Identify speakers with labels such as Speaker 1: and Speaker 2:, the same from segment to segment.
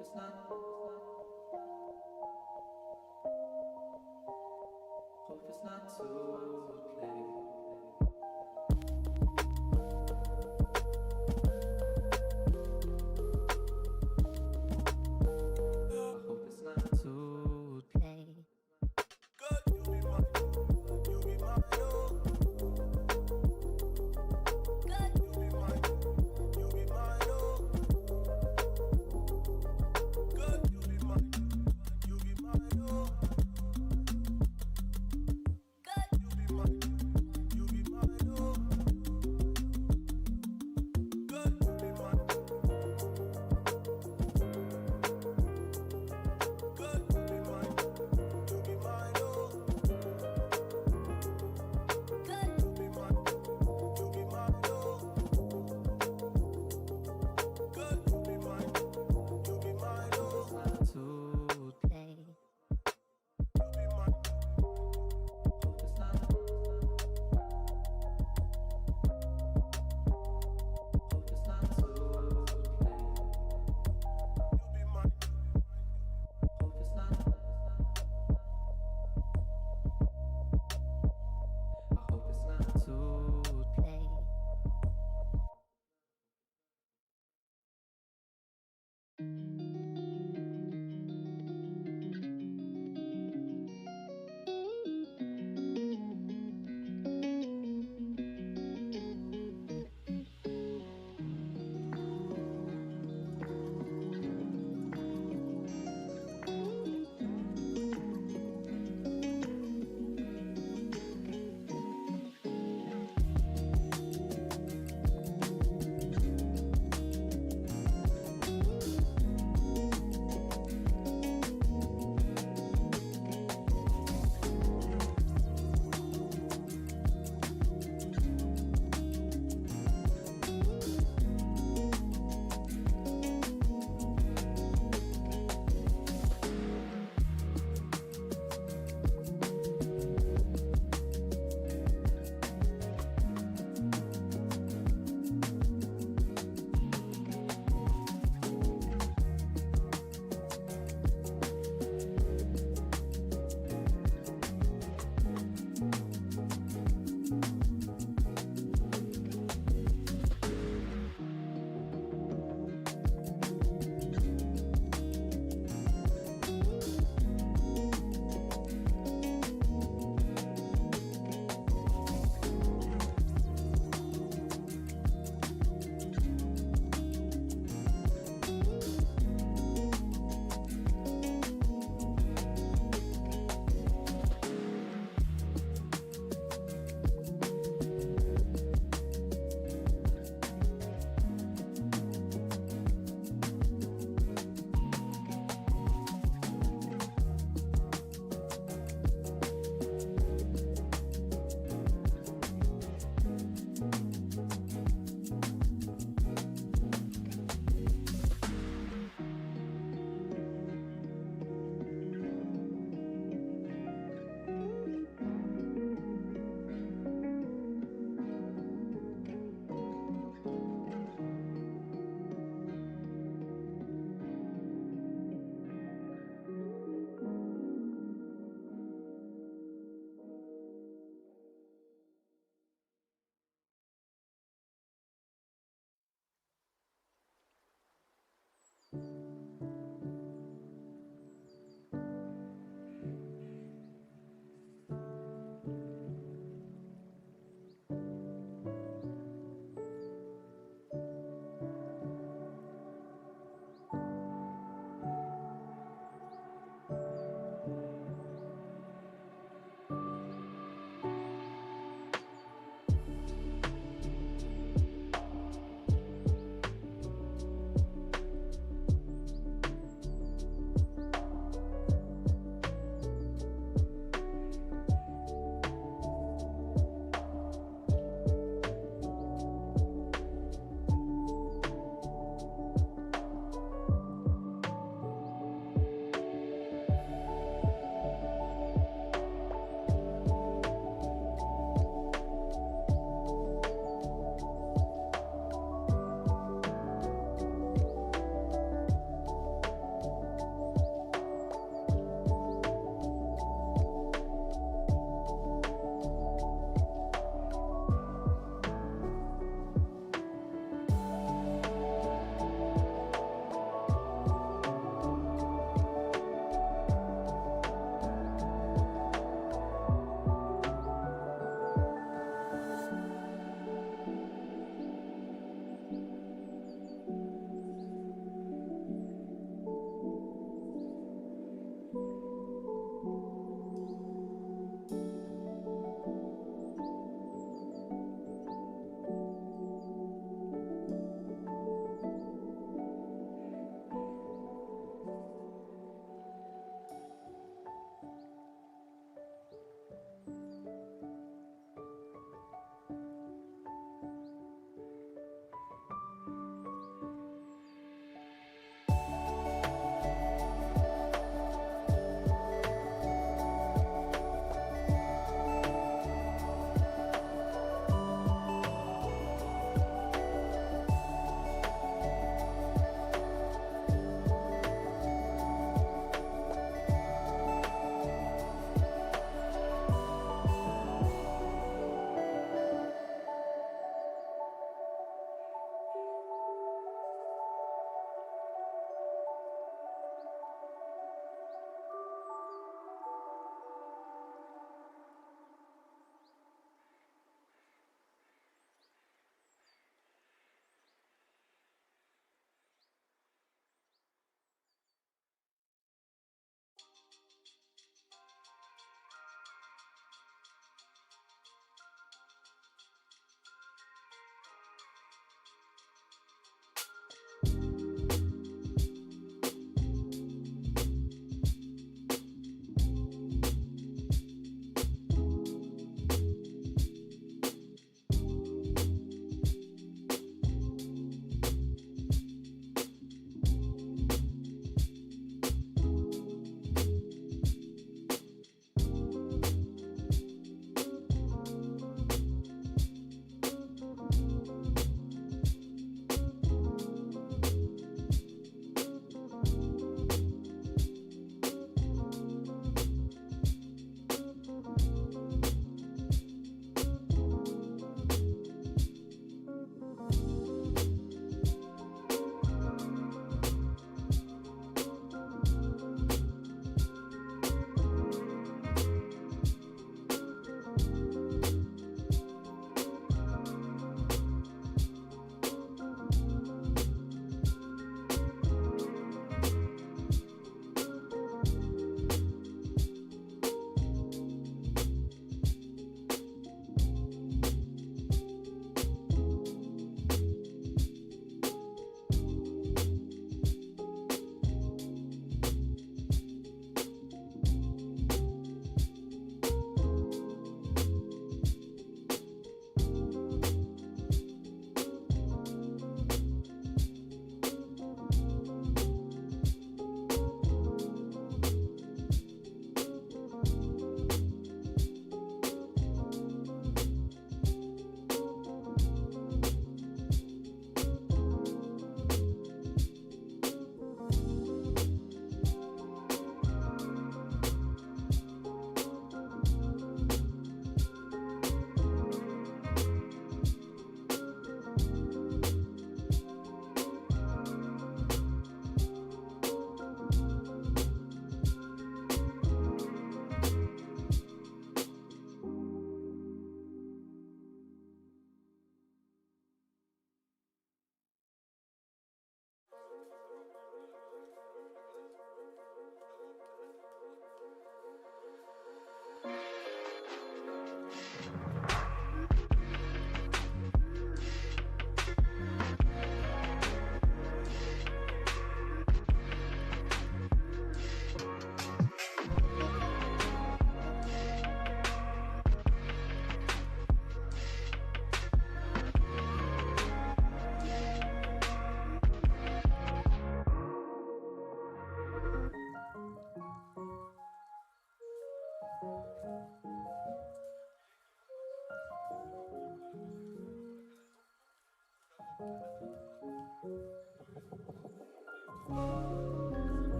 Speaker 1: it's not, hope it's not too late. I hope it's not too late.
Speaker 2: Good, you be mine, you be mine, oh. Good, you be mine, you be mine, oh. Good, you be mine, you be mine, oh. Good, you be mine,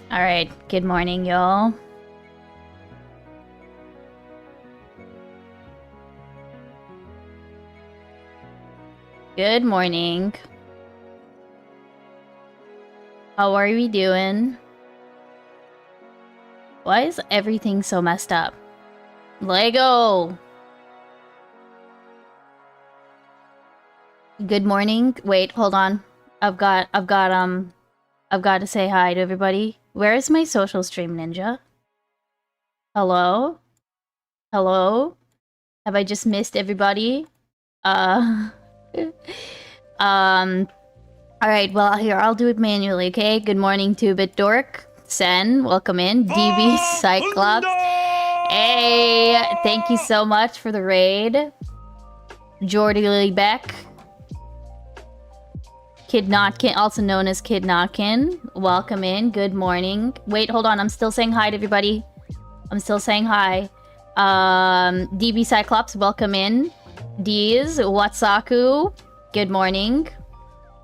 Speaker 3: All right, good morning, y'all. Good morning. How are we doing? Why is everything so messed up? Lego! Good morning. Wait, hold on. I've got to say hi to everybody. Where is my social stream ninja? Hello? Hello? Have I just missed everybody? Alright, well, here, I'll do it manually, okay? Good morning, 2-Bit Dork. Sen, welcome in. DB Cyclops. Hey, thank you so much for the raid. Jordy Lee Beck. Kid Notkin, also known as Kid Notkin. Welcome in. Good morning. Wait, hold on. I'm still saying hi to everybody. I'm still saying hi. DB Cyclops, welcome in. Deez, Watsaku, good morning.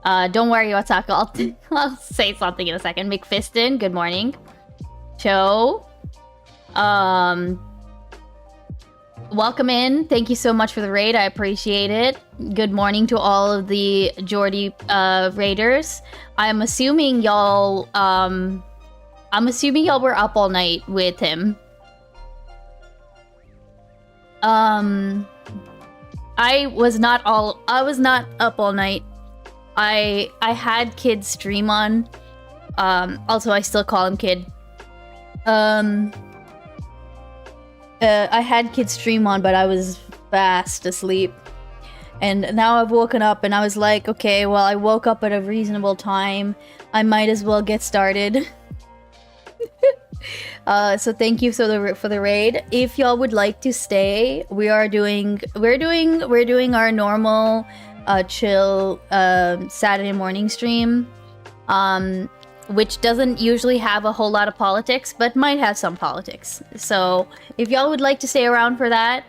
Speaker 3: Don't worry, Watsaku. I'll say something in a second. McFiston, good morning. Cho. Welcome in. Thank you so much for the raid. I appreciate it. Good morning to all of the Geordie raiders. I'm assuming y'all were up all night with him. I was not up all night. I had Kid stream on. Also I still call him Kid. I had Kid stream on, but I was fast asleep. And now I've woken up and I was like, okay, well, I woke up at a reasonable time. I might as well get started. So thank you for the raid. If y'all would like to stay, we're doing our normal chill Saturday morning stream. Which doesn't usually have a whole lot of politics, but might have some politics. So if y'all would like to stay around for that,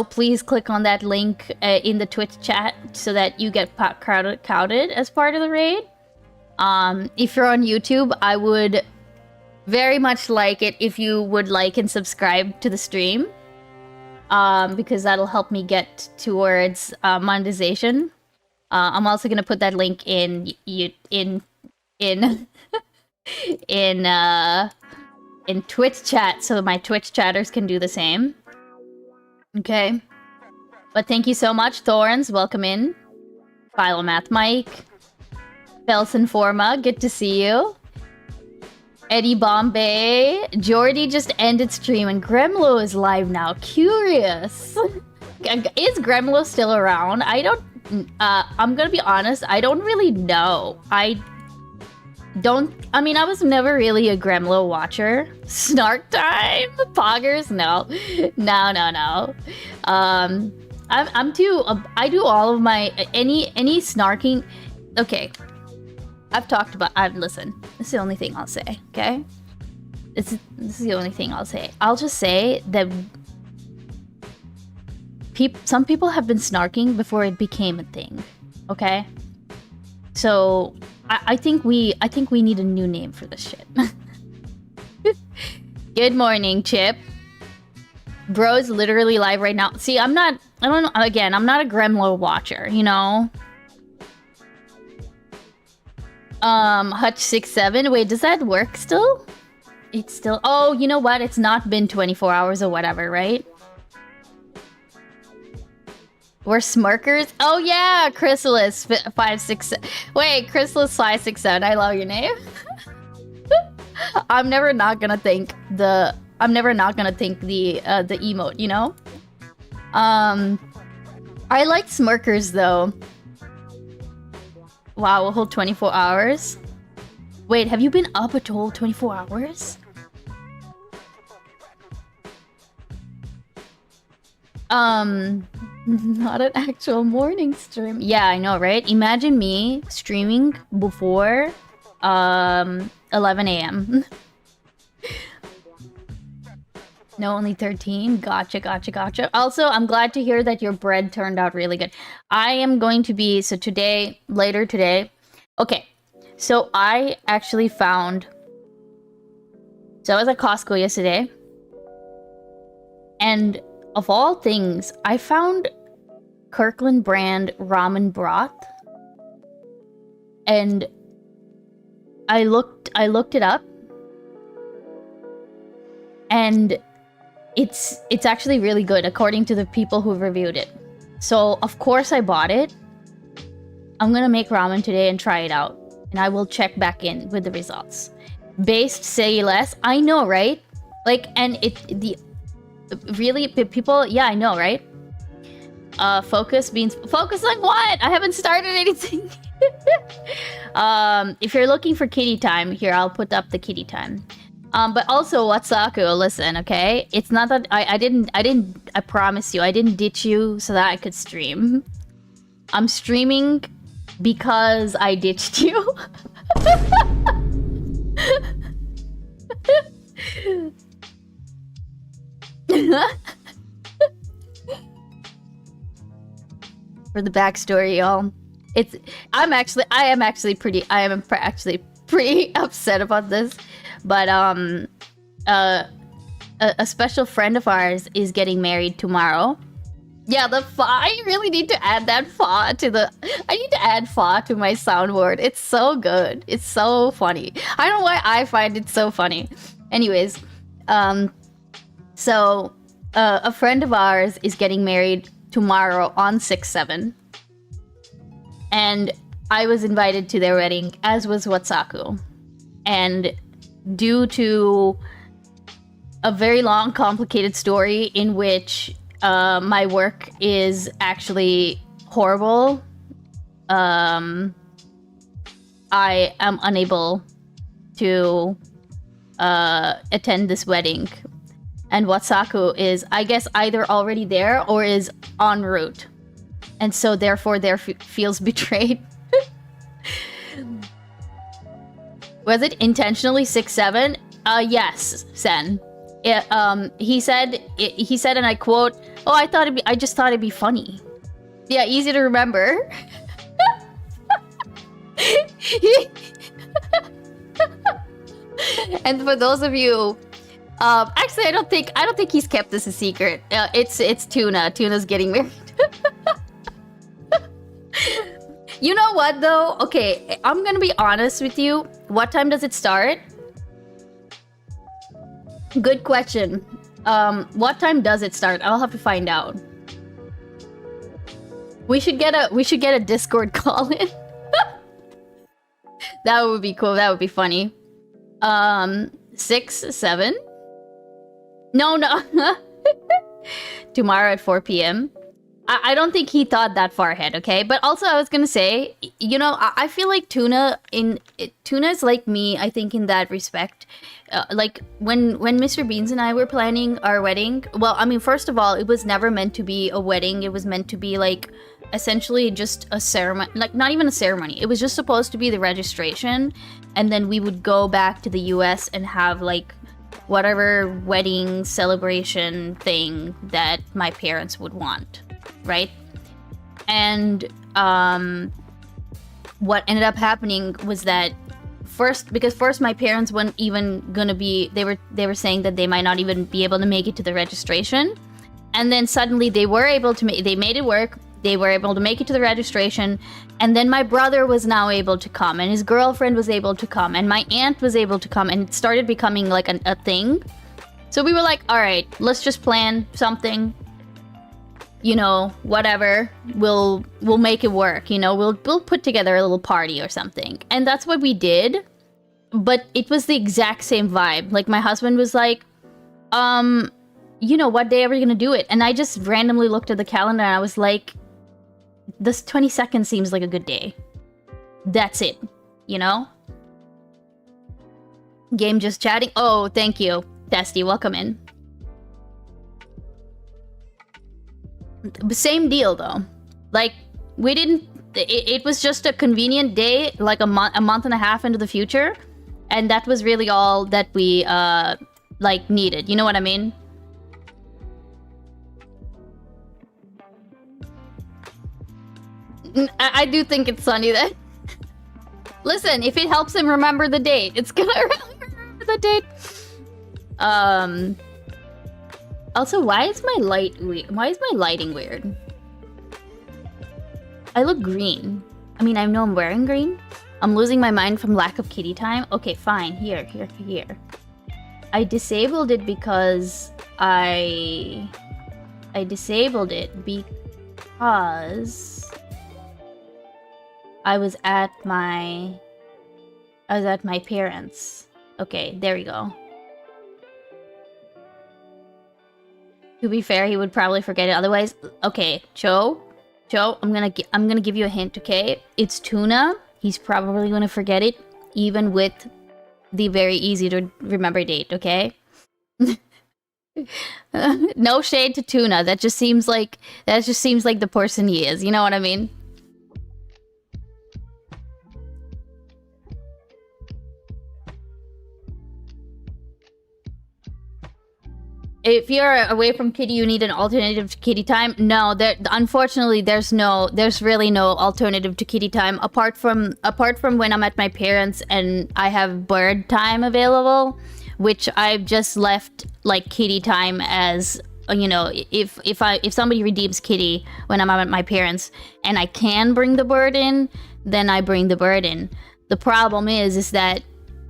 Speaker 3: please click on that link in the Twitch chat so that you get counted as part of the raid. If you're on YouTube, I would very much like it if you would like and subscribe to the stream, because that'll help me get towards monetization. I'm also gonna put that link in Twitch chat so my Twitch chatters can do the same. Okay. But thank you so much, Thorns. Welcome in. Philomath Mike. Felson Forma, good to see you. Eddie Bombay. Jordy just ended stream and Gremlo is live now. Curious. Is Gremlo still around? I'm gonna be honest, I don't really know. I was never really a Gremlo watcher. Snark time? Poggers? No. I do all of my, any snarking. Okay. Listen, this is the only thing I'll say, okay? This is the only thing I'll say. I'll just say that some people have been snarking before it became a thing, okay? So I think we need a new name for this shit. Good morning, Chip. Bro's literally live right now. See, I'm not a Gremlo watcher, you know? Hutch67. Wait, does that work still? It's still... Oh, you know what? It's not been 24 hours or whatever, right? We're Smirkers? Oh yeah, Chrysalis 567. Wait, Chrysalis 567. I love your name. I'm never not gonna think the emote, you know? I like Smirkers though. Wow, a whole 24 hours? Wait, have you been up a whole 24 hours? Not an actual morning stream. Yeah, I know, right? Imagine me streaming before 11 a.m. No, only 13. Gotcha. Also, I'm glad to hear that your bread turned out really good. I am going to be, later today. Okay, so I actually found, so I was at Costco yesterday. And of all things, I found Kirkland brand ramen broth. And I looked it up. And it's actually really good according to the people who reviewed it. So of course I bought it. I'm gonna make ramen today and try it out. And I will check back in with the results. Based say less. I know, right? Like, and people, yeah, I know, right? Focus means focus on what? I haven't started anything. If you're looking for kitty time, here, I'll put up the kitty time. But also, Watsaku, listen, okay? It's not that I promise you, I didn't ditch you so that I could stream. I'm streaming because I ditched you. For the backstory, y'all. I am actually pretty upset about this. But a special friend of ours is getting married tomorrow. Yeah, the fa. I really need to add that fa to the. I need to add fa to my soundboard. It's so good. It's so funny. I don't know why I find it so funny. Anyways, so a friend of ours is getting married tomorrow on 6/7, and I was invited to their wedding, as was Watsaku, and due to a very long, complicated story in which my work is actually horrible, I am unable to attend this wedding. And Watsaku is, I guess, either already there or is en route. And so therefore feels betrayed. Was it intentionally 6/7? Yes, Sen. He said, and I quote, "Oh, I just thought it'd be funny." Yeah, easy to remember. And for those of you, actually, I don't think he's kept this a secret. It's Tuna. Tuna's getting married. You know what, though? Okay, I'm gonna be honest with you. What time does it start? Good question. What time does it start? I'll have to find out. We should get a Discord call in. That would be cool. That would be funny. 6/7? No. Tomorrow at 4 p.m. I don't think he thought that far ahead, okay? But also, I was gonna say, you know, I feel like Tuna is like me, I think, in that respect. Like, when Mr. Beans and I were planning our wedding, well, I mean, first of all, it was never meant to be a wedding. It was meant to be, like, essentially just a ceremony. Like, not even a ceremony. It was just supposed to be the registration, and then we would go back to the US and have, like, whatever wedding celebration thing that my parents would want. Right? And what ended up happening was that first my parents weren't even gonna be, they were saying that they might not even be able to make it to the registration, and then suddenly they were able to they made it work. They were able to make it to the registration, and then my brother was now able to come, and his girlfriend was able to come, and my aunt was able to come, and it started becoming like a thing. So we were like, all right, let's just plan something. You know, whatever, we'll make it work. You know, we'll put together a little party or something. And that's what we did. But it was the exact same vibe. Like, my husband was like, you know, what day are we gonna do it? And I just randomly looked at the calendar and I was like, this 22nd seems like a good day. That's it, you know? Game just chatting. Oh, thank you, Testy. Welcome in. Same deal, though. Like, we didn't... It was just a convenient day, like a month and a half into the future. And that was really all that we, like, needed. You know what I mean? I do think it's funny that... Listen, if it helps him remember the date, it's gonna remember the date. Also, why is my lighting weird? I look green. I mean, I know I'm wearing green. I'm losing my mind from lack of kitty time. Okay, fine. Here. I disabled it because I disabled it because I was at my parents'. Okay, there we go. To be fair, he would probably forget it otherwise. Okay, Cho, I'm gonna give you a hint, okay? It's Tuna. He's probably gonna forget it, even with the very easy to remember date, okay? No shade to Tuna. That just seems like the person he is. You know what I mean? If you're away from Kitty, you need an alternative to Kitty time. No, unfortunately there's really no alternative to Kitty time apart from when I'm at my parents and I have bird time available, which I've just left like Kitty time as, you know, if somebody redeems Kitty when I'm at my parents and I can bring the bird in, then I bring the bird in. The problem is that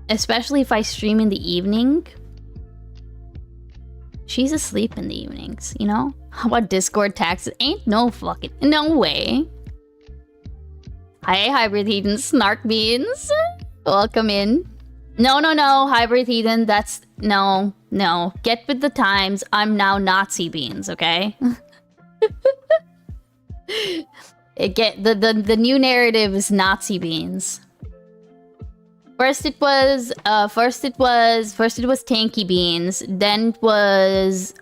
Speaker 3: especially if I stream in the evening, she's asleep in the evenings, you know? How about Discord taxes? Ain't no way. Hi, Hybrid Heathen Snark Beans. Welcome in. No, Hybrid Heathen, that's... No. Get with the times. I'm now Nazi Beans, okay? The new narrative is Nazi Beans. First it was Tanky Beans, then it was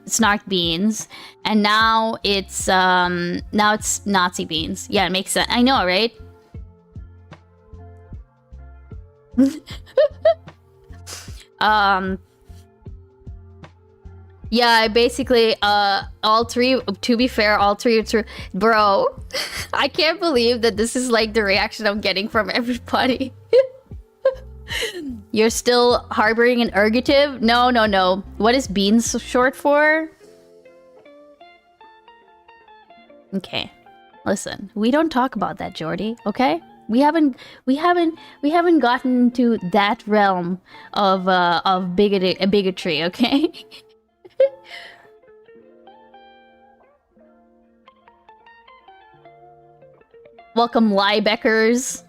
Speaker 3: Snark Beans, and now it's Nazi Beans. Yeah, it makes sense. I know, right? Yeah, basically, all three, to be fair, all three are true. Bro, I can't believe that this is like the reaction I'm getting from everybody. You're still harboring an ergative? No. What is beans short for? Okay. Listen, we don't talk about that, Jordy, okay? We haven't gotten to that realm of bigotry, okay? Welcome, Liebeckers.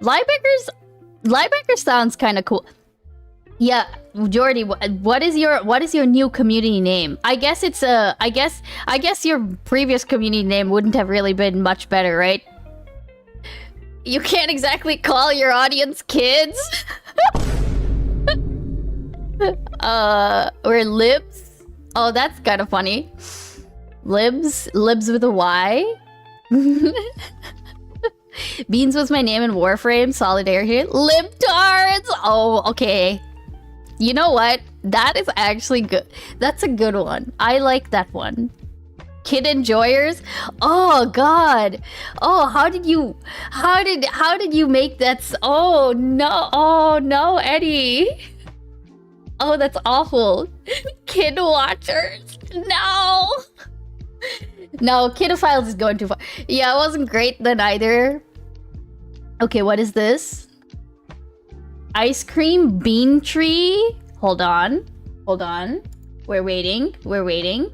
Speaker 3: Liebecker sounds kind of cool. Yeah, Jordy, what is your new community name? I guess it's I guess your previous community name wouldn't have really been much better, right? You can't exactly call your audience kids. Or libs. Oh, that's kind of funny. Libs with a Y. Beans was my name in Warframe. Solidarity. Libtards! Oh, okay. You know what? That is actually good. That's a good one. I like that one. Kid enjoyers? Oh god. Oh, how did you make that? Oh no, Eddie. Oh, that's awful. Kid watchers. No. No, Kidophiles is going too far. Yeah, it wasn't great then either. Okay, what is this? Ice cream bean tree? Hold on. We're waiting. We're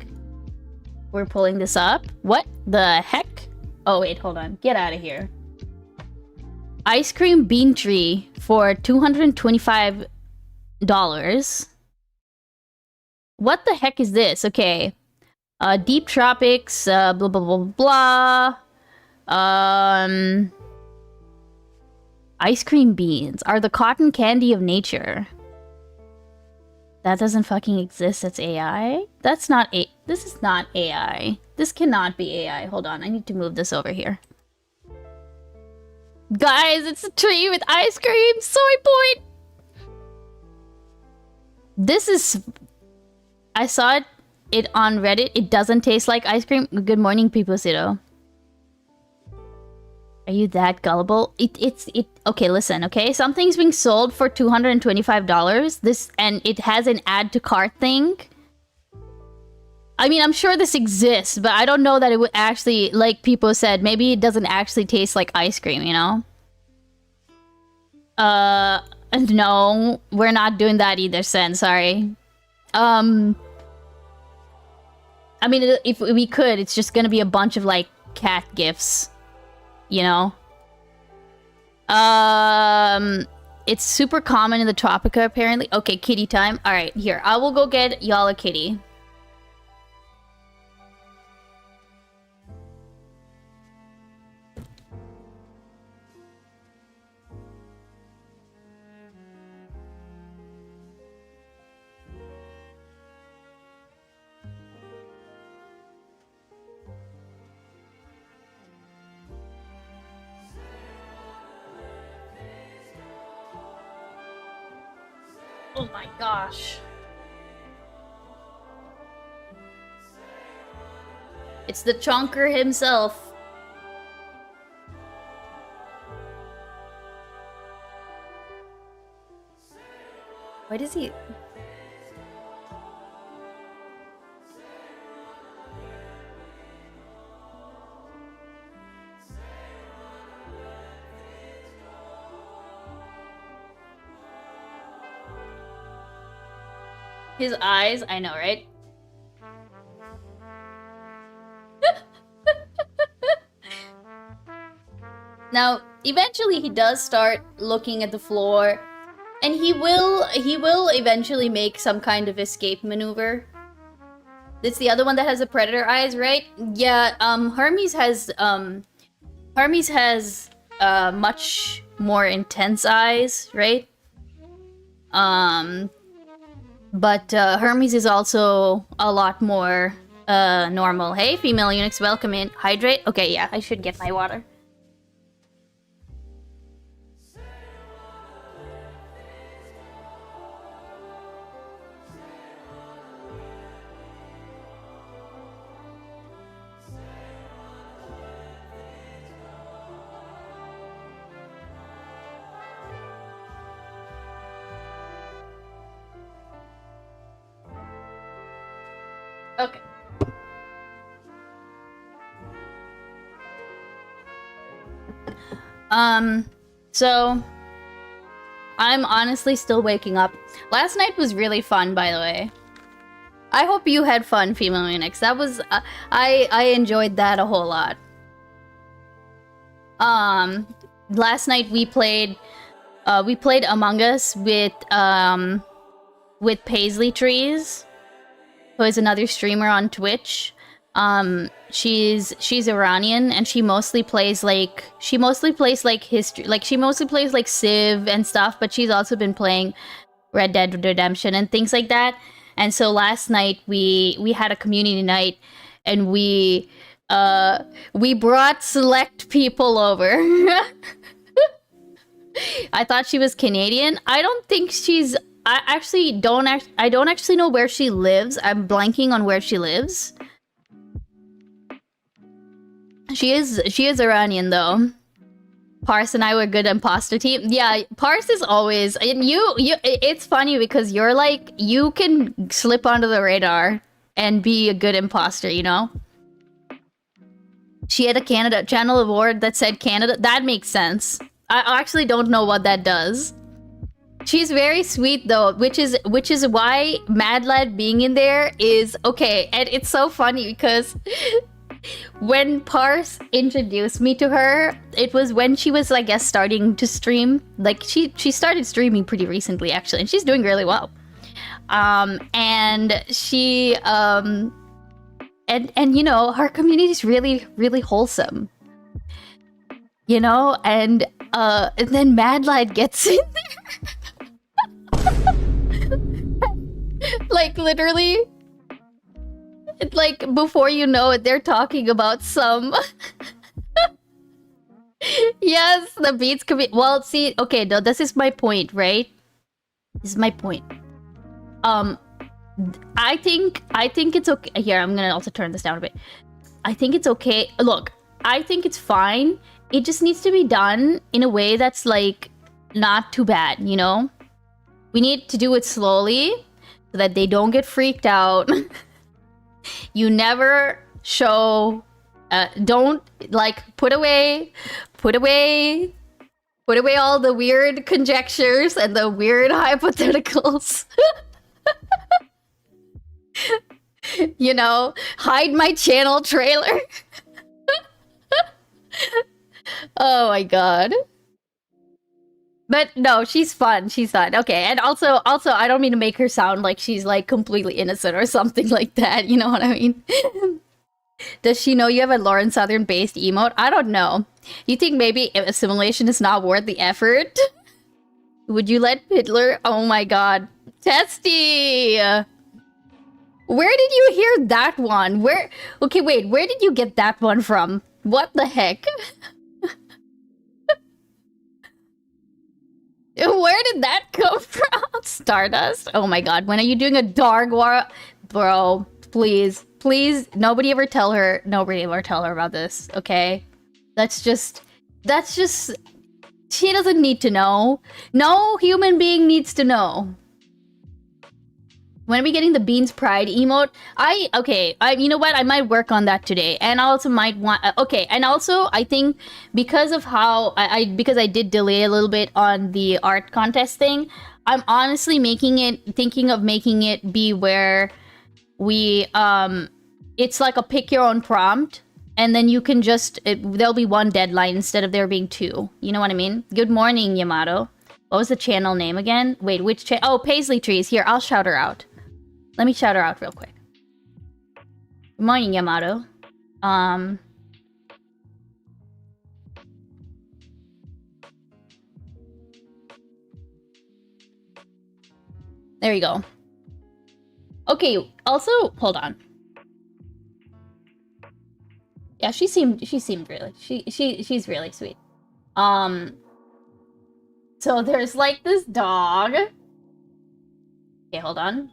Speaker 3: pulling this up. What the heck? Oh, wait, hold on. Get out of here. Ice cream bean tree for $225. What the heck is this? Okay. Deep tropics, blah, blah, blah, blah. Ice cream beans are the cotton candy of nature. That doesn't fucking exist. That's AI? This is not AI. This cannot be AI. Hold on, I need to move this over here. Guys, it's a tree with ice cream! Soy point! This is... I saw it on Reddit. It doesn't taste like ice cream. Good morning, people, Zero. Are you that gullible? Okay, listen, okay? Something's being sold for $225. And it has an add to cart thing. I mean, I'm sure this exists, but I don't know that it would actually, like people said, maybe it doesn't actually taste like ice cream, you know? No, we're not doing that either, Sen, sorry. I mean, if we could, it's just gonna be a bunch of, like, cat gifs. You know? It's super common in the Tropica, apparently. Okay, kitty time. Alright, here. I will go get y'all a kitty. Oh my gosh. It's the chonker himself. Why does he... His eyes, I know, right? Now, eventually he does start looking at the floor, and he will eventually make some kind of escape maneuver. It's the other one that has the predator eyes, right? Yeah, Hermes has much more intense eyes, right? But Hermes is also a lot more normal. Hey, female eunuchs, welcome in. Hydrate? Okay, yeah, I should get my water. Okay. So I'm honestly still waking up. Last night was really fun, by the way. I hope you had fun, female eunuchs. That was I enjoyed that a whole lot. Last night we played Among Us with Paisley Trees, who is another streamer on Twitch. She's Iranian, and she mostly plays like history, like she mostly plays like Civ and stuff, but she's also been playing Red Dead Redemption and things like that. And so last night we had a community night, and we brought select people over. I thought she was Canadian. I don't think she's. I don't actually know where she lives. I'm blanking on where she lives. She is Iranian though. Pars and I were good imposter team. Yeah, Pars is always, and it's funny because you're like, you can slip onto the radar and be a good imposter, you know? She had a Canada Channel Award that said Canada. That makes sense. I actually don't know what that does. She's very sweet though, which is why Mad Lad being in there is okay. And it's so funny because when Pars introduced me to her, it was when she was, I guess, starting to stream. Like she started streaming pretty recently actually, and she's doing really well. And she and you know, her community is really, really wholesome. You know, and then Mad Lad gets in there. Like literally, like before you know it, they're talking about some. Yes, the beats could be. Well, see, okay, no, this is my point, right? This is my point. I think it's okay. Here, I'm gonna also turn this down a bit. I think it's okay. Look, I think it's fine. It just needs to be done in a way that's like not too bad, you know? We need to do it slowly so that they don't get freaked out. You never show, don't like put away all the weird conjectures and the weird hypotheticals. You know, hide my channel trailer. Oh my god. But no, she's fun. She's fun. Okay, and also, I don't mean to make her sound like she's like completely innocent or something like that. You know what I mean? Does she know you have a Lauren Southern-based emote? I don't know. You think maybe assimilation is not worth the effort? Would you let Hitler? Oh my god, Testy! Where did you hear that one? Where? Okay, wait. Where did you get that one from? What the heck? Where did that come from? Stardust? Oh my god, when are you doing a Dark War? Bro, please, please, nobody ever tell her about this, okay? That's just, she doesn't need to know. No human being needs to know. When are we getting the Beans Pride emote? You know what? I might work on that today. And I also might want, okay. And also, I think because of how, because I did delay a little bit on the art contest thing, I'm honestly thinking of making it be where we, it's like a pick your own prompt. And then you can just, there'll be one deadline instead of there being two. You know what I mean? Good morning, Yamato. What was the channel name again? Wait, which channel? Oh, Paisley Trees. Here, I'll shout her out. Let me shout her out real quick. Good morning, Yamato. There you go. Okay, also, hold on. Yeah, she seemed really, she's really sweet. So there's like this dog. Okay, hold on.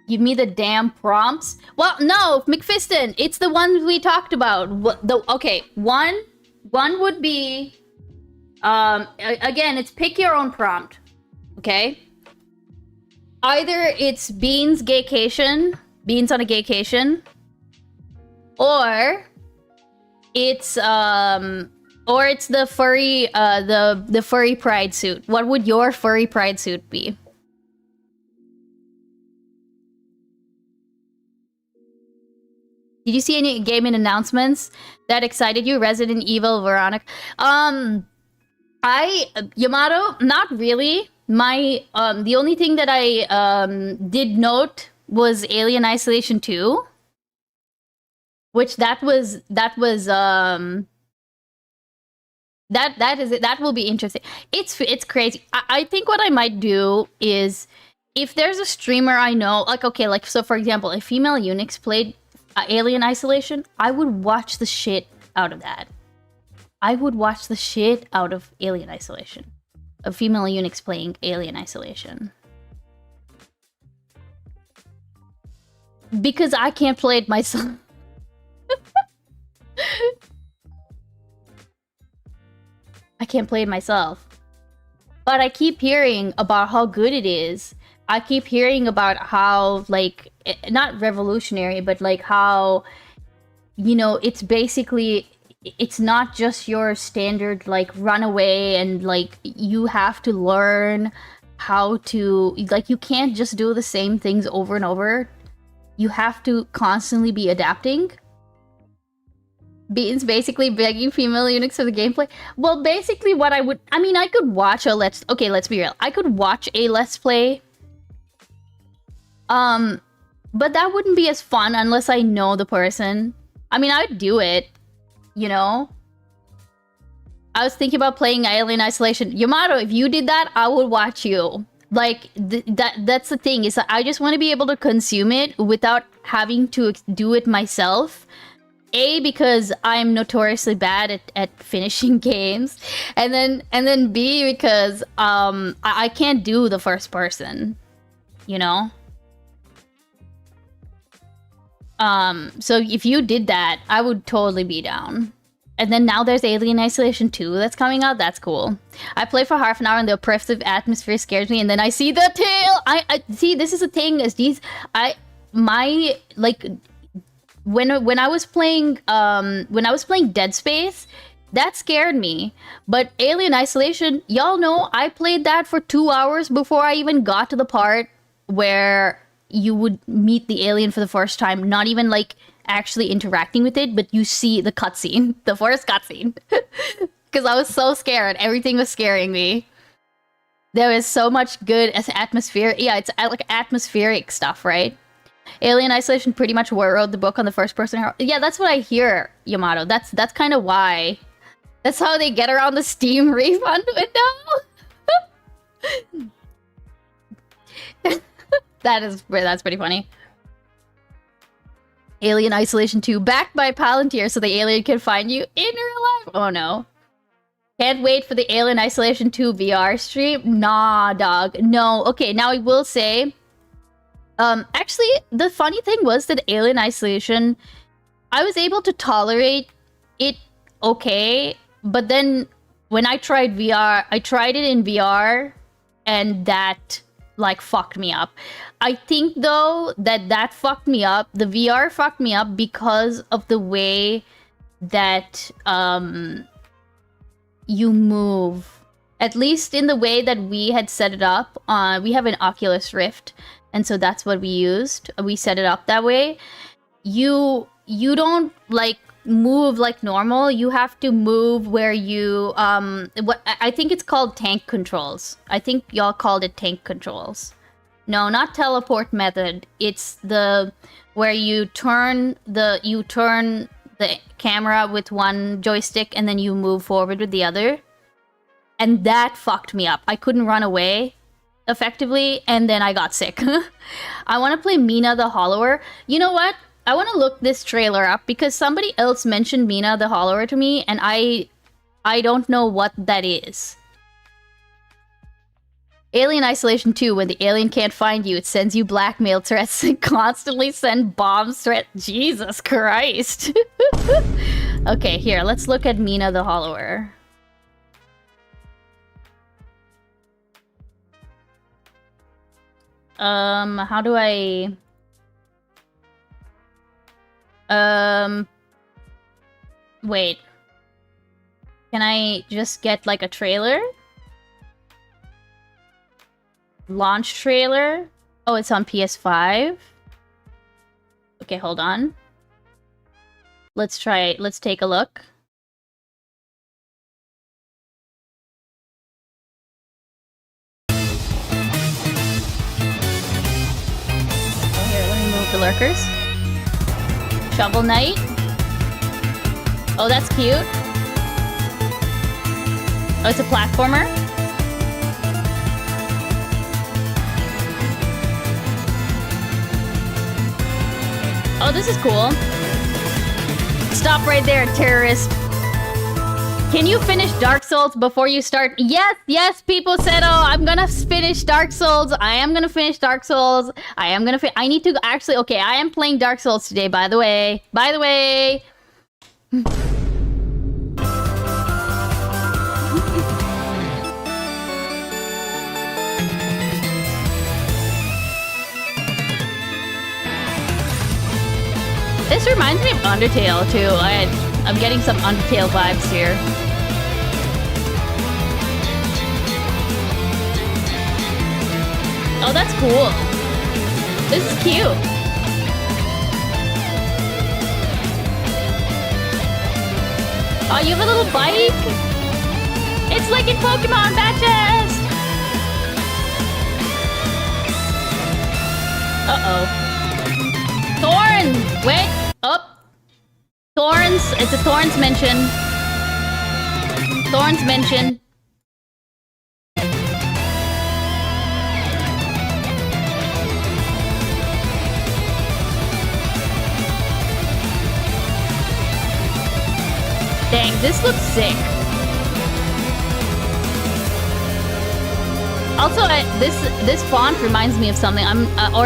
Speaker 3: Give me the damn prompts. Well, no, McFiston, it's the ones we talked about. Okay, one would be, again, it's pick your own prompt. Okay. Either it's Beans Gaycation, Beans on a Gaycation, or it's the furry the furry pride suit. What would your furry pride suit be? Did you see any gaming announcements that excited you? Resident Evil, Veronica. Yamato, not really. My the only thing that I did note was Alien Isolation 2. Which that will be interesting. It's crazy. I think what I might do is, if there's a streamer I know, like, okay, like, so for example, if Female Unix played Alien Isolation, I would watch the shit out of that. I would watch the shit out of Alien Isolation. Of Female Unix playing Alien Isolation. Because I can't play it myself. I can't play it myself. But I keep hearing about how good it is. I keep hearing about how, like, not revolutionary, but like how, you know, it's basically, it's not just your standard, like, runaway and, like, you have to learn how to, like, you can't just do the same things over and over. You have to constantly be adapting. Beans basically begging Female Unix for the gameplay. Well, basically what I mean, I could watch a let's be real. I could watch a let's play. But that wouldn't be as fun unless I know the person. I mean, I'd do it, you know? I was thinking about playing Alien Isolation. Yamato, if you did that, I would watch you. Like, that's the thing, is that I just want to be able to consume it without having to do it myself. A, because I'm notoriously bad at finishing games, and then B, because I can't do the first person, you know. So if you did that, I would totally be down. And then now there's Alien Isolation 2 that's coming out. That's cool. I play for half an hour and the oppressive atmosphere scares me, and then I see the tail. I see, this is the thing, is these when I was playing Dead Space, that scared me. But Alien Isolation, y'all know I played that for 2 hours before I even got to the part where you would meet the alien for the first time, not even like actually interacting with it, but you see the cutscene, the first cutscene. Because I was so scared. Everything was scaring me. There was so much good atmosphere. Yeah, it's like atmospheric stuff, right? Alien Isolation pretty much wrote the book on the first person. Yeah, that's what I hear, Yamato. That's kind of why. That's how they get around the Steam refund window. That's pretty funny. Alien Isolation 2 backed by Palantir so the alien can find you in real life. Oh no. Can't wait for the Alien Isolation 2 VR stream. Nah, dog. No. Okay, now I will say... actually, the funny thing was that Alien Isolation... I was able to tolerate it okay, but then when I tried VR... I tried it in VR, and that, like, fucked me up. I think, though, that fucked me up. The VR fucked me up because of the way that, you move. At least in the way that we had set it up. We have an Oculus Rift, and so that's what we used. We set it up that way. You don't, like, move like normal. You have to move where you, what I think it's called tank controls. I think y'all called it tank controls. No, not teleport method. It's the where you turn the camera with one joystick and then you move forward with the other. And that fucked me up. I couldn't run away effectively, and then I got sick. I want to play Mina the Hollower. You know what? I want to look this trailer up because somebody else mentioned Mina the Hollower to me, and I don't know what that is. Alien Isolation 2, when the alien can't find you, it sends you blackmail threats and constantly send bomb threats. Jesus Christ. Okay, here, let's look at Mina the Hollower. How do I... Wait. Can I just get, like, a trailer? Launch trailer? Oh, it's on PS5? Okay, hold on. Let's take a look. Oh, here, let me move the lurkers. Shovel Knight. Oh, that's cute. Oh, it's a platformer. Oh, this is cool. Stop right there, terrorist. Can you finish Dark Souls before you start? Yes, people said, oh, I'm gonna finish Dark Souls. I am gonna finish Dark Souls. I need to actually, okay, I am playing Dark Souls today, by the way. This reminds me of Undertale, too. I'm getting some Undertale vibes here. Oh, that's cool. This is cute. Oh, you have a little bike? It's like in Pokemon Batches! Uh-oh. Thorn! Wait! Up! Thorns! It's a Thorns mention. Thorns mention. Dang, this looks sick. Also, this font reminds me of something.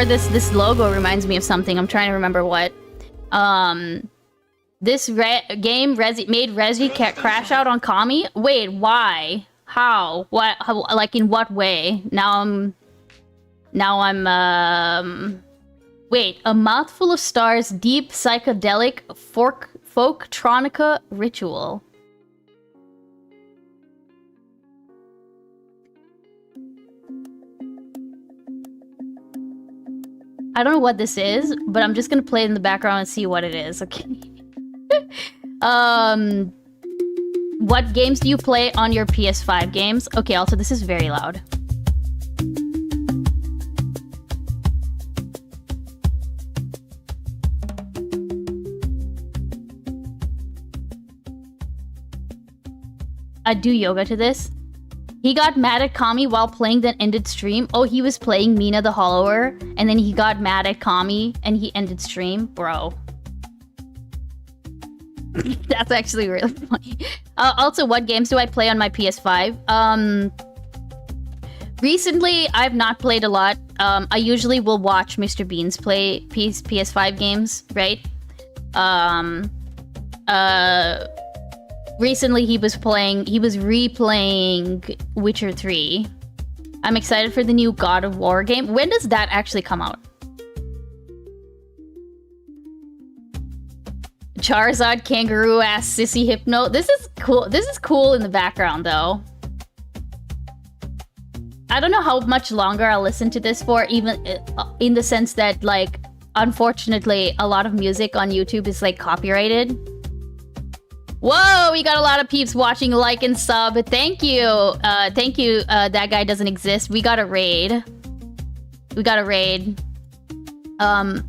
Speaker 3: This logo reminds me of something. I'm trying to remember what. This game made Resi crash out on Kami. Wait, why? How? What? How, like in what way? Now I'm. Wait, a mouthful of stars, deep psychedelic folktronica ritual. I don't know what this is, but I'm just gonna play it in the background and see what it is, okay? What games do you play on your PS5 games? Okay, also, this is very loud. I do yoga to this. He got mad at Kami while playing then ended stream. Oh, he was playing Mina the Hollower, and then he got mad at Kami, and he ended stream? Bro. That's actually really funny. Also, what games do I play on my PS5? Recently, I've not played a lot. I usually will watch Mr. Beans play PS5 games, right? Recently he was replaying Witcher 3. I'm excited for the new God of War game. When does that actually come out? Charizard, kangaroo ass, sissy hypno. This is cool. This is cool in the background though. I don't know how much longer I'll listen to this for, even in the sense that, like, unfortunately, a lot of music on YouTube is, like, copyrighted. Whoa, we got a lot of peeps watching, like, and sub. Thank you. Thank you, that guy doesn't exist. We got a raid. We got a raid.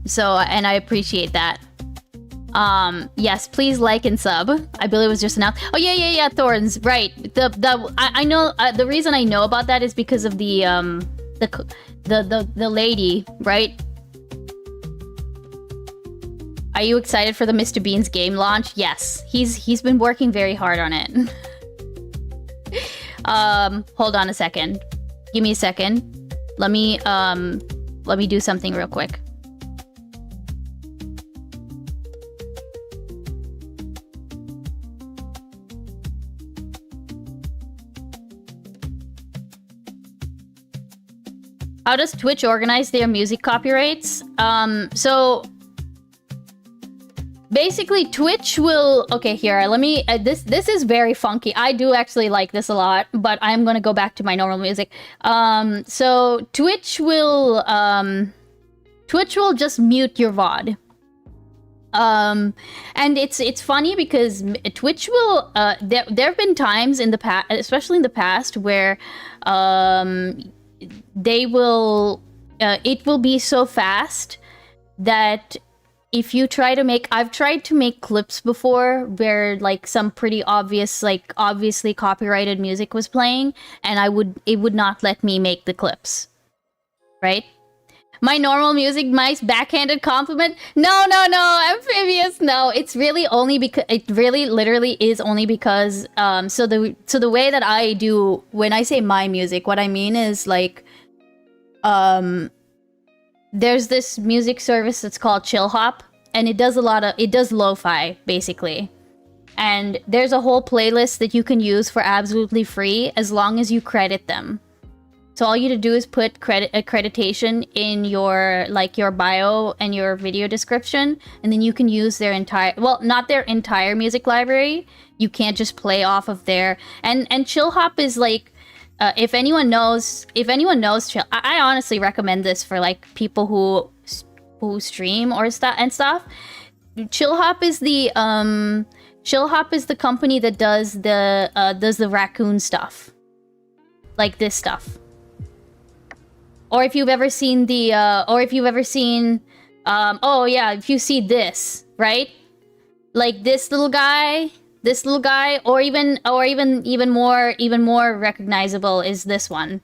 Speaker 3: So, and I appreciate that. Yes, please like and sub. I believe it was just announced. Oh yeah, Thorns, right. I know, the reason I know about that is because of the lady, right? Are you excited for the Mr. Bean's game launch? Yes, he's been working very hard on it. Hold on a second. Give me a second. Let me do something real quick. How does Twitch organize their music copyrights? So basically Twitch will, okay, here, let me, this is very funky. I do actually like this a lot, but I'm gonna go back to my normal music. So Twitch will just mute your VOD. And it's funny because Twitch will, there have been times in the past, especially in the past, where, they will, it will be so fast that if you try to make, I've tried to make clips before where, like, some pretty obvious, like, obviously copyrighted music was playing, and it would not let me make the clips, right? My normal music, my backhanded compliment? No, amphibious, no. It's really only because, it really literally is only because, so the way that I do, when I say my music, what I mean is, like, there's this music service that's called Chill Hop, and it does lo-fi, basically. And there's a whole playlist that you can use for absolutely free as long as you credit them. So all you to do is put accreditation in your, like, your bio and your video description, and then you can use their entire, well, not their entire music library. You can't just play off of their, and Chill Hop is like, if anyone knows Chill, I honestly recommend this for, like, people who stream or stuff. Chill Hop is the company that does the raccoon stuff, like this stuff. Or if you've ever seen oh yeah, if you see this, right? Like this little guy, or even more recognizable is this one.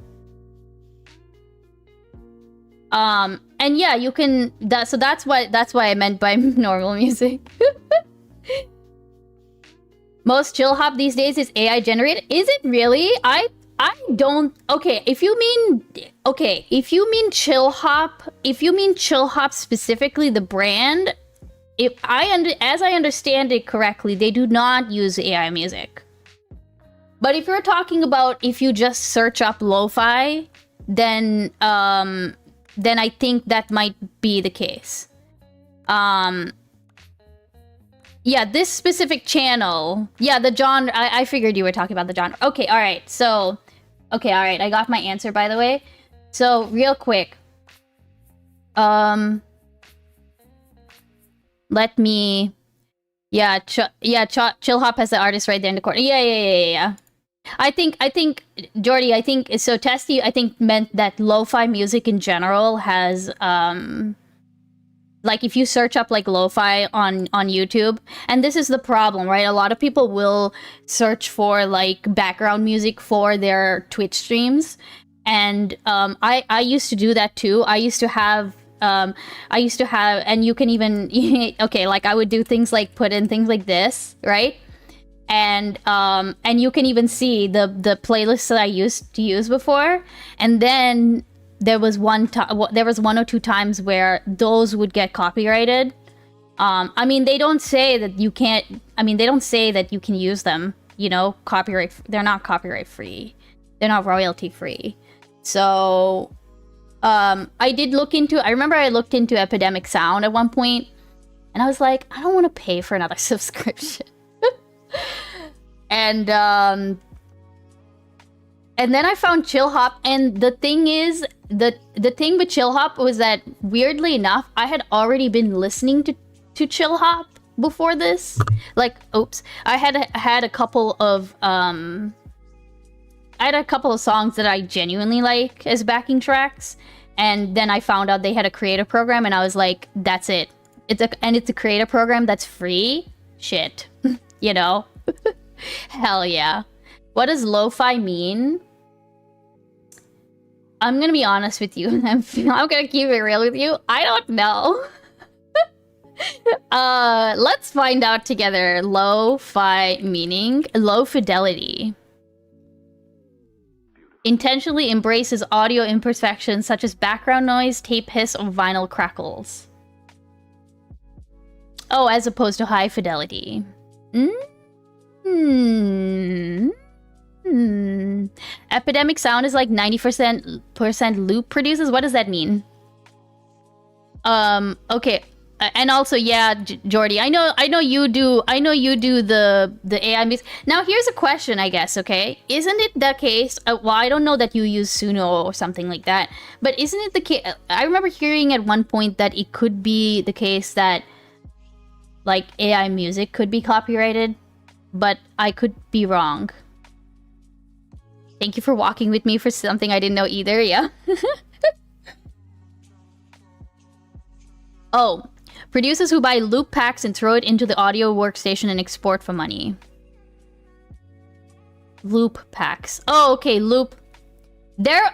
Speaker 3: And yeah, you can, so that's why I meant by normal music. Most Chill Hop these days is AI generated. Is it really? I don't, okay, if you mean Chill Hop specifically, the brand, as I understand it correctly, they do not use AI music. But if you're talking about if you just search up lo-fi, then I think that might be the case. Yeah, this specific channel, yeah, the genre, I figured you were talking about the genre. Okay, all right, so, okay, all right, I got my answer, by the way. So, real quick, let me, yeah, Chill Hop has the artist right there in the corner. Yeah. I think, Jordy, I think, so Testy, I think meant that lo-fi music in general has, like, if you search up, like, lo-fi on YouTube, and this is the problem, right? A lot of people will search for, like, background music for their Twitch streams, and I used to do that too. I used to have I used to have, and you can even okay, like I would do things like put in things like this, right? And you can even see the playlists that I used to use before, and then there was one or two times where those would get copyrighted. I mean, they don't say that you can't. I mean, they don't say that you can use them. You know, copyright. They're not copyright free. They're not royalty free. So, I did look into. I remember I looked into Epidemic Sound at one point, and I was like, I don't want to pay for another subscription. And then I found Chill Hop, and the thing is, the thing with Chill Hop was that, weirdly enough, I had already been listening to Chill Hop before this. Like, oops, I had a couple of songs that I genuinely like as backing tracks, and then I found out they had a creator program, and I was like, that's it. It's a creator program that's free. Shit, you know. Hell yeah. What does lo-fi mean? I'm gonna be honest with you. I'm gonna keep it real with you. I don't know. Let's find out together. Lo-fi meaning low fidelity. Intentionally embraces audio imperfections such as background noise, tape hiss, or vinyl crackles. Oh, as opposed to high fidelity. Epidemic Sound is like 90% loop produces. What does that mean? Okay. And also, yeah, Jordy, I know you do the AI mix. Now, here's a question, I guess, okay? Isn't it the case, well, I don't know that you use Suno or something like that, but isn't it the case, I remember hearing at one point that it could be the case that, like, AI music could be copyrighted, but I could be wrong. Thank you for walking with me for something I didn't know either, yeah? Oh. Producers who buy loop packs and throw it into the audio workstation and export for money. Loop packs. Oh, okay, loop.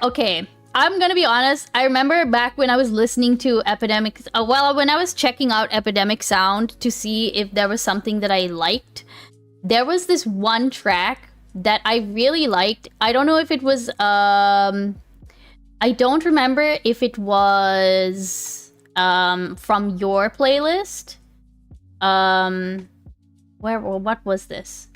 Speaker 3: Okay. I'm gonna be honest. I remember back when I was listening to Epidemic... when I was checking out Epidemic Sound to see if there was something that I liked, there was this one track that I really liked. I don't know if it was... I don't remember if it was... from your playlist. What was this?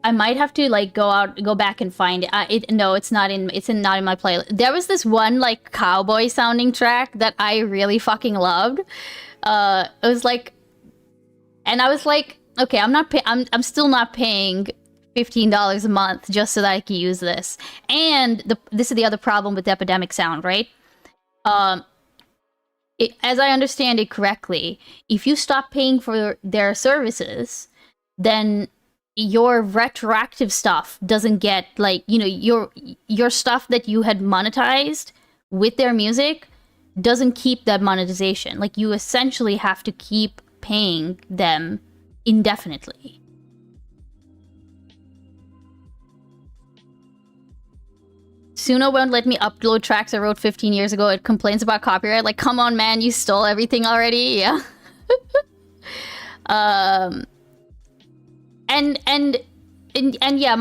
Speaker 3: I might have to like go back and find it. No, it's not in my playlist. There was this one like cowboy sounding track that I really fucking loved. It was like, and I was like, okay, I'm still not paying $15 a month just so that I can use this. And this is the other problem with Epidemic Sound, right? As I understand it correctly, if you stop paying for their services, then your retroactive stuff doesn't get, like, you know, your stuff that you had monetized with their music doesn't keep that monetization. Like, you essentially have to keep paying them indefinitely. Suno won't let me upload tracks I wrote 15 years ago. It complains about copyright. Like, come on, man, you stole everything already. Yeah. And yeah,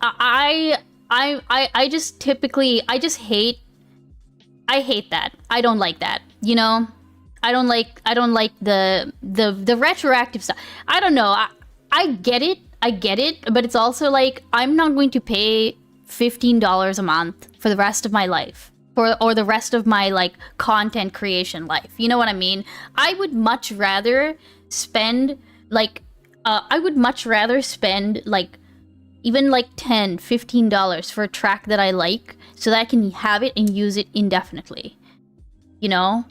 Speaker 3: I just typically, I hate that. I don't like that. You know, I don't like the retroactive stuff. I don't know. I get it, but it's also like, I'm not going to pay $15 a month for the rest of my life, or the rest of my like content creation life. You know what I mean? I would much rather spend like even like $10-15 for a track that I like, so that I can have it and use it indefinitely. You know?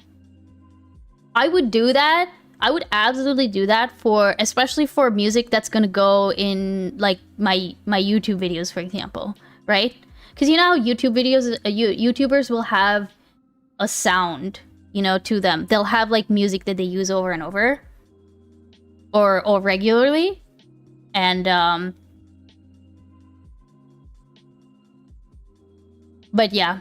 Speaker 3: I would do that. I would absolutely do that especially for music that's gonna go in like my YouTube videos, for example. Right? Because you know how YouTubers will have a sound, you know, to them. They'll have like music that they use over and over, or regularly, and but yeah.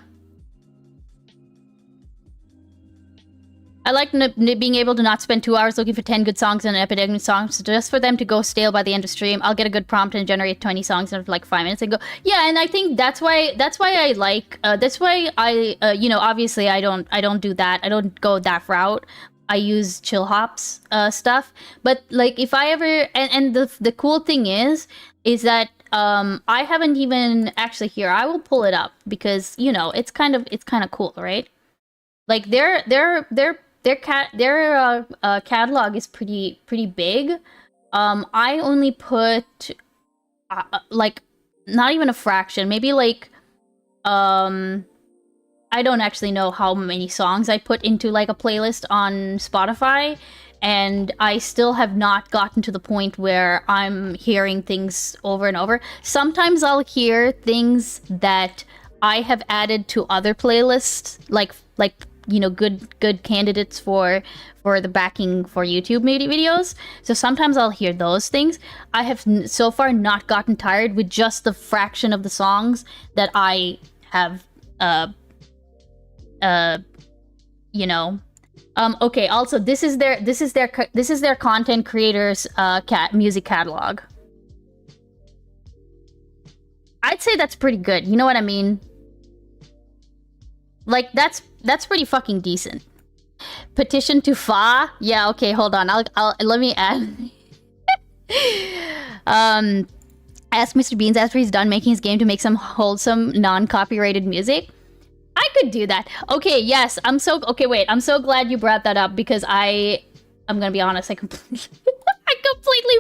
Speaker 3: I like being able to not spend 2 hours looking for 10 good songs and epidemic songs just for them to go stale by the end of stream. I'll get a good prompt and generate 20 songs in like 5 minutes and go. Yeah, and I think that's why I like that's why I you know, obviously I don't do that. I don't go that route. I use chill hops stuff. But like if I ever and the cool thing is that I haven't even actually here. I will pull it up because, you know, it's kind of cool, right? Like their catalog is pretty big. I only put like not even a fraction, maybe like I don't actually know how many songs I put into like a playlist on Spotify, and I still have not gotten to the point where I'm hearing things over and over. Sometimes I'll hear things that I have added to other playlists, like you know, good candidates for the backing for YouTube videos. So sometimes I'll hear those things. I have so far not gotten tired with just the fraction of the songs that I have you know. Okay, also this is their content creators music catalog. I'd say that's pretty good. You know what I mean? Like that's pretty fucking decent. Petition to Fa? Yeah, okay, hold on. I'll let me add. Ask Mr. Beans after he's done making his game to make some wholesome, non-copyrighted music. I could do that. Okay, yes. I'm so glad you brought that up because I'm gonna be honest, I completely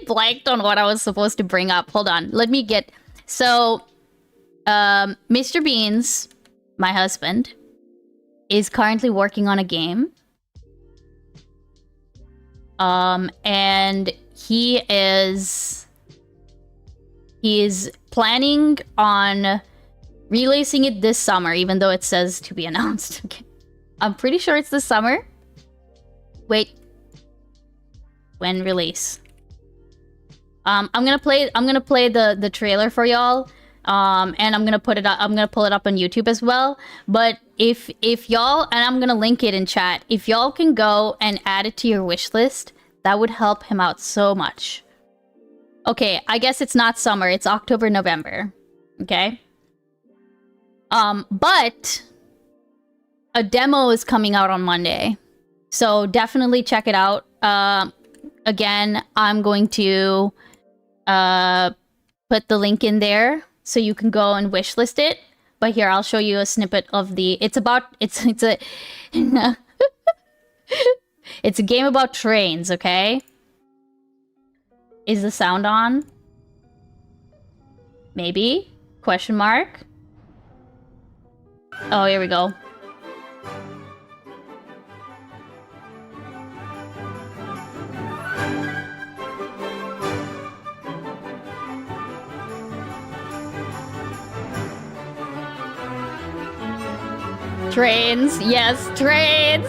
Speaker 3: blanked on what I was supposed to bring up. Hold on. Let me get so Mr. Beans, my husband, is currently working on a game. And he is planning on releasing it this summer, even though it says to be announced. Okay. I'm pretty sure it's this summer. Wait. When release? I'm gonna play the trailer for y'all. And I'm gonna pull it up on YouTube as well. But if y'all, and I'm gonna link it in chat, if y'all can go and add it to your wish list, that would help him out so much. Okay, I guess it's not summer, it's October, November. Okay? But a demo is coming out on Monday. So definitely check it out. Again, I'm going to put the link in there so you can go and wishlist it. But here, I'll show you a snippet of the... It's a... It's a game about trains, okay? Is the sound on? Maybe? Question mark? Oh, here we go. Trains, yes, trains.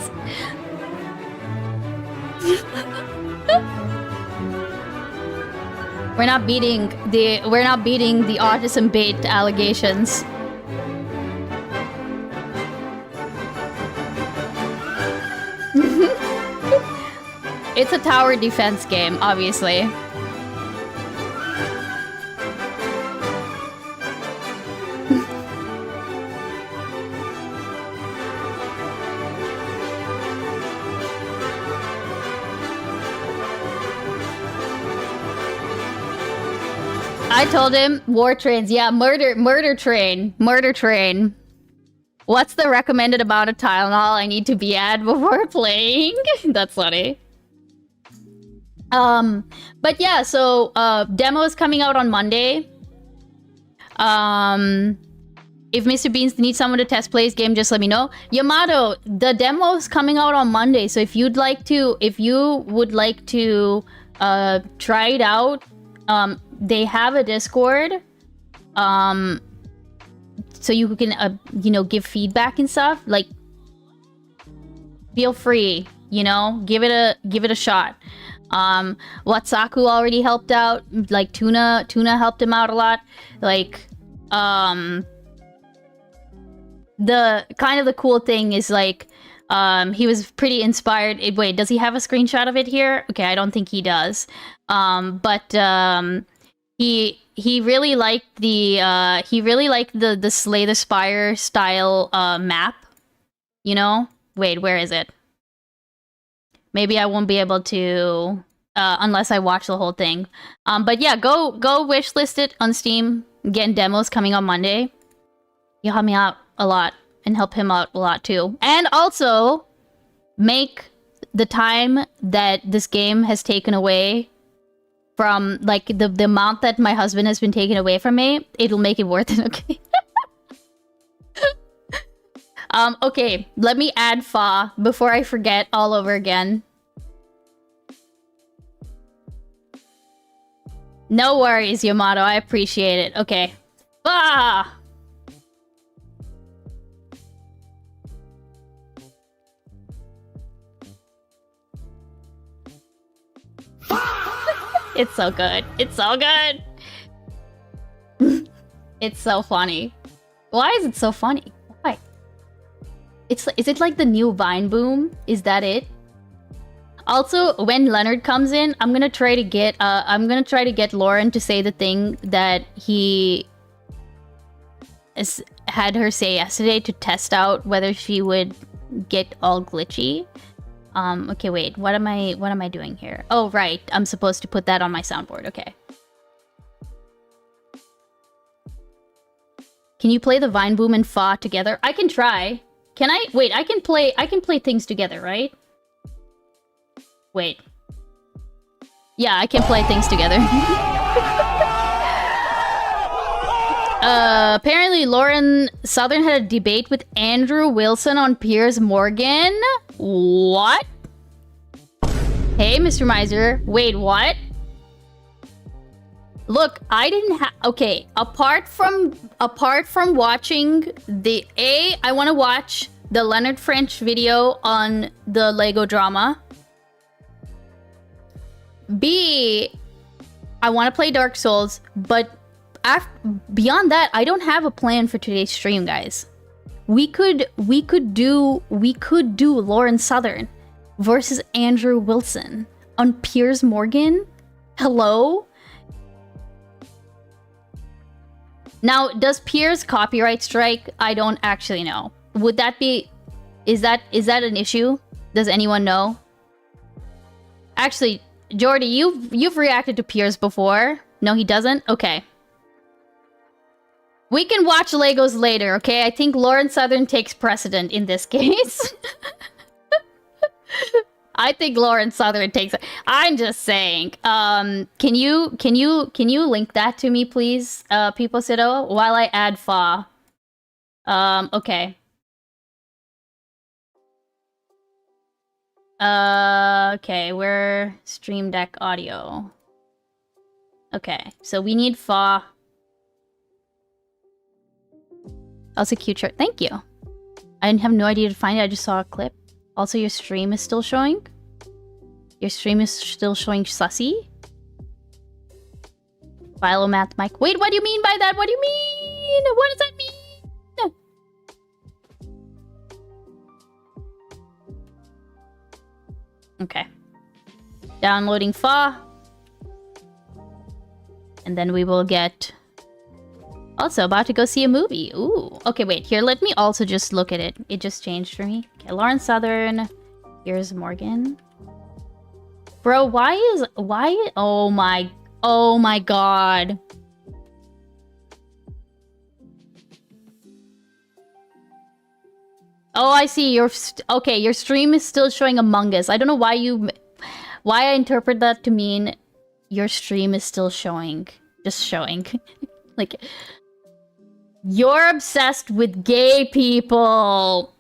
Speaker 3: We're not beating the autism bait allegations. It's a tower defense game, obviously. I told him war trains. Yeah, murder train. What's the recommended amount of Tylenol I need to be at before playing? That's funny. But yeah, so demo is coming out on Monday. If Mr. Beans needs someone to test play his game, just let me know. Yamato, the demo is coming out on Monday, so if you would like to try it out, they have a Discord, so you can give feedback and stuff. Like, feel free, give it a shot. Watsaku already helped out. Like Tuna helped him out a lot. Like, the cool thing is, like, He was pretty inspired. Wait, does he have a screenshot of it here? Okay, I don't think he does. But he really liked the Slay the Spire style map. You know? Wait, where is it? Maybe I won't be able to unless I watch the whole thing. But yeah, go wishlist it on Steam. Getting demos coming on Monday. You'll help me out a lot and help him out a lot too. And also make the time that this game has taken away from, like, the amount that my husband has been taken away from me, it'll make it worth it, okay? Okay, let me add Fa before I forget all over again. No worries, Yamato, I appreciate it. Okay. Fa! It's so good. It's so good. It's so funny. Why is it so funny? Why? Is it like the new Vine boom? Is that it? Also, when Leonard comes in, I'm gonna try to get Lauren to say the thing that he had her say yesterday to test out whether she would get all glitchy. Okay, wait. What am I doing here? Oh, right. I'm supposed to put that on my soundboard. Okay. Can you play the Vine Boom and Fa together? I can try. Can I? Wait, I can play things together, right? Wait. Yeah, I can play things together. Apparently Lauren Southern had a debate with Andrew Wilson on Piers Morgan. What? Hey, Mr. Miser. Wait, what? Look, I didn't have... Okay, apart from watching the... I want to watch the Leonard French video on the Lego drama. B, I want to play Dark Souls, but beyond that, I don't have a plan for today's stream, guys. We could do Lauren Southern versus Andrew Wilson on Piers Morgan. Hello? Now, does Piers copyright strike? I don't actually know. Would that be... Is that an issue? Does anyone know? Actually, Jordy, you've reacted to Piers before. No, he doesn't? Okay. We can watch Legos later, okay? I think Lauren Southern takes precedent in this case. I think Lauren Southern takes it. I'm just saying. Can you link that to me, please, People Sido, while I add Fa? Okay. Okay, we're Stream Deck audio. Okay, so we need Fa. Also cute shirt. Thank you. I didn't have no idea to find it. I just saw a clip. Also, your stream is still showing? Your stream is still showing sussy? Philomath Mike. Wait, what do you mean by that? What do you mean? What does that mean? Okay. Downloading Fa. And then we will get... Also, about to go see a movie. Ooh. Okay, wait. Here, let me also just look at it. It just changed for me. Okay, Lauren Southern. Here's Morgan. Bro, why... Oh my god. Oh, I see. Okay, your stream is still showing Among Us. I don't know why I interpret that to mean your stream is still showing. Just showing. Like... You're obsessed with gay people.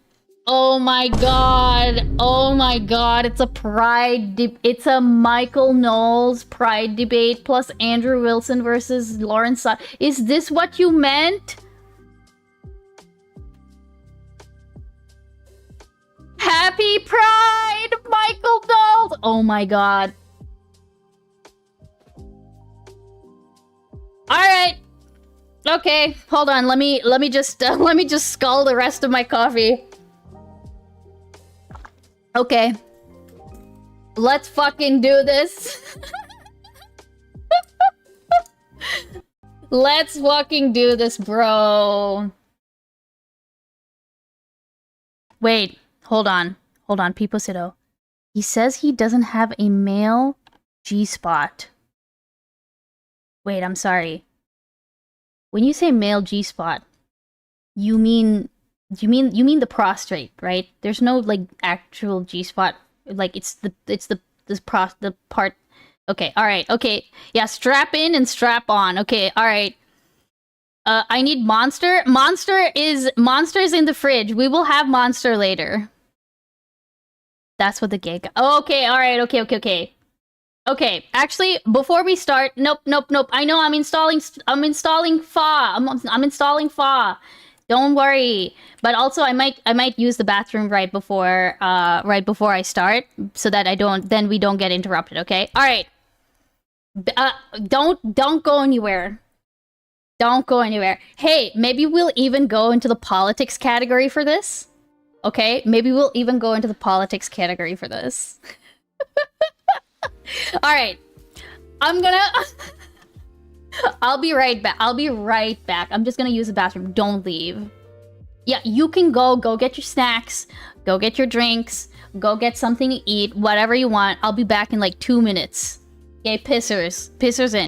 Speaker 3: Oh my god. Oh my god. It's a it's a Michael Knowles pride debate plus Andrew Wilson versus Lauren Southern. Is this what you meant? Happy Pride, Michael Knowles. Oh my god. All right. Okay, hold on. Let me just skull the rest of my coffee. Okay. Let's fucking do this. Let's fucking do this, bro. Wait, hold on. Hold on, Piposido. He says he doesn't have a male G-spot. Wait, I'm sorry. When you say male G-spot, you mean the prostrate, right? There's no like actual G-spot. Like it's the part. Okay, all right, okay, yeah. Strap in and strap on. Okay, all right. I need Monster. Monster's in the fridge. We will have Monster later. That's what the gay guy. Oh, okay, all right, okay. Okay, actually, before we start, nope. I know I'm installing Fa. I'm installing Fa. Don't worry. But also, I might use the bathroom right before I start, so that we don't get interrupted. Okay. All right. Don't go anywhere. Don't go anywhere. Hey, maybe we'll even go into the politics category for this. Okay? Maybe we'll even go into the politics category for this. Alright. I'm gonna... I'll be right back. I'm just gonna use the bathroom. Don't leave. Yeah, you can go get your snacks. Go get your drinks. Go get something to eat. Whatever you want. I'll be back in like 2 minutes. Okay, pissers. Pissers in.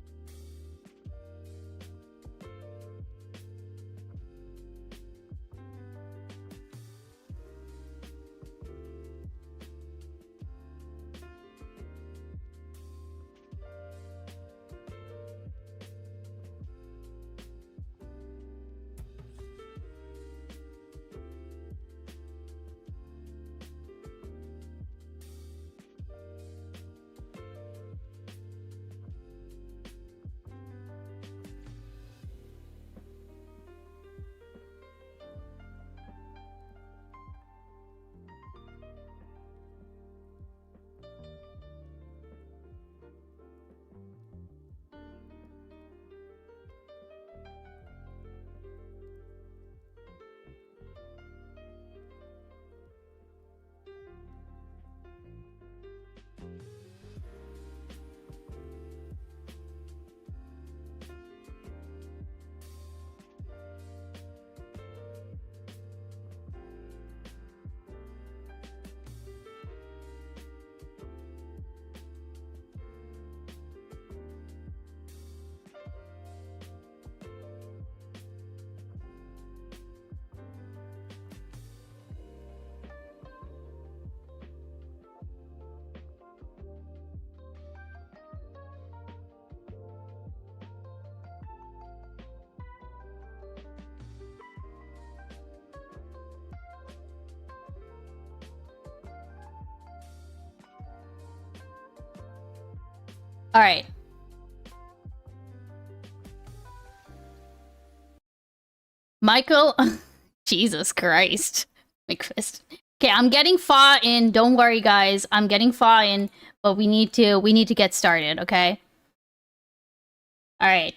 Speaker 3: All right. Michael, Jesus Christ. McFist. Okay, I'm getting Fa in. Don't worry, guys. I'm getting Fa in, but we need to get started, okay? All right.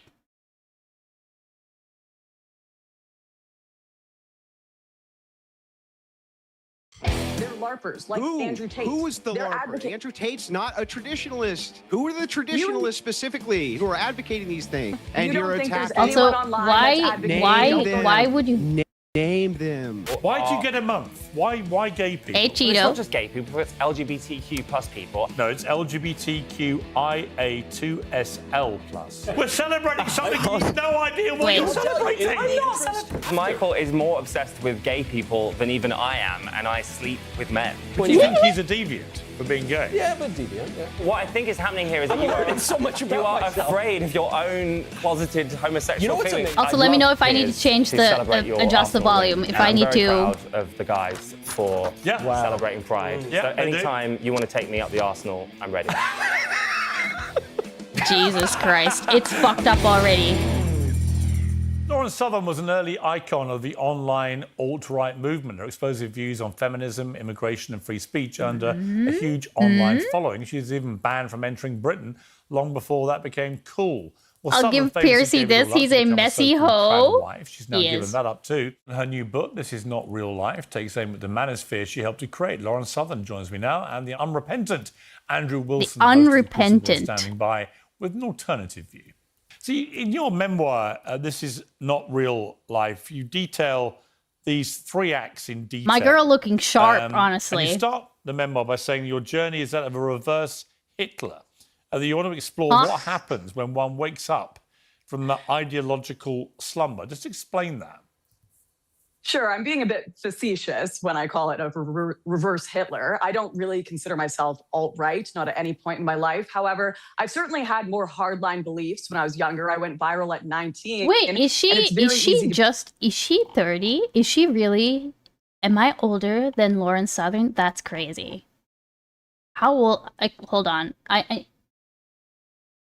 Speaker 4: They're LARPers, like Andrew Tate.
Speaker 5: Who is the LARPer? Andrew Tate's not a traditionalist. Who are the traditionalists specifically who are advocating these things? And
Speaker 4: you don't think there's
Speaker 5: attacking.
Speaker 4: anyone
Speaker 3: Also,
Speaker 4: online that's advocating
Speaker 3: why would you
Speaker 5: name them?
Speaker 6: Why do you get a month? Why gay people?
Speaker 3: Hey,
Speaker 7: It's not
Speaker 3: Cheeto.
Speaker 7: just gay people, it's LGBTQ plus people.
Speaker 6: No, it's LGBTQIA2SL plus. We're celebrating something you've no idea what
Speaker 3: Wait.
Speaker 6: you're celebrating.
Speaker 7: Michael is more obsessed with gay people than even I am, and I sleep with men.
Speaker 6: Do you think he's a deviant for being gay?
Speaker 8: Yeah, but deviant, yeah.
Speaker 7: What I think is happening here is that
Speaker 8: I'm learning so much about
Speaker 7: you are
Speaker 8: myself.
Speaker 7: afraid of your own closeted homosexual
Speaker 8: You know what's
Speaker 7: feelings.
Speaker 8: amazing?
Speaker 3: Also,
Speaker 7: I'd
Speaker 3: let me
Speaker 7: love
Speaker 3: know if I need to
Speaker 7: peers
Speaker 3: change
Speaker 7: celebrate your
Speaker 3: adjust the
Speaker 7: Arsenal
Speaker 3: volume,
Speaker 7: win.
Speaker 3: if
Speaker 7: And
Speaker 3: I need
Speaker 7: I'm
Speaker 3: to.
Speaker 7: very proud of the guys for
Speaker 6: Yeah. Wow.
Speaker 7: celebrating Pride.
Speaker 6: Yeah,
Speaker 7: so
Speaker 6: they do.
Speaker 7: anytime you want to take me up the Arsenal, I'm ready.
Speaker 3: Jesus Christ. It's fucked up already.
Speaker 6: Lauren Southern was an early icon of the online alt-right movement. Her explosive views on feminism, immigration and free speech earned her a huge online following. She was even banned from entering Britain long before that became cool. Well,
Speaker 3: I'll
Speaker 6: some
Speaker 3: give
Speaker 6: of the things
Speaker 3: Piercy
Speaker 6: that gave her
Speaker 3: this.
Speaker 6: the luck
Speaker 3: He's
Speaker 6: to
Speaker 3: a
Speaker 6: become
Speaker 3: messy
Speaker 6: so-called
Speaker 3: hoe.
Speaker 6: trad wife. She's now
Speaker 3: He
Speaker 6: given
Speaker 3: is.
Speaker 6: that up too. Her new book, This Is Not Real Life, takes aim at the manosphere she helped to create. Lauren Southern joins me now, and the unrepentant Andrew Wilson, host of The Crucible,
Speaker 3: unrepentant.
Speaker 6: standing by with an alternative view. See, in your memoir, This Is Not Real Life, you detail these 3 acts in detail.
Speaker 3: My girl looking sharp,
Speaker 6: And
Speaker 3: honestly.
Speaker 6: you start the memoir by saying your journey is that of a reverse Hitler. That you want to explore
Speaker 3: Huh?
Speaker 6: what happens when one wakes up from the ideological slumber. Just explain that.
Speaker 4: Sure, I'm being a bit facetious when I call it a reverse Hitler. I don't really consider myself alt-right, not at any point in my life. However, I've certainly had more hardline beliefs when I was younger. I went viral at 19.
Speaker 3: Wait, is she 30? Is she really? Am I older than Lauren Southern? That's crazy. How old? Hold on.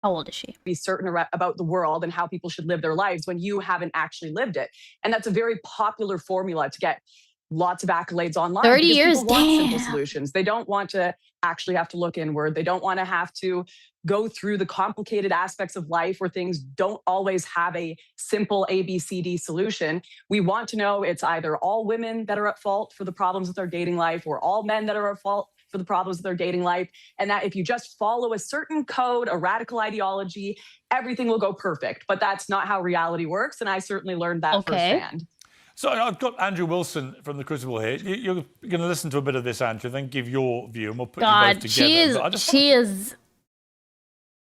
Speaker 3: How old is she?
Speaker 4: Be certain about the world and how people should live their lives when you haven't actually lived it. And that's a very popular formula to get lots of accolades online.
Speaker 3: 30
Speaker 4: because
Speaker 3: years,
Speaker 4: people want simple
Speaker 3: damn.
Speaker 4: solutions. They don't want to actually have to look inward. They don't want to have to go through the complicated aspects of life where things don't always have a simple ABCD solution. We want to know it's either all women that are at fault for the problems with their dating life or all men that are at fault for the problems with their dating life. And that if you just follow a certain code, a radical ideology, everything will go perfect. But that's not how reality works. And I certainly learned that firsthand.
Speaker 6: So I've got Andrew Wilson from The Crucible here. You're going to listen to a bit of this, Andrew, then give your view, and we'll put you both together.
Speaker 3: She is...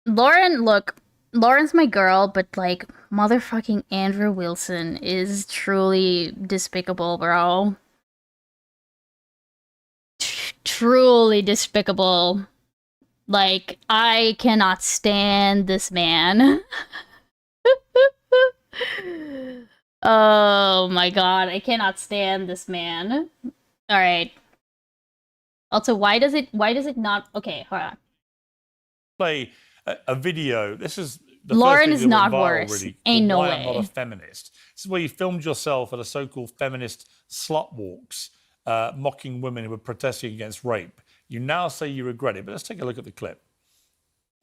Speaker 3: Lauren, look, Lauren's my girl, but, like, motherfucking Andrew Wilson is truly despicable, bro. Truly despicable. Like, I cannot stand this man. Oh my god, I cannot stand this man. Alright. Also, why does it not... Okay, hold on.
Speaker 6: Play a video. This is the
Speaker 3: Lauren
Speaker 6: first
Speaker 3: is
Speaker 6: video
Speaker 3: not
Speaker 6: that went viral,
Speaker 3: worse.
Speaker 6: really,
Speaker 3: Ain't no
Speaker 6: Why I'm Not a
Speaker 3: way.
Speaker 6: Feminist. This is where you filmed yourself at a so-called feminist slut walks, mocking women who were protesting against rape. You now say you regret it, but let's take a look at the clip.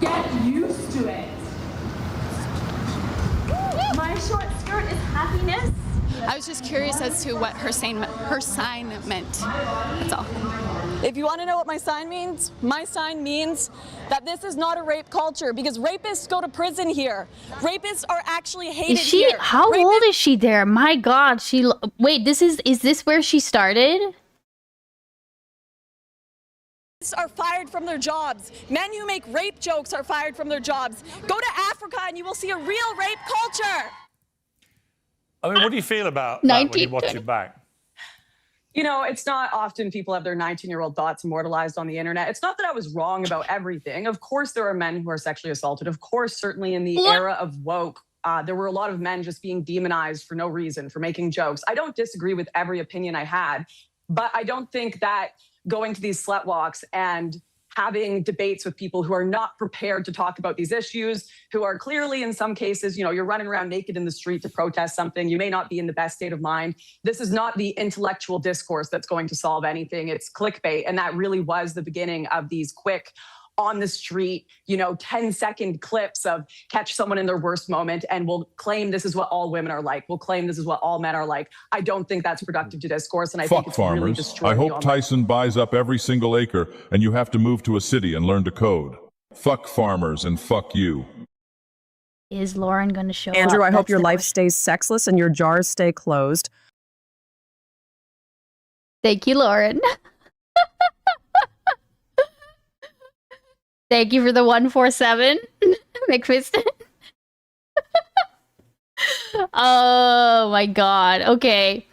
Speaker 9: Get used to it. My short skirt is happiness.
Speaker 10: I was just curious as to what her sign meant. That's all.
Speaker 11: If you want to know what my sign means that this is not a rape culture because rapists go to prison here. Rapists are actually hated
Speaker 3: Is she...
Speaker 11: here.
Speaker 3: How old is she there? My god, she... Wait, is this where she started?
Speaker 11: Are fired from their jobs. Men who make rape jokes are fired from their jobs. Go to Africa and you will see a real rape culture.
Speaker 6: I mean, what do you feel about that when you watch it back?
Speaker 4: You know, it's not often people have their 19-year-old thoughts immortalized on the internet. It's not that I was wrong about everything. Of course, there are men who are sexually assaulted. Of course, certainly in the era of woke, there were a lot of men just being demonized for no reason, for making jokes. I don't disagree with every opinion I had, but I don't think that going to these slut walks and having debates with people who are not prepared to talk about these issues, who are clearly in some cases, you know, you're running around naked in the street to protest something. You may not be in the best state of mind. This is not the intellectual discourse that's going to solve anything. It's clickbait. And that really was the beginning of these quick on the street, you know, 10-second clips of catch someone in their worst moment and we'll claim this is what all women are like. We'll claim this is what all men are like. I don't think that's productive to discourse, and I think it's really destroying.
Speaker 12: I hope Tyson buys up every single acre and you have to move to a city and learn to code. Fuck farmers and fuck you.
Speaker 3: Is Lauren going to show up?
Speaker 13: Andrew, I hope
Speaker 3: That's
Speaker 13: your
Speaker 3: the
Speaker 13: life
Speaker 3: question.
Speaker 13: stays sexless and your jars stay closed.
Speaker 3: Thank you, Lauren. Thank you for the 147, McFiston. Oh my god. Okay.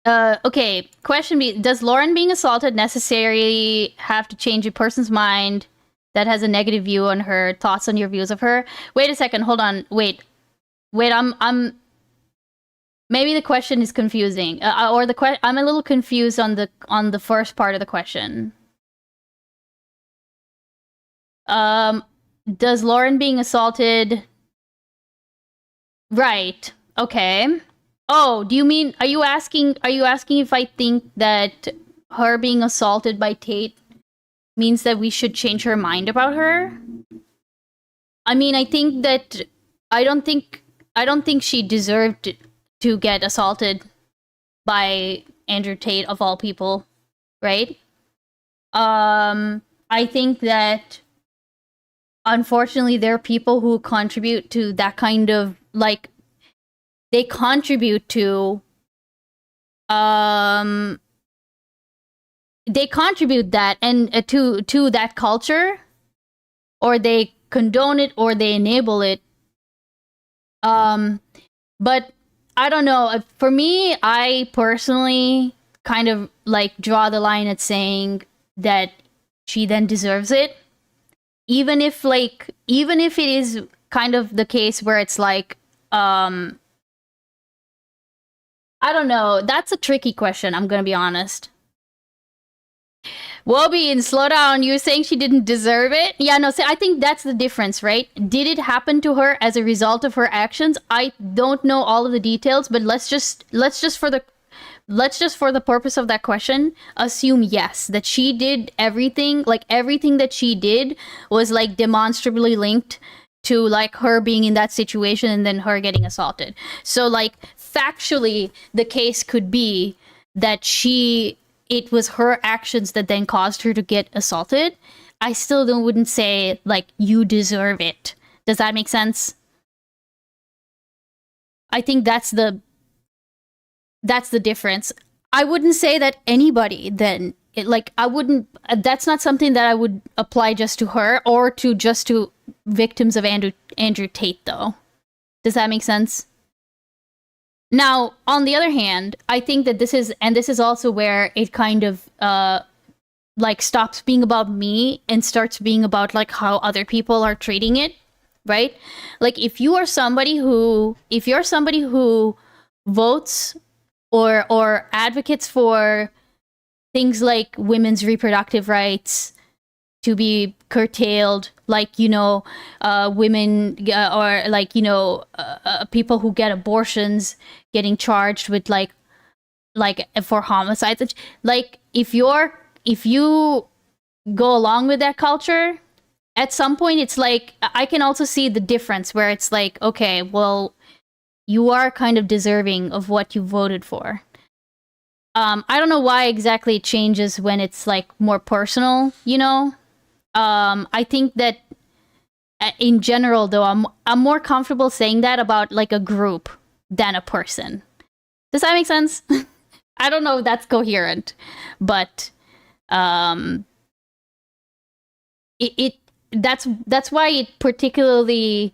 Speaker 3: Okay. Question B: does Lauren being assaulted necessarily have to change a person's mind that has a negative view on her? Thoughts on your views of her? Wait a second. Hold on. Wait. I'm. Maybe the question is confusing, or I'm a little confused on the first part of the question. Does Lauren being assaulted... Right. Okay. Oh, do you mean... Are you asking if I think that her being assaulted by Tate means that we should change her mind about her? I mean, I think that I don't think she deserved to get assaulted by Andrew Tate of all people, right? I think that unfortunately there are people who contribute to that kind of like they contribute to that and to that culture, or they condone it or they enable it. But I don't know. For me, I personally kind of like draw the line at saying that she then deserves it. Even if it is kind of the case where it's like, I don't know. That's a tricky question. I'm going to be honest. Wobie, slow down. You're saying she didn't deserve it? Yeah, no, see, I think that's the difference, right? Did it happen to her as a result of her actions? I don't know all of the details, but let's just for the purpose of that question, assume yes, that she did everything, like everything that she did was like demonstrably linked to like her being in that situation and then her getting assaulted. So like factually, the case could be that it was her actions that then caused her to get assaulted. I still wouldn't say like you deserve it. Does that make sense? I think that's the difference. I wouldn't say that anybody then that's not something that I would apply just to her or to victims of Andrew Tate though. Does that make sense? Now, on the other hand, I think that this is also where it kind of like stops being about me and starts being about like how other people are treating it, right? Like if you're somebody who votes or advocates for things like women's reproductive rights to be curtailed, like, you know, women or like, you know, people who get abortions getting charged with like for homicides. Like if you go along with that culture, at some point it's like, I can also see the difference where it's like, okay, well, you are kind of deserving of what you voted for. I don't know why exactly it changes when it's like more personal, you know? I think that in general, though, I'm more comfortable saying that about like a group than a person. Does that make sense? I don't know if that's coherent, but that's why it particularly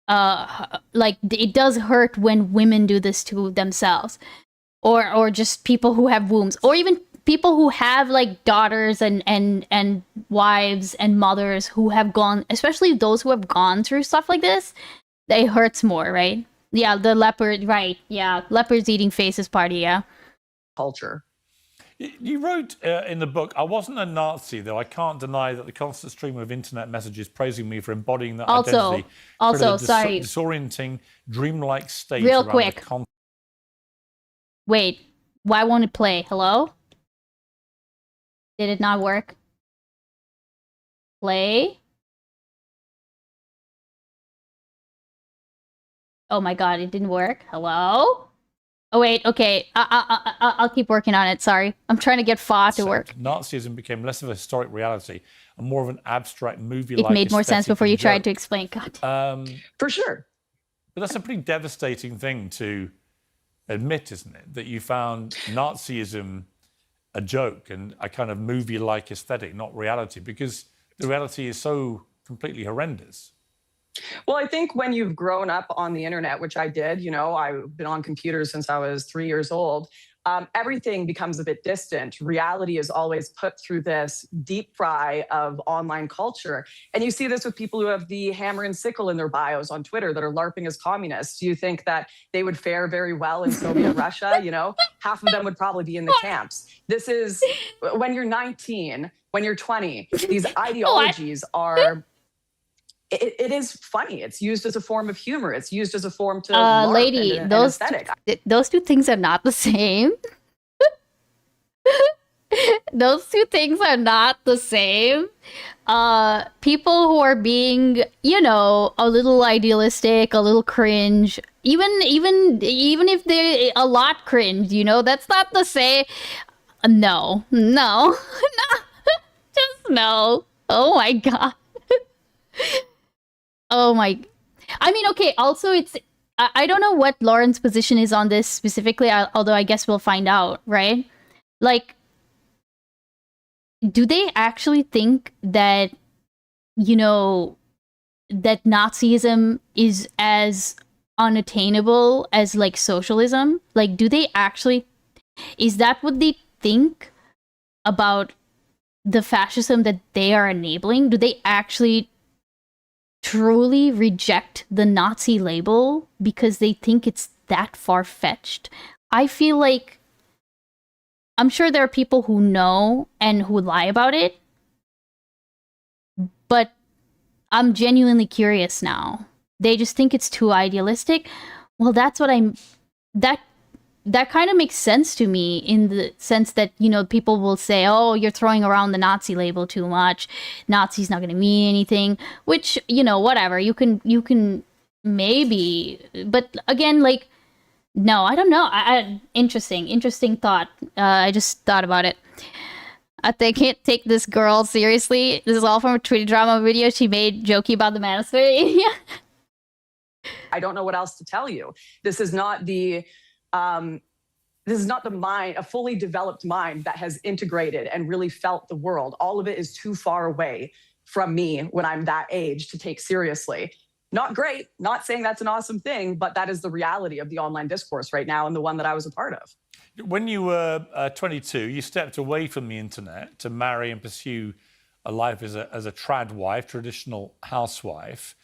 Speaker 3: like it does hurt when women do this to themselves, or just people who have wombs, or even people who have like daughters and wives and mothers who have gone, especially those who have gone through stuff like this, it hurts more, right? Yeah, the leopard, right? Yeah, leopards eating faces party. Yeah, culture.
Speaker 6: You wrote in the book, I wasn't a Nazi, though I can't deny that the constant stream of internet messages praising me for embodying that identity
Speaker 3: also, sorry,
Speaker 6: disorienting, dreamlike state.
Speaker 3: Real quick. Wait, why won't it play? Hello? Did it not work? Play? Oh my god, it didn't work. Hello? Oh wait, okay. I'll keep working on it. Sorry, I'm trying to get FA to work.
Speaker 6: Nazism became less of a historic reality and more of an abstract movie-like.
Speaker 3: It made more sense before you tried to explain. God.
Speaker 4: For sure.
Speaker 6: But that's a pretty devastating thing to admit, isn't it? That you found Nazism a joke and a kind of movie-like aesthetic, not reality, because the reality is so completely horrendous.
Speaker 4: Well, I think when you've grown up on the internet, which I did, you know, I've been on computers since I was 3 years old, everything becomes a bit distant. Reality is always put through this deep fry of online culture. And you see this with people who have the hammer and sickle in their bios on Twitter that are LARPing as communists. Do you think that they would fare very well in Soviet Russia? You know, half of them would probably be in the camps. This is when you're 19, when you're 20, these ideologies are... It is funny. It's used as a form of humor. It's used as a form to
Speaker 3: lady, those two things are not the same. Those two things are not the same. People who are being, you know, a little idealistic, a little cringe, even if they're a lot cringe, you know, that's not the same. No, no, no, just no. Oh my god. Oh my. I mean, okay. Also, it's I don't know what Lauren's position is on this specifically. Although I guess we'll find out, right? Like, do they actually think that, you know, that Nazism is as unattainable as like socialism? Like, do they actually, is that what they think about the fascism that they are enabling? Do they actually truly reject the Nazi label because they think it's that far-fetched? I feel like, I'm sure there are people who know and who lie about it, but I'm genuinely curious now. They just think it's too idealistic. Well, that's what that kind of makes sense to me, in the sense that, you know, people will say, oh, you're throwing around the Nazi label too much. Nazi's not going to mean anything, which, you know, whatever. You can maybe, but again, like, no, I don't know. Interesting thought. I just thought about it. They can't take this girl seriously. This is all from a Twitter drama video she made joking about the manosphere.
Speaker 4: I don't know what else to tell you. This is not the mind, a fully developed mind that has integrated and really felt the world. All of it is too far away from me when I'm that age to take seriously. Not great, not saying that's an awesome thing, but that is the reality of the online discourse right now, and the one that I was a part of.
Speaker 6: When you were 22, you stepped away from the internet to marry and pursue a life as a trad wife, traditional housewife.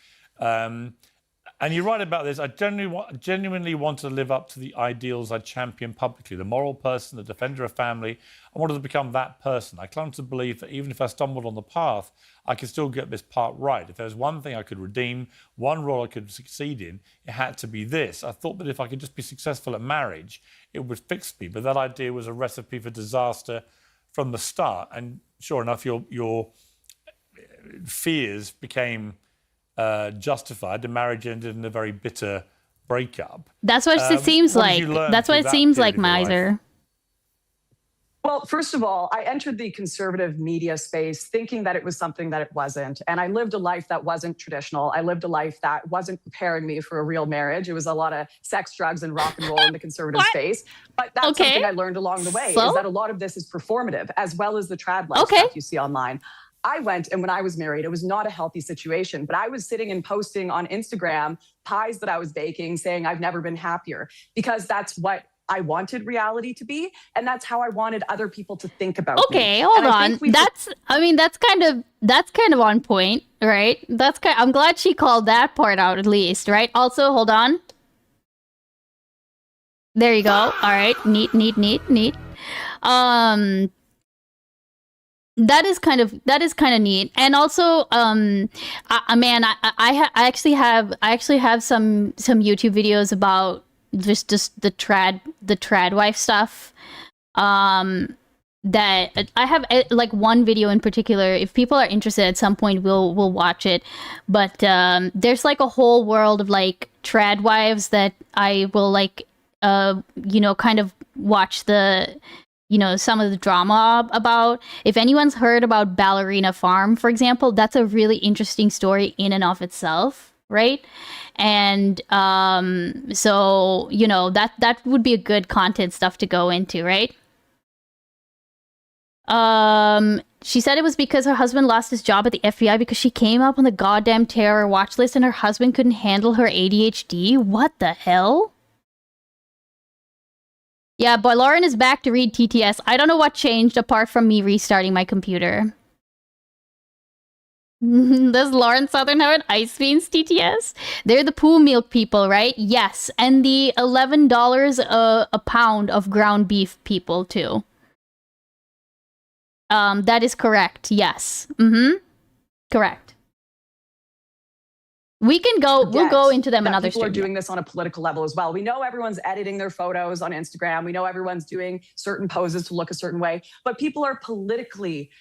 Speaker 6: And you write about this. I genuinely wanted to live up to the ideals I championed publicly. The moral person, the defender of family. I wanted to become that person. I clung to believe that even if I stumbled on the path, I could still get this part right. If there was one thing I could redeem, one role I could succeed in, it had to be this. I thought that if I could just be successful at marriage, it would fix me. But that idea was a recipe for disaster from the start. And sure enough, your fears became justified. The marriage ended in a very bitter breakup.
Speaker 3: That's what it seems like. That's what it seems like, Miser.
Speaker 4: Well, first of all, I entered the conservative media space thinking that it was something that it wasn't. And I lived a life that wasn't traditional. I lived a life that wasn't preparing me for a real marriage. It was a lot of sex, drugs, and rock and roll in the conservative space. But that's something I learned along the way, is that a lot of this is performative, as well as the trad life stuff you see online. I went, and when I was married, it was not a healthy situation, but I was sitting and posting on Instagram pies that I was baking, saying I've never been happier, because that's what I wanted reality to be, and that's how I wanted other people to think about me.
Speaker 3: Okay, hold on. That's kind of on point, right? I'm glad she called that part out at least, right? Also, hold on. There you go. All right, neat. That is kind of neat, and also, man, I actually have some YouTube videos about just the trad wife stuff. That I have like one video in particular. If people are interested, at some point we'll watch it. But there's like a whole world of like trad wives that I will like, you know, kind of watch the, you know, some of the drama about. If anyone's heard about Ballerina Farm, for example, that's a really interesting story in and of itself, right? And so, you know, that would be a good content stuff to go into, right? She said it was because her husband lost his job at the FBI because she came up on the goddamn terror watch list and her husband couldn't handle her ADHD. What the hell? Yeah, but Lauren is back to read TTS. I don't know what changed apart from me restarting my computer. Does Lauren Southern have an icebeans TTS? They're the poo milk people, right? Yes, and the $11 a pound of ground beef people too. That is correct. Yes. Correct. We can go, we'll go into them
Speaker 4: that
Speaker 3: another
Speaker 4: people are
Speaker 3: stream.
Speaker 4: doing this on a political level as well. We know everyone's editing their photos on Instagram. We know everyone's doing certain poses to look a certain way, but people are politically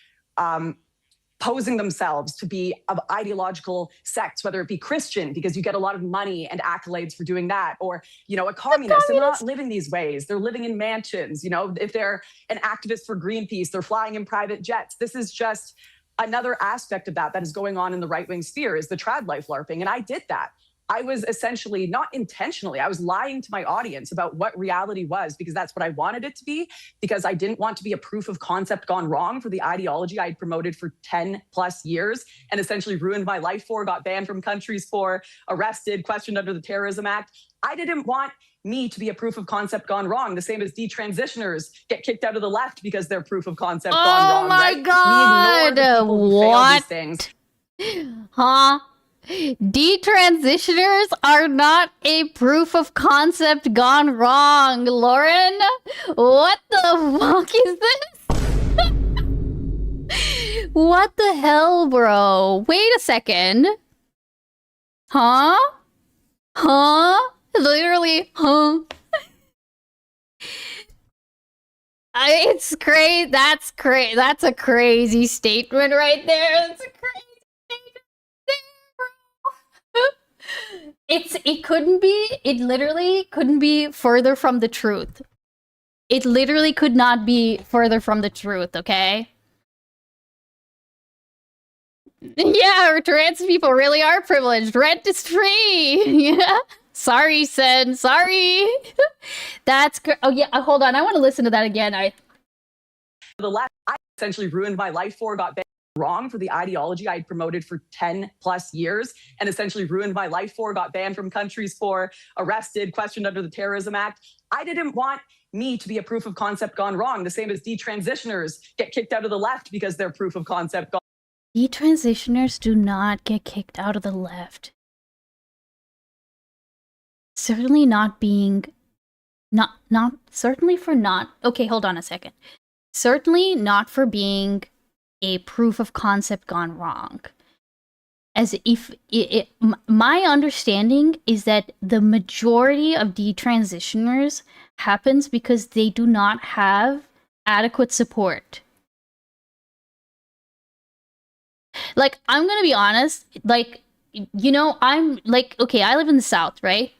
Speaker 4: posing themselves to be of ideological sects, whether it be Christian, because you get a lot of money and accolades for doing that, or, you know, a communist. They're not living these ways. They're living in mansions. You know, if they're an activist for Greenpeace, they're flying in private jets. This is just another aspect of that is going on in the right-wing sphere, is the trad life LARPing. And I did that. I was essentially, not intentionally, I was lying to my audience about what reality was, because that's what I wanted it to be, because I didn't want to be a proof of concept gone wrong for the ideology I'd promoted for 10 plus years and essentially ruined my life for, got banned from countries for, arrested, questioned under the Terrorism Act. I didn't want me to be a proof of concept gone wrong, the same as detransitioners get kicked out of the left because they're proof of concept gone wrong, right?
Speaker 3: Oh my God!
Speaker 4: We ignore the people who fail these things.
Speaker 3: Huh? Detransitioners are not a proof of concept gone wrong, Lauren. What the fuck is this? What the hell, bro? Wait a second. Huh? Huh? Literally, huh? It's crazy. That's crazy. That's a crazy statement right there. That's a crazy statement, bro. It literally couldn't be further from the truth. It literally could not be further from the truth, okay? Yeah, trans people really are privileged. Rent is free. Yeah. Sorry, Sen. Sorry. That's oh yeah. Hold on. I want to listen to that again.
Speaker 4: The left, I essentially ruined my life for, got banned wrong for the ideology I'd promoted for 10 plus years, and essentially ruined my life for, got banned from countries for, arrested, questioned under the Terrorism Act. I didn't want me to be a proof of concept gone wrong, the same as detransitioners get kicked out of the left because they're proof of concept gone.
Speaker 3: Detransitioners do not get kicked out of the left. Certainly not being, certainly for not, okay, hold on a second. Certainly not for being a proof of concept gone wrong. As if, my understanding is that the majority of detransitioners happens because they do not have adequate support. Like, I'm gonna be honest, like, you know, I'm like, okay, I live in the South, right?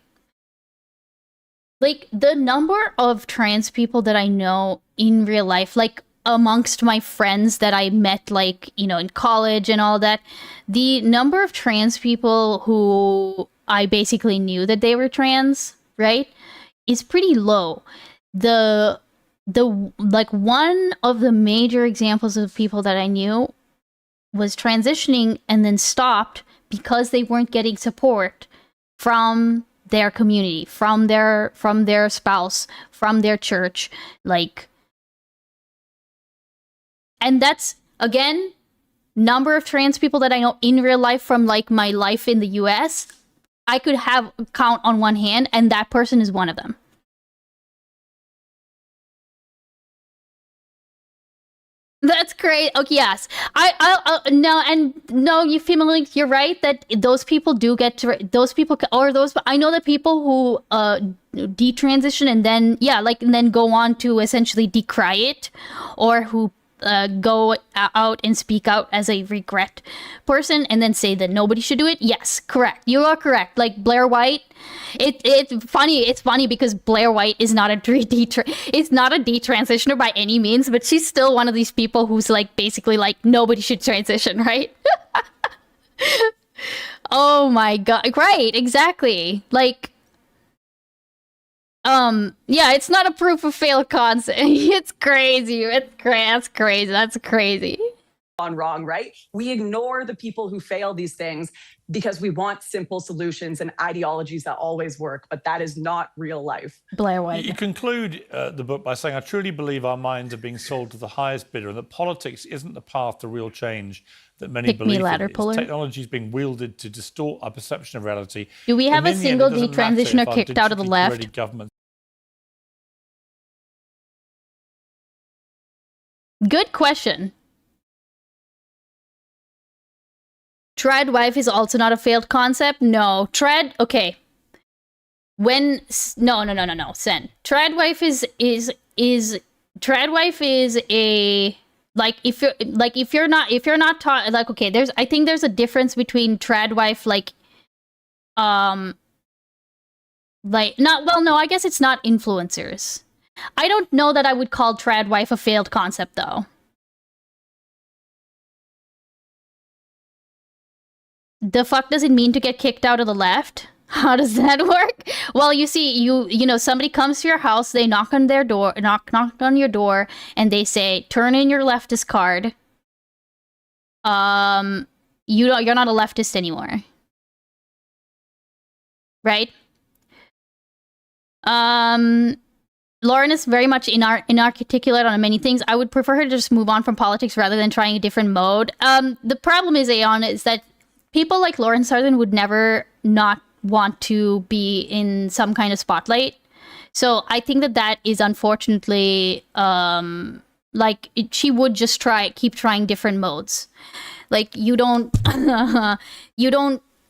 Speaker 3: Like, the number of trans people that I know in real life, like, amongst my friends that I met, like, you know, in college and all that, the number of trans people who I basically knew that they were trans, right, is pretty low. The like, one of the major examples of people that I knew was transitioning and then stopped because they weren't getting support from their community, from their spouse, from their church, like. And that's, again, number of trans people that I know in real life from, like, my life in the US, I could count on one hand, and that person is one of them. That's great. Okay, yes. No, you feel like you're right that those people do get to, those people, or those, I know that people who detransition and then, yeah, like, and then go on to essentially decry it, or who go out and speak out as a regret person and then say that nobody should do it. Yes, correct. You are correct. Like Blair White, it's funny because Blair White is not a detransitioner by any means, but she's still one of these people who's like basically like nobody should transition, right? Oh my god, right, exactly. Like, yeah, it's not a proof of failed concept. It's crazy. That's crazy. That's crazy.
Speaker 4: Gone wrong, right? We ignore the people who fail these things because we want simple solutions and ideologies that always work, but that is not real life.
Speaker 3: Blair White.
Speaker 6: You conclude the book by saying, I truly believe our minds are being sold to the highest bidder and that politics isn't the path to real change that many believe in. Technology is being wielded to distort our perception of reality.
Speaker 3: Do we have a single detransitioner kicked out of the left? Good question. Trad wife is also not a failed concept. No, trad. Okay. No. Sen. Trad wife is trad wife is a like if you're not taught like okay. I think there's a difference between trad wife like not well no I guess it's not influencers. I don't know that I would call trad wife a failed concept though. The fuck does it mean to get kicked out of the left? How does that work? Well, you see, you know, somebody comes to your house, they knock on their door, knock on your door, and they say, "Turn in your leftist card." You're not a leftist anymore, right? Lauren is very much inarticulate on many things. I would prefer her to just move on from politics rather than trying a different mode. The problem is, Aeon, is that people like Lauren Southern would never not want to be in some kind of spotlight. So I think that is unfortunately she would just keep trying different modes. Like you don't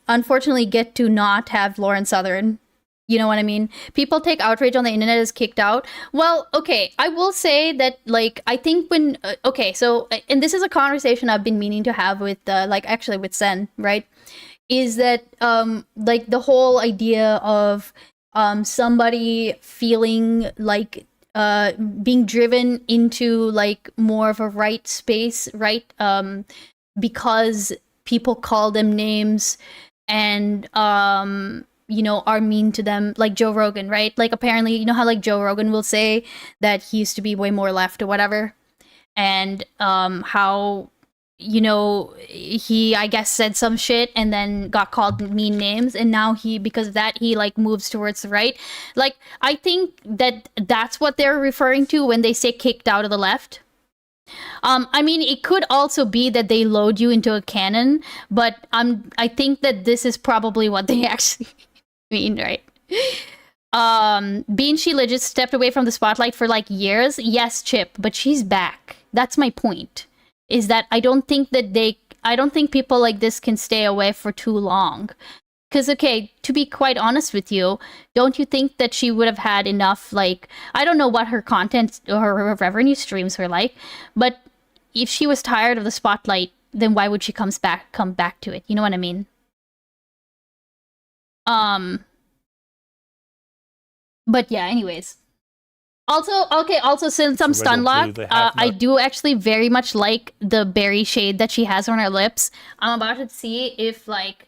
Speaker 3: unfortunately get to not have Lauren Southern. You know what I mean? People take outrage on the internet as kicked out. Well, okay, I will say that, like, I think when, and this is a conversation I've been meaning to have with, actually with Sen, right? Is that, like, the whole idea of somebody feeling like being driven into, like, more of a right space, right? Because people call them names and, you know, are mean to them, like Joe Rogan, right? Like, apparently, you know how, like, Joe Rogan will say that he used to be way more left or whatever, and how, you know, he, I guess, said some shit and then got called mean names, and now because of that, he, like, moves towards the right. Like, I think that's what they're referring to when they say kicked out of the left. I mean, it could also be that they load you into a cannon, but I think that this is probably what they actually mean, right? Bean, she legit stepped away from the spotlight for like years. Yes, Chip, but she's back. That's my point. Is that I don't think people like this can stay away for too long. Because, okay, to be quite honest with you, don't you think that she would have had enough, like, I don't know what her content or her revenue streams were like, but if she was tired of the spotlight, then why would she come back to it? You know what I mean? But yeah, anyways. Also, since I'm stunlocked, I do actually very much like the berry shade that she has on her lips. I'm about to see if, like,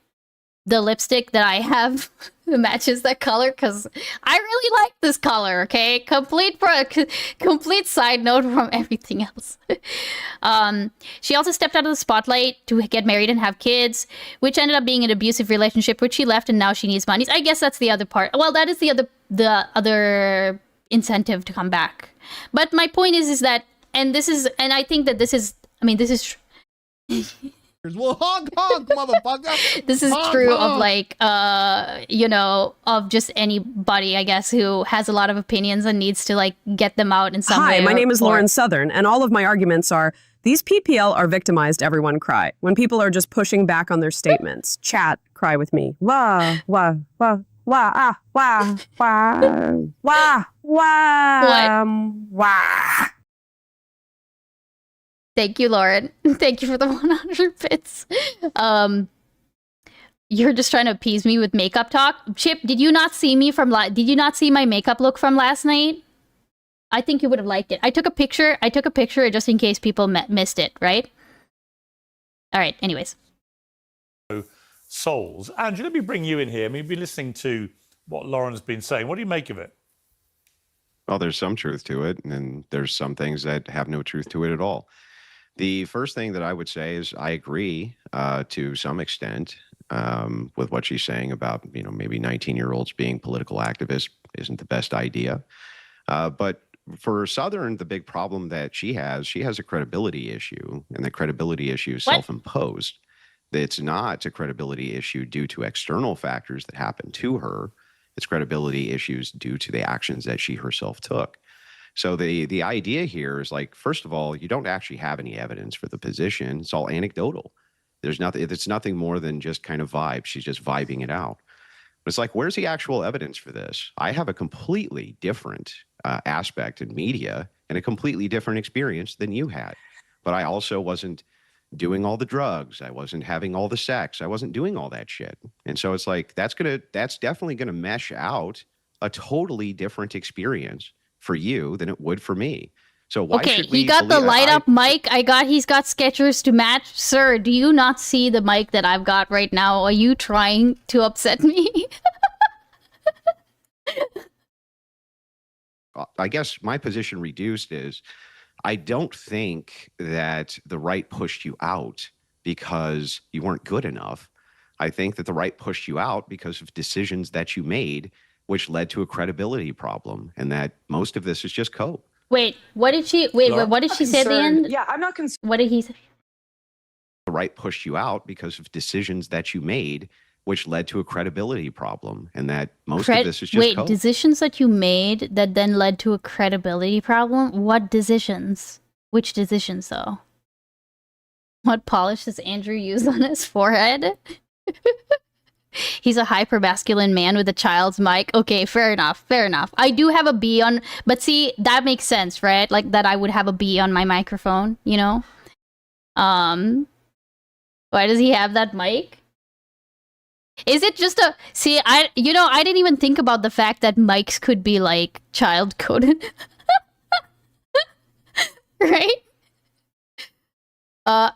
Speaker 3: the lipstick that I have matches that color, because I really like this color, okay? Complete side note from everything else. She also stepped out of the spotlight to get married and have kids, which ended up being an abusive relationship, which she left, and now she needs money. I guess that's the other part. Well, that is the other incentive to come back. But my point is that, and I think that this is
Speaker 5: Well, honk, motherfucker.
Speaker 3: This is true of, like, you know, of just anybody, I guess, who has a lot of opinions and needs to, like, get them out in some way.
Speaker 13: Hi, my name is Lauren Southern, and all of my arguments are, these PPL are victimized, everyone cry. When people are just pushing back on their statements. Chat, cry with me. Wah, wah, wah, wah, ah, wah, wah, wah, wah, wah.
Speaker 3: Thank you, Lauren. Thank you for the 100 bits. You're just trying to appease me with makeup talk. Chip, did you not see my makeup look from last night? I think you would have liked it. I took a picture just in case people missed it, right? All right, anyways.
Speaker 6: Souls. Andrew, let me bring you in here. We've been listening to what Lauren's been saying. What do you make of it?
Speaker 5: Well, there's some truth to it, and there's some things that have no truth to it at all. The first thing that I would say is I agree to some extent with what she's saying about, you know, maybe 19-year-olds being political activists isn't the best idea. But for Southern, the big problem that she has a credibility issue, and the credibility issue is self-imposed. It's not a credibility issue due to external factors that happened to her. It's credibility issues due to the actions that she herself took. So the idea here is, like, first of all, you don't actually have any evidence for the position. It's all anecdotal. There's nothing. It's nothing more than just kind of vibe. She's just vibing it out. But it's like, where's the actual evidence for this? I have a completely different aspect in media and a completely different experience than you had. But I also wasn't doing all the drugs. I wasn't having all the sex. I wasn't doing all that shit. And so it's like, that's definitely gonna mesh out a totally different experience for you than it would for me. So why
Speaker 3: Okay,
Speaker 5: should we
Speaker 3: he got the
Speaker 5: believe-
Speaker 3: light up mic. He's got Skechers to match. Sir, do you not see the mic that I've got right now? Are you trying to upset me?
Speaker 5: I guess my position reduced is I don't think that the right pushed you out because you weren't good enough. I think that the right pushed you out because of decisions that you made, which led to a credibility problem, and that most of this is just cope.
Speaker 3: Wait, what did she? Wait,
Speaker 6: Laura?
Speaker 3: what did she say at the end?
Speaker 4: Yeah, I'm not concerned.
Speaker 3: What did he say?
Speaker 5: The right pushed you out because of decisions that you made, which led to a credibility problem, and that most of this is just
Speaker 3: Wait,
Speaker 5: cope.
Speaker 3: decisions that you made that then led to a credibility problem? What decisions? Which decisions, though? What polish does Andrew use on his forehead? He's a hyper-masculine man with a child's mic. Okay, fair enough, fair enough. I do have a B on... But see, that makes sense, right? Like, that I would have a B on my microphone, you know? Why does he have that mic? Is it just a... See, I didn't even think about the fact that mics could be, like, child-coded. Right?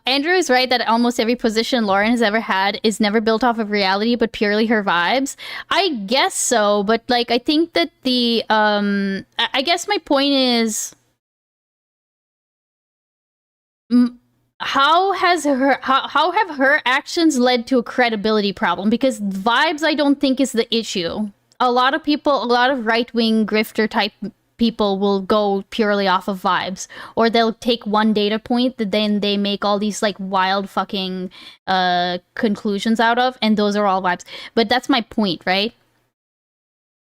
Speaker 3: Andrew is right that almost every position Lauren has ever had is never built off of reality, but purely her vibes. I guess so, but, like, I think that the... I guess my point is... How have her actions led to a credibility problem? Because vibes, I don't think, is the issue. A lot of right-wing grifter type people will go purely off of vibes, or they'll take one data point that then they make all these like wild fucking conclusions out of, and those are all vibes. But that's my point, right?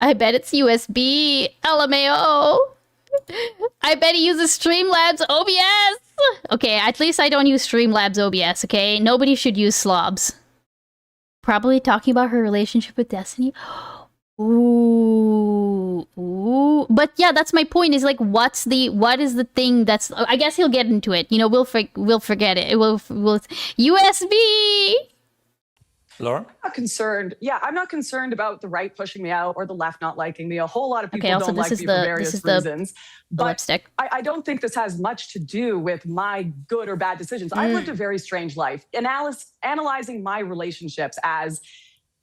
Speaker 3: I bet it's USB. LMAO. I bet he uses Streamlabs OBS. Okay, at least I don't use Streamlabs OBS, okay? Nobody should use slobs. Probably talking about her relationship with Destiny. Ooh. But yeah, that's my point, is like, what is the thing that's... I guess he'll get into it. You know, we'll forget it. We'll USB!
Speaker 6: Laura?
Speaker 4: I'm not concerned. Yeah, I'm not concerned about the right pushing me out or the left not liking me. A whole lot of people
Speaker 3: also,
Speaker 4: don't like me for various reasons.
Speaker 3: The lipstick.
Speaker 4: I don't think this has much to do with my good or bad decisions. I've lived a very strange life. Analyzing my relationships as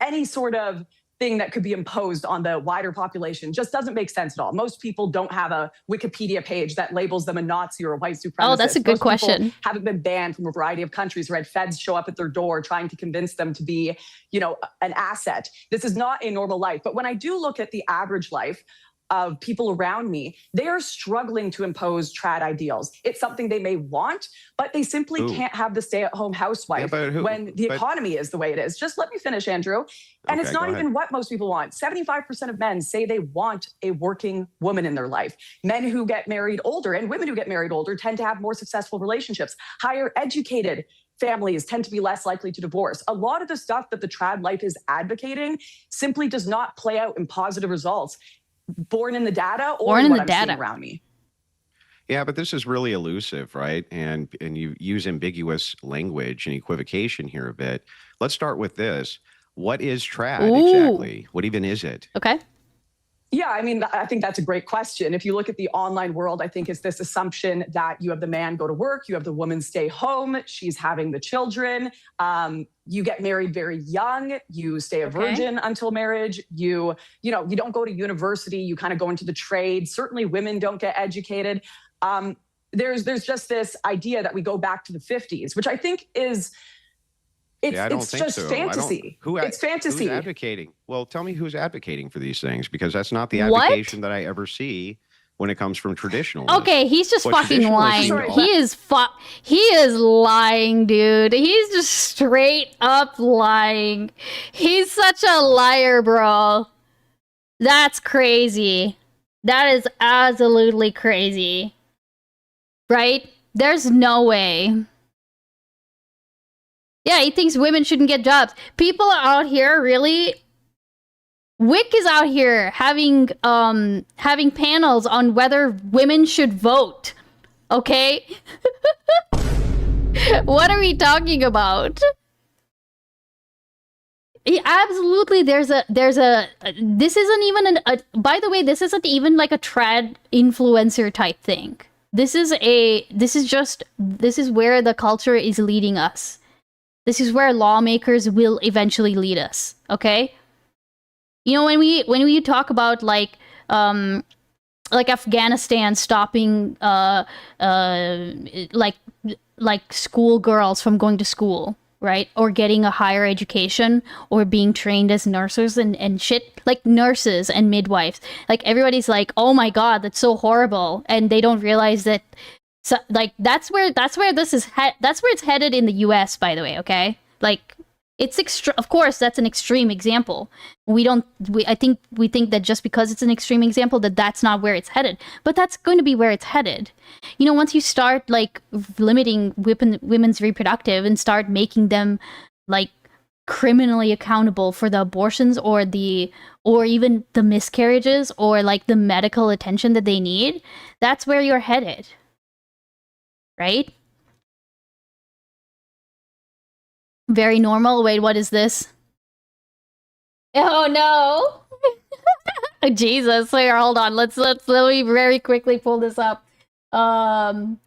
Speaker 4: any sort of thing that could be imposed on the wider population just doesn't make sense at all. Most people don't have a Wikipedia page that labels them a Nazi or a white supremacist.
Speaker 3: Oh, that's a good question.
Speaker 4: Haven't been banned from a variety of countries or had feds show up at their door trying to convince them to be, you know, an asset. This is not a normal life. But when I do look at the average life of people around me, they are struggling to impose trad ideals. It's something they may want, but they simply can't have the stay-at-home housewife when the economy is the way it is. Just let me finish, Andrew. And it's not even what most people want. 75% of men say they want a working woman in their life. Men who get married older and women who get married older tend to have more successful relationships. Higher educated families tend to be less likely to divorce. A lot of the stuff that the trad life is advocating simply does not play out in positive results. Born in the data or in what I'm seeing around me.
Speaker 5: Yeah, but this is really elusive, right? And you use ambiguous language and equivocation here a bit. Let's start with this. What is trad exactly? What even is it?
Speaker 3: Okay.
Speaker 4: Yeah, I mean, I think that's a great question. If you look at the online world, I think it's this assumption that you have the man go to work, you have the woman stay home, she's having the children, you get married very young, you stay a virgin until marriage, you don't go to university, you kind of go into the trade. Certainly women don't get educated. There's just this idea that we go back to the 50s, which I think is... It's just fantasy. It's fantasy.
Speaker 5: Who's advocating? Well, tell me who's advocating for these things, because that's not the advocation that I ever see when it comes from traditionalists.
Speaker 3: Okay, he's just fucking lying. He is lying, dude. He's just straight up lying. He's such a liar, bro. That's crazy. That is absolutely crazy. Right? There's no way. Yeah, he thinks women shouldn't get jobs. People are out here really. Wick is out here having panels on whether women should vote. Okay? What are we talking about? Yeah, absolutely, this isn't even by the way, this isn't even like a trad influencer type thing. This is where the culture is leading us. This is where lawmakers will eventually lead us, okay? You know, when we talk about like Afghanistan stopping like schoolgirls from going to school, right? Or getting a higher education, or being trained as nurses and shit, like nurses and midwives. Like everybody's like, "Oh my god, that's so horrible." And they don't realize that that's where this is that's where it's headed in the US, by the way, okay? Like it's of course that's an extreme example. We think that just because it's an extreme example that that's not where it's headed, but that's going to be where it's headed. You know, once you start like limiting women's reproductive and start making them like criminally accountable for the abortions or even the miscarriages or like the medical attention that they need, that's where you're headed. Right? Very normal. Wait, what is this? Oh no! Jesus, here, hold on. Let me very quickly pull this up. Pentagon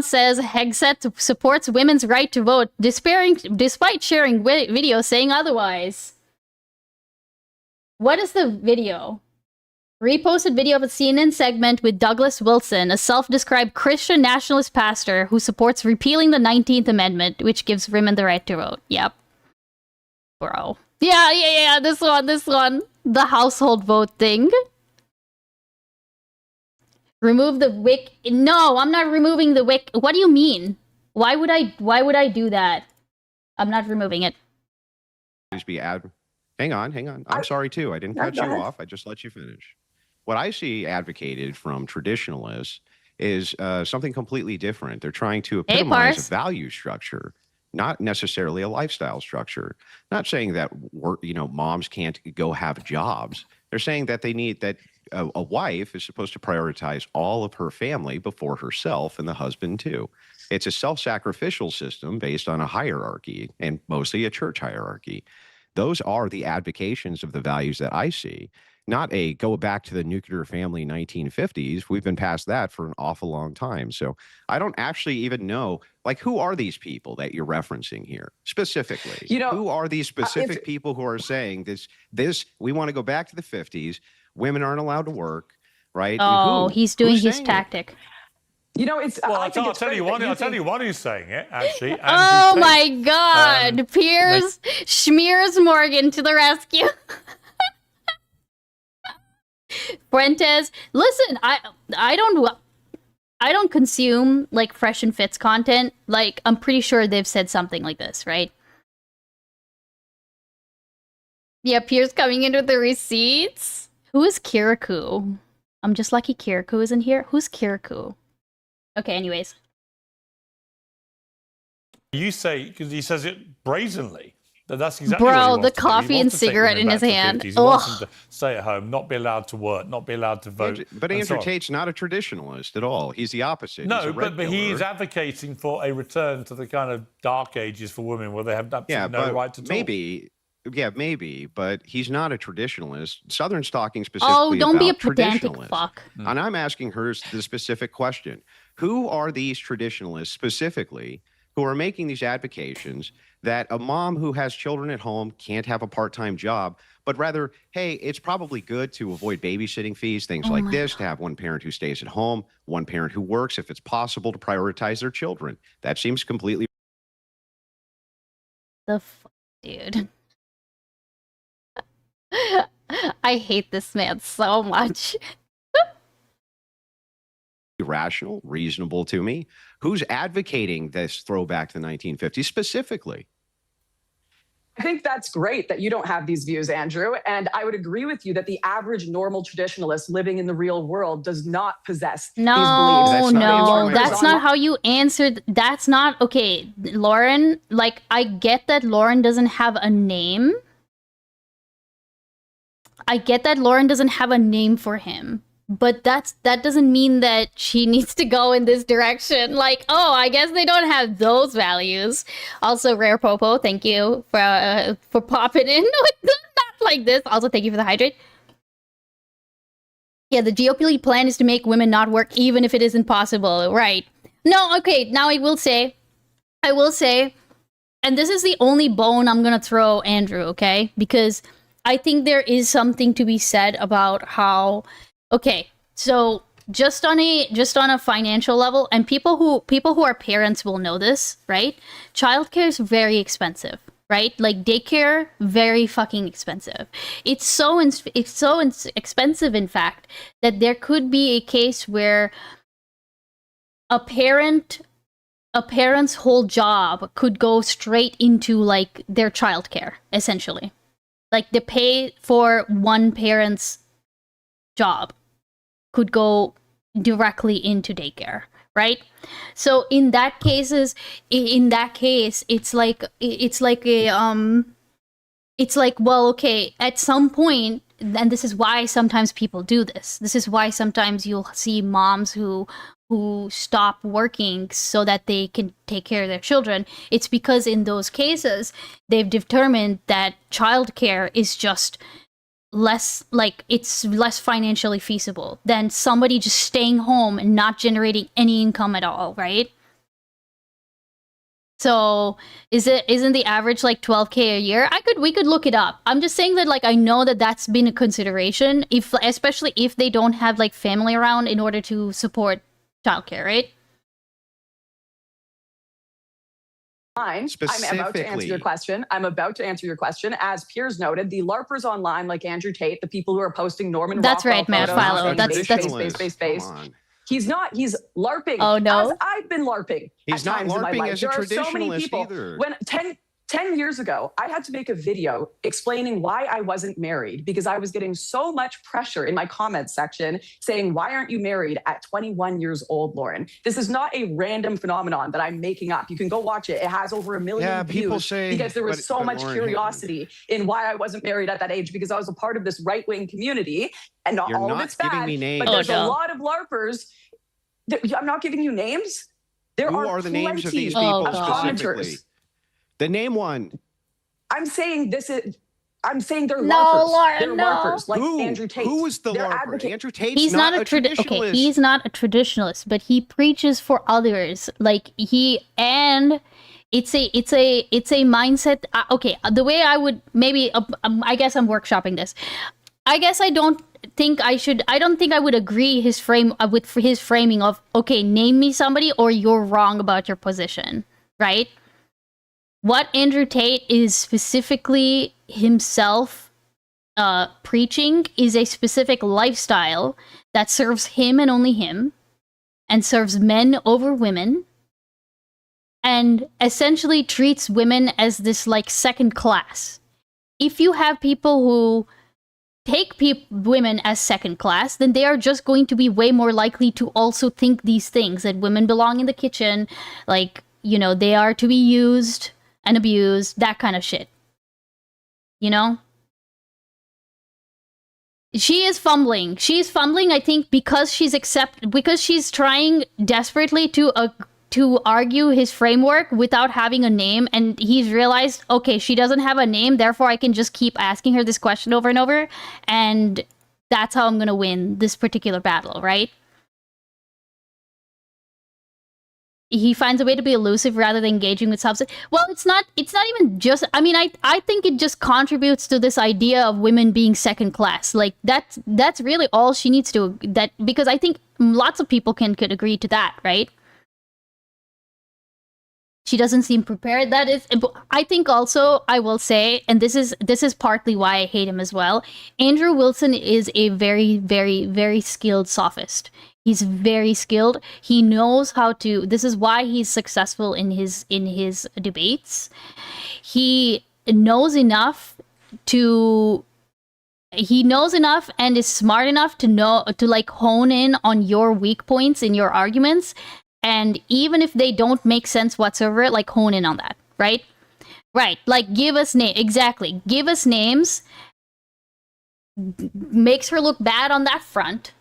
Speaker 3: says Hegseth supports women's right to vote, despite sharing video saying otherwise. What is the video? Reposted video of a CNN segment with Douglas Wilson, a self-described Christian nationalist pastor who supports repealing the 19th Amendment, which gives women the right to vote. Yep. Bro. Yeah, this one. The household vote thing. Remove the wick. No, I'm not removing the wick. What do you mean? Why would I do that? I'm not removing it.
Speaker 5: Hang on. I'm sorry too. I didn't cut you off. I just let you finish. What I see advocated from traditionalists is something completely different. They're trying to epitomize a value structure, not necessarily a lifestyle structure. Not saying that moms can't go have jobs. They're saying that they need that a wife is supposed to prioritize all of her family before herself, and the husband too. It's a self-sacrificial system based on a hierarchy, and mostly a church hierarchy. Those are the advocations of the values that I see. Not a go back to the nuclear family 1950s. We've been past that for an awful long time. So I don't actually even know, like, who are these people that you're referencing here specifically? Who are these specific people who are saying this, we want to go back to the 50s. Women aren't allowed to work, right?
Speaker 3: Oh, he's doing his tactic.
Speaker 4: You know, it's.
Speaker 6: Well, I'll tell you one who's saying it, actually.
Speaker 3: Oh my god. Piers Schmears Morgan to the rescue. Fuentes, listen, I don't consume like Fresh and Fits content. Like, I'm pretty sure they've said something like this, right? Yeah, Pierce coming in with the receipts. Who is Kirikou? I'm just lucky Kirikou isn't here. Who's Kirikou? Okay, anyways.
Speaker 6: You say, because he says it brazenly, that's exactly what he
Speaker 3: Bro,
Speaker 6: wants
Speaker 3: the
Speaker 6: to do.
Speaker 3: coffee and cigarette in his hand.
Speaker 6: He wants them to stay at home, not be allowed to work, not be allowed to vote.
Speaker 5: But Andrew Tate's not a traditionalist at all. He's the opposite.
Speaker 6: No, but he's advocating for a return to the kind of dark ages for women where they have absolutely no right to talk.
Speaker 5: Maybe, but he's not a traditionalist. Southern's talking specifically
Speaker 3: don't be a
Speaker 5: about
Speaker 3: pedantic
Speaker 5: traditionalists.
Speaker 3: fuck.
Speaker 5: And I'm asking her the specific question. Who are these traditionalists specifically who are making these advocations that a mom who has children at home can't have a part-time job, but rather, hey, it's probably good to avoid babysitting fees, things like this, to have one parent who stays at home, one parent who works, if it's possible, to prioritize their children. That seems completely...
Speaker 3: The fuck, dude. I hate this man so much.
Speaker 5: Rational, reasonable to me. Who's advocating this throwback to the 1950s specifically?
Speaker 4: I think that's great that you don't have these views, Andrew. And I would agree with you that the average normal traditionalist living in the real world does not possess these beliefs.
Speaker 3: That's not how you answered. That's not okay, Lauren. Like, I get that Lauren doesn't have a name. I get that Lauren doesn't have a name for him. But that doesn't mean that she needs to go in this direction. Like, oh, I guess they don't have those values. Also, Rare Popo, thank you for popping in. Not like this. Also, thank you for the hydrate. Yeah, the GOP plan is to make women not work even if it isn't possible. Right. No, okay, now I will say, and this is the only bone I'm gonna throw Andrew, okay? Because I think there is something to be said about how, okay, so just on a financial level, and people who are parents will know this, right? Childcare is very expensive, right? Like daycare, very fucking expensive. It's so expensive, in fact, that there could be a case where a parent's whole job could go straight into like their childcare, essentially. Like the pay for one parent's job could go directly into daycare, right? So in that case, it's like well, okay, at some point, and this is why sometimes people do this. This is why sometimes you'll see moms who stop working so that they can take care of their children. It's because in those cases, they've determined that childcare is just less, like, it's less financially feasible than somebody just staying home and not generating any income at all, right? So isn't the average like 12K a year? We could look it up. I'm just saying that, like, I know that that's been a consideration, especially if they don't have like family around in order to support childcare, right?
Speaker 4: I'm about to answer your question. As Piers noted, the LARPers online, like Andrew Tate, the people who are posting Norman
Speaker 3: That's
Speaker 4: Rockwell
Speaker 3: right, Matt Philo.
Speaker 4: That's He's not. He's LARPing.
Speaker 3: Oh, no?
Speaker 4: As I've been LARPing.
Speaker 5: He's not LARPing as a traditionalist either.
Speaker 4: When 10 years ago, I had to make a video explaining why I wasn't married because I was getting so much pressure in my comments section saying, why aren't you married at 21 years old, Lauren? This is not a random phenomenon that I'm making up. You can go watch it. It has over 1 million views because there was so much curiosity in why I wasn't married at that age because I was a part of this right-wing community, and not all of it's bad, but there's a lot of LARPers. I'm not giving you names.
Speaker 5: Who are the names of these people specifically? The name one.
Speaker 4: I'm saying they're LARPers.
Speaker 3: Lauren,
Speaker 4: they're LARPers, like Andrew Tate.
Speaker 5: Who is the LARPer? Andrew Tate's
Speaker 3: he's not a traditionalist. Okay, he's not a traditionalist, but he preaches for others. Like it's a mindset. Okay, the way I would maybe I guess I'm workshopping this. I guess I don't think I would agree with his framing of, okay, name me somebody or you're wrong about your position, right? What Andrew Tate is specifically himself preaching is a specific lifestyle that serves him and only him, and serves men over women, and essentially treats women as this like second class. If you have people who take women as second class, then they are just going to be way more likely to also think these things, that women belong in the kitchen, like, you know, they are to be used and abused, that kind of shit. You know? She is fumbling. She's fumbling, I think, because she's trying desperately to argue his framework without having a name, and he's realized, okay, she doesn't have a name, therefore I can just keep asking her this question over and over, and that's how I'm gonna win this particular battle, right? He finds a way to be elusive rather than engaging with substance. Well, it's not even just, I mean, I think it just contributes to this idea of women being second class. Like that's really all she needs to, because I think lots of people could agree to that, right? She doesn't seem prepared. That is, I think also, I will say, and this is partly why I hate him as well, Andrew Wilson is a very, very, very skilled sophist. He's very skilled. He knows how to, this is why he's successful in his debates. He knows enough to he knows enough and is smart enough to know to like hone in on your weak points in your arguments, and even if they don't make sense whatsoever, like hone in on that, right? Right, like give us exactly, give us names, makes her look bad on that front,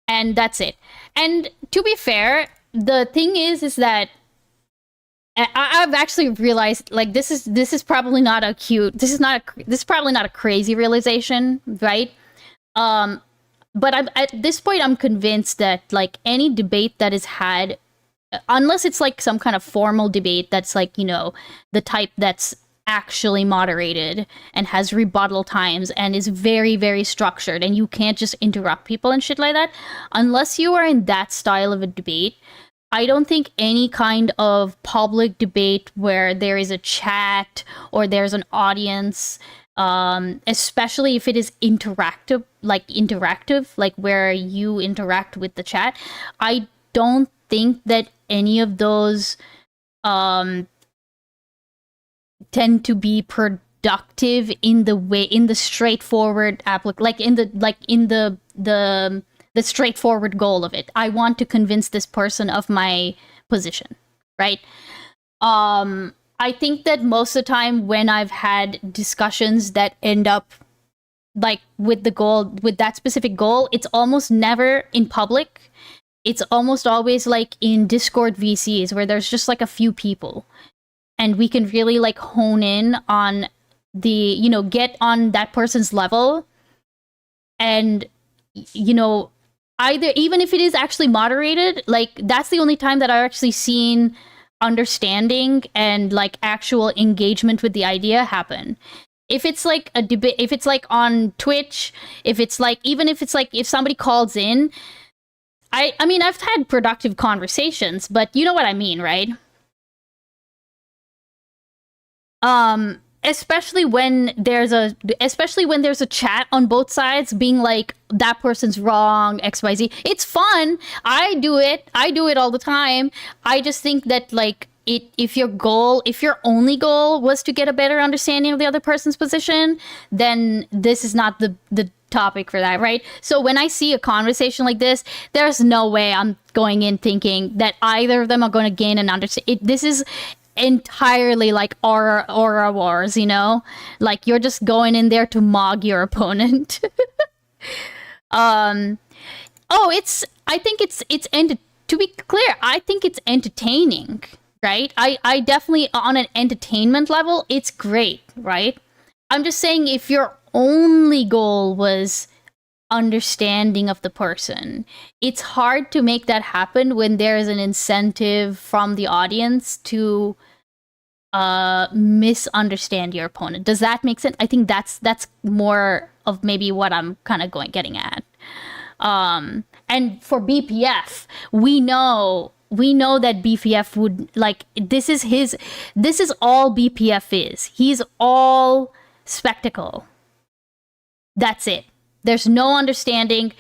Speaker 3: and that's it. And to be fair, the thing is that I've actually realized, like, this is probably not a cute, this is probably not a crazy realization, right? But at this point, I'm convinced that, like, any debate that is had, unless it's like some kind of formal debate that's like, you know, the type that's actually moderated and has rebuttal times and is very, very structured, and you can't just interrupt people and shit like that, unless you are in that style of a debate, I don't think any kind of public debate where there is a chat or there's an audience, especially if it is interactive, like where you interact with the chat, I don't think that any of those tend to be productive in the straightforward the straightforward goal of it. I want to convince this person of my position, right? I think that most of the time when I've had discussions that end up like with that specific goal, it's almost never in public. It's almost always like in Discord VCs where there's just like a few people, and we can really like hone in on get on that person's level, and even if it is actually moderated, like that's the only time that I've actually seen understanding and like actual engagement with the idea happen. If it's like a debate, if it's like on Twitch, if somebody calls in, I mean, I've had productive conversations, but you know what I mean, right? Especially when there's a chat on both sides being like, that person's wrong, XYZ. It's fun. I do it all the time. I just think that like if your only goal was to get a better understanding of the other person's position, then this is not the topic for that, right? So when I see a conversation like this, there's no way I'm going in thinking that either of them are going to gain an understanding. This is entirely like aura wars, you know, like you're just going in there to mog your opponent. To be clear, I think it's entertaining, right? I definitely, on an entertainment level, it's great, right? I'm just saying, if your only goal was understanding of the person, it's hard to make that happen when there is an incentive from the audience to misunderstand your opponent. Does that make sense? I think that's more of maybe what I'm kind of getting at. And for BPF, we know that BPF would like, this is all BPF is. He's all spectacle. That's it. There's no understanding.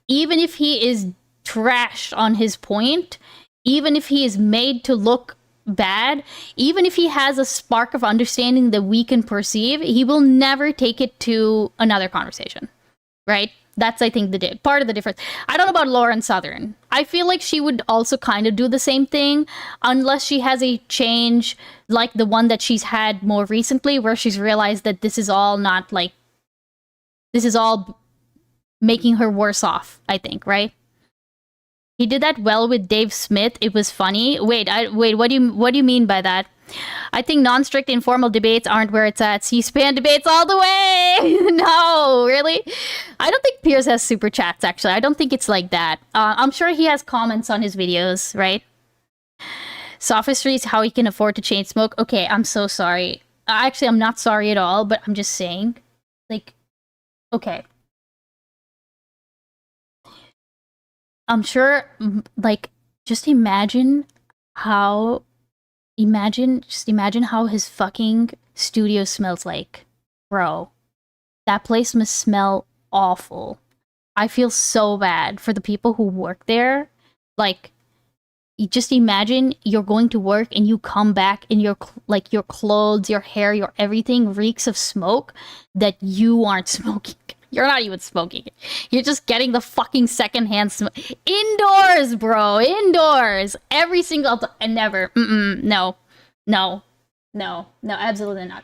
Speaker 3: Even if he is trashed on his point, even if he is made to look bad, even if he has a spark of understanding that we can perceive, he will never take it to another conversation, right? That's, I think, part of the difference. I don't know about Lauren Southern. I feel like she would also kind of do the same thing, unless she has a change like the one that she's had more recently, where she's realized that this is all making her worse off, I think, right? He did that well with Dave Smith. It was funny. Wait, what do you mean by that? I think non-strict informal debates aren't where it's at. C-SPAN debates all the way. No, really? I don't think Piers has super chats, actually. I don't think it's like that. I'm sure he has comments on his videos, right? Sophistry is how he can afford to chain smoke. Okay, I'm so sorry. Actually, I'm not sorry at all, but I'm just saying. Like, okay. I'm sure, like, just imagine how his fucking studio smells like. Bro, that place must smell awful. I feel so bad for the people who work there. Like, You just imagine you're going to work and you come back and your your clothes, your hair, your everything reeks of smoke that you aren't smoking. You're not even smoking it. You're just getting the fucking secondhand smoke. Indoors, bro. Indoors. Every single and never. No. No. No. No, absolutely not.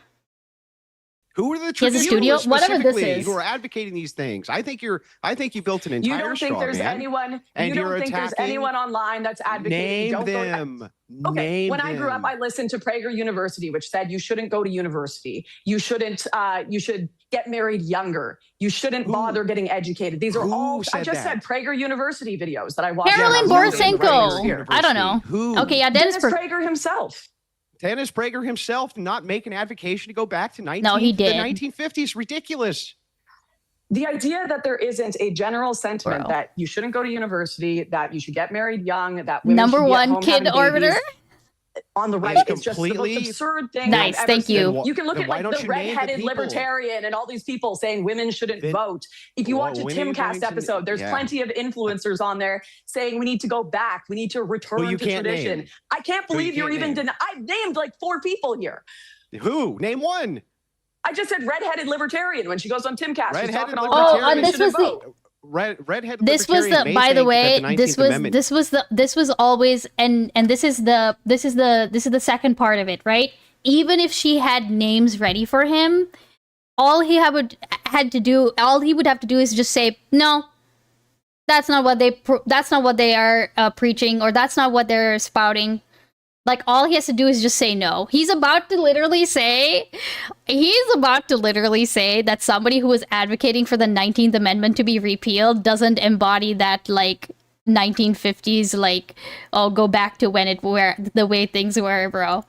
Speaker 5: Who are the
Speaker 3: He has a studio?
Speaker 5: traditionalists
Speaker 3: Whatever this
Speaker 5: specifically
Speaker 3: is.
Speaker 5: who are advocating these things? I think you built an entire
Speaker 4: You don't think
Speaker 5: straw
Speaker 4: there's
Speaker 5: man,
Speaker 4: anyone?
Speaker 5: and
Speaker 4: You don't
Speaker 5: you're
Speaker 4: think there's
Speaker 5: attacking-
Speaker 4: anyone online that's advocating?
Speaker 5: Name
Speaker 4: Don't
Speaker 5: them.
Speaker 4: Go to, okay.
Speaker 5: Name
Speaker 4: When I grew up,
Speaker 5: them.
Speaker 4: I listened to Prager University, which said you shouldn't go to university. You shouldn't. You should get married younger. You shouldn't bother getting educated. These are all. I just said Prager University videos that I watched.
Speaker 3: Carolyn Borisenko. I don't know.
Speaker 5: Who?
Speaker 3: Okay, yeah, Dennis
Speaker 4: Prager himself.
Speaker 5: Dennis Prager himself did not make an advocation to go back to
Speaker 3: No, he did.
Speaker 5: the 1950s. Ridiculous.
Speaker 4: The idea that there isn't a general sentiment
Speaker 3: Bro.
Speaker 4: that you shouldn't go to university, that you should get married young, that women
Speaker 3: Number
Speaker 4: should be at
Speaker 3: one
Speaker 4: home
Speaker 3: kid
Speaker 4: having babies,
Speaker 3: orbiter.
Speaker 4: on the right is just the most
Speaker 5: completely-
Speaker 4: absurd thing.
Speaker 3: Nice,
Speaker 4: I've ever
Speaker 3: thank
Speaker 4: seen.
Speaker 3: you.
Speaker 4: You can look
Speaker 5: Then
Speaker 4: at
Speaker 5: why
Speaker 4: like
Speaker 5: don't
Speaker 4: the
Speaker 5: you name the
Speaker 4: redheaded
Speaker 5: people?
Speaker 4: libertarian and all these people saying women shouldn't
Speaker 5: Then-
Speaker 4: vote. If you watch a
Speaker 5: when are you going
Speaker 4: Timcast
Speaker 5: to-
Speaker 4: episode, there's
Speaker 5: yeah.
Speaker 4: plenty of influencers on there saying we need to go back, we need to return
Speaker 5: you
Speaker 4: to
Speaker 5: can't
Speaker 4: tradition.
Speaker 5: name.
Speaker 4: I can't
Speaker 5: Who you
Speaker 4: believe you're
Speaker 5: can't
Speaker 4: even.
Speaker 5: name.
Speaker 4: I've named like 4 people here.
Speaker 5: Who? Name one.
Speaker 4: I just said redheaded libertarian when she goes on Timcast. She's
Speaker 5: Redheaded
Speaker 4: talking all
Speaker 3: Oh,
Speaker 4: about women
Speaker 3: this was
Speaker 4: shouldn't
Speaker 3: the.
Speaker 4: vote.
Speaker 5: Redhead
Speaker 3: This was
Speaker 5: libertarian
Speaker 3: the.
Speaker 5: may
Speaker 3: By the
Speaker 5: think
Speaker 3: way,
Speaker 5: that the 19th
Speaker 3: this was
Speaker 5: Amendment-
Speaker 3: this was always and this is the second part of it, right? Even if she had names ready for him, all he would have to do is just say no. That's not what they are preaching, or that's not what they're spouting. Like, all he has to do is just say no. He's about to literally say that somebody who is advocating for the 19th Amendment to be repealed doesn't embody that, like, 1950s, like, oh, go back to the way things were, bro.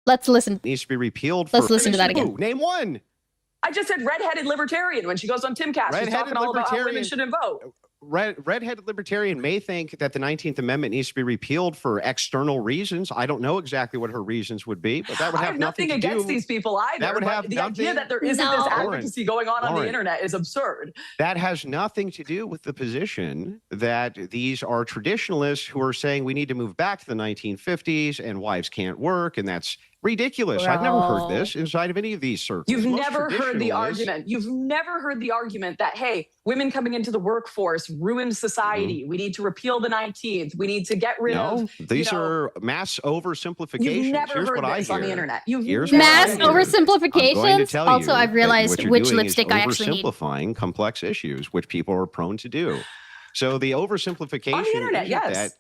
Speaker 3: Let's listen.
Speaker 5: needs to be repealed.
Speaker 3: Let's
Speaker 5: for
Speaker 3: listen to that
Speaker 5: who?
Speaker 3: again.
Speaker 5: Name one.
Speaker 4: I just said redheaded libertarian when she goes on Timcast. She's
Speaker 5: Redheaded
Speaker 4: talking all about how women
Speaker 5: libertarian.
Speaker 4: shouldn't vote.
Speaker 5: Redheaded libertarian may think that the 19th Amendment needs to be repealed for external reasons. I don't know exactly what her reasons would be, but that would
Speaker 4: I
Speaker 5: have
Speaker 4: have nothing
Speaker 5: to
Speaker 4: against
Speaker 5: do.
Speaker 4: these people either.
Speaker 5: That would
Speaker 4: but
Speaker 5: have
Speaker 4: the
Speaker 5: nothing-
Speaker 4: idea that there isn't
Speaker 3: No.
Speaker 4: this
Speaker 5: Lauren,
Speaker 4: advocacy going on the
Speaker 5: Lauren.
Speaker 4: internet is absurd.
Speaker 5: That has nothing to do with the position that these are traditionalists who are saying we need to move back to the 1950s and wives can't work, and that's ridiculous. I've never heard
Speaker 3: Bro.
Speaker 5: this inside of any of these circles.
Speaker 4: You've
Speaker 5: Most
Speaker 4: never heard the
Speaker 5: traditionalists-
Speaker 4: argument. You've never heard the argument that, hey, women coming into the workforce ruined society. We need to repeal the 19th. We need to get rid
Speaker 5: No,
Speaker 4: of.
Speaker 5: these
Speaker 4: you know,
Speaker 5: are mass oversimplifications.
Speaker 4: You've never
Speaker 5: Here's
Speaker 4: heard
Speaker 5: what I
Speaker 4: this
Speaker 5: hear.
Speaker 4: on the internet. You've
Speaker 5: Here's
Speaker 4: never
Speaker 5: what I
Speaker 3: Mass
Speaker 5: hear.
Speaker 4: heard this.
Speaker 5: I'm going to
Speaker 3: oversimplifications.
Speaker 5: tell
Speaker 3: Also,
Speaker 5: you
Speaker 3: I've
Speaker 5: that
Speaker 3: realized
Speaker 5: what you're
Speaker 3: which
Speaker 5: doing is
Speaker 3: lipstick I actually need.
Speaker 5: oversimplifying complex issues, which people are prone to do. So the oversimplification
Speaker 4: On the internet,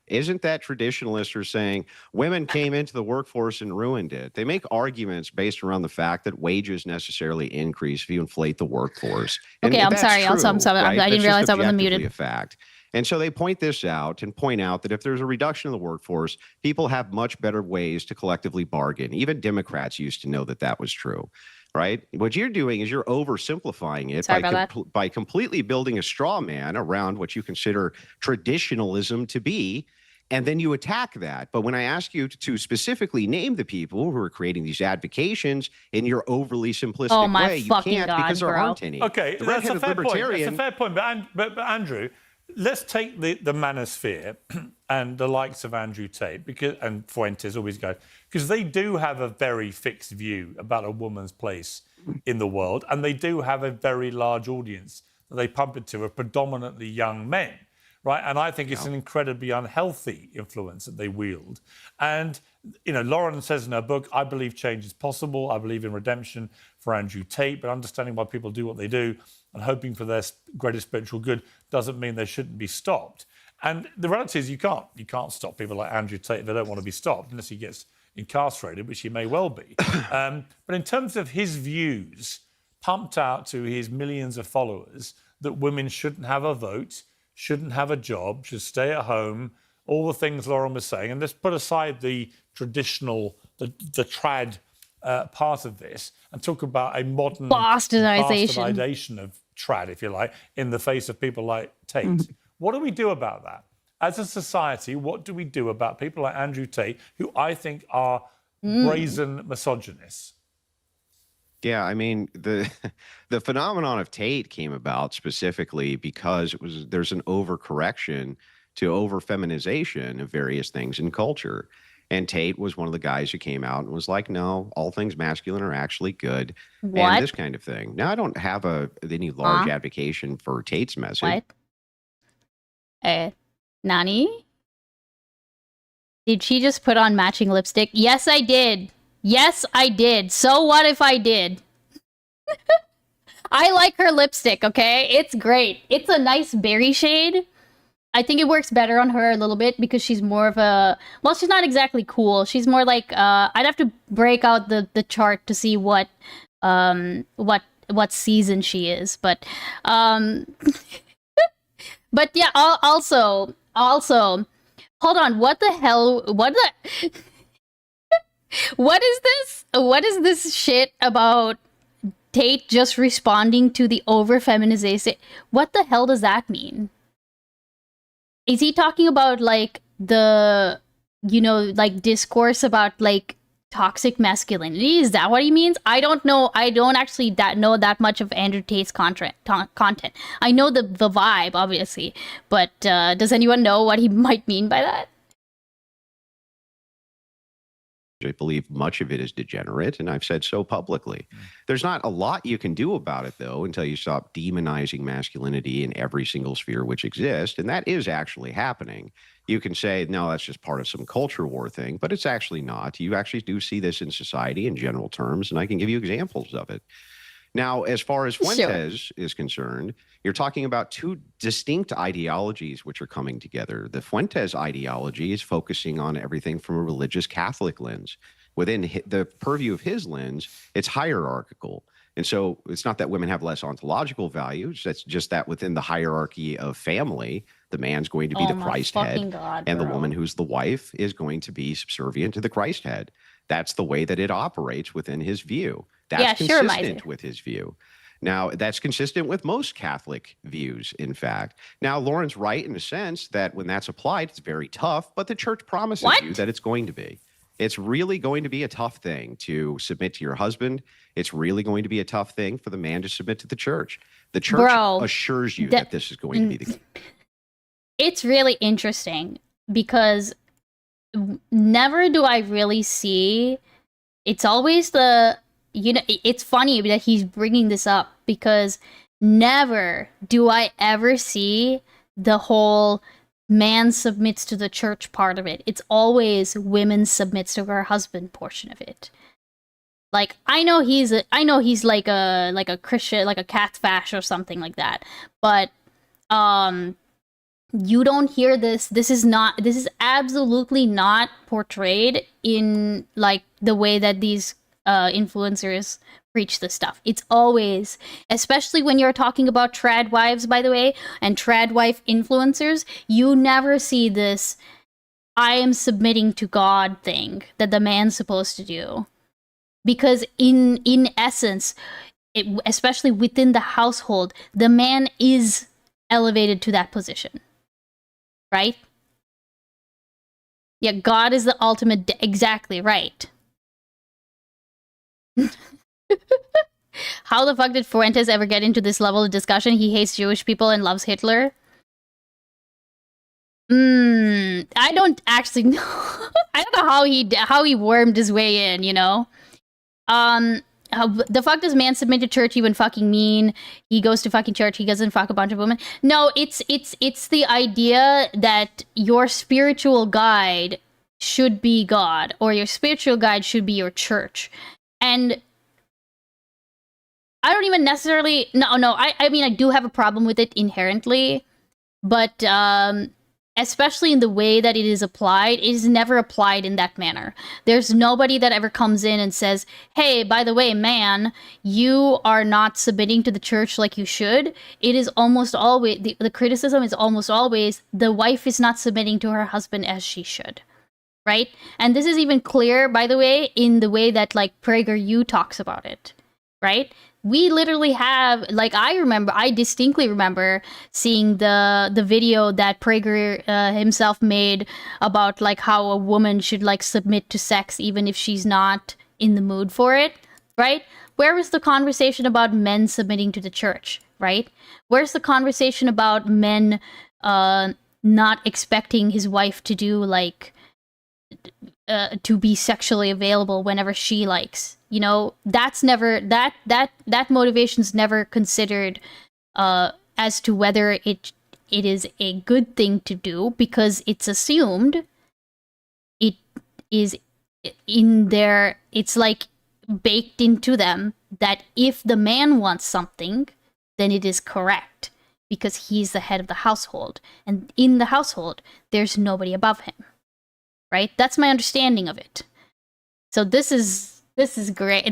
Speaker 5: isn't that traditionalists are saying women came into the workforce and ruined it. They make arguments based around the fact that wages necessarily increase if you inflate the workforce. And
Speaker 3: Okay, I'm
Speaker 5: that's
Speaker 3: sorry. Also, I'm
Speaker 5: true,
Speaker 3: sorry.
Speaker 5: right?
Speaker 3: I didn't
Speaker 5: That's
Speaker 3: realize
Speaker 5: just
Speaker 3: I wasn't
Speaker 5: objectively
Speaker 3: muted.
Speaker 5: a fact. And so they point this out and point out that if there's a reduction in the workforce, people have much better ways to collectively bargain. Even Democrats used to know that that was true, right? What you're doing is you're oversimplifying it
Speaker 3: Sorry about that.
Speaker 5: by completely building a straw man around what you consider traditionalism to be. And then you attack that. But when I ask you to specifically name the people who are creating these advocations in your overly simplistic
Speaker 3: Oh my
Speaker 5: way, you
Speaker 3: fucking
Speaker 5: can't
Speaker 3: God,
Speaker 5: because there
Speaker 3: bro.
Speaker 5: aren't any.
Speaker 6: Okay,
Speaker 5: The
Speaker 6: that's a
Speaker 5: redheaded
Speaker 6: fair point. That's a
Speaker 5: libertarian-
Speaker 6: fair point. But Andrew, let's take the manosphere and the likes of Andrew Tate and Fuentes, all these guys, because they do have a very fixed view about a woman's place in the world, and they do have a very large audience that they pump it to, of predominantly young men. Right, and I think it's an incredibly unhealthy influence that they wield. And, you know, Lauren says in her book, I believe change is possible. I believe in redemption for Andrew Tate, but understanding why people do what they do and hoping for their greatest spiritual good doesn't mean they shouldn't be stopped. And the reality is you can't stop people like Andrew Tate if they don't want to be stopped, unless he gets incarcerated, which he may well be. But in terms of his views, pumped out to his millions of followers, that women shouldn't have a vote, shouldn't have a job, should stay at home, all the things Lauren was saying. And let's put aside the traditional, the trad part of this and talk about a modern bastardization of trad, if you like, in the face of people like Tate. What do we do about that? As a society, what do we do about people like Andrew Tate, who I think are brazen misogynists?
Speaker 5: Yeah, I mean, the phenomenon of Tate came about specifically because there's an overcorrection to over feminization of various things in culture. And Tate was one of the guys who came out and was like, no, all things masculine are actually good.
Speaker 3: What?
Speaker 5: And this kind of thing. Now, I don't have any large advocation for Tate's message.
Speaker 3: What? Nani? Did she just put on matching lipstick? Yes, I did. Yes, I did. So what if I did? I like her lipstick, okay? It's great. It's a nice berry shade. I think it works better on her a little bit because she's more of a... Well, she's not exactly cool. She's more like... I'd have to break out the chart to see what season she is. But... but yeah, also... Hold on, what the hell? What is this? What is this shit about Tate just responding to the over-feminization? What the hell does that mean? Is he talking about, like, the, you know, like, discourse about, like, toxic masculinity? Is that what he means? I don't know. I don't actually know that much of Andrew Tate's content. I know the vibe, obviously, but does anyone know what he might mean by that?
Speaker 5: I believe much of it is degenerate, and I've said so publicly. There's not a lot you can do about it, though, until you stop demonizing masculinity in every single sphere which exists, and that is actually happening. You can say, no, that's just part of some culture war thing, but it's actually not. You actually do see this in society in general terms, and I can give you examples of it. Now, as far as Fuentes is concerned, you're talking about two distinct ideologies which are coming together. The Fuentes ideology is focusing on everything from a religious Catholic lens. Within the purview of his lens, it's hierarchical. And so it's not that women have less ontological values. That's just that within the hierarchy of family, the man's going to be the Christ head, and the woman who's the wife is going to be subservient to the Christ head. That's the way that it operates within his view. That's consistent with his view. Now, that's consistent with most Catholic views, in fact. Now, Lauren's right in a sense that when that's applied, it's very tough, but the church promises you that it's going to be. It's really going to be a tough thing to submit to your husband. It's really going to be a tough thing for the man to submit to the church. The church assures you that this is going to be the case.
Speaker 3: It's really interesting because never do I really see... It's always the... You know, it's funny that he's bringing this up because never do I ever see the whole man submits to the church part of it. It's always women submits to her husband portion of it. Like, I know he's like a Christian, like a catfash or something like that. But you don't hear this. This is absolutely not portrayed in like the way that these influencers preach this stuff. It's always, especially when you're talking about trad wives, by the way, and trad wife influencers, you never see this I am submitting to God thing that the man's supposed to do. Because in essence, especially within the household, the man is elevated to that position. Right? Yeah, God is the ultimate... Exactly, right. How the fuck did Fuentes ever get into this level of discussion? He hates Jewish people and loves Hitler. I don't actually know. I don't know how he wormed his way in, you know? The fuck does man submit to church even fucking mean? He goes to fucking church, he doesn't fuck a bunch of women. No, it's the idea that your spiritual guide should be God, or your spiritual guide should be your church. And I don't even necessarily... I mean, I do have a problem with it inherently, but especially in the way that it is applied, it is never applied in that manner. There's nobody that ever comes in and says, hey, by the way, man, you are not submitting to the church like you should. It is almost always... The criticism is almost always, the wife is not submitting to her husband as she should. Right? And this is even clear, by the way, in the way that, like, PragerU talks about it. Right? We literally have, like, I distinctly remember seeing the video that Prager himself made about, like, how a woman should, like, submit to sex even if she's not in the mood for it, right? Where was the conversation about men submitting to the church, right? Where's the conversation about men not expecting his wife to do like to be sexually available whenever she likes. You know, that's never that motivation's never considered as to whether it is a good thing to do, because it's assumed it is in their, it's like baked into them that if the man wants something, then it is correct because he's the head of the household, and in the household there's nobody above him, right? That's my understanding of it. So this is great.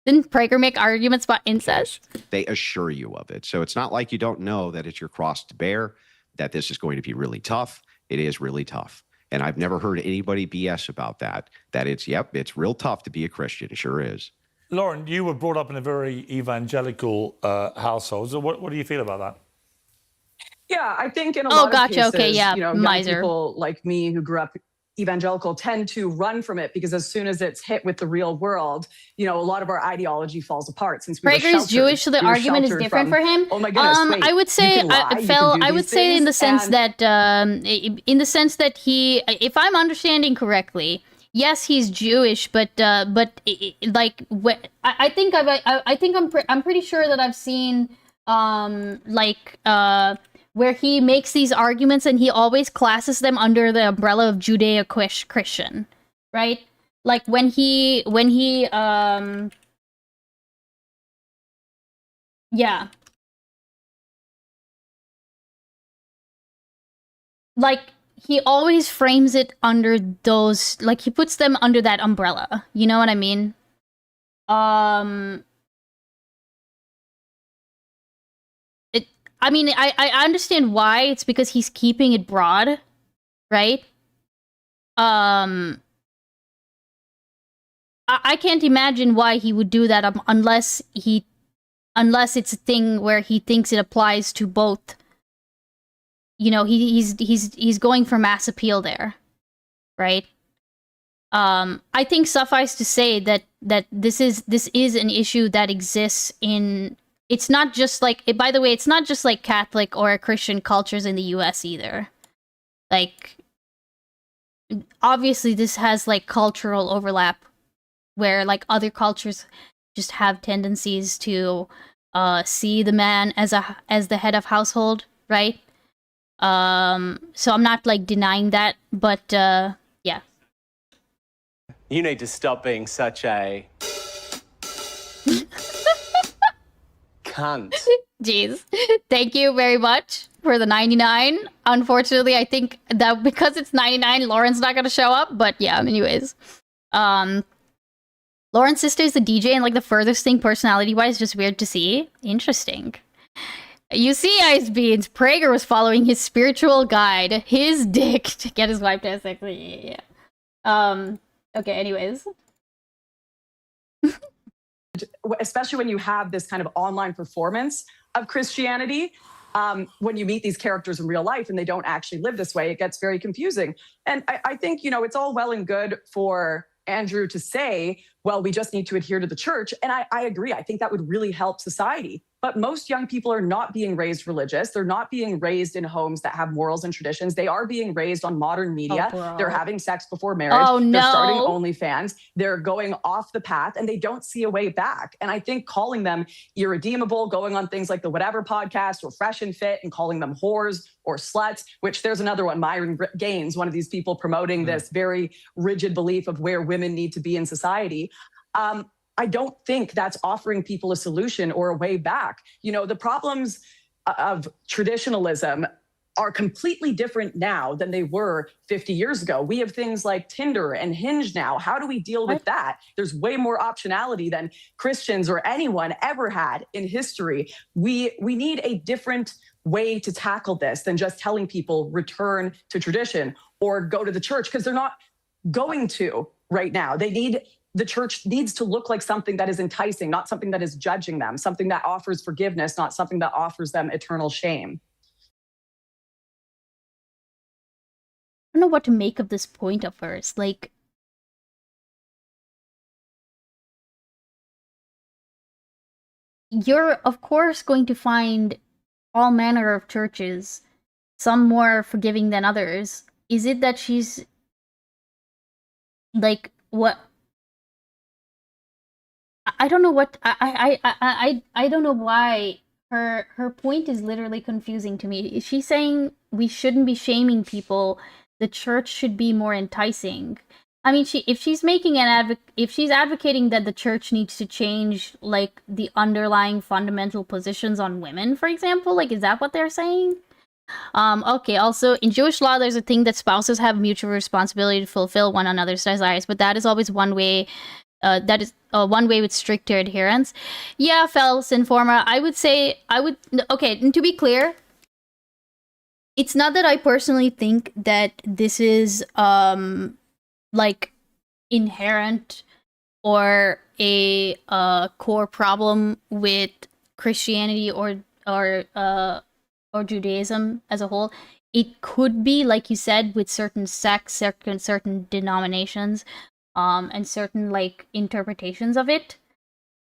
Speaker 3: Didn't Prager make arguments about incest?
Speaker 5: They assure you of it. So it's not like you don't know that it's your cross to bear, that this is going to be really tough. It is really tough. And I've never heard anybody BS about that. That it's, yep, it's real tough to be a Christian. It sure is.
Speaker 6: Lauren, you were brought up in a very evangelical household. So what do you feel about that?
Speaker 4: Yeah, I think in a lot of cases,
Speaker 3: okay, yeah,
Speaker 4: you know,
Speaker 3: miser.
Speaker 4: young people like me who grew up evangelical tend to run from it because as soon as it's hit with the real world, you know, a lot of our ideology falls apart. Since we
Speaker 3: Prager's Jewish, so the argument is different for him.
Speaker 4: Oh my goodness! Wait,
Speaker 3: I would say I would say in the sense that he, if I'm understanding correctly, yes, he's Jewish, but like I think I'm pretty sure that I've seen where he makes these arguments and he always classes them under the umbrella of Judeo-Christian, right? Like when he yeah. Like he always frames it under those, like he puts them under that umbrella. You know what I mean? I mean, I understand why. It's because he's keeping it broad, right? I can't imagine why he would do that unless it's a thing where he thinks it applies to both. You know, he's going for mass appeal there, right? I think suffice to say that this is an issue that exists in. It's not just like, by the way, it's not just like Catholic or Christian cultures in the US either. Like, obviously this has like cultural overlap where like other cultures just have tendencies to see the man as the head of household, right? So I'm not like denying that, but yeah.
Speaker 8: You need to stop being such a cunt.
Speaker 3: Jeez. Thank you very much for the 99. Unfortunately, I think that because it's 99, Lauren's not gonna show up, but yeah, anyways. Lauren's sister is the DJ, and like the furthest thing personality-wise, just weird to see. Interesting. You see, icebeans, Prager was following his spiritual guide, his dick, to get his wife to have sex. Yeah. Okay, anyways.
Speaker 4: especially when you have this kind of online performance of Christianity, when you meet these characters in real life and they don't actually live this way, it gets very confusing. And I think, you know, it's all well and good for Andrew to say, well, we just need to adhere to the church. And I agree. I think that would really help society. But most young people are not being raised religious. They're not being raised in homes that have morals and traditions. They are being raised on modern media. They're having sex before marriage.
Speaker 3: Oh, no.
Speaker 4: They're starting OnlyFans. They're going off the path and they don't see a way back. And I think calling them irredeemable, going on things like the Whatever podcast or Fresh and Fit and calling them whores or sluts, which there's another one, Myron Gaines, one of these people promoting this very rigid belief of where women need to be in society. I don't think that's offering people a solution or a way back. You know, the problems of traditionalism are completely different now than they were 50 years ago. We have things like Tinder and Hinge now. How do we deal with that? There's way more optionality than Christians or anyone ever had in history. We need a different way to tackle this than just telling people return to tradition or go to the church, because they're not going to right now. The church needs to look like something that is enticing, not something that is judging them, something that offers forgiveness, not something that offers them eternal shame.
Speaker 3: I don't know what to make of this point of hers. Like, you're, of course, going to find all manner of churches some more forgiving than others? Is it that she's like what? I don't know what I don't know why her point is literally confusing to me. Is she saying we shouldn't be shaming people? The church should be more enticing. I mean, if she's making if she's advocating that the church needs to change like the underlying fundamental positions on women, for example, like is that what they're saying? Okay, also in Jewish law there's a thing that spouses have mutual responsibility to fulfill one another's desires, but that is always one way. That is one way with stricter adherence. Yeah, Fels Informa, I would say okay, and to be clear, it's not that I personally think that this is like inherent or a core problem with Christianity or Judaism as a whole. It could be, like you said, with certain sects, certain denominations, and certain like interpretations of it.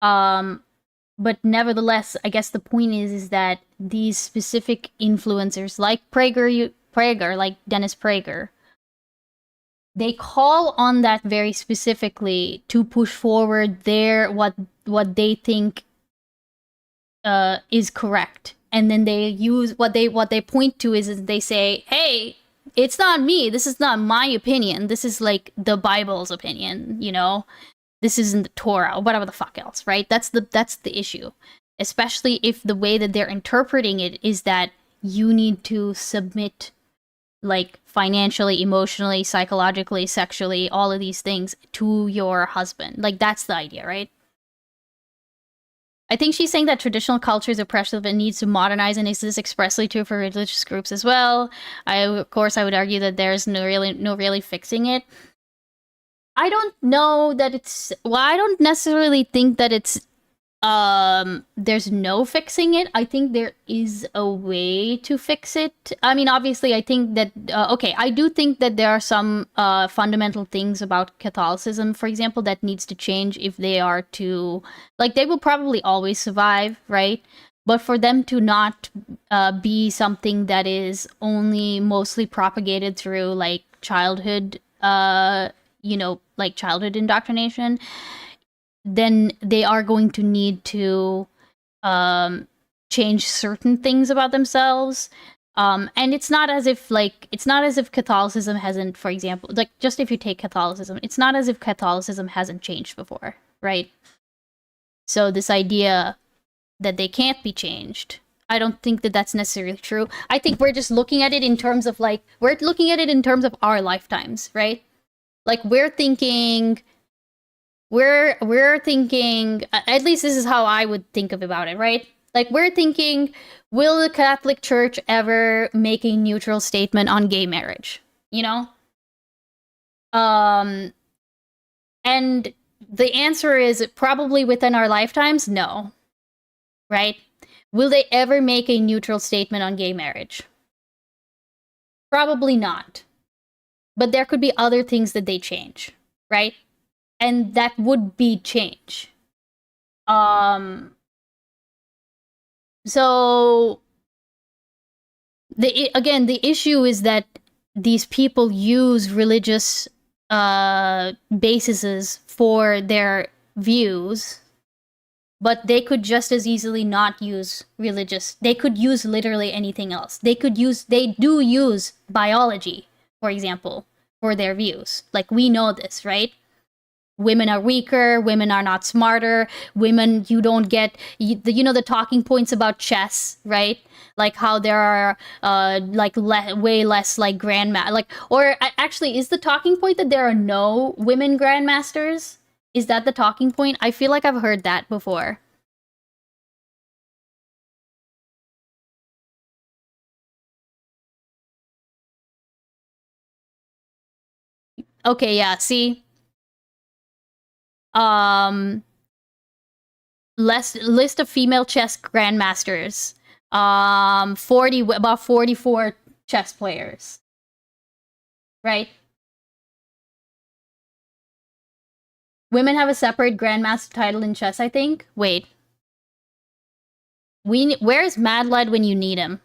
Speaker 3: But nevertheless, I guess the point is that these specific influencers like Prager, like Dennis Prager, they call on that very specifically to push forward their what they think is correct, and then they use what they point to is they say, "Hey, it's not me. This is not my opinion. This is like the Bible's opinion. You know, this isn't the Torah or whatever the fuck else, right?" That's the issue, especially if the way that they're interpreting it is that you need to submit, like financially, emotionally, psychologically, sexually, all of these things to your husband. Like that's the idea, right? I think she's saying that traditional culture is oppressive and needs to modernize, and is this expressly true for religious groups as well? Of course, I would argue that there's no really fixing it. I don't know that it's... Well, I don't necessarily think that it's... there's no fixing it. I think there is a way to fix it. I mean, obviously, I think that... okay, I do think that there are some fundamental things about Catholicism, for example, that needs to change if they are to... Like, they will probably always survive, right? But for them to not be something that is only mostly propagated through, like, childhood... you know, like childhood indoctrination, then they are going to need to change certain things about themselves. And it's not as if Catholicism hasn't, for example, like just if you take Catholicism, it's not as if Catholicism hasn't changed before, right? So this idea that they can't be changed, I don't think that that's necessarily true. I think we're just looking at it in terms of our lifetimes, right? Like we're thinking, at least this is how I would think about it, right? Like we're thinking, will the Catholic Church ever make a neutral statement on gay marriage? You know? And the answer is probably within our lifetimes, no. Right? Will they ever make a neutral statement on gay marriage? Probably not. But there could be other things that they change, right? And that would be change. So the issue is that these people use religious bases for their views, but they could just as easily not use religious. They could use literally anything else. They do use biology, for example, for their views. Like, we know this, right? Women are weaker, women are not smarter, women, you don't get, the talking points about chess, right? Like how there are, way less, like, actually, is the talking point that there are no women grandmasters? Is that the talking point? I feel like I've heard that before. Okay, yeah, see? List of female chess grandmasters. About 44 chess players. Right? Women have a separate grandmaster title in chess, I think. Wait. Where's Mad Lad when you need him?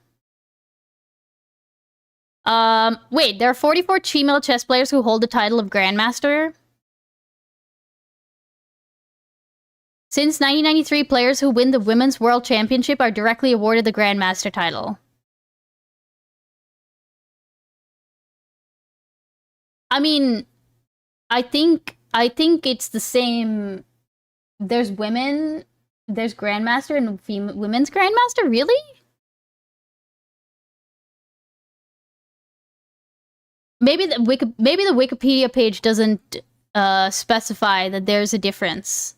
Speaker 3: Wait, there are 44 female chess players who hold the title of Grandmaster. Since 1993, players who win the Women's World Championship are directly awarded the Grandmaster title. I mean, I think it's the same. There's women, there's Grandmaster and women's Grandmaster, really? Maybe the Wikipedia page doesn't specify that there's a difference.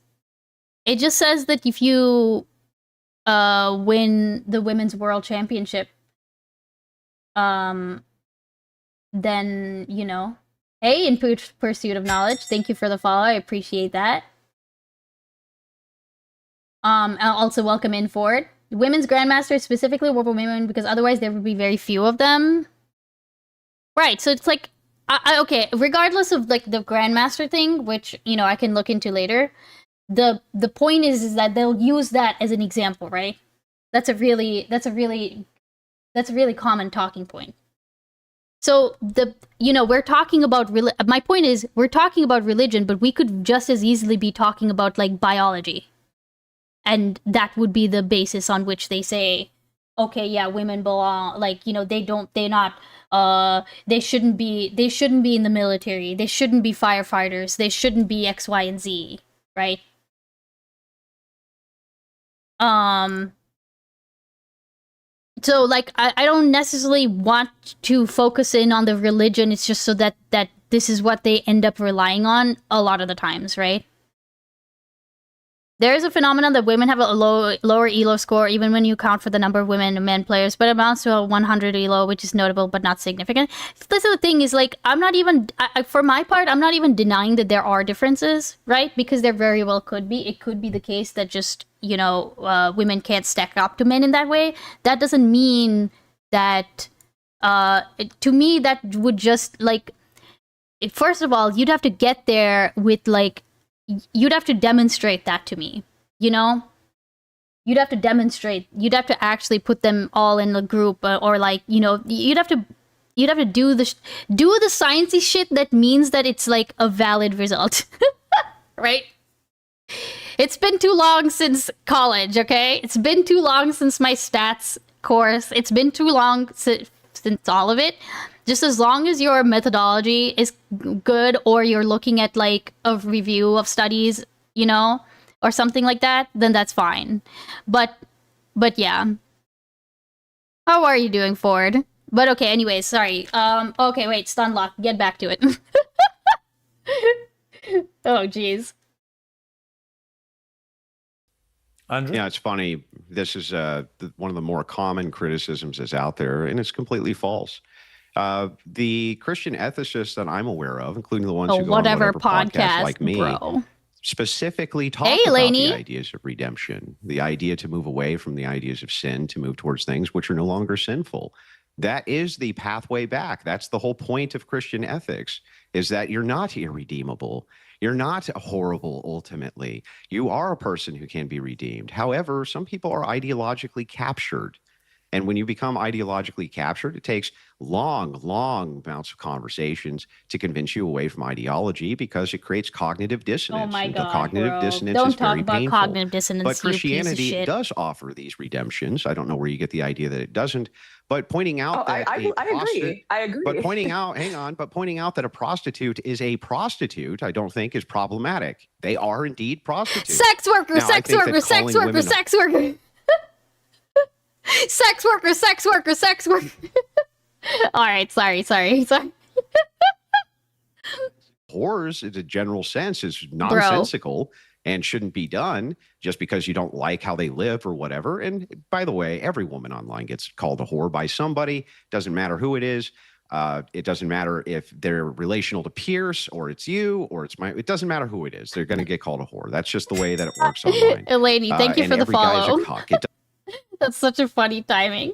Speaker 3: It just says that if you win the Women's World Championship, then, you know. Hey, in pursuit of knowledge, thank you for the follow. I appreciate that. I'll also welcome in Ford. Women's Grandmasters specifically were for women because otherwise there would be very few of them. Right, so it's like, okay, regardless of like the Grandmaster thing, which, you know, I can look into later, the point is that they'll use that as an example, right? That's a really common talking point. So we're talking about my point is we're talking about religion, but we could just as easily be talking about like biology. And that would be the basis on which they say, okay, yeah, women belong, like, you know, they shouldn't be in the military. They shouldn't be firefighters. They shouldn't be X, Y, and Z, right? So, like, I don't necessarily want to focus in on the religion. It's just so that this is what they end up relying on a lot of the times, right? There is a phenomenon that women have a lower ELO score even when you count for the number of women and men players, but it amounts to a 100 ELO, which is notable but not significant. This is the thing, is like, I'm not even, for my part, I'm not even denying that there are differences, right? Because there very well could be. It could be the case that just, you know, women can't stack up to men in that way. That doesn't mean that, to me, that would just, like, first of all, you'd have to get there with, like, you'd have to demonstrate that to me, you know? You'd have to demonstrate, you'd have to actually put them all in a group, or like, you know, you'd have to do the sciencey shit that means that it's like a valid result, right? It's been too long since college, okay? It's been too long since my stats course. It's been too long since all of it. Just as long as your methodology is good, or you're looking at like a review of studies, you know, or something like that, then that's fine. But yeah. How are you doing, Ford? But okay, anyways, sorry. Okay, wait, stun lock. Get back to it. Oh, jeez.
Speaker 6: Andrew?
Speaker 5: Yeah, it's funny. This is one of the more common criticisms that's out there, and it's completely false. The Christian ethicists that I'm aware of, including the ones who go on whatever podcast like me, specifically talk about the ideas of redemption, the idea to move away from the ideas of sin, to move towards things which are no longer sinful. That is the pathway back. That's the whole point of Christian ethics, is that you're not irredeemable. You're not horrible, ultimately. You are a person who can be redeemed. However, some people are ideologically captured. And when you become ideologically captured, it takes long amounts of conversations to convince you away from ideology, because it creates cognitive dissonance.
Speaker 3: Oh my
Speaker 5: and
Speaker 3: God,
Speaker 5: the cognitive
Speaker 3: bro.
Speaker 5: dissonance
Speaker 3: Don't
Speaker 5: is
Speaker 3: talk
Speaker 5: very
Speaker 3: about
Speaker 5: painful.
Speaker 3: cognitive dissonance,
Speaker 5: But
Speaker 3: you piece of
Speaker 5: Christianity
Speaker 3: shit.
Speaker 5: does offer these redemptions. I don't know where you get the idea that it doesn't. But pointing out that
Speaker 4: I agree. I agree.
Speaker 5: But pointing out, but pointing out that a prostitute is a prostitute, I don't think is problematic. They are indeed prostitutes.
Speaker 3: Sex worker,
Speaker 5: Now,
Speaker 3: sex worker, sex worker, sex worker. Sex worker, sex worker, sex worker. All right, sorry.
Speaker 5: Whores, in a general sense, is nonsensical and shouldn't be done just because you don't like how they live or whatever. And by the way, every woman online gets called a whore by somebody. Doesn't matter who it is. It doesn't matter if they're relational to Pierce, or it's you, or it's it doesn't matter who it is. They're going to get called a whore. That's just the way that it works online.
Speaker 3: Eleni, thank you for the follow.
Speaker 5: Every guy's a cuck.
Speaker 3: That's such a funny timing.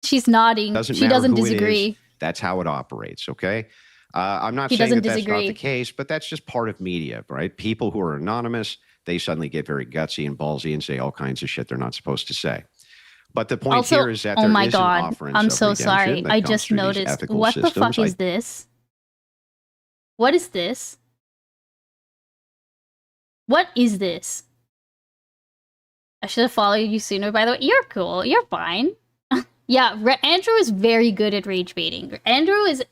Speaker 3: She's nodding. She doesn't disagree.
Speaker 5: That's how it operates, okay? I'm not saying that that's not the case, but that's just part of media, right? People who are anonymous, they suddenly get very gutsy and ballsy and say all kinds of shit they're not supposed to say. But the point
Speaker 3: Also,
Speaker 5: here is that
Speaker 3: oh
Speaker 5: there
Speaker 3: my
Speaker 5: is an
Speaker 3: God,
Speaker 5: offerance
Speaker 3: I'm
Speaker 5: of
Speaker 3: so
Speaker 5: redemption
Speaker 3: sorry.
Speaker 5: that
Speaker 3: I
Speaker 5: comes
Speaker 3: just
Speaker 5: through these
Speaker 3: noticed.
Speaker 5: ethical
Speaker 3: What the fuck
Speaker 5: systems.
Speaker 3: is this? What is this? What is this? I should have followed you sooner, by the way. You're cool. You're fine. Yeah, Andrew is very good at rage baiting. Andrew is...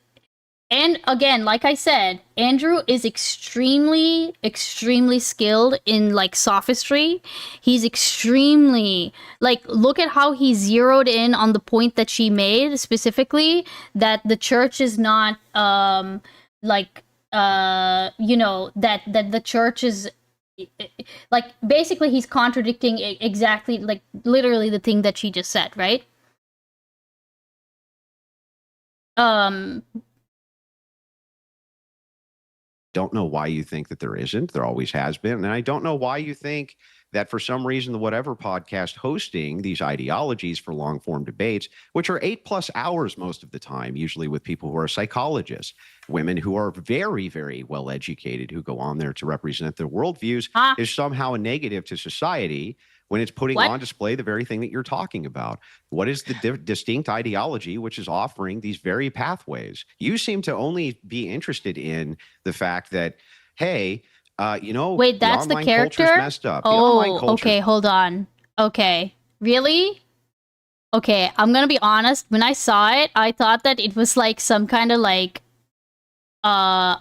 Speaker 3: And again, like I said, Andrew is extremely, extremely skilled in, like, sophistry. He's extremely... Like, look at how he zeroed in on the point that she made, specifically, that the church is not, like, you know, that the church is... Like, basically, he's contradicting exactly, like, literally the thing that she just said, right?
Speaker 5: Don't know why you think that there isn't. There always has been. And I don't know why you think that for some reason, the whatever podcast hosting these ideologies for long form debates, which are 8+ hours most of the time, usually with people who are psychologists, women who are very, very well educated, who go on there to represent their worldviews, is somehow a negative to society when it's putting on display the very thing that you're talking about. What is the distinct ideology which is offering these very pathways? You seem to only be interested in the fact that, hey, you know,
Speaker 3: wait, that's the character?
Speaker 5: culture's messed up.
Speaker 3: Oh, okay, hold on. Okay, really? Okay, I'm gonna be honest. When I saw it, I thought that it was like some kind of like, I'm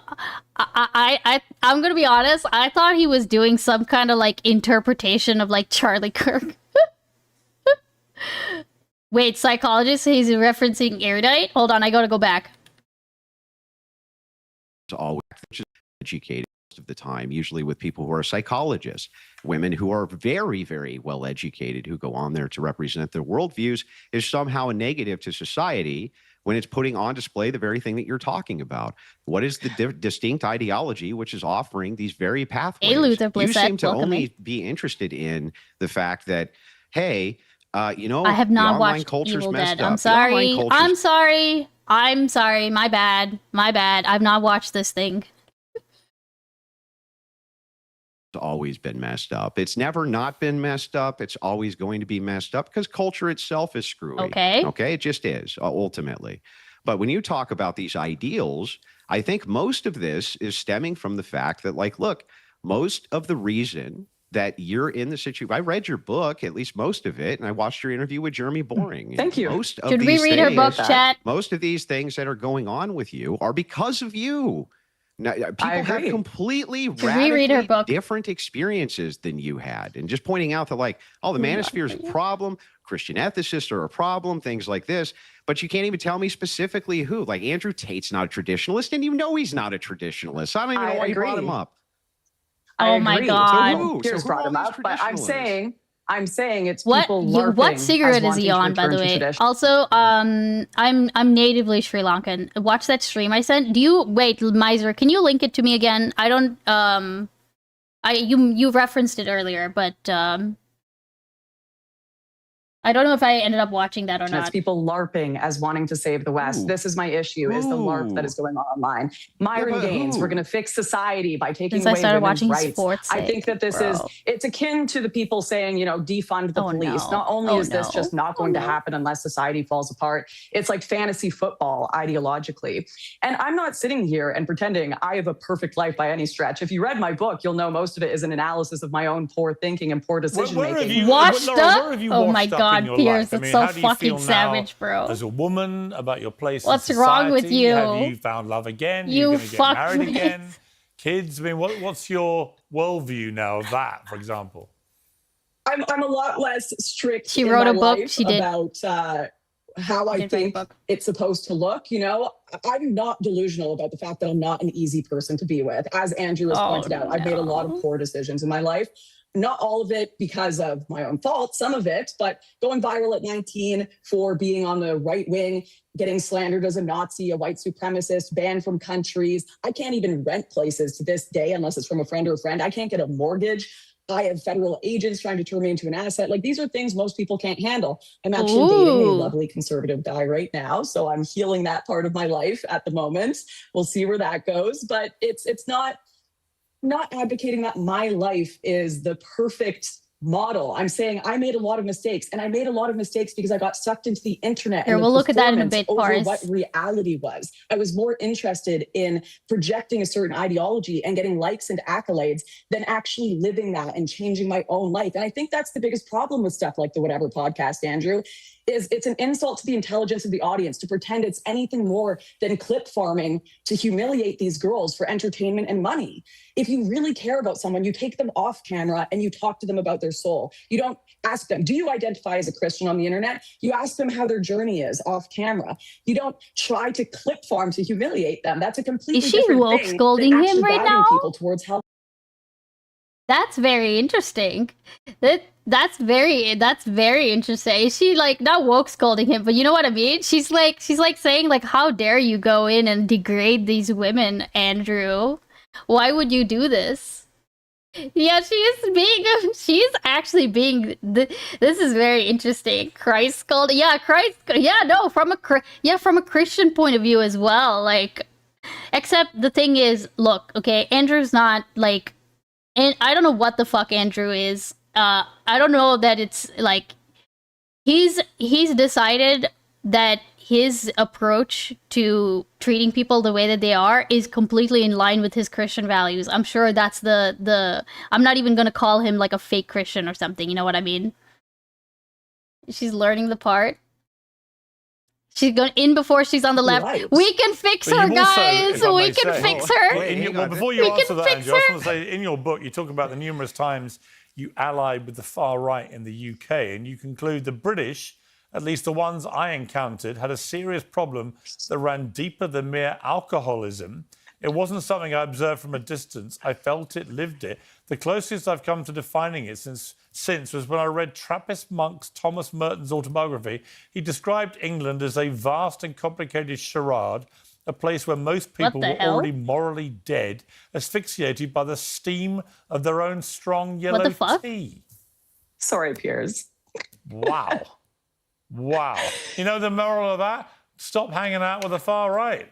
Speaker 3: gonna be honest. I thought he was doing some kind of like interpretation of like Charlie Kirk. Wait, psychologist, he's referencing erudite? Hold on, I gotta go back.
Speaker 5: Always educated most of the time, usually with people who are psychologists, women who are very, very well educated, who go on there to represent their worldviews, is somehow a negative to society when it's putting on display the very thing that you're talking about. What is the distinct ideology which is offering these very pathways?
Speaker 3: Hey, Luther
Speaker 5: You
Speaker 3: Blissett,
Speaker 5: seem to
Speaker 3: welcome
Speaker 5: only
Speaker 3: in.
Speaker 5: be interested in the fact that, hey, you know,
Speaker 3: I have
Speaker 5: the
Speaker 3: not
Speaker 5: online
Speaker 3: watched
Speaker 5: culture's
Speaker 3: Evil
Speaker 5: messed
Speaker 3: Dead.
Speaker 5: up.
Speaker 3: I'm
Speaker 5: The online
Speaker 3: sorry.
Speaker 5: culture's
Speaker 3: I'm sorry. I'm sorry. My bad. My bad. I've not watched this thing.
Speaker 5: always been messed up. It's never not been messed up. It's always going to be messed up because culture itself is screwy.
Speaker 3: Okay.
Speaker 5: Okay. It just is ultimately. But when you talk about these ideals, I think most of this is stemming from the fact that, like, look, most of the reason that you're in the situation, I read your book, at least most of it, and I watched your interview with Jeremy Boring.
Speaker 4: Thank you.
Speaker 5: Most of
Speaker 3: Should we
Speaker 5: these
Speaker 3: read her book,
Speaker 5: things-
Speaker 3: chat?
Speaker 5: Most of these things that are going on with you are because of you. Now, people have
Speaker 4: agree.
Speaker 5: completely
Speaker 3: Should we read her
Speaker 5: radically
Speaker 3: book?
Speaker 5: different experiences than you had. And just pointing out that, like, oh, the manosphere is a problem, Christian ethicists are a problem, things like this. But you can't even tell me specifically who. Like, Andrew Tate's not a traditionalist, and you know he's not a traditionalist. I don't even know why you brought him up.
Speaker 3: Oh my God.
Speaker 5: So who?
Speaker 4: Pierce
Speaker 5: So who
Speaker 4: brought
Speaker 5: are
Speaker 4: him
Speaker 5: all these
Speaker 4: up, but
Speaker 5: traditionalists?
Speaker 4: I'm saying it's
Speaker 3: What
Speaker 4: people LARPing
Speaker 3: what
Speaker 4: as
Speaker 3: cigarette is he
Speaker 4: wanting to
Speaker 3: on, by the
Speaker 4: return to
Speaker 3: way?
Speaker 4: tradition.
Speaker 3: Also, I'm natively Sri Lankan. Watch that stream I sent. Do you wait, Miser? Can you link it to me again? I don't. You referenced it earlier, but I don't know if I ended up watching that or
Speaker 4: And
Speaker 3: not.
Speaker 4: it's people LARPing as wanting to save the West. This is my issue, is the LARP that is going on online. Myron
Speaker 5: but
Speaker 4: Gaines,
Speaker 5: who?
Speaker 4: we're going to fix society by taking
Speaker 3: Since I
Speaker 4: away
Speaker 3: started
Speaker 4: women's
Speaker 3: watching
Speaker 4: rights.
Speaker 3: sports,
Speaker 4: I think that this is,
Speaker 3: bro.
Speaker 4: it's akin to the people saying, you know, defund the police.
Speaker 3: no.
Speaker 4: Not only
Speaker 3: Oh,
Speaker 4: is this
Speaker 3: no.
Speaker 4: just not going to happen unless society falls apart, it's like fantasy football ideologically. And I'm not sitting here and pretending I have a perfect life by any stretch. If you read my book, you'll know most of it is an analysis of my own poor thinking and poor decision
Speaker 6: Where have
Speaker 4: making.
Speaker 6: you,
Speaker 3: Washed
Speaker 6: Laura,
Speaker 3: up?
Speaker 6: where have you
Speaker 3: Oh my
Speaker 6: washed up
Speaker 3: God,
Speaker 6: in your
Speaker 3: Piers,
Speaker 6: life? I
Speaker 3: that's
Speaker 6: mean,
Speaker 3: so
Speaker 6: how do you
Speaker 3: fucking
Speaker 6: feel
Speaker 3: savage,
Speaker 6: now
Speaker 3: bro.
Speaker 6: as a woman about your place
Speaker 3: What's
Speaker 6: in
Speaker 3: wrong with
Speaker 6: society?
Speaker 3: you?
Speaker 6: Have you found love again? Are
Speaker 3: You
Speaker 6: you going to get
Speaker 3: fuck
Speaker 6: married
Speaker 3: me.
Speaker 6: again? Kids? I mean, what's your worldview now of that, for example?
Speaker 11: I'm a lot less strict.
Speaker 3: She
Speaker 11: in
Speaker 3: wrote
Speaker 11: my
Speaker 3: a book.
Speaker 11: life
Speaker 3: She did.
Speaker 11: about how I
Speaker 3: did write a
Speaker 11: think
Speaker 3: book.
Speaker 11: it's supposed to look. You know, I'm not delusional about the fact that I'm not an easy person to be with. As Andrew has pointed out, I've made a lot of poor decisions in my life. Not all of it because of my own fault, some of it, but going viral at 19 for being on the right wing, getting slandered as a Nazi, a white supremacist, banned from countries. I can't even rent places to this day unless it's from a friend or a friend. I can't get a mortgage. I have federal agents trying to turn me into an asset. Like, these are things most people can't handle. I'm actually dating a lovely conservative guy right now, so I'm healing that part of my life at the moment. We'll see where that goes, but it's not advocating that my life is the perfect model. I'm saying I made a lot of mistakes, and I made a lot of mistakes because I got sucked into the internet.
Speaker 3: Here,
Speaker 11: and
Speaker 3: we'll
Speaker 11: the
Speaker 3: look at that in a
Speaker 11: performance
Speaker 3: bit,
Speaker 11: over
Speaker 3: Paris.
Speaker 11: what reality was. I was more interested in projecting a certain ideology and getting likes and accolades than actually living that and changing my own life. And I think that's the biggest problem with stuff like the Whatever podcast, Andrew, is it's an insult to the intelligence of the audience to pretend it's anything more than clip farming to humiliate these girls for entertainment and money. If you really care about someone, you take them off camera and you talk to them about their soul. You don't ask them, do you identify as a Christian on the internet? You ask them how their journey is off camera. You don't try to clip farm to humiliate them. That's a completely
Speaker 3: Is she
Speaker 11: different
Speaker 3: woke
Speaker 11: thing
Speaker 3: scolding
Speaker 11: than
Speaker 3: him
Speaker 11: actually
Speaker 3: right
Speaker 11: guiding
Speaker 3: now?
Speaker 11: people towards hell.
Speaker 3: That's very interesting. That's very interesting. Is she like not woke scolding him, but you know what I mean? She's like saying like, how dare you go in and degrade these women, Andrew? Why would you do this? Yeah, she's actually being, this is very interesting. Christ scolding. Yeah, Christ. Yeah, no, from a Christian point of view as well. Like, except the thing is, look, okay, Andrew's not like, and I don't know what the fuck Andrew is. I don't know that it's like he's decided that his approach to treating people the way that they are is completely in line with his Christian values. I'm sure that's the I'm not even gonna call him like a fake Christian or something, you know what I mean? She's learning the part. She's going in before she's on the left.
Speaker 11: Right.
Speaker 3: We can fix her, guys. We can fix her.
Speaker 6: Well, before you answer that, Andrew, I just want to say, in your book, you talk about the numerous times you allied with the far right in the UK, and you conclude the British, at least the ones I encountered, had a serious problem that ran deeper than mere alcoholism. It wasn't something I observed from a distance. I felt it, lived it. The closest I've come to defining it since was when I read Trappist monk's Thomas Merton's autobiography. He described England as a vast and complicated charade, a place where most people were already morally dead, asphyxiated by the steam of their own strong yellow tea.
Speaker 4: Sorry, Piers.
Speaker 6: Wow. Wow. You know the moral of that? Stop hanging out with the far right.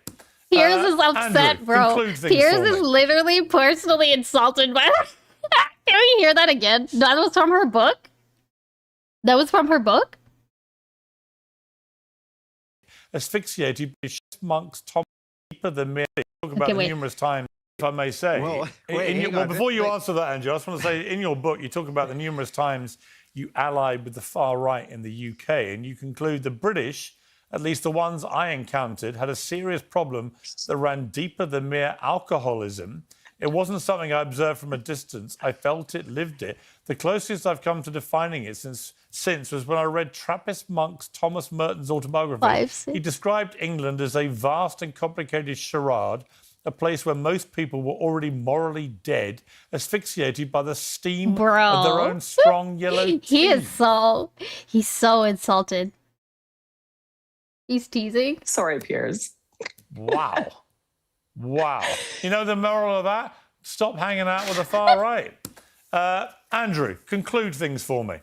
Speaker 3: Piers is upset,
Speaker 6: Andrew,
Speaker 3: bro.
Speaker 6: conclude things
Speaker 3: Piers
Speaker 6: for
Speaker 3: is
Speaker 6: me.
Speaker 3: literally personally insulted by that. Can we hear that again? That was from her book? That was from her book?
Speaker 6: Asphyxiated by monks deeper than mere. Talk about it numerous times, if I may say.
Speaker 5: Well,
Speaker 6: Before you answer that, Andrew, I just want to say, in your book, you talk about the numerous times you allied with the far right in the UK, and you conclude the British, at least the ones I encountered, had a serious problem that ran deeper than mere alcoholism. It wasn't something I observed from a distance. I felt it, lived it. The closest I've come to defining it since was when I read Trappist monk's Thomas Merton's autobiography. He described England as a vast and complicated charade, a place where most people were already morally dead, asphyxiated by the steam of their own strong yellow tea.
Speaker 3: He's so insulted. He's teasing.
Speaker 4: Sorry, Piers.
Speaker 6: Wow. Wow. You know the moral of that? Stop hanging out with the far right. Andrew, conclude things for me.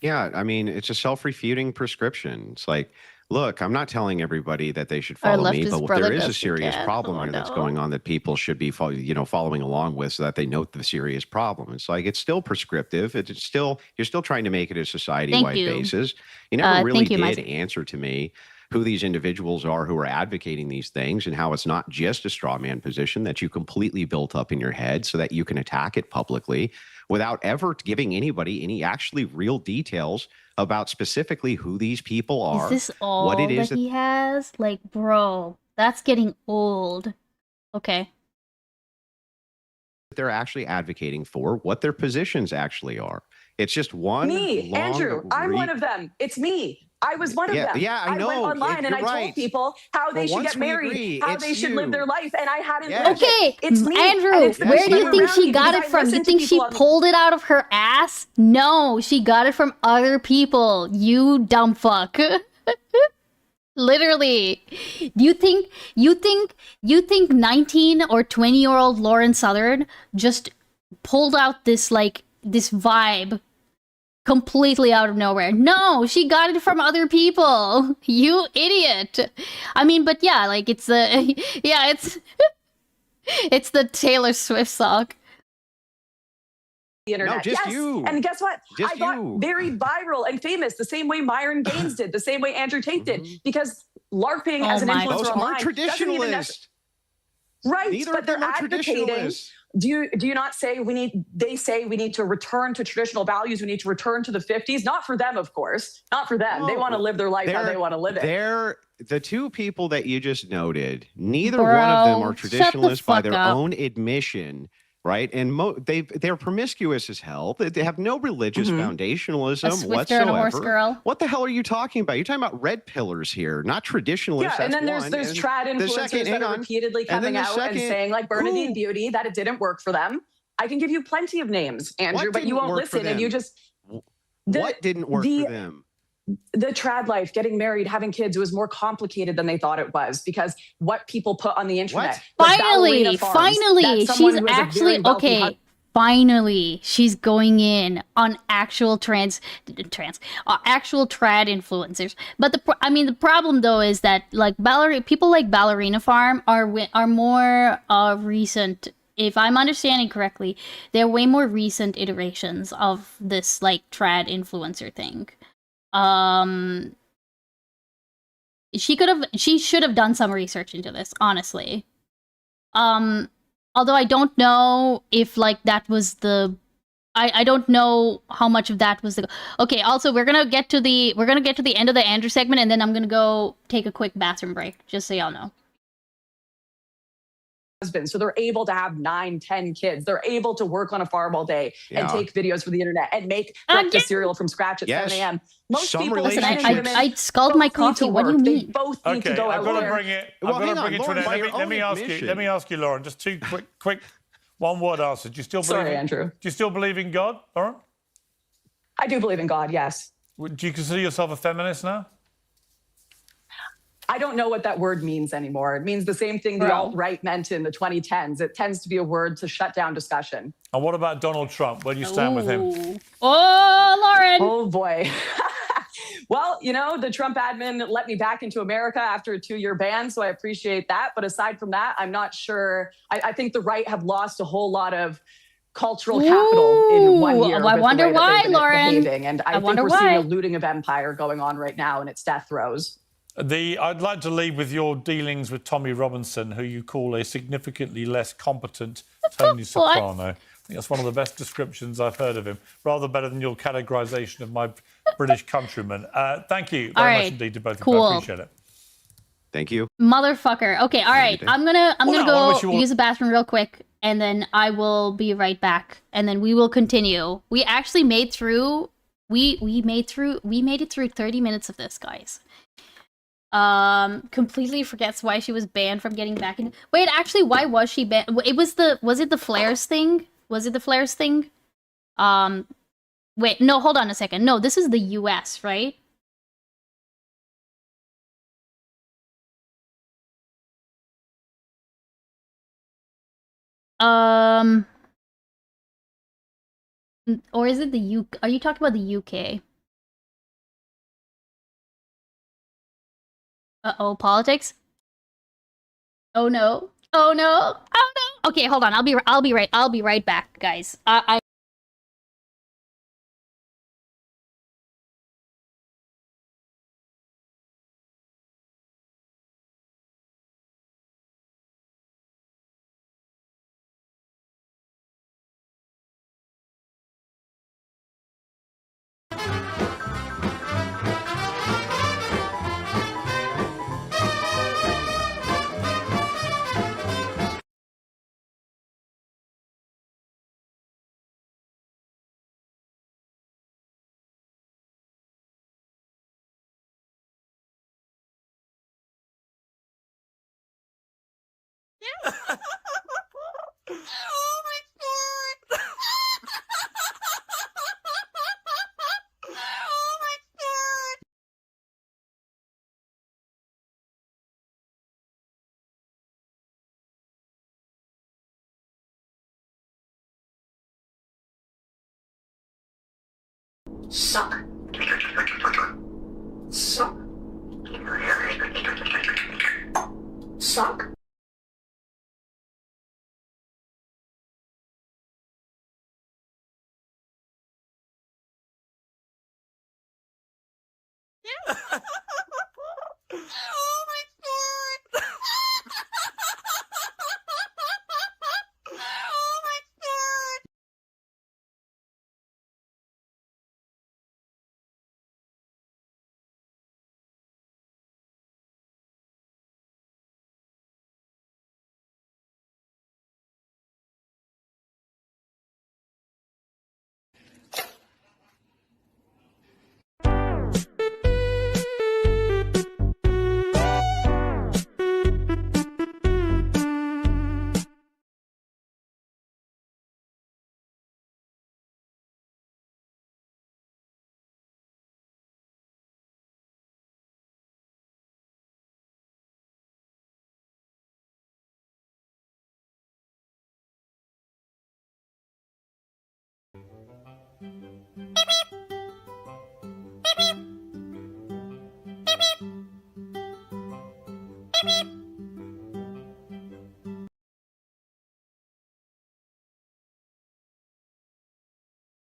Speaker 5: Yeah, I mean, it's a self-refuting prescription. It's like, look, I'm not telling everybody that they should follow me, but there is a serious problem here that's going on that people should be, following along with, so that they note the serious problem. It's like it's still prescriptive. It's still you're still trying to make it a society-wide basis. You never really did answer to me who these individuals are who are advocating these things, and how it's not just a straw man position that you completely built up in your head so that you can attack it publicly without ever giving anybody any actually real details about specifically who these people are.
Speaker 3: Is this all
Speaker 5: what it is
Speaker 3: that he has? Like, bro, that's getting old. Okay.
Speaker 5: they're actually advocating for, what their positions actually are. It's just one.
Speaker 11: Me, Andrew, I'm one of them. It's me. I was one of them.
Speaker 5: Yeah, I know.
Speaker 11: I went online and I told people how they should get married, how they should live their life, and I hadn't lived it. It's me.
Speaker 3: Andrew, where do you think she got it from? You think she pulled it out of her ass? No, she got it from other people. You dumb fuck. Literally. You think 19 or 20-year-old Lauren Southern just pulled out this vibe completely out of nowhere? No, she got it from other people. You idiot. I mean, but yeah, it's it's the Taylor Swift song.
Speaker 4: the internet.
Speaker 5: No, just
Speaker 4: yes.
Speaker 5: you.
Speaker 4: And guess what?
Speaker 5: Just
Speaker 4: I got
Speaker 5: you.
Speaker 4: very viral and famous the same way Myron Gaines did, the same way Andrew Tate did, because LARPing as an influencer
Speaker 5: Those
Speaker 4: online
Speaker 5: aren't
Speaker 4: doesn't even
Speaker 5: traditionalists.
Speaker 4: right,
Speaker 5: Neither
Speaker 4: but
Speaker 5: of them
Speaker 4: they're
Speaker 5: are
Speaker 4: advocating.
Speaker 5: traditionalists.
Speaker 4: Do you not say they say we need to return to traditional values, we need to return to the 50s? Not for them, of course. Not for them.
Speaker 5: No,
Speaker 4: they want to live their life how they want to live it.
Speaker 5: The two people that you just noted, neither
Speaker 3: Bro,
Speaker 5: one of them are
Speaker 3: shut the
Speaker 5: traditionalists by
Speaker 3: fuck
Speaker 5: their
Speaker 3: up.
Speaker 5: own admission, right? And they're promiscuous as hell. They have no religious foundationalism
Speaker 3: A swifter
Speaker 5: whatsoever.
Speaker 3: and a horse girl.
Speaker 5: What the hell are you talking about? You're talking about red pillars here, not traditionalists.
Speaker 4: Yeah, and then
Speaker 5: That's
Speaker 4: there's
Speaker 5: one.
Speaker 4: trad
Speaker 5: And the
Speaker 4: influencers
Speaker 5: second,
Speaker 4: that
Speaker 5: hang
Speaker 4: are
Speaker 5: on.
Speaker 4: repeatedly
Speaker 5: And then
Speaker 4: coming
Speaker 5: the
Speaker 4: out and
Speaker 5: second-
Speaker 4: saying, like Bernadine
Speaker 5: Who?
Speaker 4: Beauty, that it didn't work for them. I can give you plenty of names, Andrew,
Speaker 5: What
Speaker 4: but you
Speaker 5: didn't
Speaker 4: won't
Speaker 5: work for
Speaker 4: listen, and you
Speaker 5: them?
Speaker 4: just
Speaker 5: What didn't work for them?
Speaker 4: the trad life, getting married, having kids, was more complicated than they thought it was, because what people put on the internet. was ballerina farms.
Speaker 3: Finally,
Speaker 4: That's someone
Speaker 3: she's
Speaker 4: who has a
Speaker 3: actually
Speaker 4: very wealthy
Speaker 3: okay.
Speaker 4: husband.
Speaker 3: Finally, she's going in on actual actual trad influencers. But the problem though is that like people like Ballerina Farm are more recent. If I'm understanding correctly, they're way more recent iterations of this like trad influencer thing. She should have done some research into this, honestly. Although I don't know if like that was I don't know how much of that was okay. Also, we're gonna get to the end of the Andrew segment, and then I'm gonna go take a quick bathroom break, just so y'all know.
Speaker 4: Husband, so they're able to have 9-10 kids. They're able to work on a farm all day and take videos for the internet and make breakfast cereal from scratch at 7 a.m. Most people,
Speaker 3: Listen,
Speaker 4: men and women,
Speaker 3: I sculled my coffee. What do you mean?
Speaker 4: They both need to go
Speaker 6: I've
Speaker 4: out
Speaker 6: got to
Speaker 4: there.
Speaker 6: bring it.
Speaker 5: Well,
Speaker 6: I've got to
Speaker 5: hang
Speaker 6: bring
Speaker 5: on,
Speaker 6: it to an
Speaker 5: Lauren,
Speaker 6: end.
Speaker 5: by
Speaker 6: Let me
Speaker 5: your own
Speaker 6: ask you.
Speaker 5: admission.
Speaker 6: Let me ask you, Lauren. Just two quick, one-word answers. Do you still believe?
Speaker 4: Sorry, Andrew.
Speaker 6: Do you still believe in God, Lauren?
Speaker 4: I do believe in God. Yes.
Speaker 6: Do you consider yourself a feminist now?
Speaker 4: I don't know what that word means anymore. It means the same thing the alt-right meant in the 2010s. It tends to be a word to shut down discussion.
Speaker 6: And what about Donald Trump? Where do you stand with him?
Speaker 3: Oh, Lauren.
Speaker 4: Oh, boy. Well, the Trump admin let me back into America after a 2-year ban, so I appreciate that. But aside from that, I'm not sure. I think the right have lost a whole lot of cultural capital in 1 year.
Speaker 3: I wonder why, Lauren.
Speaker 4: And I think we're seeing a looting of empire going on right now in its death throes.
Speaker 6: I'd like to leave with your dealings with Tommy Robinson, who you call a significantly less competent Tony Soprano. I think that's one of the best descriptions I've heard of him. Rather better than your categorization of my British countrymen. Thank you very much indeed to both of you. I appreciate it.
Speaker 5: Thank you.
Speaker 3: Motherfucker. Okay, all right. I'm gonna go use the bathroom real quick, and then I will be right back, and then we will continue. We actually made through. We made it through 30 minutes of this, guys. Completely forgets why she was banned from getting back in. Wait, actually, why was she banned? Was it the flares thing? Was it the flares thing? Wait, no, hold on a second. No, this is the US, right? Or is it the UK? Are you talking about the UK? Uh-oh, politics? Oh no. Oh no. Oh no. Okay, hold on. I'll be right back, guys.
Speaker 14: Suck. Suck. Suck.
Speaker 13: Oh my god! Oh my god!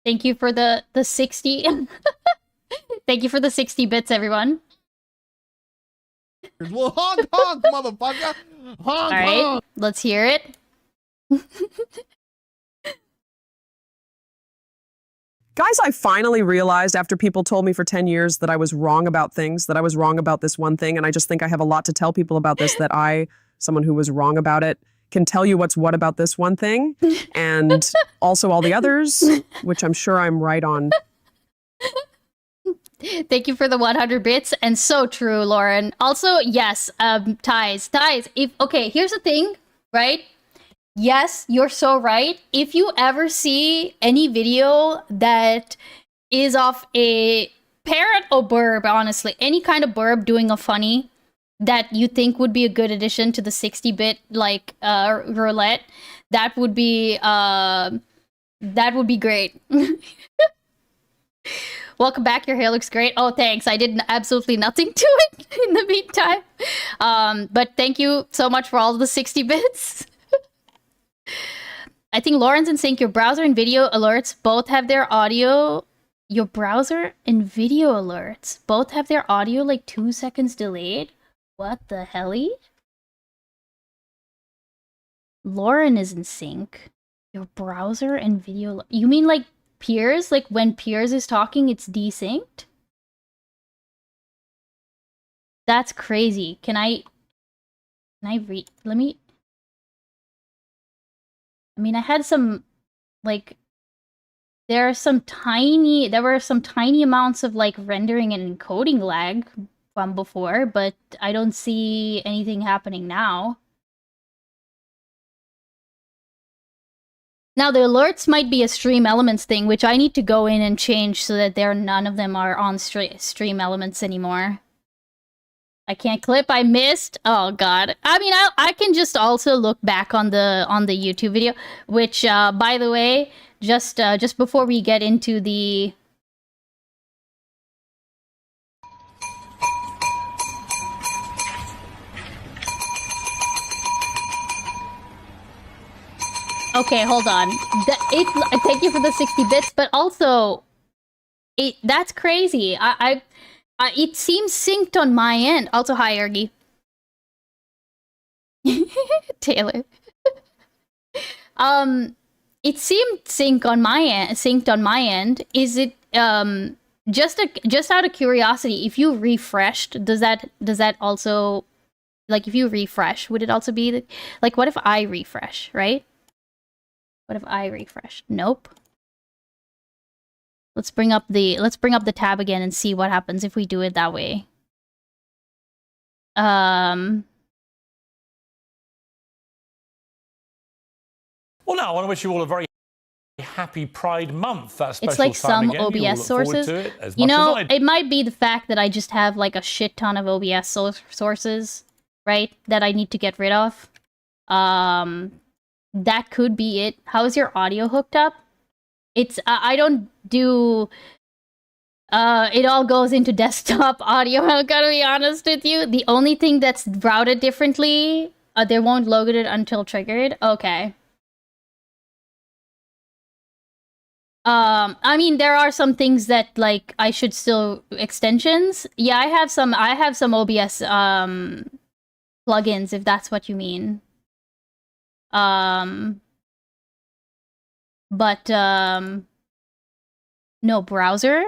Speaker 3: Thank you for the 60. Thank you for the 60 bits, everyone.
Speaker 15: Well, honk, honk, motherfucker. Honk,
Speaker 3: All right,
Speaker 15: honk.
Speaker 3: let's hear it.
Speaker 13: Guys, I finally realized after people told me for 10 years that I was wrong about things, that I was wrong about this one thing, and I just think I have a lot to tell people about this, that I, someone who was wrong about it, can tell you what's what about this one thing, and also all the others, which I'm sure I'm right on.
Speaker 3: Thank you for the 100 bits, and so true, Lauren. Also, yes, ties. Okay, here's the thing, right? Yes, you're so right. If you ever see any video that is of a parrot or burb, honestly, any kind of burb doing a funny that you think would be a good addition to the 60-bit like roulette, that would be great. Welcome back. Your hair looks great. Oh, thanks. I did absolutely nothing to it in the meantime. But thank you so much for all the 60 bits. I think Lauren's in sync. Your browser and video alerts both have their audio. Your browser and video alerts both have their audio like 2 seconds delayed. What the helly? Lauren is in sync. Your browser and video. You mean like Piers? Like when Piers is talking, it's desynced? That's crazy. Can I read? Let me. I mean, I had some, like, there were some tiny amounts of, like, rendering and encoding lag from before, but I don't see anything happening now. Now, the alerts might be a Stream Elements thing, which I need to go in and change so that none of them are on Stream Elements anymore. I can't clip. I missed. Oh god. I mean, I can just also look back on the YouTube video, which by the way, just before we get into the Okay, hold on. Thank you for the 60 bits, but also that's crazy. It seems synced on my end. Also, hi, Ergy. Taylor. It seemed synced on my end. Is it just out of curiosity? If you refreshed, does that also, like, if you refresh, would it also be like, what if I refresh, right? What if I refresh? Nope. Let's bring up the tab again and see what happens if we do it that way.
Speaker 6: Well, now I want to wish you all a very happy Pride Month. That special
Speaker 3: it's like
Speaker 6: time
Speaker 3: some
Speaker 6: again. You all
Speaker 3: OBS
Speaker 6: look forward
Speaker 3: sources.
Speaker 6: to it as
Speaker 3: You
Speaker 6: much
Speaker 3: know,
Speaker 6: as I
Speaker 3: it might be the fact that I just have like a shit ton of OBS sources, right? That I need to get rid of. That could be it. How is your audio hooked up? It's I don't do. It all goes into desktop audio. I gotta be honest with you. The only thing that's routed differently, they won't load it until triggered. Okay. I mean, there are some things that like I should still extensions. Yeah, I have some OBS plugins if that's what you mean. But no browser.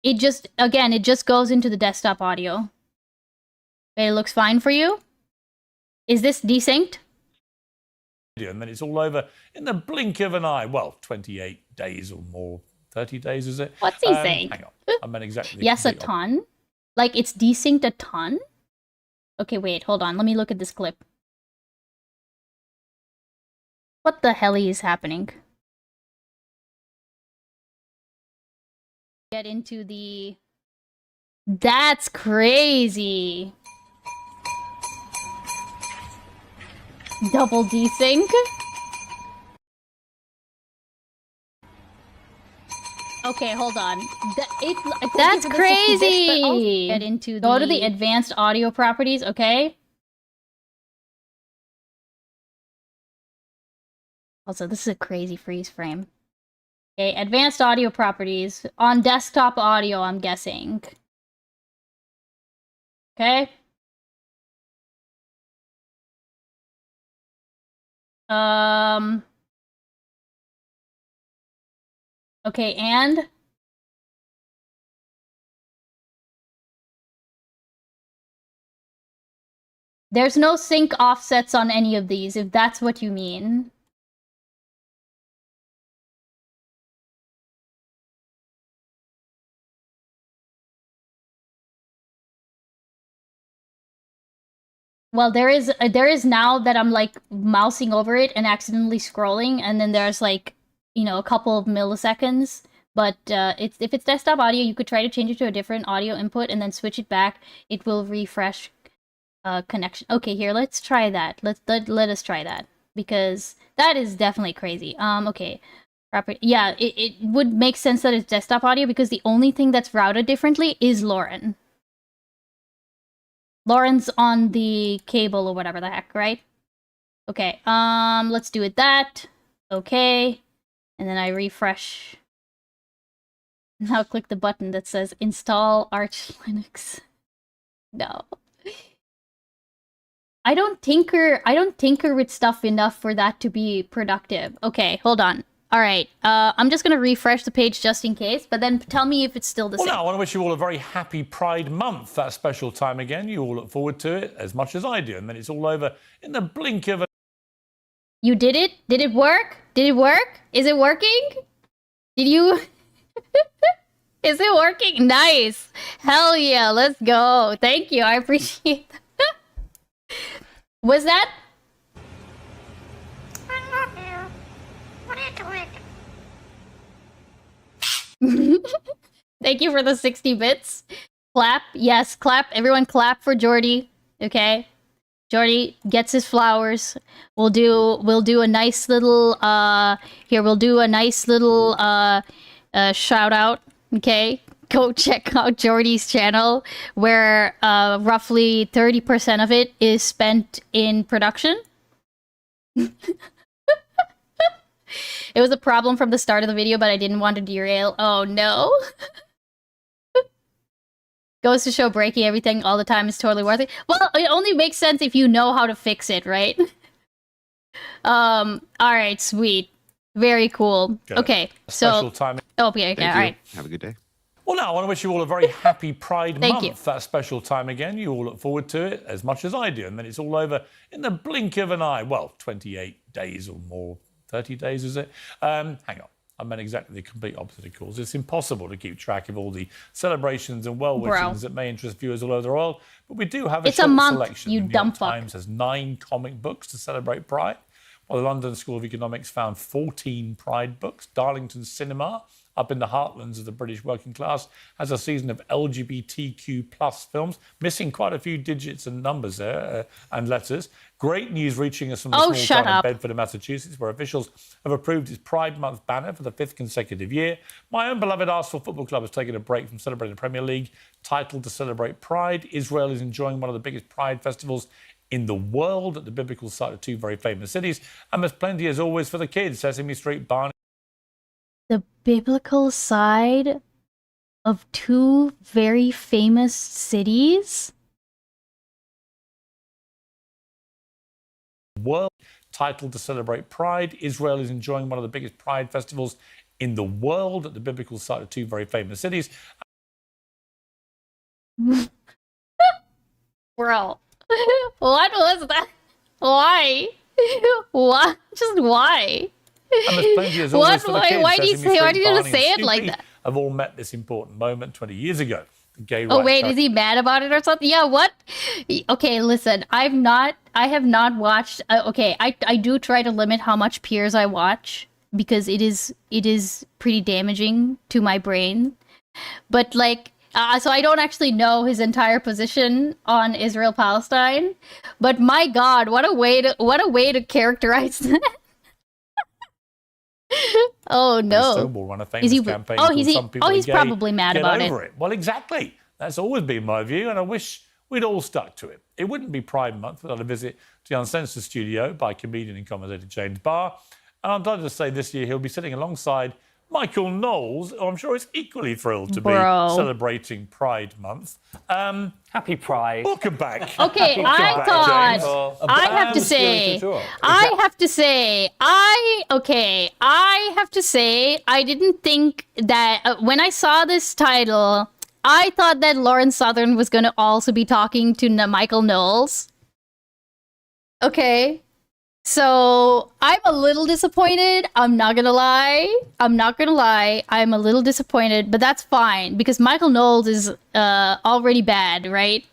Speaker 3: It just goes into the desktop audio. It looks fine for you? Is this desynced?
Speaker 6: And then it's all over in the blink of an eye. Well, 28 days or more. 30 days, is it?
Speaker 3: What's he saying?
Speaker 6: Hang on. I meant exactly.
Speaker 3: Yes, a ton? Like, it's desynced a ton? Okay, wait, hold on. Let me look at this clip. What the hell is happening? Get into the... That's crazy! Double desync? Okay, hold on. That's crazy! Get into Go to the advanced audio properties, okay? Also, this is a crazy freeze frame. Okay, advanced audio properties. On desktop audio, I'm guessing. Okay? Okay, and... There's no sync offsets on any of these, if that's what you mean. Well, there is now that I'm like mousing over it and accidentally scrolling, and then there's like, you know, a couple of milliseconds. But if it's desktop audio, you could try to change it to a different audio input and then switch it back. It will refresh connection. Okay, here, let's try that. Let us try that, because that is definitely crazy. Okay. Yeah, it would make sense that it's desktop audio because the only thing that's routed differently is Lauren. Lauren's on the cable or whatever the heck, right? Okay, let's do it that. Okay. And then I refresh. Now click the button that says install Arch Linux. No. I don't tinker with stuff enough for that to be productive. Okay, hold on. All right, I'm just gonna refresh the page just in case, but then tell me if it's still the same.
Speaker 6: Well, now, I want to wish you all a very happy Pride Month, that special time again. You all look forward to it as much as I do, and then it's all over in the blink of an...
Speaker 3: You did it? Did it work? Did it work? Is it working? Did you... Is it working? Nice! Hell yeah, let's go. Thank you, I appreciate that. Was that... Thank you for the 60 bits. Clap. Yes, clap. Everyone clap for Jordy. Okay? Jordy gets his flowers. We'll do a nice little here we'll do a nice little shout out, okay? Go check out Jordy's channel where roughly 30% of it is spent in production. It was a problem from the start of the video, but I didn't want to derail. Oh no. Goes to show breaking everything all the time is totally worth it. Well, it only makes sense if you know how to fix it, right? Alright, sweet. Very cool.
Speaker 6: Good.
Speaker 3: Okay,
Speaker 6: Special
Speaker 3: so...
Speaker 6: time.
Speaker 3: Oh, yeah, okay, alright.
Speaker 5: Have a good day.
Speaker 6: Well, now, I want to wish you all a very happy Pride
Speaker 3: Thank
Speaker 6: Month,
Speaker 3: you.
Speaker 6: that special time again. You all look forward to it as much as I do, and then it's all over in the blink of an eye. Well, 28 days or more. 30 days, is it? Hang on. I meant exactly the complete opposite, of course. It's impossible to keep track of all the celebrations and well-wishings that may interest viewers all over the world, but we do have a short selection.
Speaker 3: You
Speaker 6: the New York Times has 9 comic books to celebrate Pride, while the London School of Economics found 14 Pride books. Darlington Cinema, up in the heartlands of the British working class, has a season of LGBTQ plus films, missing quite a few digits and numbers there and letters. Great news reaching us from the small town of Bedford in Massachusetts, where officials have approved its Pride Month banner for the 5th consecutive year. My own beloved Arsenal Football Club has taken a break from celebrating the Premier League title to celebrate Pride. Israel is enjoying one of the biggest Pride festivals in the world at the biblical site of 2 very famous cities. And there's plenty, as always, for the kids. Sesame Street, Barney.
Speaker 3: The biblical side of two very famous cities?
Speaker 6: World title to celebrate Pride. Israel is enjoying one of the biggest Pride festivals in the world at the biblical site of two very famous cities.
Speaker 3: Bro, what was that? Why? What? Just why?
Speaker 6: And there's plenty as always for the kids.
Speaker 3: Why do you
Speaker 6: Sesame Street,
Speaker 3: gonna
Speaker 6: Barney,
Speaker 3: say
Speaker 6: and
Speaker 3: it like
Speaker 6: Snoopy
Speaker 3: that?
Speaker 6: Have all met this important moment 20 years ago. The gay
Speaker 3: Oh
Speaker 6: rights
Speaker 3: wait, is he mad about it or something? Yeah, what? Okay, listen, I have not watched. Okay, I do try to limit how much Piers I watch because it is pretty damaging to my brain. But like, so I don't actually know his entire position on Israel Palestine. But my God, what a way to characterize that. Oh no!
Speaker 6: Stonewall run a famous
Speaker 3: Is he?
Speaker 6: campaign
Speaker 3: Oh,
Speaker 6: called
Speaker 3: he's
Speaker 6: Some People Are
Speaker 3: he's
Speaker 6: Gay,
Speaker 3: probably mad
Speaker 6: Get
Speaker 3: about
Speaker 6: Over It. Well, exactly. That's always been my view, and I wish we'd all stuck to it. It wouldn't be Pride Month without a visit to the Uncensored studio by comedian and commentator James Barr. And I'm delighted to say this year he'll be sitting alongside Michael Knowles, who I'm sure is equally thrilled to be celebrating Pride Month.
Speaker 7: Happy Pride.
Speaker 6: Welcome back.
Speaker 3: Okay, I have to say, I didn't think that when I saw this title, I thought that Lauren Southern was going to also be talking to Michael Knowles. Okay. So I'm a little disappointed. I'm not gonna lie. I'm a little disappointed, but that's fine because Michael Knowles is already bad, right?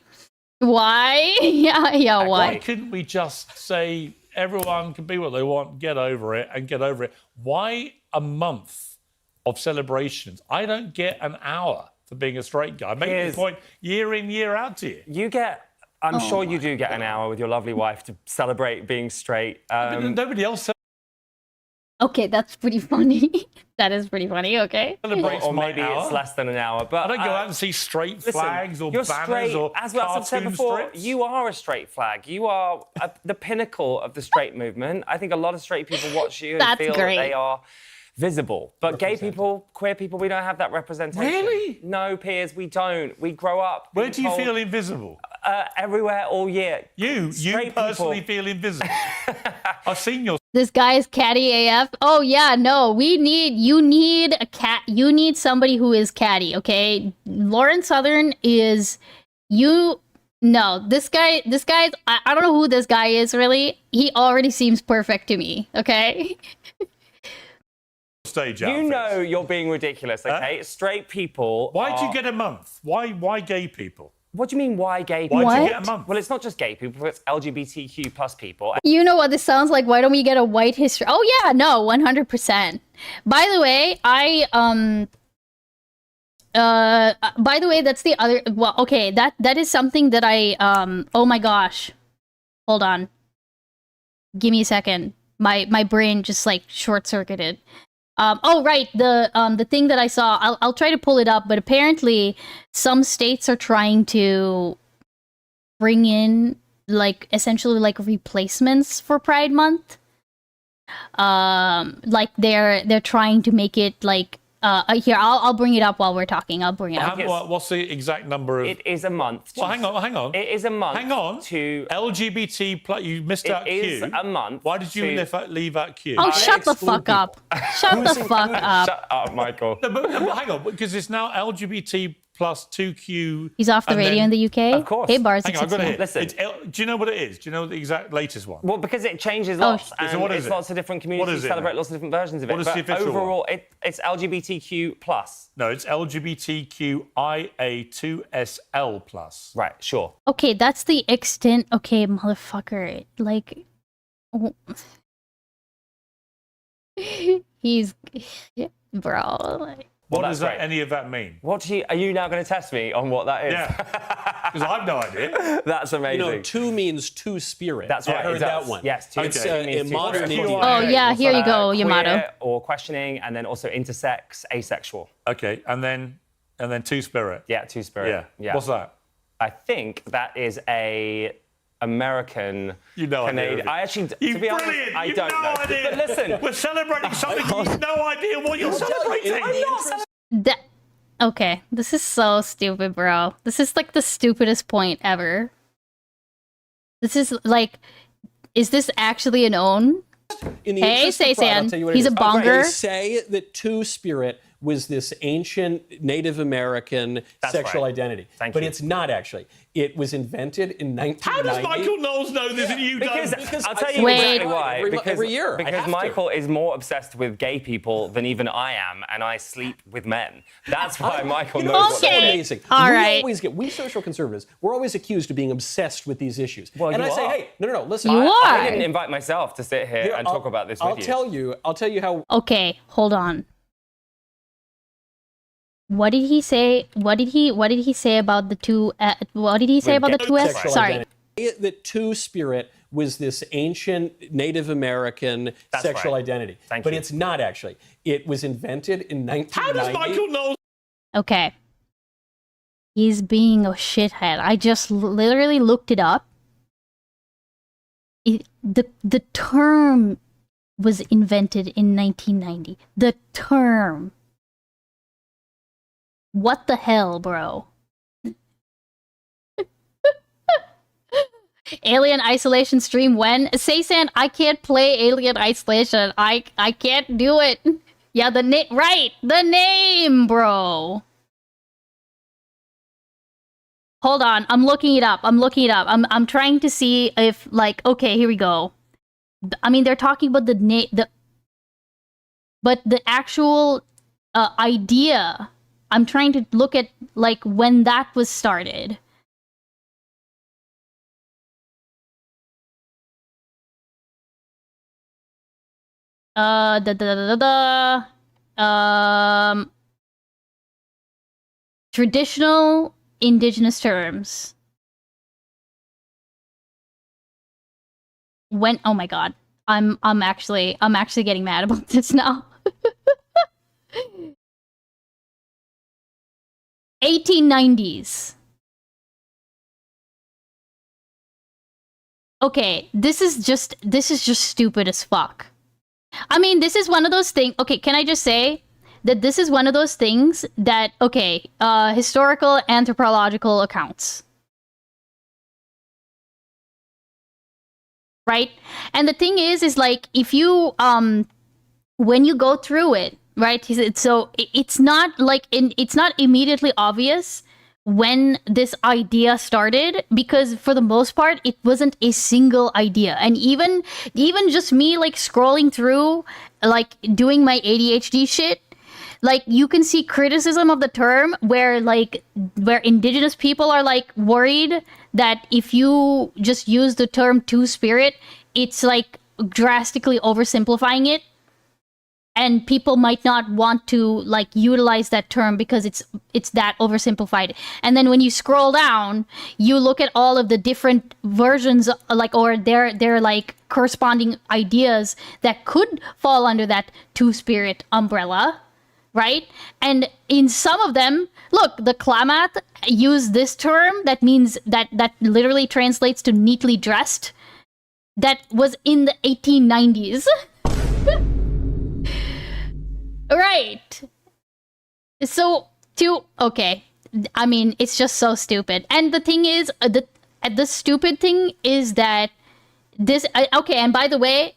Speaker 3: Why? yeah. Why?
Speaker 6: Why couldn't we just say everyone can be what they want, get over it, and get over it? Why a month of celebrations? I don't get an hour for being a straight guy. I make the point year in, year out to you.
Speaker 7: You get. I'm sure you do get an hour with your lovely wife to celebrate being straight.
Speaker 6: Nobody else
Speaker 3: Okay, that's pretty funny. That is pretty funny, okay?
Speaker 6: celebrates
Speaker 7: or
Speaker 6: my
Speaker 7: maybe
Speaker 6: hour.
Speaker 7: it's less than an hour. But
Speaker 6: I don't go out and see straight flags or
Speaker 7: you're
Speaker 6: banners
Speaker 7: straight,
Speaker 6: or
Speaker 7: as I've said
Speaker 6: cartoon
Speaker 7: before,
Speaker 6: strips.
Speaker 7: you are a straight flag. You are the pinnacle of the straight movement. I think a lot of straight people watch you and
Speaker 3: That's
Speaker 7: feel
Speaker 3: great.
Speaker 7: that they are visible. But gay people, queer people, we don't have that representation.
Speaker 6: Really?
Speaker 7: No, Piers, we don't. We grow up.
Speaker 6: Where do you
Speaker 7: told,
Speaker 6: feel invisible?
Speaker 7: Everywhere, all year.
Speaker 6: You personally feel invisible. I've seen your.
Speaker 3: This guy is catty AF. Oh yeah, no, you need a cat. You need somebody who is catty, okay? Lauren Southern is no, this guy's I don't know who this guy is really. He already seems perfect to me, okay?
Speaker 6: Stage
Speaker 7: you know you're being ridiculous, okay?
Speaker 6: Huh?
Speaker 7: Straight people.
Speaker 6: Why'd you get a month? Why gay people?
Speaker 7: What do you mean, why gay people?
Speaker 6: Why'd you get a month?
Speaker 7: Well, it's not just gay people, it's LGBTQ plus people.
Speaker 3: You know what this sounds like? Why don't we get a white history? Oh yeah, no, 100%. By the way, by the way, that's the other. Well, okay, that is something that I. Oh my gosh, hold on. Give me a second. My brain just like short circuited. Oh right, the thing that I saw. I'll try to pull it up, but apparently some states are trying to bring in like essentially like replacements for Pride Month. Like they're trying to make it like here I'll bring it up while we're talking. I'll bring it up.
Speaker 6: What's the exact number of?
Speaker 7: It is a month.
Speaker 6: Well, hang on.
Speaker 7: It is a month.
Speaker 6: Hang on.
Speaker 7: To
Speaker 6: LGBT plus. You missed out Q.
Speaker 7: It is a month.
Speaker 6: Why did you leave out Q?
Speaker 3: Oh, shut the fuck up. Shut the fuck up.
Speaker 7: Shut up, Michael.
Speaker 6: No, but hang on, because it's now LGBT plus 2Q.
Speaker 3: He's off the radio in the UK.
Speaker 7: Of course.
Speaker 3: Hey, Bars.
Speaker 6: Hang on, I've got it here.
Speaker 7: Listen.
Speaker 6: Do you know what it is? Do you know the exact latest one?
Speaker 7: Well, because it changes lots. And
Speaker 6: So what is
Speaker 7: it's
Speaker 6: it?
Speaker 7: lots of different communities celebrate lots of different versions of it.
Speaker 6: What is the
Speaker 7: But
Speaker 6: official one?
Speaker 7: overall, it's LGBTQ plus.
Speaker 6: No, it's LGBTQIA2SL plus.
Speaker 7: Right, sure.
Speaker 3: Okay, that's the extent. Okay, motherfucker. Like, he's, bro. Like,
Speaker 6: What does any of that mean?
Speaker 7: Are you now going to test me on what that is?
Speaker 6: Yeah, because I've no idea.
Speaker 7: That's amazing.
Speaker 16: You know, two means two spirit.
Speaker 7: That's right.
Speaker 16: I heard
Speaker 7: it
Speaker 16: that
Speaker 7: does.
Speaker 16: one.
Speaker 7: Yes, two
Speaker 16: It's
Speaker 7: spirit means
Speaker 16: in
Speaker 7: two
Speaker 16: modern
Speaker 7: spirit.
Speaker 16: India.
Speaker 3: oh yeah, here you go, Yamato.
Speaker 7: Queer or questioning, and then also intersex, asexual.
Speaker 6: Okay, and then two spirit.
Speaker 7: Yeah, two spirit.
Speaker 6: Yeah. What's that?
Speaker 7: I think that is a American,
Speaker 6: You know
Speaker 7: Canadian. I actually, to be honest,
Speaker 6: Brilliant!
Speaker 7: I
Speaker 6: You've
Speaker 7: don't
Speaker 6: no
Speaker 7: know.
Speaker 6: idea.
Speaker 7: But listen,
Speaker 6: We're celebrating something you've no idea what you're celebrating.
Speaker 7: I'm not celebrating.
Speaker 3: Okay, this is so stupid, bro. This is like the stupidest point ever. This is like, is this actually an own?
Speaker 16: In the
Speaker 3: Hey,
Speaker 16: interest of pride, I'll
Speaker 3: Say-san,
Speaker 16: tell you what
Speaker 3: he's
Speaker 16: it
Speaker 3: a
Speaker 16: is.
Speaker 3: bonger.
Speaker 16: They say that Two-Spirit was this ancient Native American sexual identity. But it's not actually. It was invented in 1990.
Speaker 6: How does Michael Knowles know this and you
Speaker 7: Because
Speaker 6: don't?
Speaker 7: I'll tell you
Speaker 3: Wait.
Speaker 7: exactly why.
Speaker 16: Every year. I
Speaker 7: Because
Speaker 16: have to.
Speaker 7: Michael is more obsessed with gay people than even I am, and I sleep with men. That's why Michael knows what
Speaker 16: so
Speaker 7: that is.
Speaker 16: amazing.
Speaker 3: All
Speaker 16: we
Speaker 3: right.
Speaker 16: always get, we social conservatives, we're always accused of being obsessed with these issues.
Speaker 7: Well,
Speaker 16: and
Speaker 7: you
Speaker 16: I say,
Speaker 7: are.
Speaker 16: hey, no, listen.
Speaker 3: You
Speaker 7: I
Speaker 3: are.
Speaker 7: didn't invite myself to sit here and talk about this with you.
Speaker 16: I'll tell you how.
Speaker 3: Okay, hold on. What did he say? What did he say about the two? What did he say about the two S?
Speaker 16: Sexual
Speaker 3: Sorry.
Speaker 16: identity. That Two-Spirit was this ancient Native American
Speaker 7: That's
Speaker 16: sexual
Speaker 7: right.
Speaker 16: identity.
Speaker 7: Thank
Speaker 16: but
Speaker 7: you.
Speaker 16: it's not actually. It was invented in 1990.
Speaker 6: How does Michael Knowles?
Speaker 3: Okay. He's being a shithead. I just literally looked it up. The term was invented in 1990. The term. What the hell, bro? Alien Isolation stream when? Say-san, I can't play Alien Isolation. I can't do it. Yeah, the name, right? The name, bro. Hold on, I'm looking it up. I'm trying to see if, like, okay, here we go. I mean, they're talking about the name, but the actual idea. I'm trying to look at, like, when that was started. Traditional indigenous terms. When, oh my god. I'm actually getting mad about this now. 1890s. Okay, this is just stupid as fuck. I mean, this is one of those things. Okay, can I just say that this is one of those things that, okay, historical anthropological accounts. Right? And the thing is like, if you, when you go through it, right? So it's not like, it's not immediately obvious when this idea started, because for the most part it wasn't a single idea. And even just me like scrolling through, like doing my ADHD shit, like you can see criticism of the term where indigenous people are like worried that if you just use the term Two-Spirit, it's like drastically oversimplifying it. And people might not want to like utilize that term because it's that oversimplified. And then when you scroll down, you look at all of the different versions, like, or their like corresponding ideas that could fall under that Two-Spirit umbrella, right? And in some of them, look, the Klamath use this term that means that literally translates to neatly dressed. That was in the 1890s. Right. So, okay. I mean, it's just so stupid. And the thing is, the stupid thing is that this, okay, and by the way,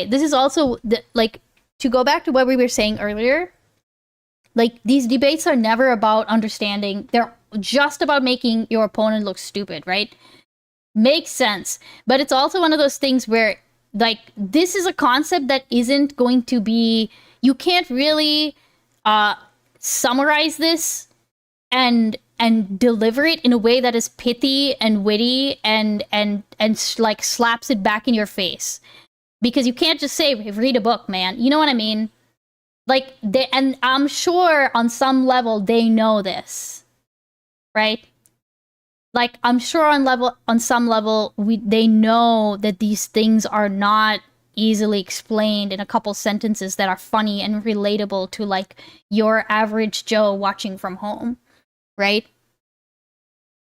Speaker 3: this is also, like, to go back to what we were saying earlier, like, these debates are never about understanding. They're just about making your opponent look stupid, right? Makes sense. But it's also one of those things where, like, this is a concept that isn't going to be, you can't really summarize this and deliver it in a way that is pithy and witty and like slaps it back in your face. Because you can't just say, read a book, man. You know what I mean? Like, and I'm sure on some level they know this, right? Like, I'm sure on some level they know that these things are not easily explained in a couple sentences that are funny and relatable to like your average Joe watching from home, right?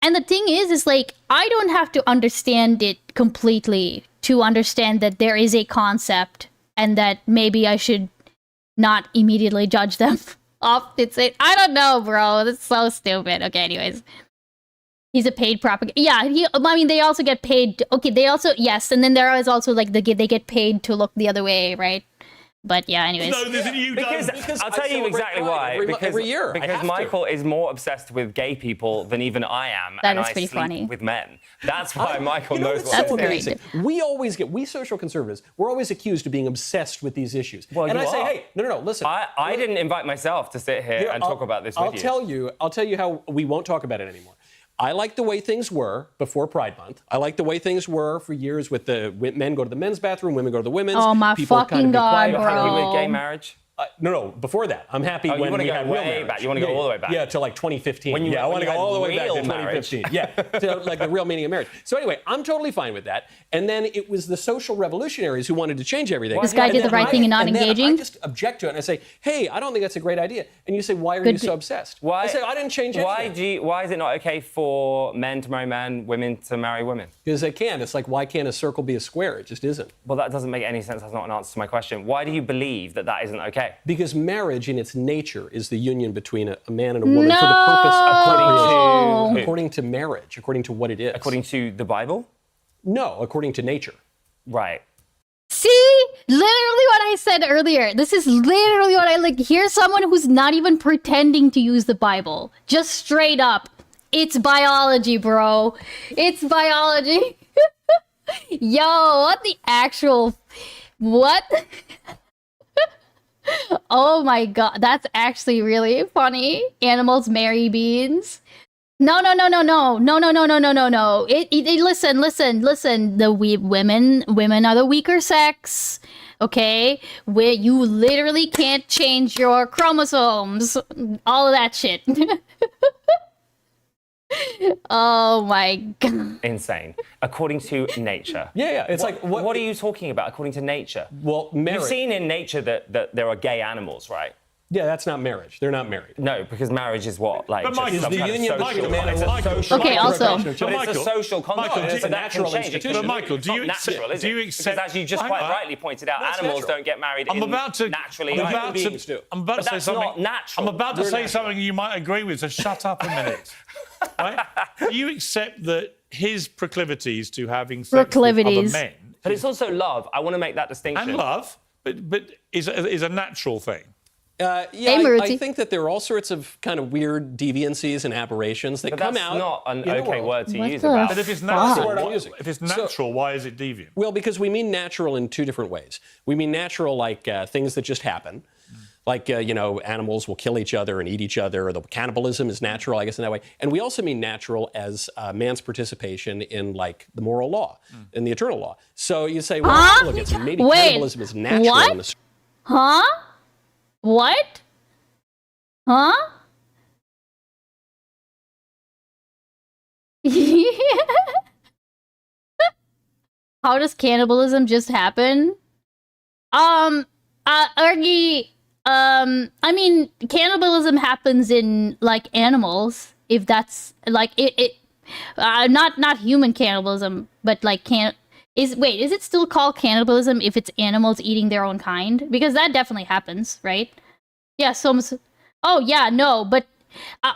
Speaker 3: And the thing is like, I don't have to understand it completely to understand that there is a concept and that maybe I should not immediately judge them off. I don't know, bro. That's so stupid. Okay, anyways. He's a paid propaganda. Yeah, I mean, they also get paid. Okay, they also, yes. And then there is also like, they get paid to look the other way, right? But yeah, anyways.
Speaker 6: No,
Speaker 7: Because I'll tell you exactly why.
Speaker 16: Every year.
Speaker 7: Because Michael is more obsessed with gay people than even I am.
Speaker 3: That
Speaker 7: and
Speaker 3: is
Speaker 7: I
Speaker 3: pretty
Speaker 7: sleep
Speaker 3: funny.
Speaker 7: with men. That's why Michael
Speaker 16: You know,
Speaker 7: knows
Speaker 16: it's
Speaker 7: what
Speaker 16: so
Speaker 3: very
Speaker 16: amazing. We social conservatives, we're always accused of being obsessed with these issues.
Speaker 7: Well,
Speaker 16: and
Speaker 7: you
Speaker 16: I say,
Speaker 7: are.
Speaker 16: hey, no, listen.
Speaker 7: I didn't invite myself to sit here and talk about this with you.
Speaker 16: I'll tell you how we won't talk about it anymore. I like the way things were before Pride Month. I like the way things were for years with the men go to the men's bathroom, women go to the women's.
Speaker 3: Oh my
Speaker 16: People
Speaker 3: fucking
Speaker 16: kind of be
Speaker 3: God,
Speaker 16: quiet.
Speaker 3: bro.
Speaker 7: Happy with gay marriage?
Speaker 16: No, before that. I'm happy
Speaker 7: Oh, you
Speaker 16: when
Speaker 7: wanna
Speaker 16: we
Speaker 7: go
Speaker 16: had real
Speaker 7: way
Speaker 16: marriage.
Speaker 7: back. You wanna go all the way back?
Speaker 16: Yeah, to like 2015.
Speaker 7: When you-
Speaker 16: I
Speaker 7: when
Speaker 16: want to
Speaker 7: you
Speaker 16: go
Speaker 7: had
Speaker 16: all the way back to
Speaker 7: real marriage.
Speaker 16: 2015. Yeah, to like the real meaning of marriage. So anyway, I'm totally fine with that. And then it was the social revolutionaries who wanted to change everything.
Speaker 3: This guy
Speaker 16: And
Speaker 3: did the
Speaker 16: then
Speaker 3: right thing in not
Speaker 16: and then
Speaker 3: engaging?
Speaker 16: I just object to it and I say, hey, I don't think that's a great idea. And you say, why are you so obsessed?
Speaker 7: Why?
Speaker 16: I say, I didn't change anything.
Speaker 7: Why is it not okay for men to marry men, women to marry women?
Speaker 16: Because they can. It's like, why can't a circle be a square? It just isn't.
Speaker 7: Well, that doesn't make any sense. That's not an answer to my question. Why do you believe that that isn't okay?
Speaker 16: Because marriage in its nature is the union between a man and a woman for the purpose according to marriage, according to what it is.
Speaker 7: According to the Bible?
Speaker 16: No, according to nature.
Speaker 7: Right.
Speaker 3: See? Literally what I said earlier. This is literally what I like. Here's someone who's not even pretending to use the Bible. Just straight up. It's biology, bro. It's biology. Yo, what the actual... What? Oh my God. That's actually really funny. Animals marry beans. No. Listen. Women are the weaker sex. Okay, where you literally can't change your chromosomes. All of that shit. Oh my God.
Speaker 7: Insane. According to nature.
Speaker 16: Yeah. It's like
Speaker 7: what are you talking about? According to nature.
Speaker 16: Well, marriage.
Speaker 7: You've seen in nature that there are gay animals, right?
Speaker 16: Yeah, that's not marriage. They're not married.
Speaker 7: No, because marriage is what? Like,
Speaker 6: But
Speaker 7: just
Speaker 6: Michael,
Speaker 7: some
Speaker 16: the
Speaker 7: kind of
Speaker 16: union
Speaker 7: social-
Speaker 16: between a man and
Speaker 7: it's a
Speaker 16: woman.
Speaker 7: social-
Speaker 3: Okay, also-
Speaker 7: But it's a social construct.
Speaker 6: Michael,
Speaker 16: it's a
Speaker 7: But that
Speaker 16: natural
Speaker 7: can change. It
Speaker 16: institution.
Speaker 7: can-
Speaker 6: But Michael,
Speaker 7: it's
Speaker 6: do
Speaker 7: not
Speaker 6: you
Speaker 7: natural,
Speaker 6: accept-
Speaker 7: is
Speaker 6: do you
Speaker 7: it?
Speaker 6: accept-
Speaker 7: Because as you just
Speaker 6: Hang
Speaker 7: quite
Speaker 6: on.
Speaker 7: rightly pointed out,
Speaker 16: That's
Speaker 7: animals
Speaker 16: natural.
Speaker 7: don't get married
Speaker 6: I'm about to
Speaker 7: naturally.
Speaker 6: I'm about
Speaker 16: Human beings
Speaker 6: to,
Speaker 16: do.
Speaker 6: I'm about
Speaker 7: But
Speaker 6: to say
Speaker 7: that's
Speaker 6: something.
Speaker 7: not natural.
Speaker 6: I'm about to
Speaker 16: We're
Speaker 6: say
Speaker 16: natural.
Speaker 6: something you might agree with, so shut up a minute. Right? Do you accept that his proclivities to having sex with other
Speaker 3: Proclivities.
Speaker 6: men
Speaker 7: But it's also love. I want to make that distinction.
Speaker 6: and love, but is a natural thing?
Speaker 16: Yeah,
Speaker 3: Hey,
Speaker 16: I
Speaker 3: Maruti.
Speaker 16: think that there are all sorts of kind of weird deviancies and aberrations that
Speaker 7: But
Speaker 16: come
Speaker 7: that's
Speaker 16: out.
Speaker 7: not an
Speaker 16: in the
Speaker 7: okay
Speaker 16: world.
Speaker 7: word to
Speaker 3: What
Speaker 7: use
Speaker 3: the
Speaker 7: about.
Speaker 6: But if it's
Speaker 3: Fuck.
Speaker 6: natural,
Speaker 16: Word I'm
Speaker 6: why,
Speaker 16: using.
Speaker 6: if it's natural, why is it deviant?
Speaker 16: Well, because we mean natural in two different ways. We mean natural like things that just happen. Like, animals will kill each other and eat each other, or the cannibalism is natural, I guess, in that way. And we also mean natural as man's participation in, like, the moral law, in the eternal law. So you say, well,
Speaker 3: Huh?
Speaker 16: look, maybe
Speaker 3: Wait,
Speaker 16: cannibalism is natural.
Speaker 3: what?
Speaker 16: In a
Speaker 3: Huh? What? Huh? How does cannibalism just happen? Ergie, I mean, cannibalism happens in, like, animals, if that's, like, not human cannibalism, but, like, is it still called cannibalism if it's animals eating their own kind? Because that definitely happens, right? Yeah, oh, yeah, no, but,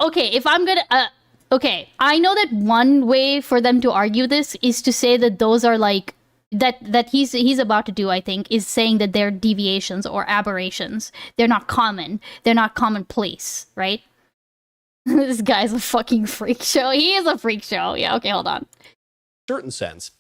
Speaker 3: okay, if I'm gonna, okay, I know that one way for them to argue this is to say that those are, like, that he's about to do, I think, is saying that they're deviations or aberrations. They're not common. They're not commonplace, right? This guy's a fucking freak show. He is a freak show. Yeah, okay, hold on.
Speaker 16: certain sense.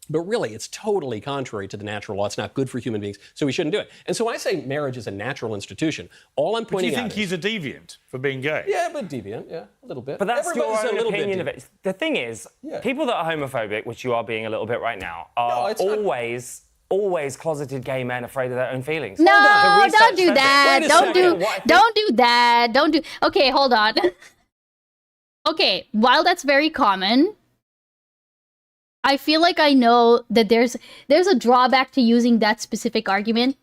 Speaker 16: But really, it's totally contrary to the natural law. It's not good for human beings, so we shouldn't do it. And so I say marriage is a natural institution. All I'm
Speaker 6: But do
Speaker 16: pointing
Speaker 6: you
Speaker 16: out
Speaker 6: think
Speaker 16: is,
Speaker 6: he's a deviant for being gay?
Speaker 16: yeah, but deviant, yeah, a little bit.
Speaker 7: But that's
Speaker 16: Everybody's
Speaker 7: your
Speaker 16: a
Speaker 7: own
Speaker 16: little bit
Speaker 7: opinion of
Speaker 16: deviant.
Speaker 7: it. The thing is,
Speaker 16: Yeah.
Speaker 7: people that are homophobic, which you are being a little bit right now,
Speaker 16: No,
Speaker 7: are
Speaker 16: it's not-
Speaker 7: always closeted gay men afraid of their own feelings.
Speaker 3: No,
Speaker 7: The research
Speaker 3: don't do
Speaker 7: says it.
Speaker 3: that.
Speaker 16: Wait a
Speaker 3: Don't do
Speaker 16: second.
Speaker 3: don't do that. Don't do Okay, hold on. Okay, while that's very common, I feel like I know that there's a drawback to using that specific argument.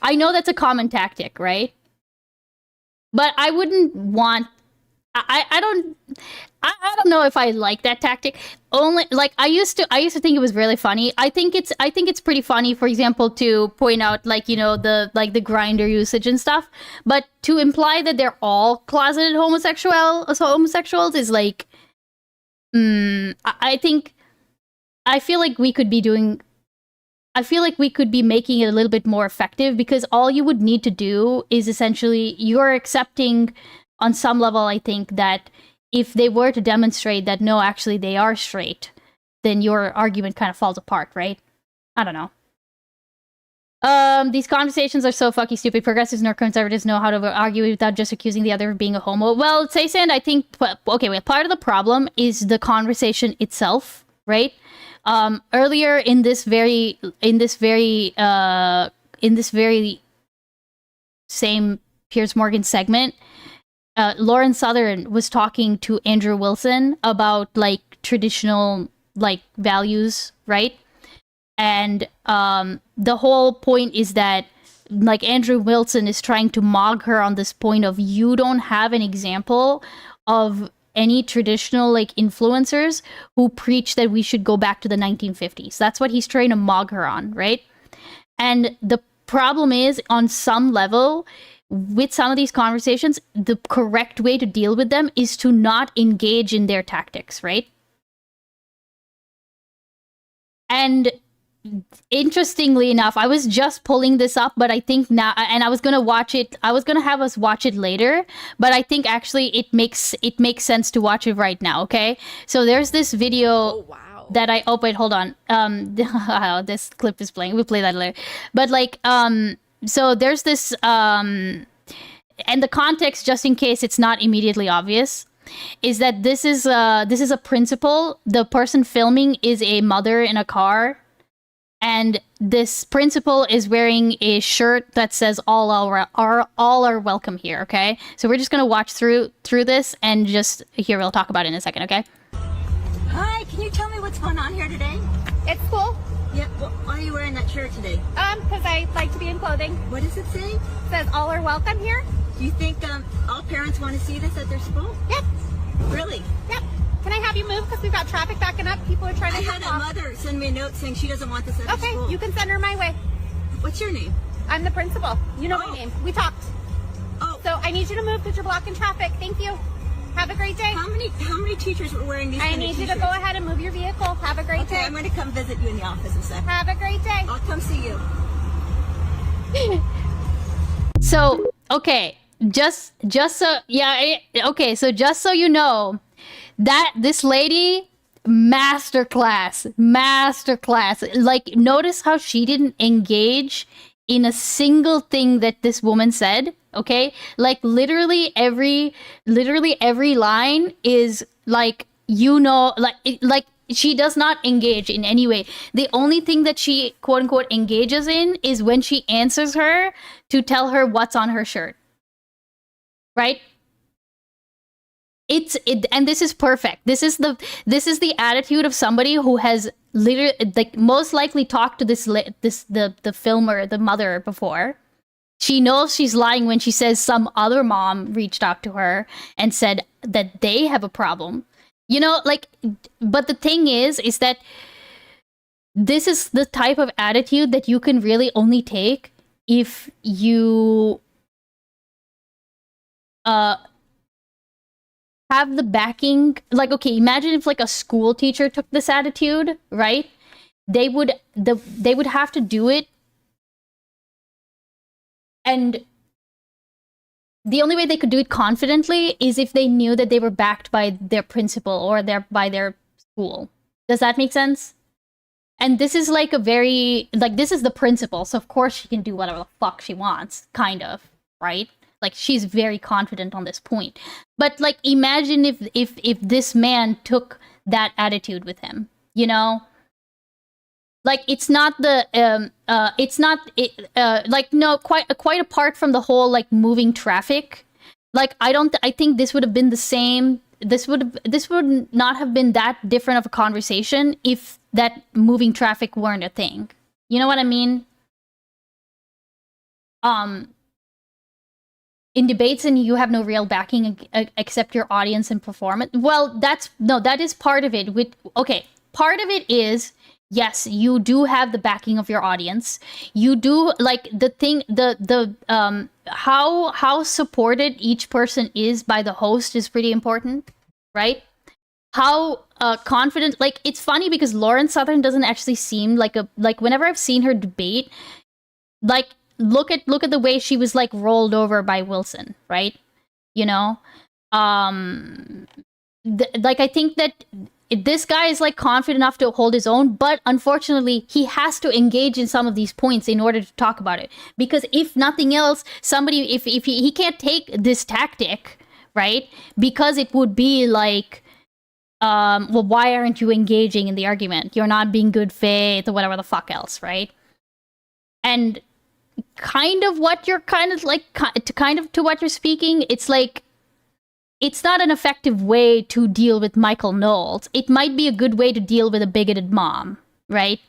Speaker 3: I know that's a common tactic, right? But I wouldn't want I don't know if I like that tactic. Only like I used to think it was really funny. I think it's pretty funny, for example, to point out like, you know, the grinder usage and stuff. But to imply that they're all closeted homosexuals is like, I feel like we could be doing. I feel like we could be making it a little bit more effective, because all you would need to do is essentially you're accepting on some level, I think, that if they were to demonstrate that no, actually they are straight, then your argument kind of falls apart, right? I don't know. These conversations are so fucking stupid. Progressives nor conservatives know how to argue without just accusing the other of being a homo. Well, say Sand, I think, okay, well, part of the problem is the conversation itself, right? Earlier in this very same Piers Morgan segment, Lauren Southern was talking to Andrew Wilson about like traditional like values, right? And the whole point is that like Andrew Wilson is trying to mog her on this point of, you don't have an example of any traditional like influencers who preach that we should go back to the 1950s. That's what he's trying to mog her on, right? And the problem is, on some level, with some of these conversations, the correct way to deal with them is to not engage in their tactics, right? And interestingly enough, I was just pulling this up, but I think now, and I was gonna watch it. I was gonna have us watch it later, but I think actually it makes sense to watch it right now. Okay, so there's this video that I wait, hold on. This clip is playing. We'll play that later. But like, so there's this, and the context, just in case it's not immediately obvious, is that this is a principal. The person filming is a mother in a car. And this principal is wearing a shirt that says all are welcome here, okay? So we're just gonna watch through this, and just here we'll talk about it in a second, okay?
Speaker 17: Hi, can you tell me what's going on here today?
Speaker 18: It's cool.
Speaker 17: Yeah, well, why are you wearing that shirt today?
Speaker 18: Because I like to be in clothing.
Speaker 17: What does it say?
Speaker 18: It says all are welcome here.
Speaker 17: Do you think all parents want to see this at their school?
Speaker 18: Yep.
Speaker 17: Really?
Speaker 18: Yep. Can I have you move because we've got traffic backing up? People are trying to.
Speaker 17: I had a mother send me a note saying she doesn't want this at her school.
Speaker 18: Okay, you can send her my way.
Speaker 17: What's your name?
Speaker 18: I'm the principal. You know my name. We talked.
Speaker 17: Oh.
Speaker 18: So I need you to move because you're blocking traffic. Thank you. Have a great day.
Speaker 17: How many teachers were wearing these?
Speaker 18: I need you to go ahead and move your vehicle. Have a great day.
Speaker 17: Okay, I'm going to come visit you in the office in a second.
Speaker 18: Have a great day.
Speaker 17: I'll come see you.
Speaker 3: So okay, just so okay, so just so you know, that this lady, masterclass. Like, notice how she didn't engage in a single thing that this woman said, okay? Like, literally every line is like, you know, like she does not engage in any way. The only thing that she quote unquote engages in is when she answers her to tell her what's on her shirt, right? And this is perfect. This is the attitude of somebody who has literally, like, most likely talked to the filmer, the mother, before. She knows she's lying when she says some other mom reached out to her and said that they have a problem. You know, like, but the thing is that this is the type of attitude that you can really only take if you have the backing. Like, okay, imagine if like a school teacher took this attitude, right? They would have to do it, and the only way they could do it confidently is if they knew that they were backed by their principal or by their school. Does that make sense? And this is like this is the principal, so of course she can do whatever the fuck she wants, kind of, right? Like, she's very confident on this point. But like, imagine if this man took that attitude with him, you know? Like, it's not like, no, quite apart from the whole like moving traffic. Like, I think this would have been the same. This would not have been that different of a conversation if that moving traffic weren't a thing. You know what I mean? in debates and you have no real backing except your audience and performance. Well, that is part of it. Part of it is, yes, you do have the backing of your audience. You do, like, how supported each person is by the host is pretty important, right? How confident, like, it's funny because Lauren Southern doesn't actually seem like whenever I've seen her debate, like, look at the way she was, like, rolled over by Wilson, right? You know? Like, I think that this guy is, like, confident enough to hold his own, but unfortunately, he has to engage in some of these points in order to talk about it. Because if nothing else, if he can't take this tactic, right? Because it would be like, well, why aren't you engaging in the argument? You're not being good faith or whatever the fuck else, right? And kind of what you're to what you're speaking, it's like, it's not an effective way to deal with Michael Knowles. It might be a good way to deal with a bigoted mom, right?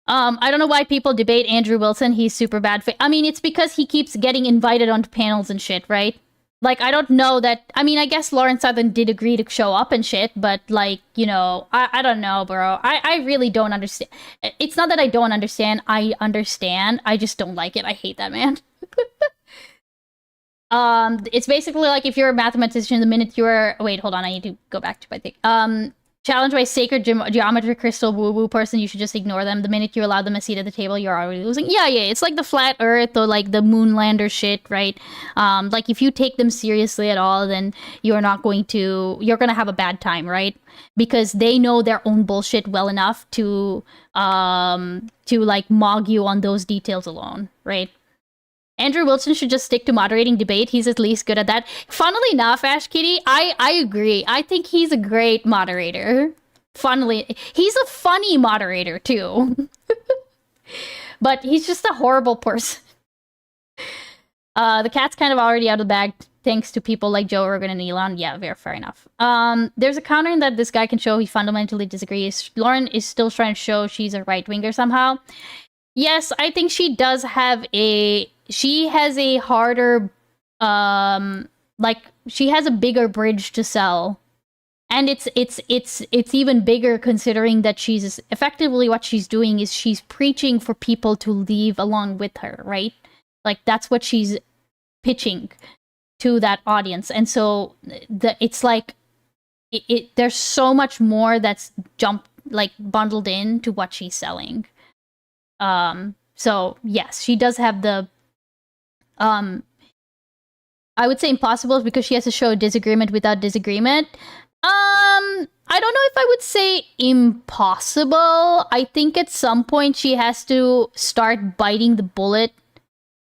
Speaker 3: I don't know why people debate Andrew Wilson. He's super bad. I mean, it's because he keeps getting invited onto panels and shit, right? Like, I don't know that... I mean, I guess Lauren Southern did agree to show up and shit, but, like, you know, I don't know, bro. I really don't understand. It's not that I don't understand. I understand. I just don't like it. I hate that man. It's basically like if you're a mathematician, the minute you're... Wait, hold on. I need to go back to my thing. Challenged by sacred geometry crystal woo-woo person, you should just ignore them. The minute you allow them a seat at the table, you're already losing. Yeah, it's like the flat earth or like the moonlander shit, right? Like if you take them seriously at all, then you're gonna have a bad time, right? Because they know their own bullshit well enough to like mog you on those details alone, right? Andrew Wilson should just stick to moderating debate. He's at least good at that. Funnily enough, Ash Kitty, I agree. I think he's a great moderator. He's a funny moderator, too. But he's just a horrible person. The cat's kind of already out of the bag, thanks to people like Joe Rogan and Elon. Yeah, very fair enough. There's a counter in that this guy can show he fundamentally disagrees. Lauren is still trying to show she's a right-winger somehow. Yes, I think she does have she has a harder, she has a bigger bridge to sell. And it's even bigger considering that she's effectively what she's doing is she's preaching for people to leave along with her, right? Like that's what she's pitching to that audience. And so it's like there's so much more that's bundled in to what she's selling. So yes, she does have the I would say impossible is because she has to show disagreement without disagreement. I don't know if I would say impossible. I think at some point she has to start biting the bullet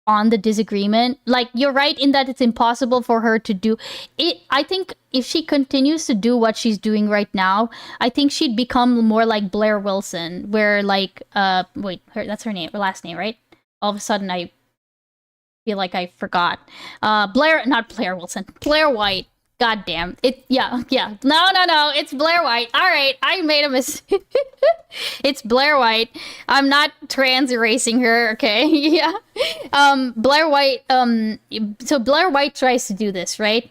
Speaker 3: on the disagreement. Like, you're right in that it's impossible for her to do it. I think if she continues to do what she's doing right now, I think she'd become more like Blair Wilson, where like, that's her name, her last name, right? All of a sudden I feel like I forgot. Not Blair Wilson. Blair White. God damn. Yeah. No. It's Blair White. All right. I made a mistake. It's Blair White. I'm not trans erasing her. Okay. Yeah. Blair White. So Blair White tries to do this, right?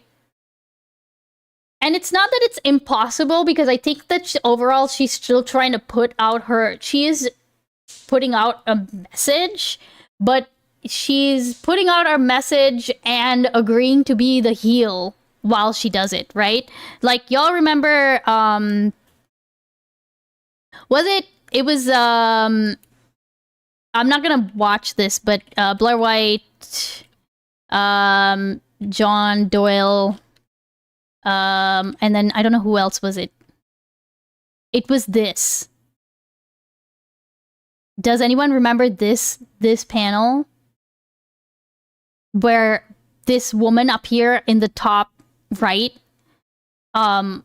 Speaker 3: And it's not that it's impossible because I think that overall she's still trying to she is putting out a message, but she's putting out our message and agreeing to be the heel while she does it, right? Like, y'all remember, I'm not gonna watch this, but Blair White, John Doyle, and then I don't know who else was it. It was this. Does anyone remember this panel? Where this woman up here in the top right, oh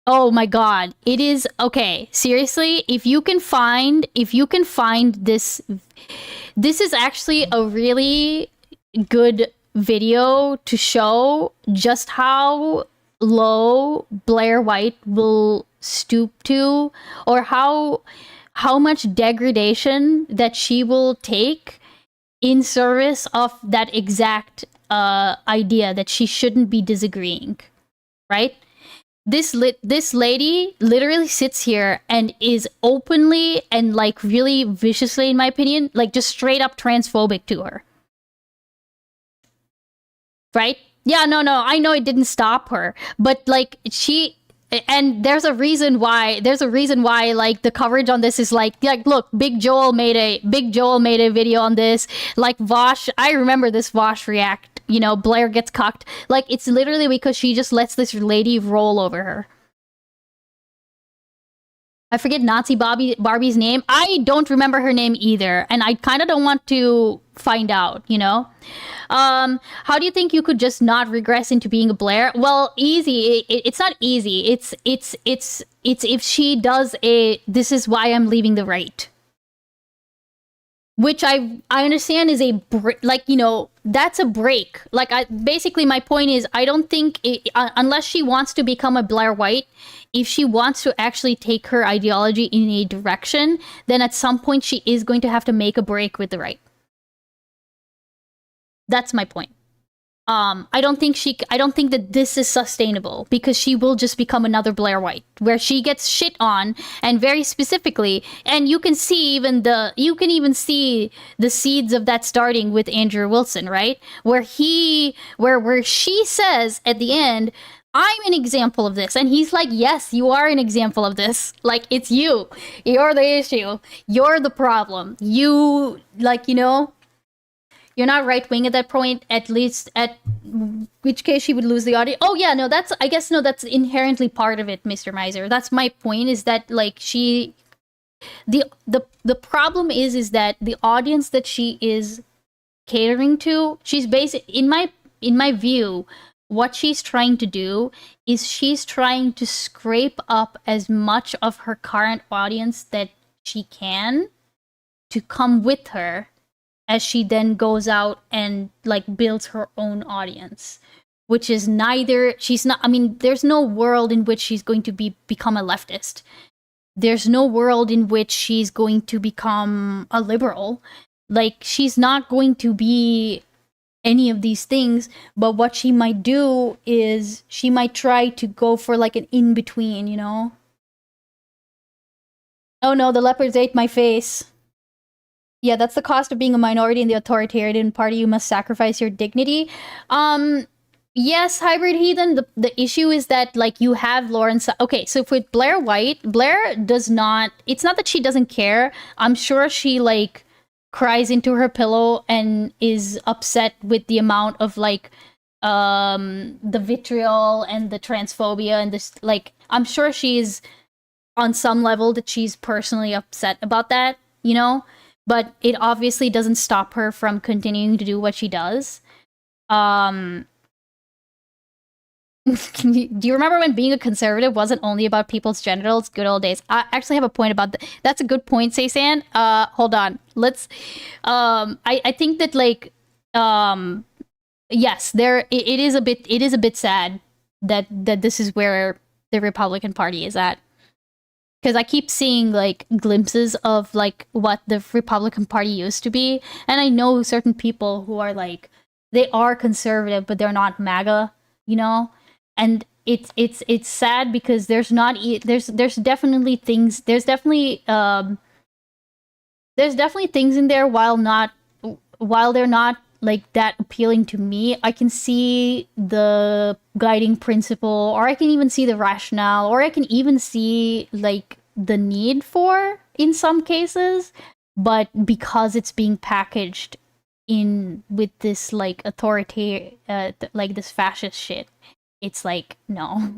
Speaker 3: my god, it is okay. Seriously, if you can find this is actually a really good video to show just how low Blair White will stoop to, or how much degradation that she will take in service of that exact idea that she shouldn't be disagreeing, right? This lady literally sits here and is openly and like really viciously, in my opinion, like just straight up transphobic to her. Right? Yeah, no, I know it didn't stop her, but like and there's a reason why like the coverage on this is like look, Big Joel made a video on this, like Vosh, I remember this Vosh react, you know, Blair gets cucked, like it's literally because she just lets this lady roll over her. I forget Nazi Barbie's name. I don't remember her name either, and I kind of don't want to find out, you know? How do you think you could just not regress into being a Blair? Well, easy. It's not easy. It's if she does this is why I'm leaving the right. Which I understand is like, you know, that's a break. Like, basically my point is, I don't think, unless she wants to become a Blair White, if she wants to actually take her ideology in a direction, then at some point she is going to have to make a break with the right. That's my point. I don't think that this is sustainable, because she will just become another Blair White, where she gets shit on, and very specifically, and you can even see the seeds of that starting with Andrew Wilson, right? Where she says at the end, I'm an example of this. And he's like, yes, you are an example of this. Like, it's you. You're the issue. You're the problem. You, like, you know, you're not right-wing at that point, at least, at which case she would lose the audience. Oh, yeah, no, that's inherently part of it, Mr. Miser. That's my point, is that, like, the problem is that the audience that she is catering to, she's in my view, what she's trying to do is she's trying to scrape up as much of her current audience that she can to come with her as she then goes out and like builds her own audience, which is there's no world in which she's going to become a leftist. There's no world in which she's going to become a liberal. Like, she's not going to be any of these things, but what she might do is she might try to go for like an in-between, you know? Oh no, the leopards ate my face. Yeah, that's the cost of being a minority in the authoritarian party. You must sacrifice your dignity. Yes, Hybrid Heathen, the issue is that, like, you have Lawrence. Okay, so with Blair White, Blair does not, it's not that she doesn't care. I'm sure she, like, cries into her pillow and is upset with the amount of, like, the vitriol and the transphobia and this, like, I'm sure she's on some level that she's personally upset about that, you know? But it obviously doesn't stop her from continuing to do what she does. Do you remember when being a conservative wasn't only about people's genitals? Good old days. I actually have a point about that. That's a good point, Saysan. Hold on. Let's. I think that, like, yes, it is a bit sad that this is where the Republican Party is at. Because I keep seeing, like, glimpses of, like, what the Republican Party used to be. And I know certain people who are, like, they are conservative, but they're not MAGA, you know? And it's sad because there's definitely things in there, while they're not, like, that appealing to me. I can see the guiding principle, or I can even see the rationale, or I can even see, like, the need for, in some cases, but because it's being packaged in with this, like, like, this fascist shit, it's like, no.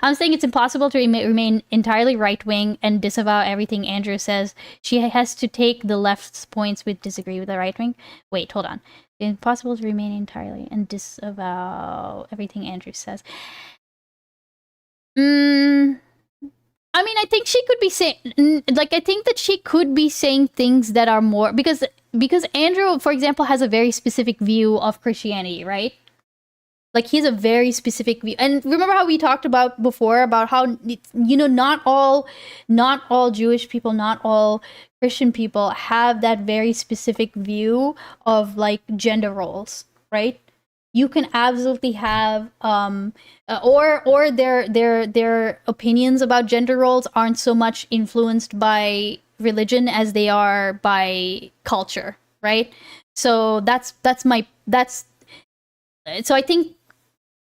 Speaker 3: I'm saying it's impossible to remain entirely right-wing and disavow everything Andrew says. She has to take the left's points with disagree with the right-wing. Wait, hold on. It's impossible to remain entirely and disavow everything Andrew says. I mean, I think she could be saying, like, I think that she could be saying things that are more, because Andrew, for example, has a very specific view of Christianity, right? Like, he has a very specific view. And remember how we talked about before about how, you know, not all Jewish people, not all Christian people have that very specific view of like gender roles, right? You can absolutely have or their opinions about gender roles aren't so much influenced by religion as they are by culture, right? So so I think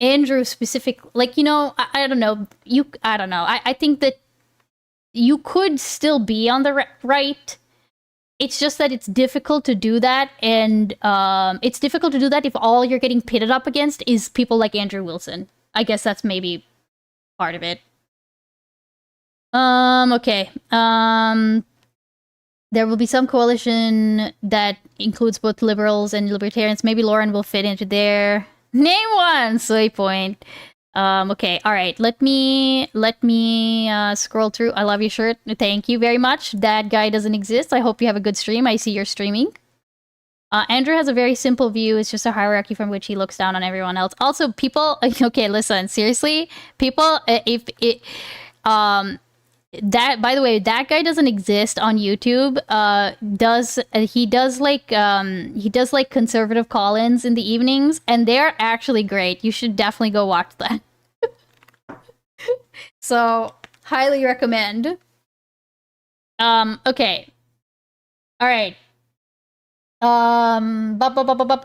Speaker 3: Andrew specific, like, you know, I don't know, I don't know. I think that you could still be on the right. It's just that it's difficult to do that, and it's difficult to do that if all you're getting pitted up against is people like Andrew Wilson. I guess that's maybe part of it. Okay. There will be some coalition that includes both liberals and libertarians. Maybe Lauren will fit into there. Name one, soy point. Okay, all right. Let me scroll through. I love your shirt. Thank you very much. That guy doesn't exist. I hope you have a good stream. I see you're streaming. Andrew has a very simple view. It's just a hierarchy from which he looks down on everyone else. Also, people. Okay, listen. Seriously, people. If it, that, by the way, that guy doesn't exist on YouTube. He does like conservative call-ins in the evenings, and they're actually great. You should definitely go watch that. So, highly recommend. Okay. All right.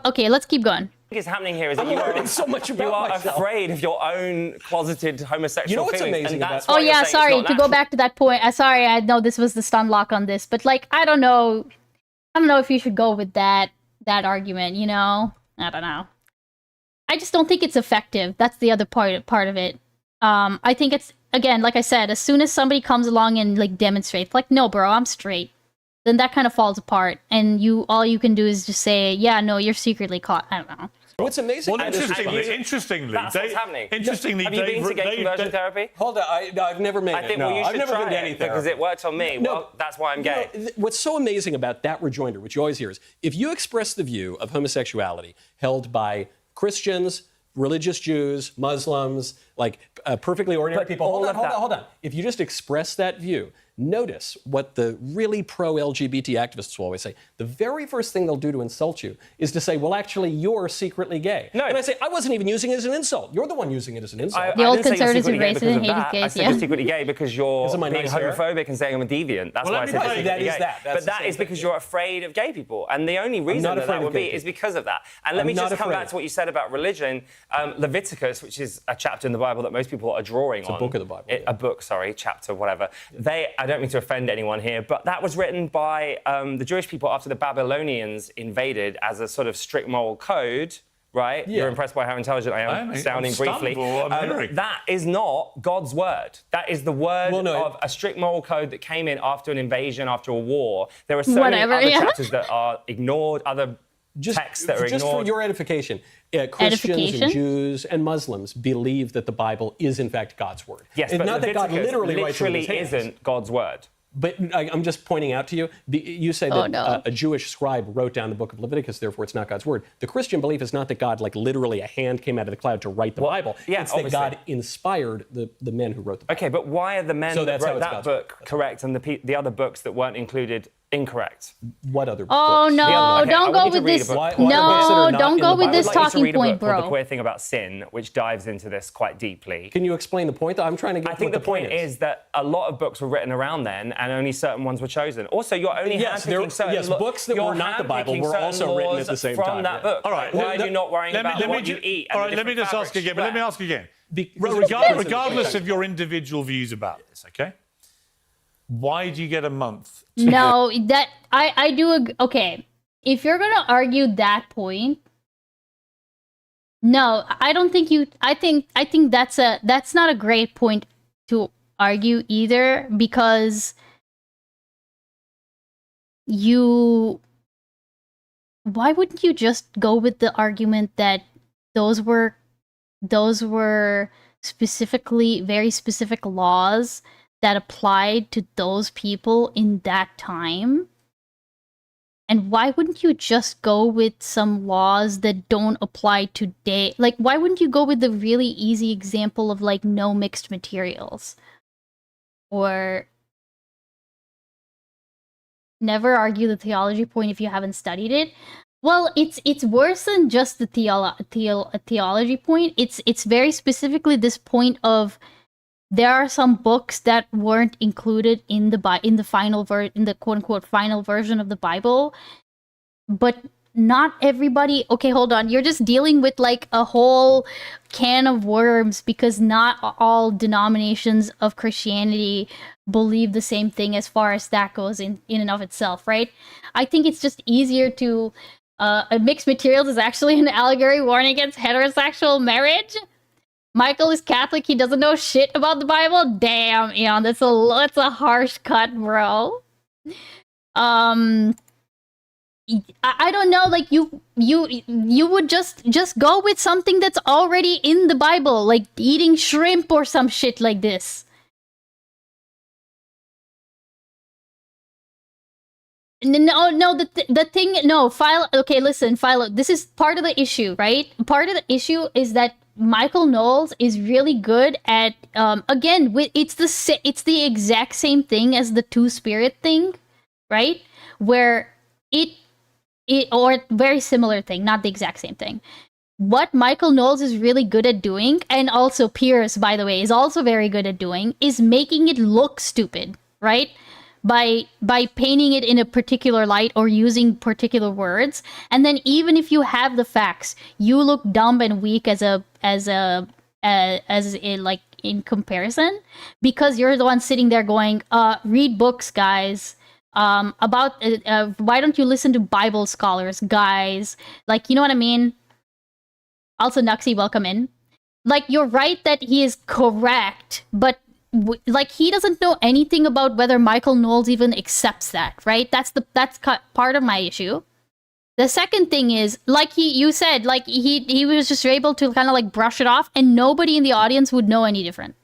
Speaker 3: Okay, let's keep going.
Speaker 7: What is happening here is that
Speaker 16: I'm learning so much about
Speaker 7: you are
Speaker 16: myself.
Speaker 7: afraid of your own closeted homosexual
Speaker 16: You know what's
Speaker 7: feelings,
Speaker 16: amazing
Speaker 7: and that's
Speaker 3: Oh
Speaker 7: why you're
Speaker 3: yeah,
Speaker 7: saying it's
Speaker 3: sorry
Speaker 7: not
Speaker 3: to go
Speaker 7: natural.
Speaker 3: back to that point. Sorry, I know this was the stun lock on this, but like I don't know if you should go with that argument. You know, I don't know. I just don't think it's effective. That's the other part of it. I think it's, again, like I said, as soon as somebody comes along and like demonstrates, like, no, bro, I'm straight, then that kind of falls apart, and all you can do is just say, yeah, no, you're secretly caught. I don't know.
Speaker 16: What's amazing?
Speaker 6: Well, interestingly,
Speaker 7: that's what's happening.
Speaker 6: Interestingly,
Speaker 7: have you been to gay conversion therapy?
Speaker 16: Hold on, I've never made it.
Speaker 7: I think
Speaker 16: no,
Speaker 7: well, you
Speaker 16: I've
Speaker 7: should
Speaker 16: never
Speaker 7: try
Speaker 16: been to
Speaker 7: it
Speaker 16: any therapy
Speaker 7: because it worked on me.
Speaker 16: No,
Speaker 7: well, that's why I'm gay.
Speaker 16: What's so amazing about that rejoinder, which you always hear, is if you express the view of homosexuality held by Christians, religious Jews, Muslims, like perfectly ordinary people. Hold on. If you just express that view, notice what the really pro-LGBT activists will always say. The very first thing they'll do to insult you is to say, well, actually, you're secretly gay. No. And I say, I wasn't even using it as an insult. You're the one using it as an insult.
Speaker 3: The old conservatives and racists and hated
Speaker 7: I
Speaker 3: gays,
Speaker 7: said
Speaker 3: yeah.
Speaker 7: you're secretly gay because you're being
Speaker 16: nice hair?
Speaker 7: homophobic and saying I'm a deviant. That's why I said you're secretly gay. But that is because you're afraid of gay people. And the only reason that would be is because of that. And let me just come back to what you said about religion. Leviticus, which is a chapter in the Bible that most people are drawing on.
Speaker 16: It's a book of the Bible.
Speaker 7: A book, sorry, chapter, whatever. I don't mean to offend anyone here, but that was written by the Jewish people after the Babylonians invaded as a sort of strict moral code, right?
Speaker 16: Yeah.
Speaker 7: You're impressed by how intelligent I am, sounding briefly.
Speaker 6: I'm
Speaker 7: that is not God's word. That is the word of a strict moral code that came in after an invasion, after a war. There are so many other chapters that are ignored, other texts that are ignored.
Speaker 16: Just for your edification, Christians and Jews and Muslims believe that the Bible is, in fact, God's word.
Speaker 7: Yes,
Speaker 16: it's
Speaker 7: but
Speaker 16: not that God literally writes it in his hands.
Speaker 7: isn't God's word.
Speaker 16: But I'm just pointing out to you, you say that a Jewish scribe wrote down the book of Leviticus, therefore it's not God's word. The Christian belief is not that God, like literally a hand came out of the cloud to write the Bible.
Speaker 7: Yeah,
Speaker 16: it's that God inspired the men who wrote the Bible.
Speaker 7: Okay, but why are the men that wrote that book correct and the other books that weren't included incorrect?
Speaker 16: What other books?
Speaker 3: Oh no, don't go with this. No, don't go with this talking point, bro.
Speaker 7: The Queer Thing About Sin, which dives into this quite deeply.
Speaker 16: Can you explain the point? I'm trying to get.
Speaker 7: I think the point is that a lot of books were written around then, and only certain ones were chosen. Also, you're only handpicking certain
Speaker 16: books that were not the Bible were also written at the same time
Speaker 7: from that book.
Speaker 6: All right,
Speaker 7: why are you not worrying about what you eat?
Speaker 6: All right, let me just ask again. But let me ask again. Regardless of your individual views about this, okay? Why do you get a month?
Speaker 3: No, that I do. Okay, if you're gonna argue that point, no, I don't think you. I think that's not a great point to argue either, because why wouldn't you just go with the argument that those were specifically very specific laws that applied to those people in that time? And why wouldn't you just go with some laws that don't apply today? Like, why wouldn't you go with the really easy example of, like, no mixed materials? Or never argue the theology point if you haven't studied it. Well, it's worse than just the theology point. It's very specifically this point of there are some books that weren't included in the quote unquote final version of the Bible, but not everybody. Okay, hold on. You're just dealing with like a whole can of worms because not all denominations of Christianity believe the same thing as far as that goes in and of itself, right? I think it's just easier to mixed materials is actually an allegory warning against heterosexual marriage. Michael is Catholic. He doesn't know shit about the Bible. Damn, Eon, that's a harsh cut, bro. I don't know. Like you would just go with something that's already in the Bible, like eating shrimp or some shit like this. No, the thing, no, Philo, okay, listen, Philo, this is part of the issue, right? Part of the issue is that Michael Knowles is really good at, again, it's the exact same thing as the two-spirit thing, right? Where or very similar thing, not the exact same thing. What Michael Knowles is really good at doing, and also Pierce, by the way, is also very good at doing, is making it look stupid, right? By painting it in a particular light or using particular words, and then even if you have the facts, you look dumb and weak as like in comparison, because you're the one sitting there going, read books, guys. About why don't you listen to Bible scholars, guys? Like, you know what I mean? Also, Nuxie, welcome in. Like, you're right that he is correct, but like, he doesn't know anything about whether Michael Knowles even accepts that, right? That's part of my issue. The second thing is, like you said, like he was just able to kind of like brush it off, and nobody in the audience would know any different.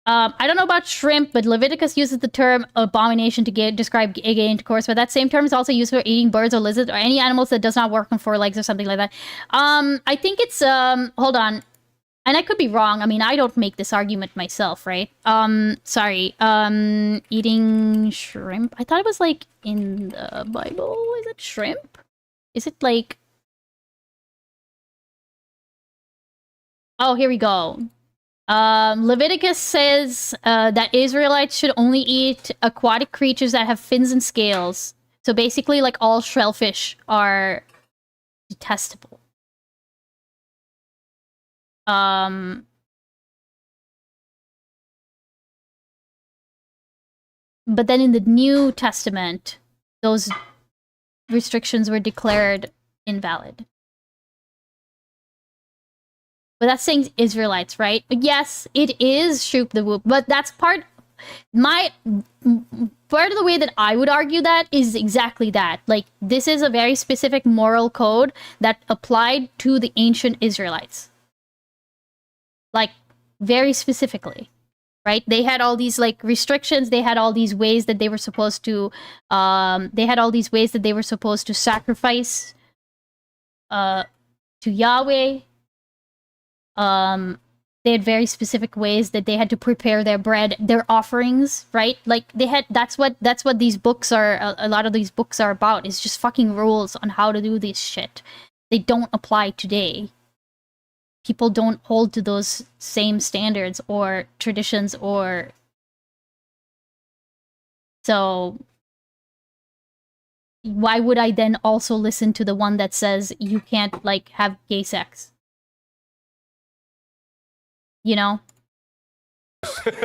Speaker 3: I don't know about shrimp, but Leviticus uses the term abomination to describe gay intercourse, but that same term is also used for eating birds or lizards or any animals that does not work on 4 legs or something like that. I think it's, hold on. And I could be wrong. I mean, I don't make this argument myself, right? Sorry. Eating shrimp. I thought it was like in the Bible. Is it shrimp? Is it like... Oh, here we go. Leviticus says that Israelites should only eat aquatic creatures that have fins and scales. So basically, like, all shellfish are detestable. But then in the New Testament, those restrictions were declared invalid. But that's saying Israelites, right? Yes, it is Shoop the Whoop, but that's part of the way that I would argue that is exactly that. Like, this is a very specific moral code that applied to the ancient Israelites. Like, very specifically, right? They had all these, like, restrictions. They had all these ways that they were supposed to, sacrifice to Yahweh. They had very specific ways that they had to prepare their bread, their offerings, right? Like, they had, that's what these books are, a lot of these books are about, is just fucking rules on how to do this shit. They don't apply today. People don't hold to those same standards or traditions, or... So, why would I then also listen to the one that says you can't, like, have gay sex? You know?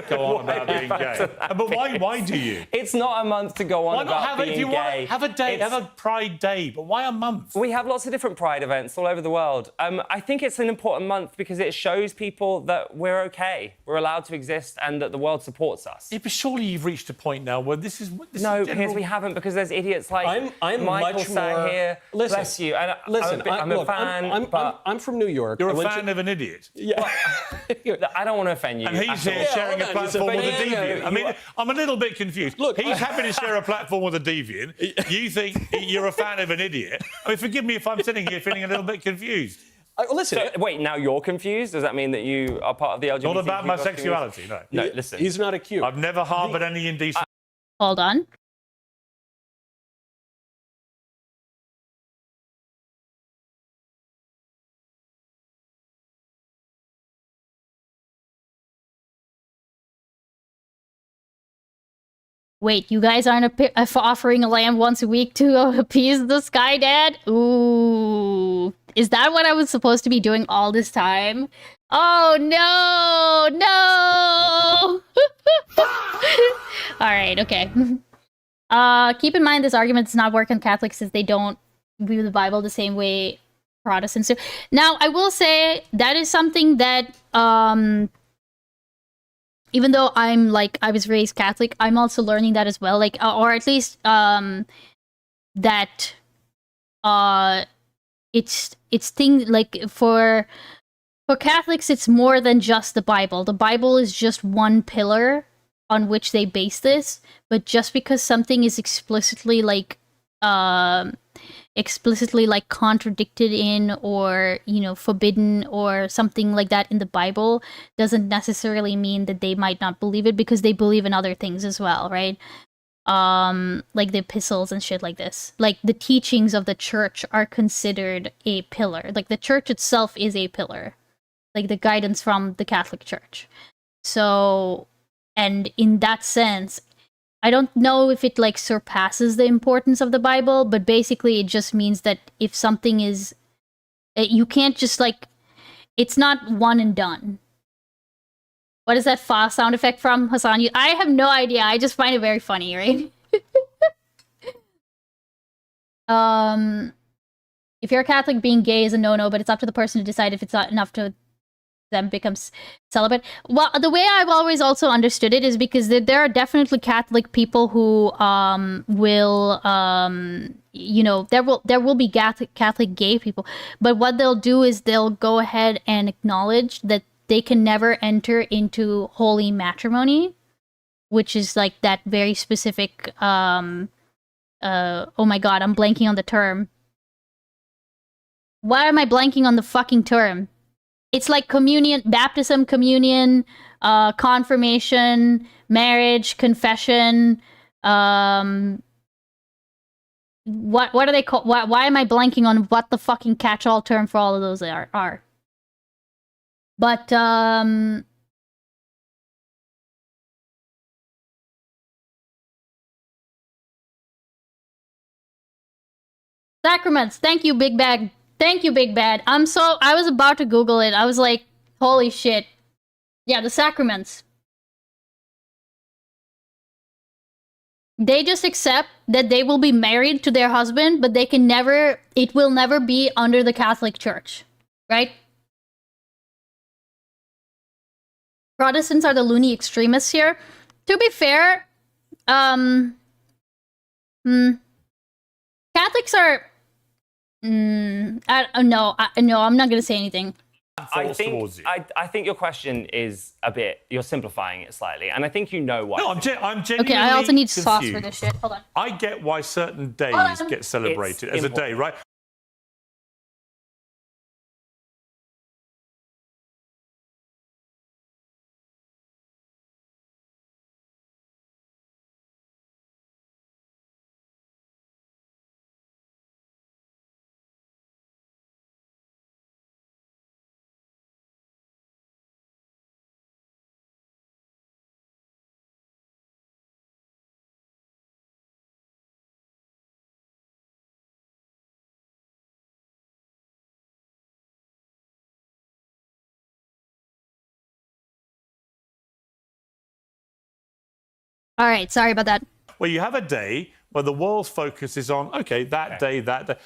Speaker 6: Go on about being gay. But why do you?
Speaker 7: It's not a month to go on about being gay.
Speaker 6: Have a day, have a Pride Day, but why a month?
Speaker 7: We have lots of different Pride events all over the world. I think it's an important month because it shows people that we're okay, we're allowed to exist, and that the world supports us.
Speaker 6: Yeah, but surely you've reached a point now where this is
Speaker 7: no,
Speaker 6: general...
Speaker 7: we haven't, because there's idiots like
Speaker 16: I'm
Speaker 7: Michael
Speaker 16: much
Speaker 7: sat
Speaker 16: more...
Speaker 7: here.
Speaker 16: Listen,
Speaker 7: bless you. And
Speaker 16: listen,
Speaker 7: I'm a fan.
Speaker 16: I'm from New York.
Speaker 6: You're a fan of an idiot.
Speaker 16: Yeah.
Speaker 7: I don't want to offend you.
Speaker 6: And he's here sharing a platform with a deviant. I mean, I'm a little bit confused. Look, he's happy to share a platform with a deviant. You think you're a fan of an idiot. I mean, forgive me if I'm sitting here feeling a little bit confused.
Speaker 16: Listen.
Speaker 7: So, wait, now you're confused? Does that mean that you are part of the LGBT?
Speaker 6: Not about my sexuality, no.
Speaker 7: No, listen.
Speaker 16: He's not accused.
Speaker 6: I've never harboured any indecent...
Speaker 3: Hold on. Wait, you guys aren't offering a lamb once a week to appease the Sky Dad? Ooh. Is that what I was supposed to be doing all this time? Oh, no! No! Alright, okay. Keep in mind this argument does not work on Catholics since they don't view the Bible the same way Protestants do. Now, I will say that is something that... even though I'm like, I was raised Catholic, I'm also learning that as well. Like, or at least, that, it's things like for Catholics, it's more than just the Bible. The Bible is just one pillar on which they base this. But just because something is explicitly like contradicted in, or forbidden or something like that in the Bible, doesn't necessarily mean that they might not believe it, because they believe in other things as well, right? Like the epistles and shit like this. Like the teachings of the church are considered a pillar. Like the church itself is a pillar. Like the guidance from the Catholic Church. So, and in that sense, I don't know if it like surpasses the importance of the Bible, but basically it just means that if something is, you can't just like, it's not one and done. What is that fa sound effect from, Hassan? I have no idea. I just find it very funny, right? If you're a Catholic, being gay is a no-no, but it's up to the person to decide if it's not enough to them becomes celibate. Well, the way I've always also understood it is because there are definitely Catholic people who will there will be Catholic gay people, but what they'll do is they'll go ahead and acknowledge that they can never enter into holy matrimony, which is like that very specific oh my god, I'm blanking on the term. Why am I blanking on the fucking term? It's like communion, baptism, communion, confirmation, marriage, confession. What are they called? Why am I blanking on what the fucking catch-all term for all of those are? But sacraments. Thank you, Big Bag. Thank you, Big Bad. I was about to Google it. I was like, holy shit. Yeah, the sacraments. They just accept that they will be married to their husband, but it will never be under the Catholic Church, right? Protestants are the loony extremists here. To be fair, Catholics are... no, I'm not gonna say anything.
Speaker 7: I think your question is you're simplifying it slightly, and I think you know why.
Speaker 6: No, I'm genuinely
Speaker 3: Okay, I also need
Speaker 6: confused.
Speaker 3: sauce for this shit. Hold on.
Speaker 6: I get why certain days get celebrated as a day, right?
Speaker 3: All right, sorry about that.
Speaker 6: Well, you have a day where the world's focus is on, okay, that day.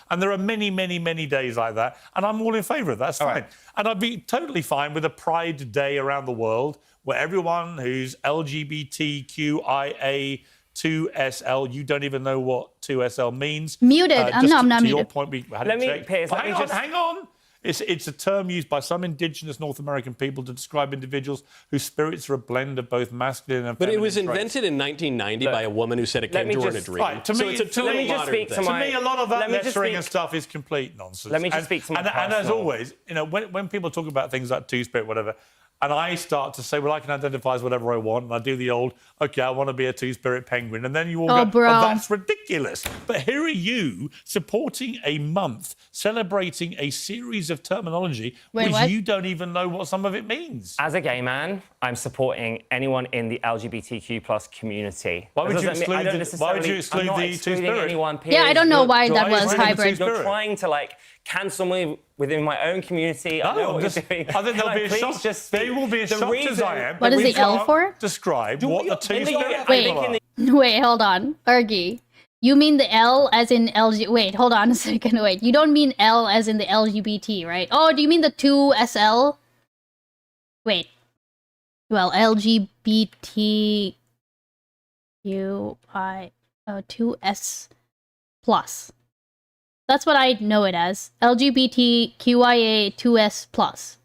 Speaker 6: And there are many, many, many days like that. And I'm all in favour of that. That's fine. Right. And I'd be totally fine with a Pride Day around the world where everyone who's LGBTQIA2SL, you don't even know what 2SL means.
Speaker 3: Muted. I'm not
Speaker 6: to
Speaker 3: muted.
Speaker 6: your point, we hadn't checked.
Speaker 7: Piers,
Speaker 6: hang on. It's a term used by some indigenous North American people to describe individuals whose spirits are a blend of both masculine and
Speaker 16: But
Speaker 6: feminine
Speaker 16: it was
Speaker 6: traits.
Speaker 16: invented in 1990 by a woman who said it came to her in a dream.
Speaker 6: Right, to me,
Speaker 16: it's a totally modern thing.
Speaker 6: to me, a lot of that lecturing and stuff is complete nonsense.
Speaker 7: Let me just speak to my
Speaker 6: and as always, you know, when people talk about things like two-spirit, whatever, and I start to say, well, I can identify as whatever I want, and I do the old, okay, I want to be a two-spirit penguin, and then you all go,
Speaker 3: bro.
Speaker 6: oh, that's ridiculous. But here are you supporting a month, celebrating a series of terminology which you don't even know what some of it means.
Speaker 7: As a gay man, I'm supporting anyone in the LGBTQ plus community.
Speaker 6: Why would you exclude the two-spirit?
Speaker 7: Anyone,
Speaker 3: Yeah, I don't know why that was
Speaker 6: excluding the
Speaker 3: hybrid.
Speaker 7: You're trying to like cancel me within my own community. I know what you're doing.
Speaker 6: I think there'll be a shock. They will be as shocked as I am.
Speaker 3: What is the L for?
Speaker 6: Describe what the two-spirit
Speaker 3: Wait, wait, hold on. Ergi, you mean the L as in LG... Wait, hold on a second. Wait, you don't mean L as in the LGBT, right? Oh, do you mean the 2SL? Wait. Well, LGBTQI... 2S plus. That's what I know it as. LGBTQIA 2S plus.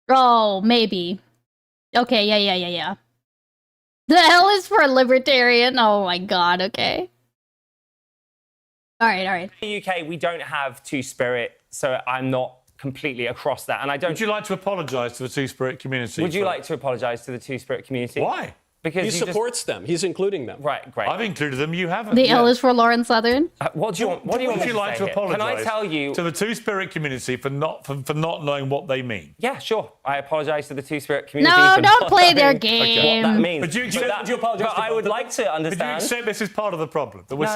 Speaker 3: Oh, maybe. Okay, yeah. The L is for libertarian. Oh my god, okay. Alright.
Speaker 7: In the UK, we don't have two-spirit, so I'm not completely across that. And I don't...
Speaker 6: Would you like to apologise to the two-spirit community?
Speaker 7: Would you like to apologise to the two-spirit community?
Speaker 6: Why?
Speaker 7: Because
Speaker 16: he supports them. He's including them.
Speaker 7: Right, great.
Speaker 6: I've included them. You haven't.
Speaker 3: The L is for Lauren Southern.
Speaker 7: What do you want? What do you want
Speaker 6: Would you
Speaker 7: me
Speaker 6: like
Speaker 7: say
Speaker 6: to
Speaker 7: here?
Speaker 6: apologise?
Speaker 7: Can I tell you
Speaker 6: to the two-spirit community for not knowing what they mean?
Speaker 7: Yeah, sure. I apologise to the two-spirit community.
Speaker 3: No,
Speaker 7: for
Speaker 3: don't
Speaker 7: not
Speaker 3: play their
Speaker 7: knowing
Speaker 3: game.
Speaker 7: What that means.
Speaker 6: But do you accept,
Speaker 7: but I would like to understand.
Speaker 6: But do you accept this is part of the problem? That we're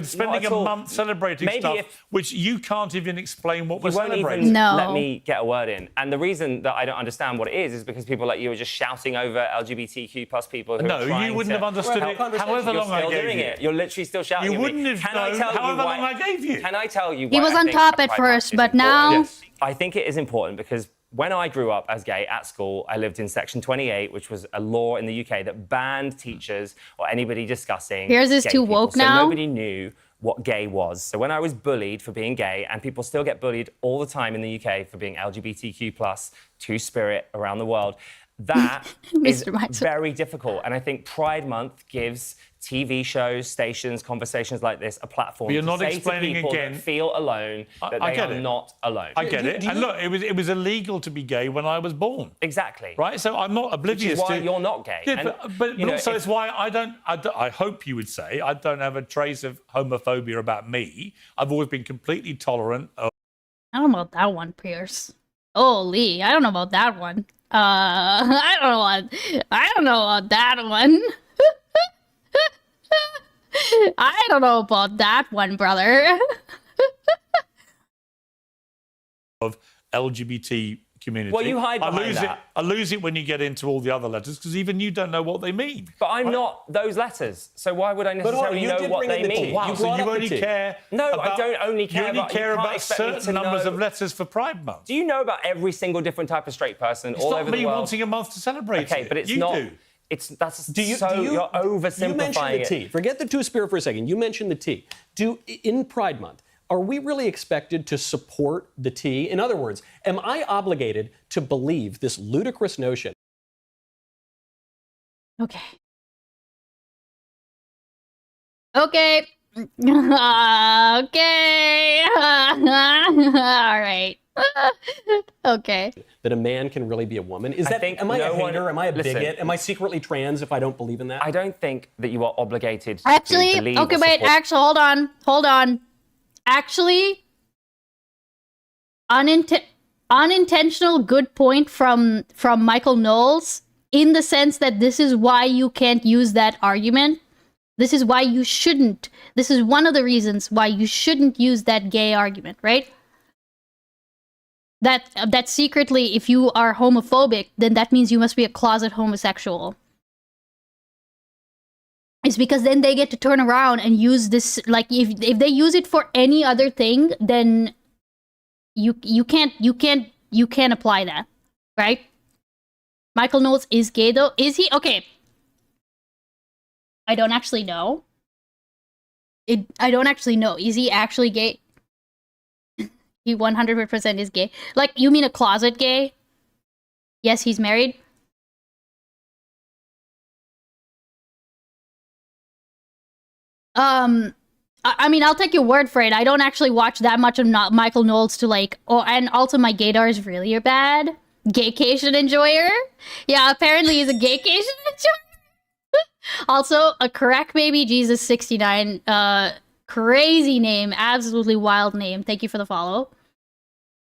Speaker 6: spending a month celebrating stuff which you can't even explain what we're celebrating.
Speaker 3: No.
Speaker 7: Let me get a word in. And the reason that I don't understand what it is because people like you are just shouting over LGBTQ plus people who are trying
Speaker 6: you wouldn't have understood it however long I gave you.
Speaker 7: You're literally still shouting
Speaker 6: You
Speaker 7: at me.
Speaker 6: wouldn't have known however long I gave you.
Speaker 7: Can I tell you
Speaker 3: He
Speaker 7: why
Speaker 3: was
Speaker 7: I
Speaker 3: on
Speaker 7: think
Speaker 3: top at
Speaker 7: Pride
Speaker 3: first,
Speaker 7: Month is
Speaker 3: but now...
Speaker 7: important? Yes. I think it is important because when I grew up as gay at school, I lived in Section 28, which was a law in the UK that banned teachers or anybody discussing
Speaker 3: Here's this
Speaker 7: gay
Speaker 3: too
Speaker 7: people.
Speaker 3: woke
Speaker 7: So
Speaker 3: now.
Speaker 7: nobody knew what gay was. So when I was bullied for being gay, and people still get bullied all the time in the UK for being LGBTQ+, two-spirit around the world, that is very difficult. And I think Pride Month gives TV shows, stations, conversations like this a platform
Speaker 6: But you're
Speaker 7: to
Speaker 6: not
Speaker 7: say
Speaker 6: explaining
Speaker 7: to people
Speaker 6: again.
Speaker 7: that feel alone that
Speaker 6: I
Speaker 7: they
Speaker 6: get
Speaker 7: are
Speaker 6: it.
Speaker 7: not alone.
Speaker 6: I get it. And look, it was illegal to be gay when I was born.
Speaker 7: Exactly.
Speaker 6: Right? So I'm not oblivious
Speaker 7: Which is why
Speaker 6: to...
Speaker 7: you're not gay.
Speaker 6: Yeah,
Speaker 7: And,
Speaker 6: but
Speaker 7: you know,
Speaker 6: also
Speaker 7: if-
Speaker 6: it's why I hope you would say, I don't have a trace of homophobia about me. I've always been completely tolerant of...
Speaker 3: I don't know about that one, Pierce. Holy, I don't know about that one. I don't know about that one. I don't know about that one, brother.
Speaker 6: of LGBT community.
Speaker 7: Well, you hide behind that.
Speaker 6: I lose it when you get into all the other letters because even you don't know what they mean.
Speaker 7: But I'm not those letters, so why would I necessarily know what they mean?
Speaker 6: Wow, so you only care...
Speaker 7: No, I don't only care
Speaker 6: You only
Speaker 7: about...
Speaker 6: care
Speaker 7: you can't
Speaker 6: about
Speaker 7: expect me to
Speaker 6: certain numbers
Speaker 7: know-
Speaker 6: of letters for Pride Month.
Speaker 7: Do you know about every single different type of straight person
Speaker 6: It's
Speaker 7: all
Speaker 6: not
Speaker 7: over
Speaker 6: me
Speaker 7: the world?
Speaker 6: wanting a month to celebrate
Speaker 7: Okay,
Speaker 6: it.
Speaker 7: but it's
Speaker 6: You
Speaker 7: not...
Speaker 6: do.
Speaker 7: You're oversimplifying
Speaker 16: You mentioned the T. Forget the two-spirit for a second. You mentioned the T. In Pride Month, are we really expected to support the T? In other words, am I obligated to believe this ludicrous notion?
Speaker 3: Okay. Okay. Okay. All right. Okay.
Speaker 16: That a man can really be a woman? Am I a hater? Am I a bigot? Am I secretly trans if I don't believe in that?
Speaker 7: I don't think that you are obligated
Speaker 3: Actually,
Speaker 7: to believe
Speaker 3: okay,
Speaker 7: or
Speaker 3: wait,
Speaker 7: support.
Speaker 3: actually, hold on. Actually, unintentional good point from Michael Knowles, in the sense that this is why you can't use that argument. This is why you shouldn't. This is one of the reasons why you shouldn't use that gay argument, right? That secretly, if you are homophobic, then that means you must be a closet homosexual. It's because then they get to turn around and use this, like, if they use it for any other thing, then you can't apply that, right? Michael Knowles is gay though. Is he? Okay. I don't actually know. I don't actually know. Is he actually gay? He 100% is gay. Like, you mean a closet gay? Yes, he's married. I mean, I'll take your word for it. I don't actually watch that much of not Michael Knowles to like. Oh, and also my gaydar is really bad. Gaycation enjoyer. Yeah, apparently he's a gaycation enjoyer. Also, a crack baby Jesus 69. Crazy name, absolutely wild name. Thank you for the follow.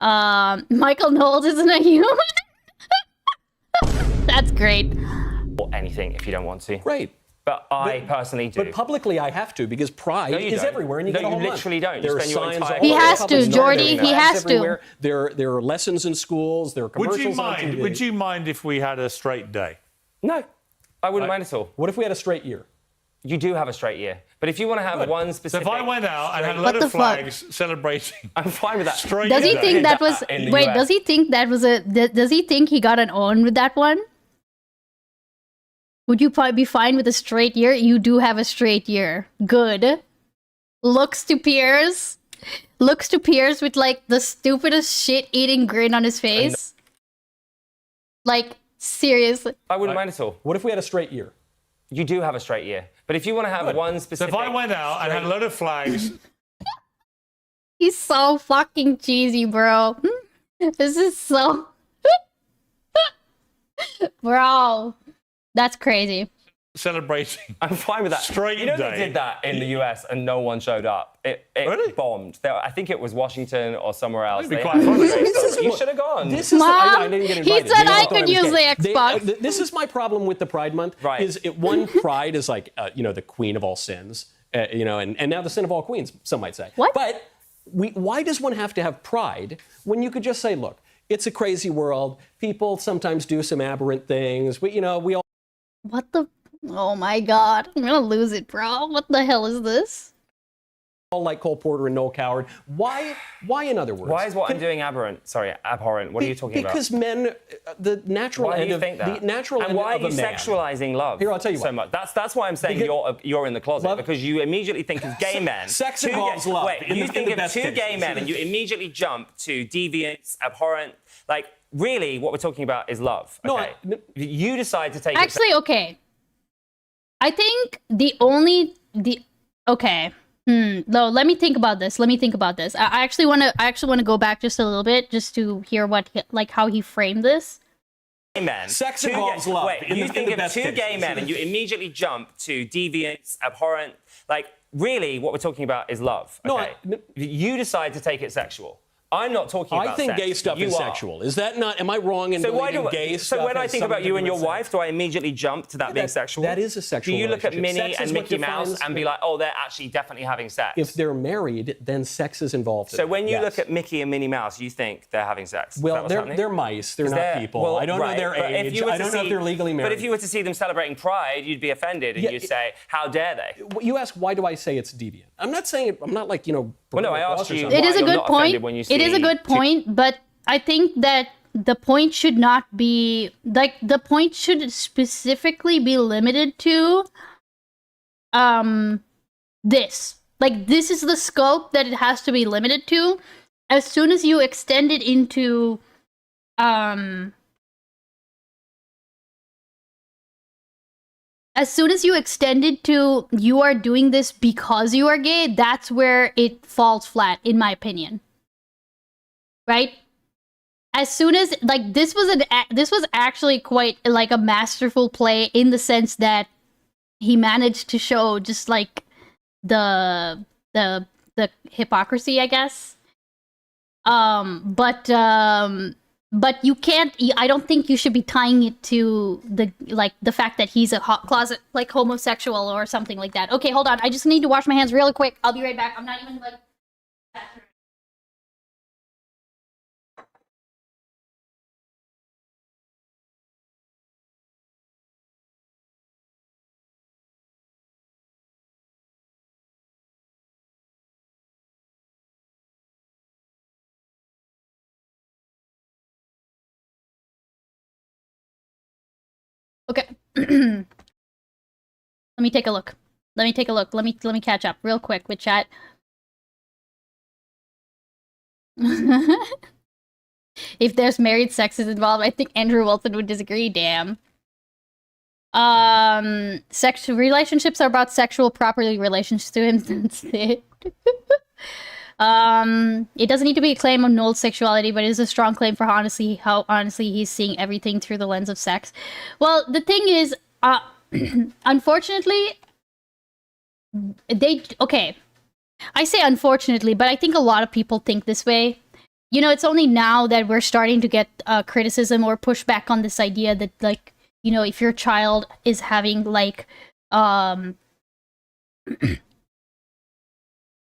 Speaker 3: Michael Knowles isn't a human. That's great.
Speaker 7: Or anything if you don't want to.
Speaker 16: Great.
Speaker 7: But I personally do.
Speaker 16: But publicly I have to because pride is everywhere and you
Speaker 7: no,
Speaker 16: get a whole
Speaker 7: you literally
Speaker 16: month.
Speaker 7: don't.
Speaker 16: There
Speaker 7: You
Speaker 16: are
Speaker 7: spend your
Speaker 16: signs
Speaker 7: entire
Speaker 16: all
Speaker 3: He
Speaker 16: over
Speaker 3: has
Speaker 16: the
Speaker 3: to,
Speaker 16: public
Speaker 3: Jordy.
Speaker 16: square.
Speaker 3: He has to.
Speaker 16: Everywhere. There are lessons in schools. There are commercials on TV.
Speaker 6: Would you mind if we had a straight day?
Speaker 7: No, I wouldn't mind at all.
Speaker 16: What if we had a straight year?
Speaker 7: You do have a straight year. But if you want to have one
Speaker 6: So
Speaker 7: specific...
Speaker 6: if I went out and had a lot of flags celebrating...
Speaker 7: I'm fine with that.
Speaker 6: Straight
Speaker 3: Does he
Speaker 6: day.
Speaker 3: think that was... Wait, does he think that was a... Does he think he got an own with that one? Would you probably be fine with a straight year? You do have a straight year. Good. Looks to peers. Looks to peers with, like, the stupidest shit-eating grin on his face. Like, seriously.
Speaker 7: I wouldn't mind at all.
Speaker 16: What if we had a straight year?
Speaker 7: You do have a straight year. But if you want to have one
Speaker 6: So
Speaker 7: specific...
Speaker 6: if I went out and had a lot of flags...
Speaker 3: He's so fucking cheesy, bro. This is so... Bro. That's crazy.
Speaker 6: Celebrating.
Speaker 7: I'm fine with that.
Speaker 6: Straight
Speaker 7: you know
Speaker 6: day.
Speaker 7: they did that in the US and no one showed up. It
Speaker 6: Really?
Speaker 7: bombed. I think it was Washington or somewhere else.
Speaker 6: That'd be
Speaker 7: They
Speaker 6: quite
Speaker 7: had
Speaker 6: funny.
Speaker 7: celebrations. You should have gone.
Speaker 16: This is
Speaker 3: Mom,
Speaker 16: I didn't get
Speaker 3: he
Speaker 16: invited.
Speaker 3: said
Speaker 16: They all
Speaker 3: I
Speaker 16: thought
Speaker 3: could
Speaker 16: was
Speaker 3: use
Speaker 16: gay.
Speaker 3: the Xbox.
Speaker 16: This is my problem with the Pride Month.
Speaker 7: Right.
Speaker 16: Is Pride is like the queen of all sins, and now the sin of all queens. Some might say.
Speaker 3: What?
Speaker 16: But why does one have to have pride when you could just say, look, it's a crazy world. People sometimes do some aberrant things. We all.
Speaker 3: What the... Oh my god. I'm gonna lose it, bro. What the hell is this?
Speaker 16: All like Cole Porter and Noel Coward. Why, in other words?
Speaker 7: Why is what I'm doing aberrant? Sorry, abhorrent. What are you talking about?
Speaker 16: Because men, the natural
Speaker 7: Why do
Speaker 16: end
Speaker 7: you
Speaker 16: of
Speaker 7: think that?
Speaker 16: the natural
Speaker 7: and
Speaker 16: end
Speaker 7: why
Speaker 16: of
Speaker 7: are you
Speaker 16: a man.
Speaker 7: sexualizing love?
Speaker 16: Here, I'll tell you
Speaker 7: so
Speaker 16: what.
Speaker 7: much. That's why I'm saying you're in the closet because you immediately think of gay men.
Speaker 16: Sex
Speaker 7: Two
Speaker 16: involves
Speaker 7: gay-
Speaker 16: love.
Speaker 7: Wait,
Speaker 16: in
Speaker 7: you
Speaker 16: the
Speaker 7: think of
Speaker 16: best
Speaker 7: two gay
Speaker 16: cases.
Speaker 7: men and you immediately jump to deviant, abhorrent. Like really, what we're talking about is love. Okay?
Speaker 16: No,
Speaker 7: you decide to take
Speaker 3: Actually, okay. I think okay. No, let me think about this. I actually want to go back just a little bit just to hear how he framed this.
Speaker 7: Men.
Speaker 16: Sex involves love.
Speaker 7: Wait, you think of two gay men and you immediately jump to deviant, abhorrent. Like, really, what we're talking about is love. Okay? You decide to take it sexual. I'm not talking about
Speaker 16: I think
Speaker 7: sex.
Speaker 16: gay stuff
Speaker 7: You
Speaker 16: is
Speaker 7: are.
Speaker 16: sexual. Is that not? Am I wrong in
Speaker 7: So why
Speaker 16: believing
Speaker 7: do
Speaker 16: gay stuff?
Speaker 7: So when I
Speaker 16: has
Speaker 7: think about
Speaker 16: something
Speaker 7: you
Speaker 16: to
Speaker 7: and
Speaker 16: do
Speaker 7: your
Speaker 16: with sex?
Speaker 7: wife, do I immediately jump to that being sexual?
Speaker 16: That is a sexual
Speaker 7: Do you look at
Speaker 16: relationship.
Speaker 7: Minnie
Speaker 16: Sex
Speaker 7: and
Speaker 16: is what
Speaker 7: Mickey Mouse
Speaker 16: defines-
Speaker 7: and be like, oh, they're actually definitely having sex?
Speaker 16: If they're married, then sex is involved.
Speaker 7: So when you
Speaker 16: yes.
Speaker 7: look at Mickey and Minnie Mouse, you think they're having sex? Is that
Speaker 16: Well,
Speaker 7: what's happening?
Speaker 16: they're mice. They're
Speaker 7: Is
Speaker 16: not
Speaker 7: there-
Speaker 16: people.
Speaker 7: well,
Speaker 16: I don't know their
Speaker 7: but if
Speaker 16: age.
Speaker 7: you were
Speaker 16: I
Speaker 7: to
Speaker 16: don't know if
Speaker 7: see-
Speaker 16: they're legally married.
Speaker 7: But if you were to see them celebrating Pride, you'd be offended and
Speaker 16: Yeah,
Speaker 7: you'd say, how dare they?
Speaker 16: You ask, why do I say it's deviant? I'm not saying it. I'm not like
Speaker 7: Well, no, I asked you.
Speaker 3: It is a
Speaker 7: you're
Speaker 3: good
Speaker 7: not
Speaker 3: point.
Speaker 7: offended when you see
Speaker 3: It is a good point, but I think that the point should not be the point should specifically be limited to this. Like, this is the scope that it has to be limited to. As soon as you extend it into as soon as you extend it to you are doing this because you are gay, that's where it falls flat, in my opinion. Right? As soon as this was actually quite like a masterful play in the sense that he managed to show just like the hypocrisy, I guess. But you can't. I don't think you should be tying it to the fact that he's a hot closet like homosexual or something like that. Okay, hold on. I just need to wash my hands really quick. I'll be right back. I'm not even like. Okay. Let me take a look. Let me take a look. Let me catch up real quick with chat. If there's married sexes involved, I think Andrew Wilson would disagree. Damn. Sexual relationships are about sexual property relations to him. That's it. It doesn't need to be a claim of null sexuality, but it is a strong claim for how honestly he's seeing everything through the lens of sex. Well, the thing is, unfortunately, I say unfortunately, but I think a lot of people think this way. You know, it's only now that we're starting to get criticism or pushback on this idea that, like, you know, if your child is having, like,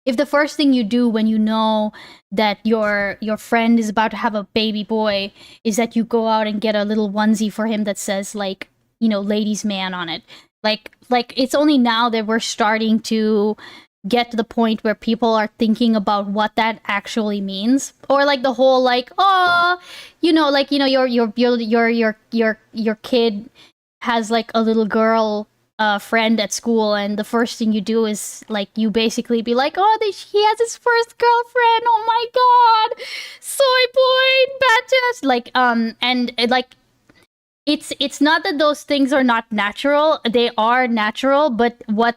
Speaker 3: if the first thing you do when you know that your friend is about to have a baby boy is that you go out and get a little onesie for him that says, like, you know, ladies' man on it. Like it's only now that we're starting to get to the point where people are thinking about what that actually means, or like the whole like, oh, you know, like, you know, your kid has like a little girl friend at school, and the first thing you do is like you basically be like, oh, he has his first girlfriend. Oh my god, soy boy, batches. Like and like it's not that those things are not natural. They are natural, but what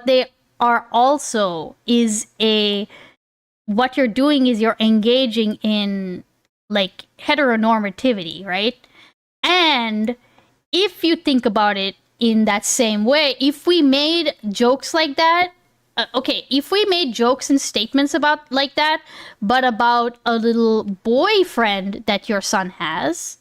Speaker 3: they are also is what you're doing is you're engaging in like heteronormativity, right? And if you think about it in that same way, if we made jokes like that, if we made jokes and statements about like that, but about a little boyfriend that your son has,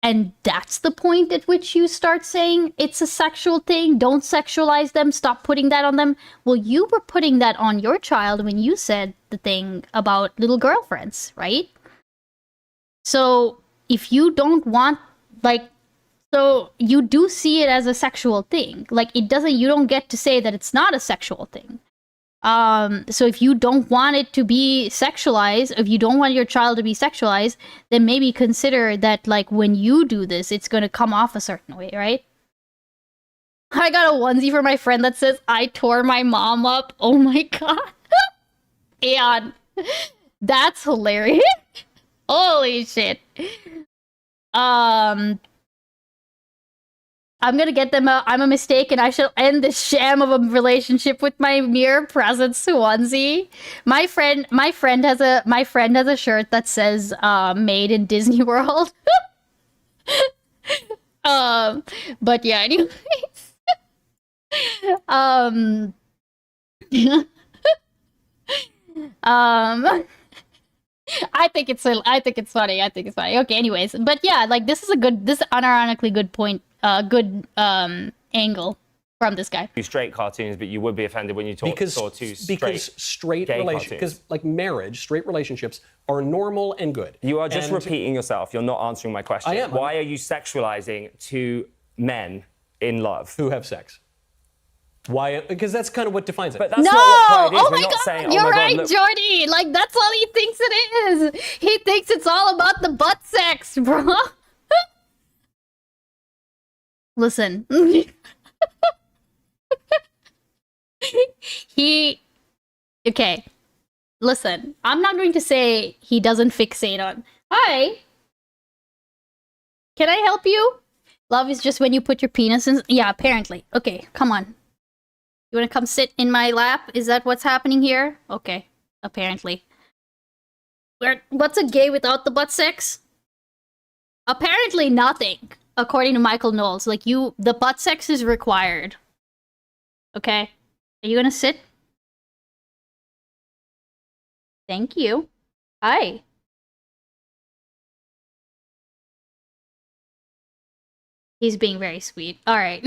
Speaker 3: and that's the point at which you start saying it's a sexual thing, don't sexualize them, stop putting that on them. Well, you were putting that on your child when you said the thing about little girlfriends, right? So if you don't want, like, so you do see it as a sexual thing. Like, you don't get to say that it's not a sexual thing. So if you don't want it to be sexualized, if you don't want your child to be sexualized, then maybe consider that, like, when you do this, it's going to come off a certain way, right? I got a onesie for my friend that says, I tore my mom up. Oh my god. And that's hilarious. Holy shit. I'm gonna get them a I'm a mistake and I shall end the sham of a relationship with my mere presence onesie. My friend has a shirt that says made in Disney World. But yeah, anyways. I think it's funny. Okay, anyways, but yeah, like this is unironically good point, good angle from this guy.
Speaker 7: Straight saw but you would be offended when you saw two straight relationships,
Speaker 16: because like marriage, straight relationships are normal and good.
Speaker 7: You are just repeating yourself. You're not answering my question.
Speaker 16: I am.
Speaker 7: Why are you sexualizing two men in love
Speaker 16: who have sex? Why? Because that's kind of what defines it.
Speaker 7: But that's not what pride is.
Speaker 3: Oh
Speaker 7: We're
Speaker 3: my
Speaker 7: not
Speaker 3: god,
Speaker 7: saying,
Speaker 3: you're
Speaker 7: oh my
Speaker 3: right,
Speaker 7: god, look.
Speaker 3: Jordy. Like, that's all he thinks it is. He thinks it's all about the butt sex, bro. Listen. Okay. Listen, I'm not going to say he doesn't fixate on. Hi. Can I help you? Love is just when you put your penis in. Yeah, apparently. Okay, come on. You want to come sit in my lap? Is that what's happening here? Okay, apparently. What's a gay without the butt sex? Apparently nothing, according to Michael Knowles. Like, the butt sex is required. Okay? Are you gonna sit? Thank you. Hi. He's being very sweet. All right.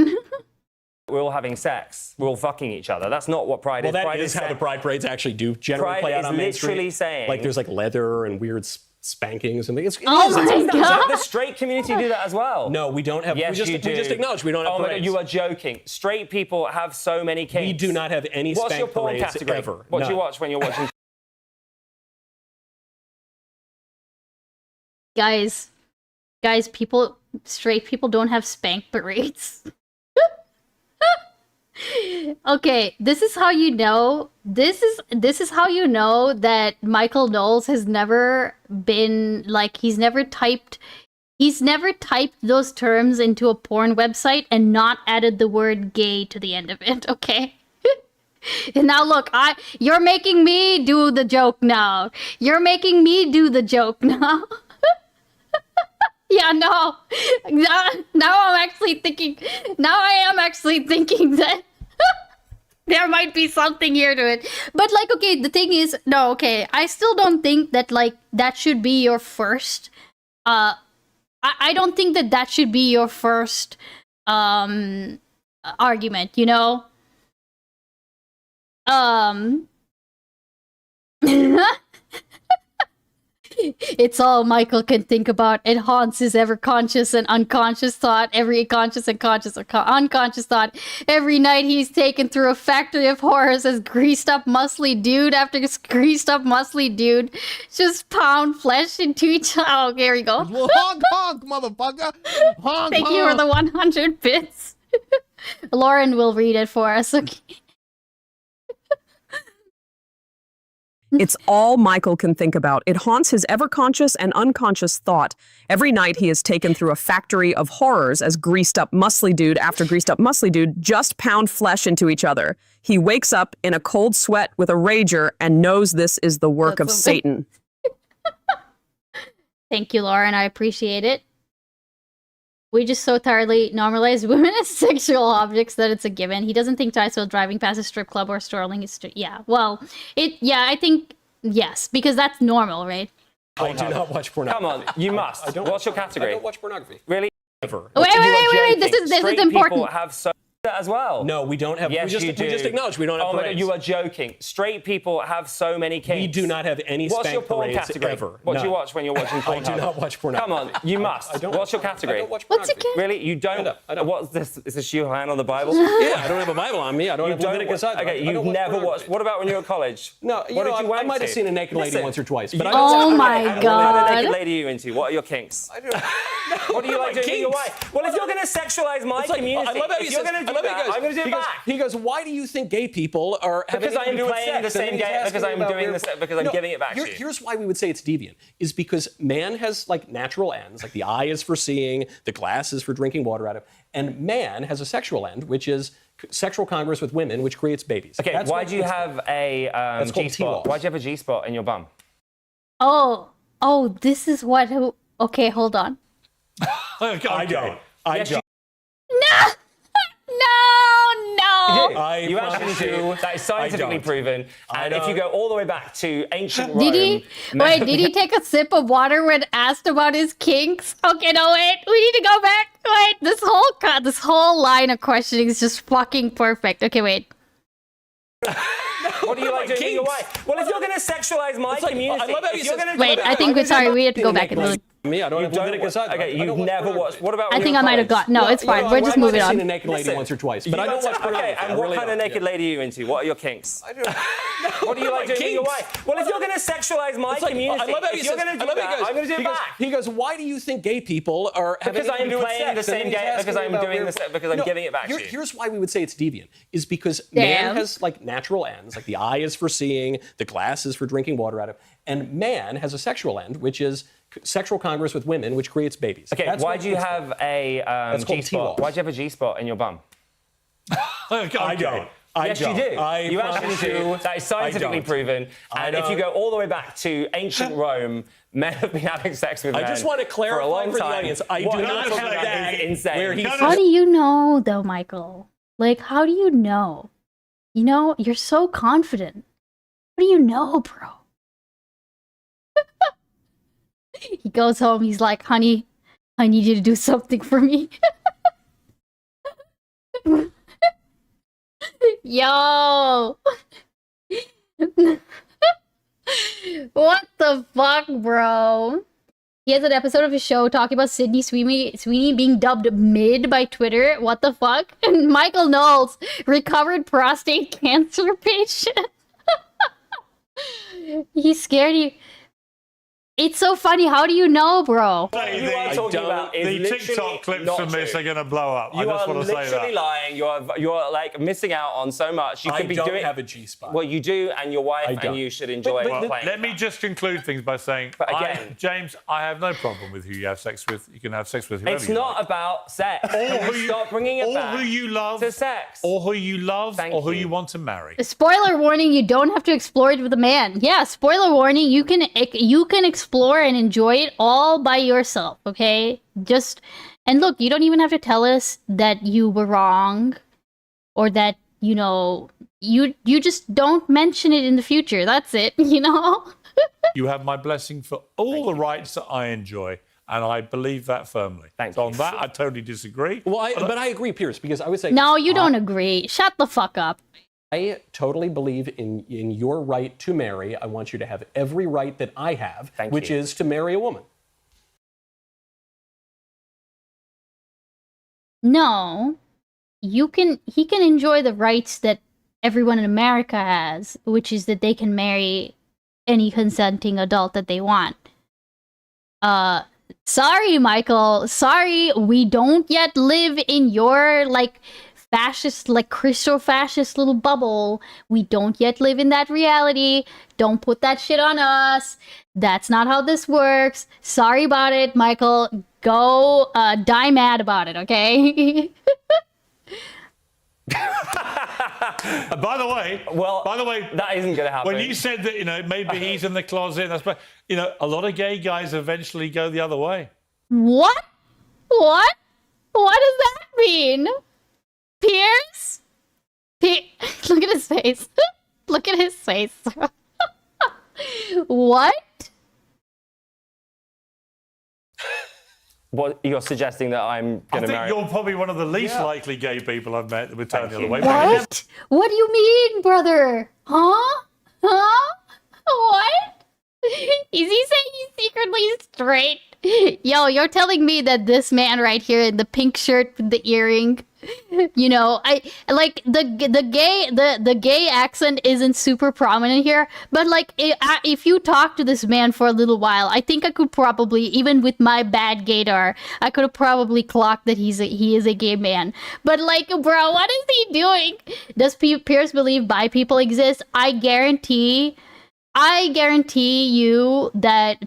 Speaker 7: We're all having sex. We're all fucking each other. That's not what pride is.
Speaker 16: Well, that
Speaker 7: pride
Speaker 16: is how the pride parades actually do generally play out on Main Street.
Speaker 7: Pride is literally saying,
Speaker 16: like, there's like leather and weird spankings and things.
Speaker 3: Oh my god!
Speaker 7: The straight community do that as well.
Speaker 16: No, we don't have.
Speaker 7: Yes,
Speaker 16: we just acknowledge we don't have parades.
Speaker 7: You are joking. Straight people have so many kinks.
Speaker 16: We do not have any
Speaker 7: What's your
Speaker 16: spank
Speaker 7: porn
Speaker 16: parades
Speaker 7: category?
Speaker 16: ever.
Speaker 7: What do you watch when you're watching?
Speaker 3: Guys, straight people don't have spank parades. Okay, this is how you know. This is how you know that Michael Knowles has never been like he's never typed those terms into a porn website and not added the word gay to the end of it, okay? And now look, you're making me do the joke now. You're making me do the joke now. Yeah, no. Now I'm actually thinking. Now I am actually thinking that there might be something here to it. But like, okay, the thing is, no, okay, I still don't think that like that should be your first. I don't think that that should be your first argument. You know. It's all Michael can think about. It haunts his ever conscious and unconscious thought, every conscious and conscious or unconscious thought. Every night he's taken through a factory of horrors as greased up muscly dude after greased up muscly dude just pound flesh into each other. Oh, here we go.
Speaker 15: Honk, honk, motherfucker. Honk,
Speaker 3: Thank you for the 100 bits. Lauren will read it for us, okay?
Speaker 13: It's all Michael can think about. It haunts his ever-conscious and unconscious thought. Every night he is taken through a factory of horrors as greased up muscly dude after greased up muscly dude just pound flesh into each other. He wakes up in a cold sweat with a rager and knows this is the work of Satan.
Speaker 3: Thank you, Lauren. I appreciate it. We just so thoroughly normalize women as sexual objects that it's a given. He doesn't think twice while driving past a strip club or strolling his street. Yeah, well, I think, yes, because that's normal, right?
Speaker 16: I do not watch pornography.
Speaker 7: Come on, you must. What's your category?
Speaker 16: I don't watch pornography.
Speaker 7: Really?
Speaker 16: Ever.
Speaker 3: Wait. This is important.
Speaker 7: People have so as well.
Speaker 16: No, we don't have.
Speaker 7: Yes,
Speaker 16: we just acknowledge we don't have parades.
Speaker 7: My God, you are joking. Straight people have so many kinks.
Speaker 16: We do not have any
Speaker 7: What's your porn
Speaker 16: parades
Speaker 7: category?
Speaker 16: ever.
Speaker 7: What do you watch when you're watching porn?
Speaker 16: I do not watch pornography.
Speaker 7: Come on, you must. What's your category?
Speaker 16: I don't watch pornography.
Speaker 3: What's
Speaker 7: Really? You don't?
Speaker 16: I don't.
Speaker 7: What's this? Is this your hand on the Bible?
Speaker 16: Yeah, I don't have a Bible on me. I don't have Leviticus either.
Speaker 7: Okay, you've never watched. What about when you were at college?
Speaker 16: No, I might have seen a naked lady once or twice. But
Speaker 3: oh my God!
Speaker 7: What kind of naked lady are you into? What are your kinks?
Speaker 16: I don't.
Speaker 7: What do you like doing with your wife? Well, if you're going to sexualize my community, if you're going to do that, I'm going to do it back.
Speaker 16: He goes, why do you think gay people are having
Speaker 7: because I'm playing the same game, because I'm doing this, because I'm giving it back to you.
Speaker 16: Here's why we would say it's deviant, is because man has like natural ends, like the eye is for seeing, the glass is for drinking water out of, and man has a sexual end, which is sexual congress with women, which creates babies.
Speaker 7: Okay, why do you have a G-spot? Why do you have a G-spot in your bum?
Speaker 3: Oh, this is what, okay, hold on.
Speaker 16: I don't.
Speaker 3: No!
Speaker 7: You actually do. That is scientifically proven. And if you go all the way back to ancient Rome...
Speaker 3: Did he take a sip of water when asked about his kinks? Okay, no, wait. We need to go back. Wait, this whole line of questioning is just fucking perfect. Okay, wait.
Speaker 7: What do you like doing with your wife? Well, if you're going to sexualize my community...
Speaker 3: Wait, I think we have to go back and look.
Speaker 16: Me, I don't have Leviticus either.
Speaker 7: Okay, you've never watched... What about...
Speaker 3: I think I might have got... No, it's fine. We're just moving on.
Speaker 16: I've seen a naked lady once or twice, but I don't watch pornography.
Speaker 7: Okay, and what kind of naked lady are you into? What are your kinks? What do you like doing with your wife? Well, if you're going to sexualize my community, if you're going to do that, I'm going to do it back.
Speaker 16: He goes, why do you think gay people are having...
Speaker 7: Because I'm playing the same game, because I'm doing this, because I'm giving it back to you.
Speaker 16: Here's why we would say it's deviant, is because man has like natural ends, like the eye is for seeing, the glass is for drinking water out of, and man has a sexual end, which is sexual congress with women, which creates babies.
Speaker 7: Okay, why do you have a G-spot? Why do you have a G-spot in your bum?
Speaker 16: I don't.
Speaker 7: Yes, you do. You actually do. That is scientifically proven. And if you go all the way back to ancient Rome, men have been having sex with men.
Speaker 16: I just want to clarify for the audience. I do not have that.
Speaker 7: Insane.
Speaker 3: How do you know, though, Michael? Like, how do you know? You know, you're so confident. What do you know, bro? He goes home, he's like, honey, I need you to do something for me. Yo! What the fuck, bro? He has an episode of his show talking about Sydney Sweeney being dubbed mid by Twitter. What the fuck? And Michael Knowles, recovered prostate cancer patient. He's scared It's so funny. How do you know, bro?
Speaker 7: What you are talking about is
Speaker 6: the
Speaker 7: literally
Speaker 6: TikTok clips
Speaker 7: not
Speaker 6: from this
Speaker 7: true.
Speaker 6: are going to blow up. I
Speaker 7: You
Speaker 6: just
Speaker 7: are
Speaker 6: want to say
Speaker 7: literally
Speaker 6: that.
Speaker 7: lying. You're like missing out on so much. You could be
Speaker 16: don't
Speaker 7: doing.
Speaker 16: have a G-spot.
Speaker 7: Well, you do, and your wife
Speaker 16: don't.
Speaker 7: and you should enjoy
Speaker 6: Well,
Speaker 7: playing.
Speaker 6: let me just conclude things by saying,
Speaker 7: But again-
Speaker 6: James, I have no problem with who you have sex with. You can have sex with whoever
Speaker 7: It's
Speaker 6: you
Speaker 7: not
Speaker 6: like.
Speaker 7: about sex.
Speaker 6: Or who you,
Speaker 7: Stop bringing it
Speaker 6: or
Speaker 7: back
Speaker 6: who you love,
Speaker 7: to sex.
Speaker 6: or who you love,
Speaker 7: Thank
Speaker 6: or who
Speaker 7: you.
Speaker 6: you want to marry.
Speaker 3: Spoiler warning: you don't have to explore it with a man. Yeah, spoiler warning: you can explore and enjoy it all by yourself. Okay, and look, you don't even have to tell us that you were wrong, or that you just don't mention it in the future. That's it.
Speaker 6: You have my blessing for all the rights that I enjoy, and I believe that firmly.
Speaker 7: Thank
Speaker 6: so
Speaker 7: you.
Speaker 6: on that, I totally disagree.
Speaker 16: Well, but I agree, Pierce, because I would say
Speaker 3: No, you don't agree. Shut the fuck up.
Speaker 16: I totally believe in your right to marry. I want you to have every right that I have, which
Speaker 7: you.
Speaker 16: is to marry a woman.
Speaker 3: No, he can enjoy the rights that everyone in America has, which is that they can marry any consenting adult that they want. Sorry, Michael. Sorry, we don't yet live in your fascist, Christo-fascist little bubble. We don't yet live in that reality. Don't put that shit on us. That's not how this works. Sorry about it, Michael. Go die mad about it, okay?
Speaker 6: By the way,
Speaker 7: that isn't going to happen.
Speaker 6: When you said that, maybe he's in the closet, a lot of gay guys eventually go the other way.
Speaker 3: What? What? What does that mean? Pierce? Look at his face. Look at his face. What?
Speaker 7: What you're suggesting that I'm going to marry?
Speaker 6: I think you're probably one of the least likely gay people I've met that would turn the other way.
Speaker 3: What? What do you mean, brother? Huh? Huh? What? Is he saying he's secretly straight? Yo, you're telling me that this man right here in the pink shirt with the earring, I like the gay accent isn't super prominent here, but if you talk to this man for a little while, I think I could probably, even with my bad gaydar, I could have probably clocked that he is a gay man. But bro, what is he doing? Does Pierce believe bi people exist? I guarantee you that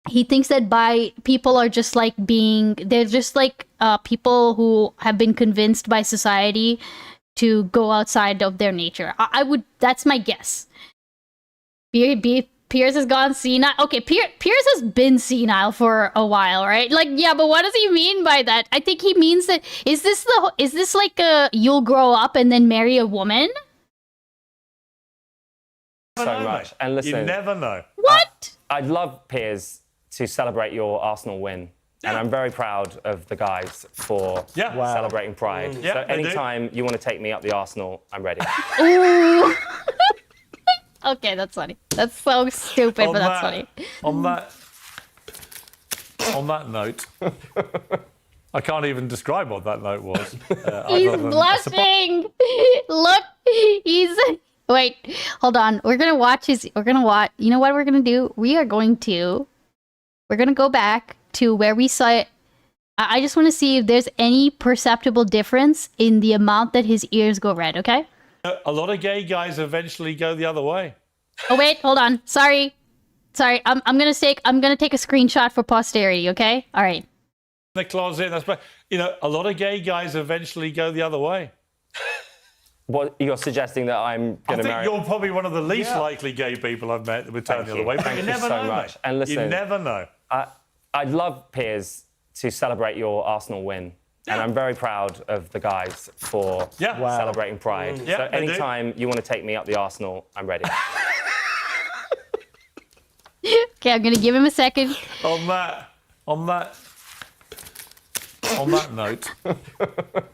Speaker 3: he thinks that bi people are just they're just people who have been convinced by society to go outside of their nature. That's my guess. Pierce has gone senile. Okay, Pierce has been senile for a while, right? Yeah, but what does he mean by that? I think he means that, is this you'll grow up and then marry a woman?
Speaker 7: So much. And listen,
Speaker 6: you never know.
Speaker 3: What?
Speaker 7: I'd love, Piers, to celebrate your Arsenal win. And I'm very proud of the guys for celebrating Pride.
Speaker 6: Yeah,
Speaker 7: so anytime you want to take me up the Arsenal, I'm ready.
Speaker 3: Ooh. Okay, that's funny. That's so stupid, but that's funny.
Speaker 6: On that note, I can't even describe what that note was.
Speaker 3: He's blushing. Look, he's... Wait, hold on. We're gonna watch. You know what we're gonna do? We're gonna go back to where we saw it. I just want to see if there's any perceptible difference in the amount that his ears go red, okay?
Speaker 6: A lot of gay guys eventually go the other way.
Speaker 3: Oh wait, hold on. Sorry. I'm gonna take a screenshot for posterity, okay? All right.
Speaker 6: The closet, a lot of gay guys eventually go the other way.
Speaker 7: What you're suggesting that I'm going to marry?
Speaker 6: I think you're probably one of the least likely gay people I've met that would turn the other way. But you never know,
Speaker 7: much.
Speaker 6: mate.
Speaker 7: And listen,
Speaker 6: you never know.
Speaker 7: I'd love, Piers, to celebrate your Arsenal win. And I'm very proud of the guys for celebrating Pride.
Speaker 6: Yeah,
Speaker 7: so anytime you want to take me up the Arsenal, I'm ready.
Speaker 3: Okay, I'm gonna give him a second.
Speaker 6: On that note.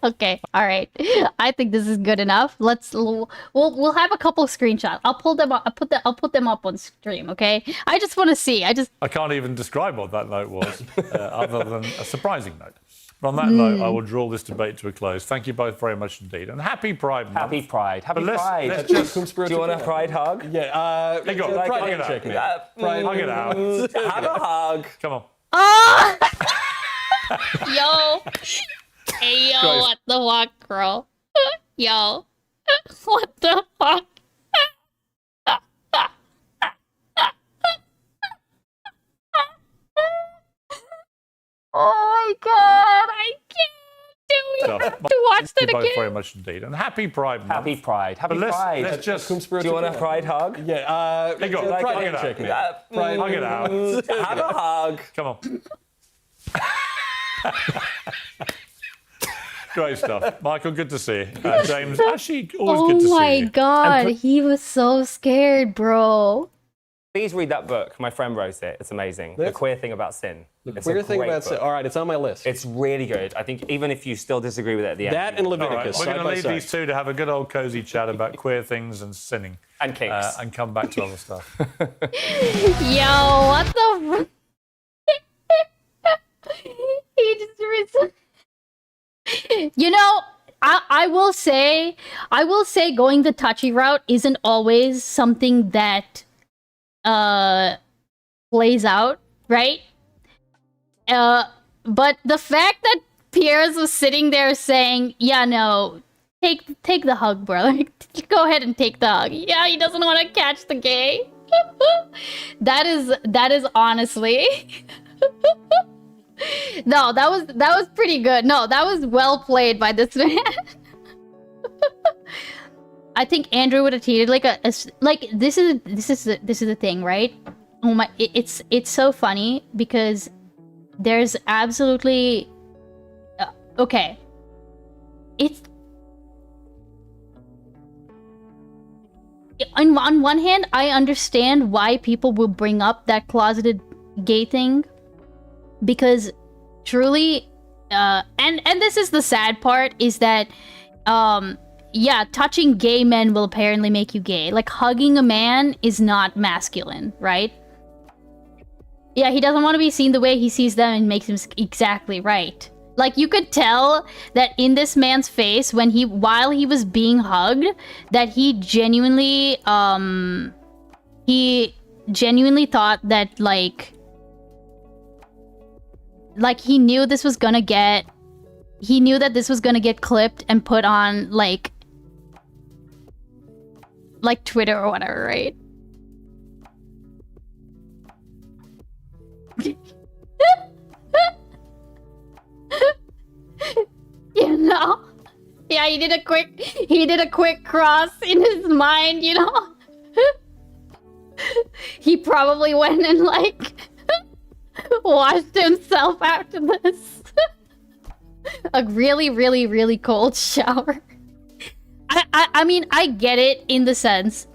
Speaker 3: Okay, all right. I think this is good enough. We'll have a couple of screenshots. I'll pull them up. I'll put them up on stream. Okay. I just want to see. I can't
Speaker 6: even describe what that note was, other than a surprising note. On that note, I will draw this debate to a close. Thank you both very much indeed. And happy Pride Month.
Speaker 7: Happy Pride. Happy
Speaker 6: Pride.
Speaker 7: Let's just, do you want a Pride hug?
Speaker 16: Yeah.
Speaker 6: Hey, go on.
Speaker 16: Pride
Speaker 6: Hug it out.
Speaker 16: handshake, man. Pride.
Speaker 6: Hug it out.
Speaker 7: Have a hug.
Speaker 6: Come on.
Speaker 3: Oh! Yo. Hey, yo,
Speaker 6: Guys.
Speaker 3: what the fuck, girl? Yo. What the fuck? Oh my god, I can't do it.
Speaker 6: So,
Speaker 3: To watch
Speaker 6: thank
Speaker 3: that
Speaker 6: you both
Speaker 3: again.
Speaker 6: very much indeed. And happy Pride Month.
Speaker 7: Happy Pride. Happy
Speaker 6: But
Speaker 7: Pride.
Speaker 6: let's just...
Speaker 7: Do you want a Pride hug?
Speaker 16: Yeah.
Speaker 6: Hey, go on.
Speaker 16: Pride
Speaker 6: Hug it
Speaker 16: handshake,
Speaker 6: out.
Speaker 16: man. Pride.
Speaker 6: Hug it out.
Speaker 7: Have a hug.
Speaker 6: Come on. Great stuff. Michael, good to see you. James, actually, always good to see
Speaker 3: Oh my
Speaker 6: you.
Speaker 3: god, he was so scared, bro.
Speaker 7: Please read that book. My friend wrote it. It's amazing. The Queer Thing About Sin.
Speaker 16: The
Speaker 7: It's
Speaker 16: Queer
Speaker 7: a
Speaker 16: Thing
Speaker 7: great
Speaker 16: About Sin.
Speaker 7: book.
Speaker 16: All right, it's on my list.
Speaker 7: It's really good. I think even if you still disagree with it at the end.
Speaker 16: That and
Speaker 6: All right,
Speaker 16: Leviticus,
Speaker 6: we're going
Speaker 16: side
Speaker 6: to
Speaker 16: by
Speaker 6: leave
Speaker 16: side.
Speaker 6: these two to have a good old cozy chat about queer things and sinning.
Speaker 7: And kinks.
Speaker 6: And come back to other stuff.
Speaker 3: Yo, what the he just You know, I will say going the touchy route isn't always something that plays out, right? But the fact that Piers was sitting there saying, "Yeah, no, take the hug, bro. Like, go ahead and take the hug." Yeah, he doesn't want to catch the gay. that is honestly. No, that was pretty good. No, that was well played by this man. I think Andrew would have treated like like this is the thing, right? Oh my, it's so funny because there's absolutely okay. It's on one hand, I understand why people will bring up that closeted gay thing, because truly, and this is the sad part, is that yeah, touching gay men will apparently make you gay. Like, hugging a man is not masculine, right? Yeah, he doesn't want to be seen the way he sees them, and makes him exactly right. Like, you could tell that in this man's face while he was being hugged, that he genuinely thought that like he knew this was gonna get, he knew that this was gonna get clipped and put on like Twitter or whatever, right? You know? Yeah, he did a quick cross in his mind, you know? He probably went and like washed himself after this. A really, really, really cold shower. I mean, I get it in the sense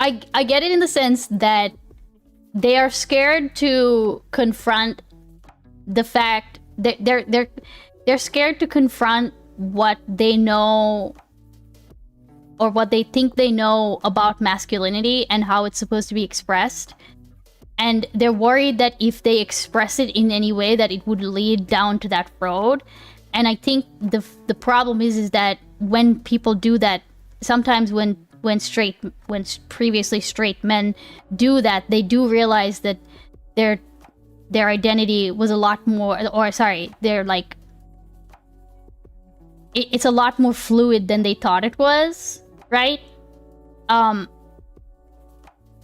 Speaker 3: I get it in the sense that they are scared to confront the fact that they're scared to confront what they know or what they think they know about masculinity and how it's supposed to be expressed. And they're worried that if they express it in any way, that it would lead down to that road. And I think the problem is that when people do that, sometimes when previously straight men do that, they do realize that their identity was a lot more, or sorry, they're like, it's a lot more fluid than they thought it was, right? And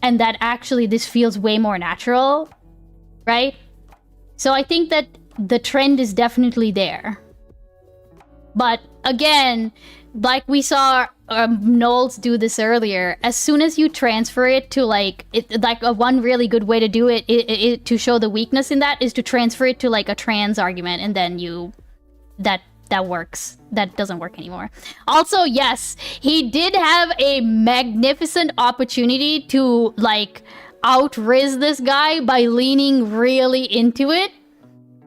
Speaker 3: that actually this feels way more natural, right? So I think that the trend is definitely there. But again, like we saw Knowles do this earlier, as soon as you transfer it to one really good way to do it, to show the weakness in that is to transfer it to like a trans argument, and then that works. That doesn't work anymore. Also, yes, he did have a magnificent opportunity to like out-riz this guy by leaning really into it.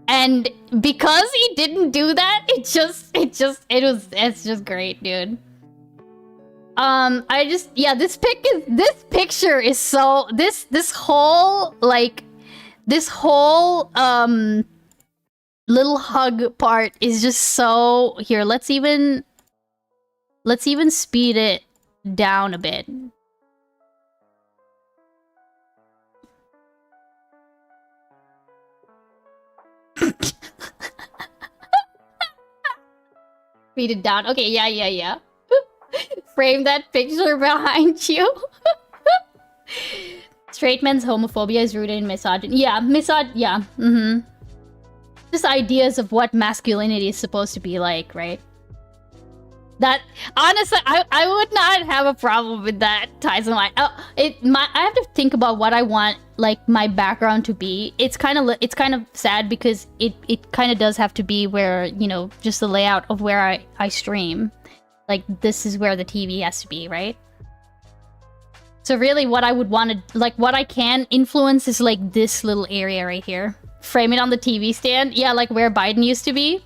Speaker 3: And because he didn't do that, it's just great, dude. This picture is so, this whole little hug part is just so... Here, let's even speed it down a bit. Speed it down. Okay, yeah. Frame that picture behind you. Straight men's homophobia is rooted in misogyny. Yeah, Just ideas of what masculinity is supposed to be like, right? That, honestly, I would not have a problem with that, Tyson. I have to think about what I want, like, my background to be. It's kind of sad because it kind of does have to be where, you know, just the layout of where I stream. Like, this is where the TV has to be, right? So really what I would want to, like, what I can influence is, like, this little area right here. Frame it on the TV stand. Yeah, like where Biden used to be.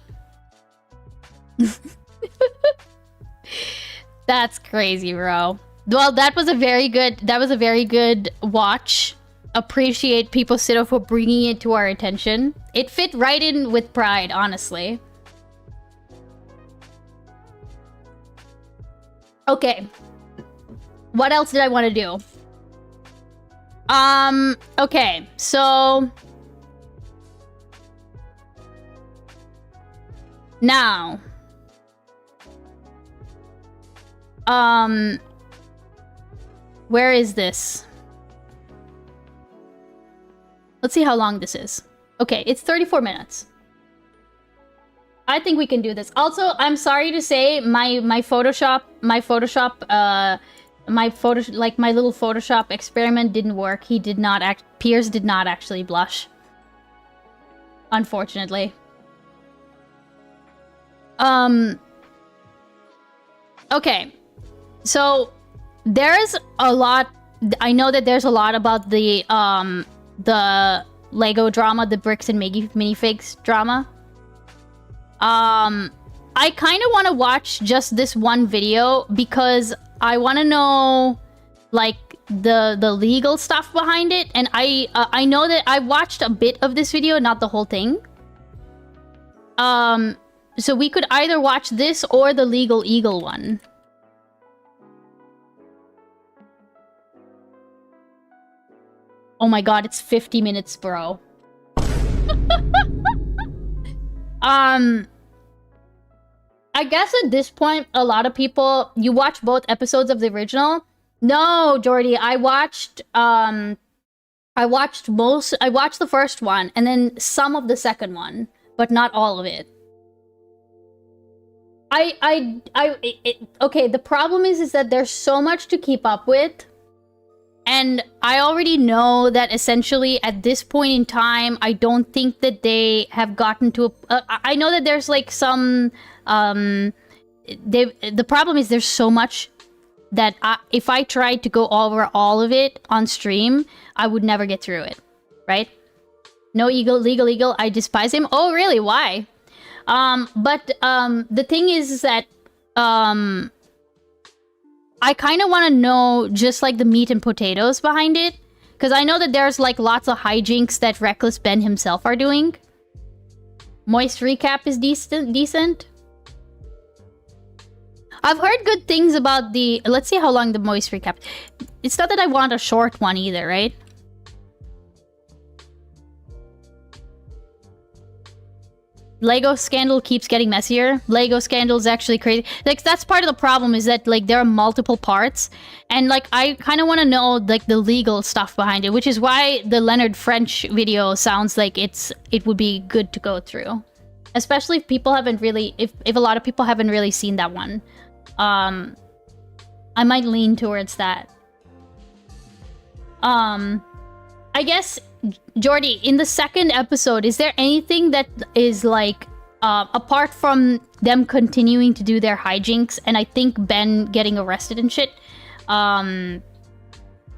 Speaker 3: That's crazy, bro. Well, that was a very good watch. Appreciate People Sitter for bringing it to our attention. It fit right in with Pride, honestly. Okay. What else did I want to do? Okay, so... Now... Where is this? Let's see how long this is. Okay, it's 34 minutes. I think we can do this. Also, I'm sorry to say my little Photoshop experiment didn't work. Piers did not actually blush. Unfortunately. Okay. So there's a lot. I know that there's a lot about the Lego drama, the Bricks and Minifigs drama. I kind of want to watch just this one video because I want to know, like, the legal stuff behind it. And I know that I watched a bit of this video, not the whole thing. So we could either watch this or the Legal Eagle one. Oh my god, it's 50 minutes, bro. I guess at this point, a lot of people... You watch both episodes of the original? No, Jordy, I watched the first one, and then some of the second one, but not all of it. Okay, the problem is that there's so much to keep up with. And I already know that essentially at this point in time, I don't think that they have gotten to a... I know that there's like some... the problem is there's so much that if I tried to go over all of it on stream, I would never get through it, right? No Legal Eagle, I despise him. Oh, really? Why? The thing is that... I kind of want to know just like the meat and potatoes behind it. Because I know that there's like lots of hijinks that Reckless Ben himself are doing. Moist recap is decent. I've heard good things about the... Let's see how long the Moist recap... It's not that I want a short one either, right? Lego scandal keeps getting messier. Lego scandal is actually crazy. Like, that's part of the problem is that, like, there are multiple parts. And, like, I kind of want to know, like, the legal stuff behind it, which is why the Leonard French video sounds like it would be good to go through. Especially if people haven't really... If a lot of people haven't really seen that one. I might lean towards that. I guess... Jordy, in the second episode, is there anything that is like, apart from them continuing to do their hijinks, and I think Ben getting arrested and shit,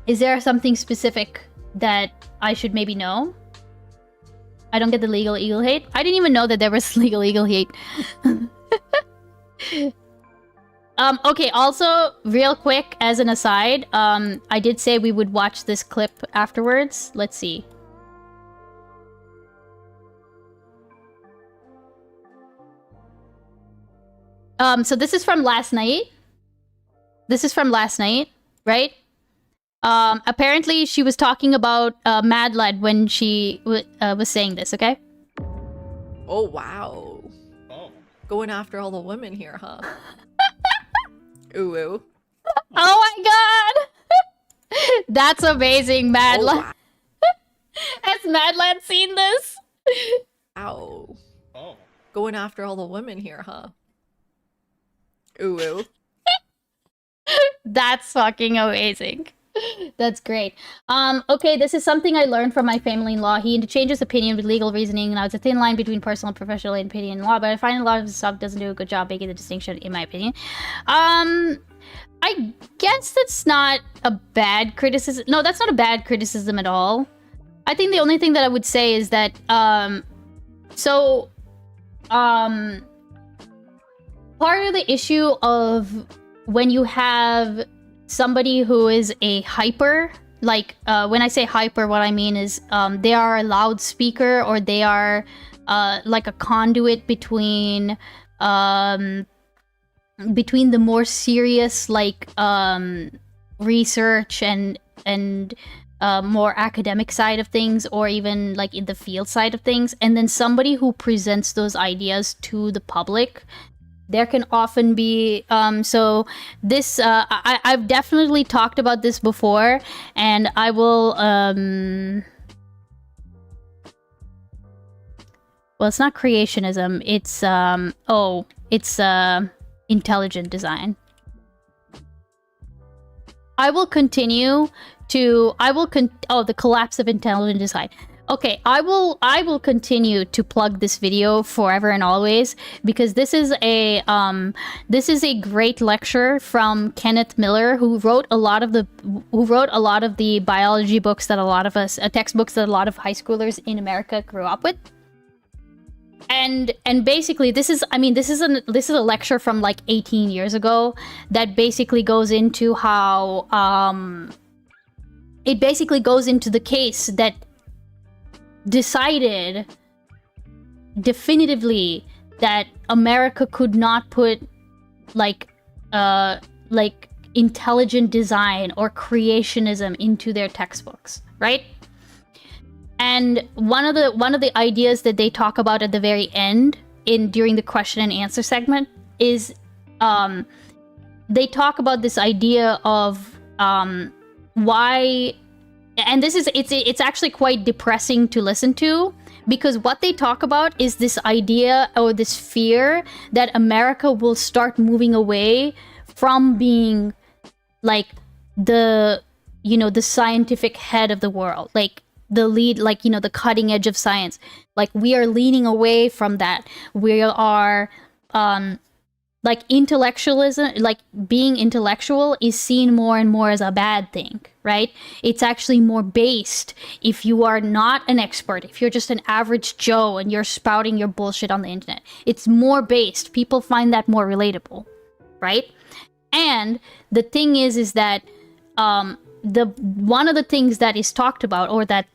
Speaker 3: is there something specific that I should maybe know? I don't get the Legal Eagle hate. I didn't even know that there was Legal Eagle hate. Okay, also, real quick, as an aside, I did say we would watch this clip afterwards. Let's see. So this is from last night. This is from last night, right? Apparently she was talking about Mad Lad when she was saying this, okay?
Speaker 19: Oh, wow. Oh. Going after all the women here, huh? Ooh, ooh.
Speaker 3: Oh my god! That's amazing, Mad Lad.
Speaker 19: Wow.
Speaker 3: Has Mad Lad seen this?
Speaker 19: Ow. Oh. Going after all the women here, huh? Ooh, ooh.
Speaker 3: That's fucking amazing. That's great. Okay, this is something I learned from my family-in-law. He interchanges opinion with legal reasoning. Now, it's a thin line between personal and professional opinion and law, but I find a lot of his stuff doesn't do a good job making the distinction, in my opinion. I guess that's not a bad criticism. No, that's not a bad criticism at all. I think the only thing that I would say is that, part of the issue of when you have somebody who is a hyper, like, when I say hyper, what I mean is they are a loudspeaker, or they are like a conduit between the more serious, like, research and more academic side of things, or even like in the field side of things, and then somebody who presents those ideas to the public. There can often be, so this, I've definitely talked about this before, and I will, well, it's not creationism, it's, it's intelligent design. I will continue to, the collapse of intelligent design. Okay, I will continue to plug this video forever and always, because this is a great lecture from Kenneth Miller, who wrote a lot of the biology books that a lot of us, textbooks that a lot of high schoolers in America grew up with. And basically this is a lecture from like 18 years ago that basically goes into how it basically goes into the case that decided definitively that America could not put like intelligent design or creationism into their textbooks, right? And one of the ideas that they talk about at the very end during the question and answer segment is they talk about this idea of why. And this is it's actually quite depressing to listen to, because what they talk about is this idea or this fear that America will start moving away from being like the scientific head of the world, like the lead, like, the cutting edge of science. Like, we are leaning away from that. We are like intellectualism, like being intellectual is seen more and more as a bad thing, right? It's actually more based if you are not an expert, if you're just an average Joe and you're spouting your bullshit on the internet. It's more based. People find that more relatable, right? And the thing is that one of the things that is talked about, or that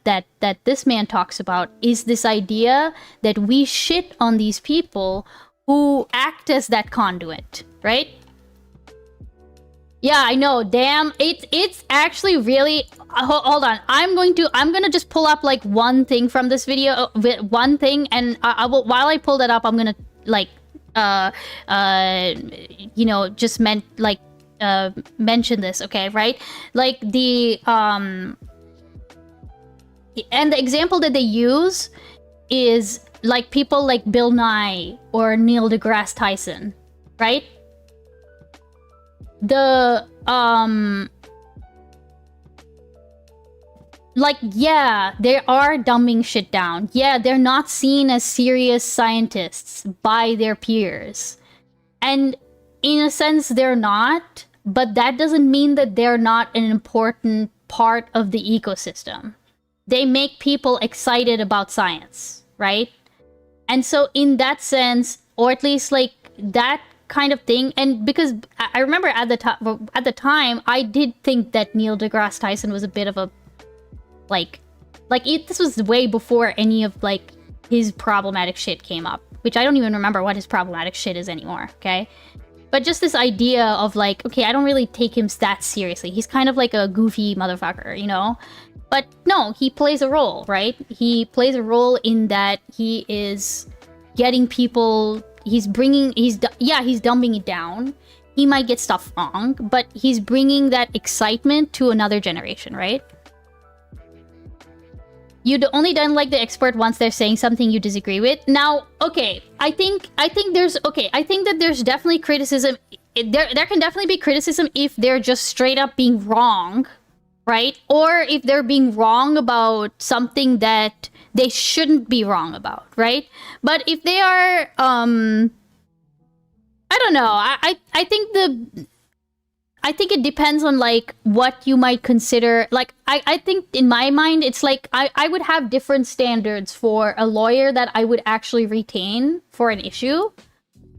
Speaker 3: this man talks about, is this idea that we shit on these people who act as that conduit, right? Yeah, I know. Damn, it's actually really. Hold on, I'm gonna just pull up like one thing from this video, one thing, and I will. While I pull that up, I'm gonna like, just mention this, okay, right? Like the and the example that they use is like people like Bill Nye or Neil deGrasse Tyson, right? The like, yeah, they are dumbing shit down. Yeah, they're not seen as serious scientists by their peers. And in a sense, they're not, but that doesn't mean that they're not an important part of the ecosystem. They make people excited about science, right? And so in that sense, or at least like that kind of thing, and because I remember at the time, I did think that Neil deGrasse Tyson was a bit of a, this was way before any of like his problematic shit came up, which I don't even remember what his problematic shit is anymore, okay? But just this idea of like, okay, I don't really take him that seriously. He's kind of like a goofy motherfucker, you know? But no, he plays a role, right? He plays a role in that he is getting people, he's dumbing it down. He might get stuff wrong, but he's bringing that excitement to another generation, right? You only don't like the expert once they're saying something you disagree with. Now, okay, I think that there's definitely criticism. There can definitely be criticism if they're just straight up being wrong, right? Or if they're being wrong about something that they shouldn't be wrong about, right? But if they are, I don't know. I think it depends on like what you might consider. Like I think in my mind it's like I would have different standards for a lawyer that I would actually retain for an issue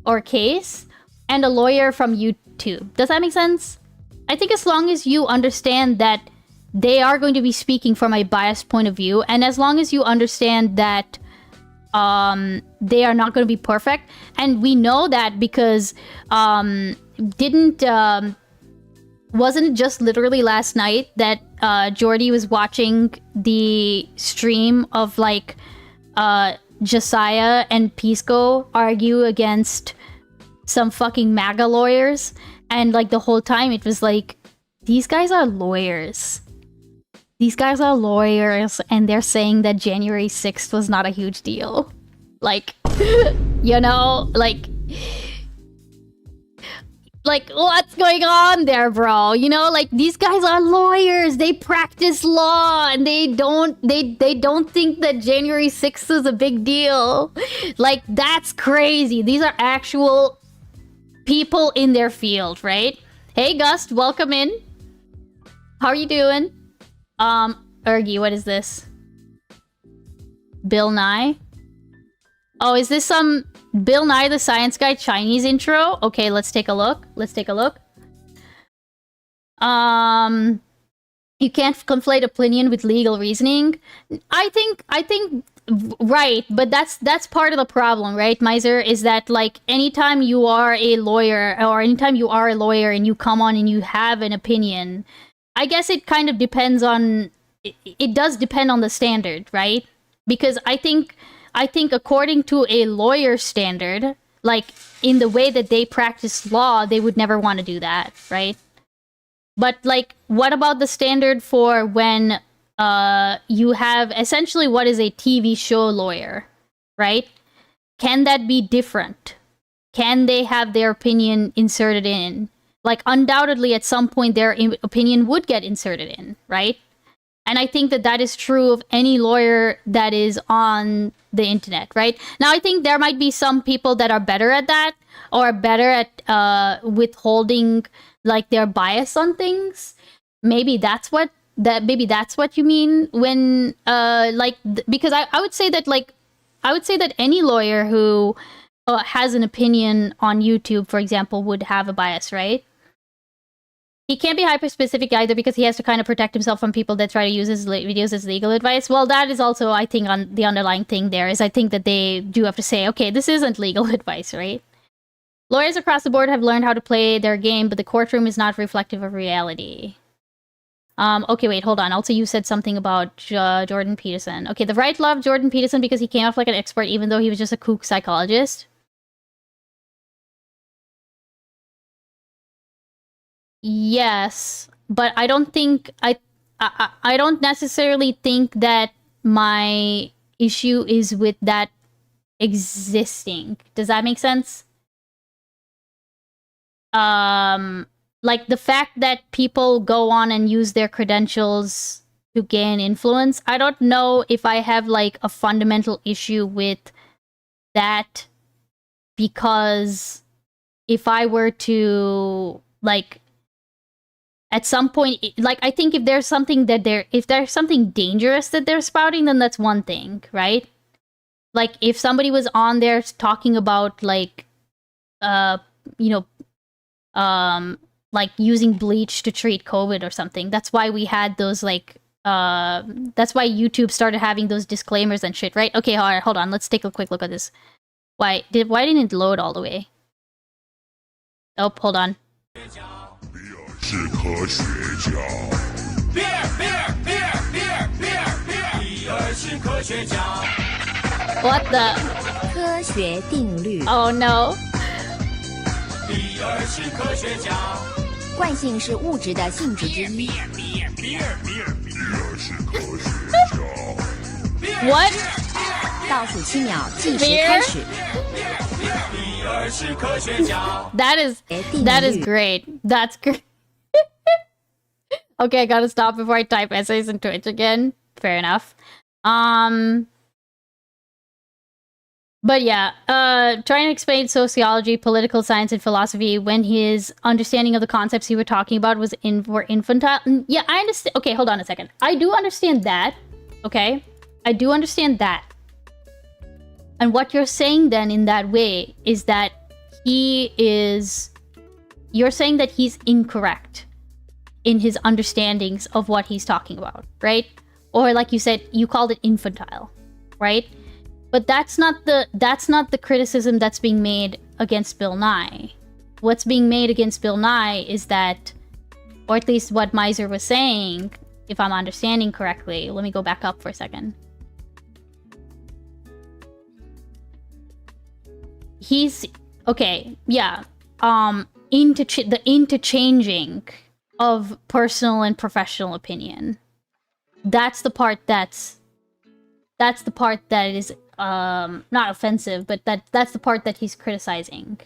Speaker 3: or case and a lawyer from YouTube. Does that make sense? I think as long as you understand that they are going to be speaking from a biased point of view, and as long as you understand that they are not going to be perfect, and we know that because wasn't it just literally last night that Jordy was watching the stream of like Josiah and Pisco argue against some fucking MAGA lawyers, and like the whole time it was like, these guys are lawyers. These guys are lawyers, and they're saying that January 6th was not a huge deal. Like, you know, like what's going on there, bro? You know, like these guys are lawyers. They practice law, and they don't think that January 6th is a big deal. Like, that's crazy. These are actual people in their field, right? Hey, Gust, welcome in. How are you doing? Ergy, what is this? Bill Nye? Oh, is this some Bill Nye the Science Guy Chinese intro? Okay, let's take a look. Let's take a look. You can't conflate opinion with legal reasoning. I think right, but that's part of the problem, right, Miser? Is that like anytime you are a lawyer, or anytime you are a lawyer and you come on and you have an opinion, I guess it kind of depends on. It does depend on the standard, right? Because I think according to a lawyer standard, like in the way that they practice law, they would never want to do that, right? But like, what about the standard for when you have essentially what is a TV show lawyer, right? Can that be different? Can they have their opinion inserted in? Like, undoubtedly, at some point, their opinion would get inserted in, right? And I think that that is true of any lawyer that is on the internet, right? Now, I think there might be some people that are better at that, or better at withholding like their bias on things. Maybe that's what you mean when because I would say that any lawyer who has an opinion on YouTube, for example, would have a bias, right? He can't be hyper-specific either because he has to kind of protect himself from people that try to use his videos as legal advice. Well, that is also, I think, on the underlying thing there is I think that they do have to say, okay, this isn't legal advice, right? Lawyers across the board have learned how to play their game, but the courtroom is not reflective of reality. Okay, wait, hold on. Also, you said something about Jordan Peterson. Okay, the right loved Jordan Peterson because he came off like an expert even though he was just a kook psychologist. Yes, but I don't think I don't necessarily think that my issue is with that existing. Does that make sense? Like the fact that people go on and use their credentials to gain influence. I don't know if I have like a fundamental issue with that, because if I were to like at some point, like I think if there's something dangerous that they're spouting, then that's one thing, right? Like if somebody was on there talking about like like using bleach to treat COVID or something. That's why we had those like that's why YouTube started having those disclaimers and shit, right? Okay, all right, hold on. Let's take a quick look at this. Why didn't it load all the way? Oh, hold on. What the?
Speaker 20: 科学定律。
Speaker 3: Oh no.
Speaker 20: 惯性是物质的性质之一。
Speaker 3: What?
Speaker 20: 倒数7秒，计时开始。
Speaker 3: That is great. That's great. Okay, I gotta stop before I type essays in Twitch again. Fair enough. But yeah, trying to explain sociology, political science, and philosophy when his understanding of the concepts he was talking about were infantile. Yeah, I understand. Okay, hold on a second. I do understand that. Okay, I do understand that. And what you're saying then in that way is that you're saying that he's incorrect in his understandings of what he's talking about, right? Or like you said, you called it infantile, right? But that's not the criticism that's being made against Bill Nye. What's being made against Bill Nye is that, or at least what Miser was saying, if I'm understanding correctly, let me go back up for a second. He's okay, yeah. The interchanging of personal and professional opinion. That's the part that is not offensive, but that's the part that he's criticizing.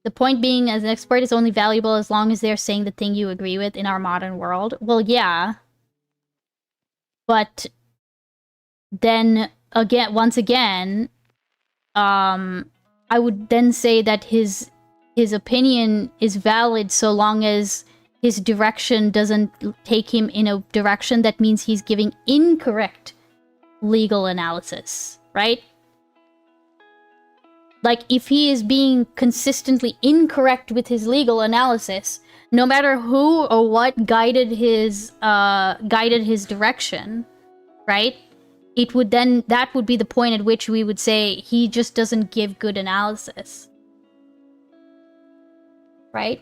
Speaker 3: The point being, as an expert is only valuable as long as they're saying the thing you agree with in our modern world. Well, yeah. But then once again, I would then say that his opinion is valid so long as his direction doesn't take him in a direction that means he's giving incorrect legal analysis, right? Like, if he is being consistently incorrect with his legal analysis, no matter who or what guided his direction, right? That would be the point at which we would say he just doesn't give good analysis. Right?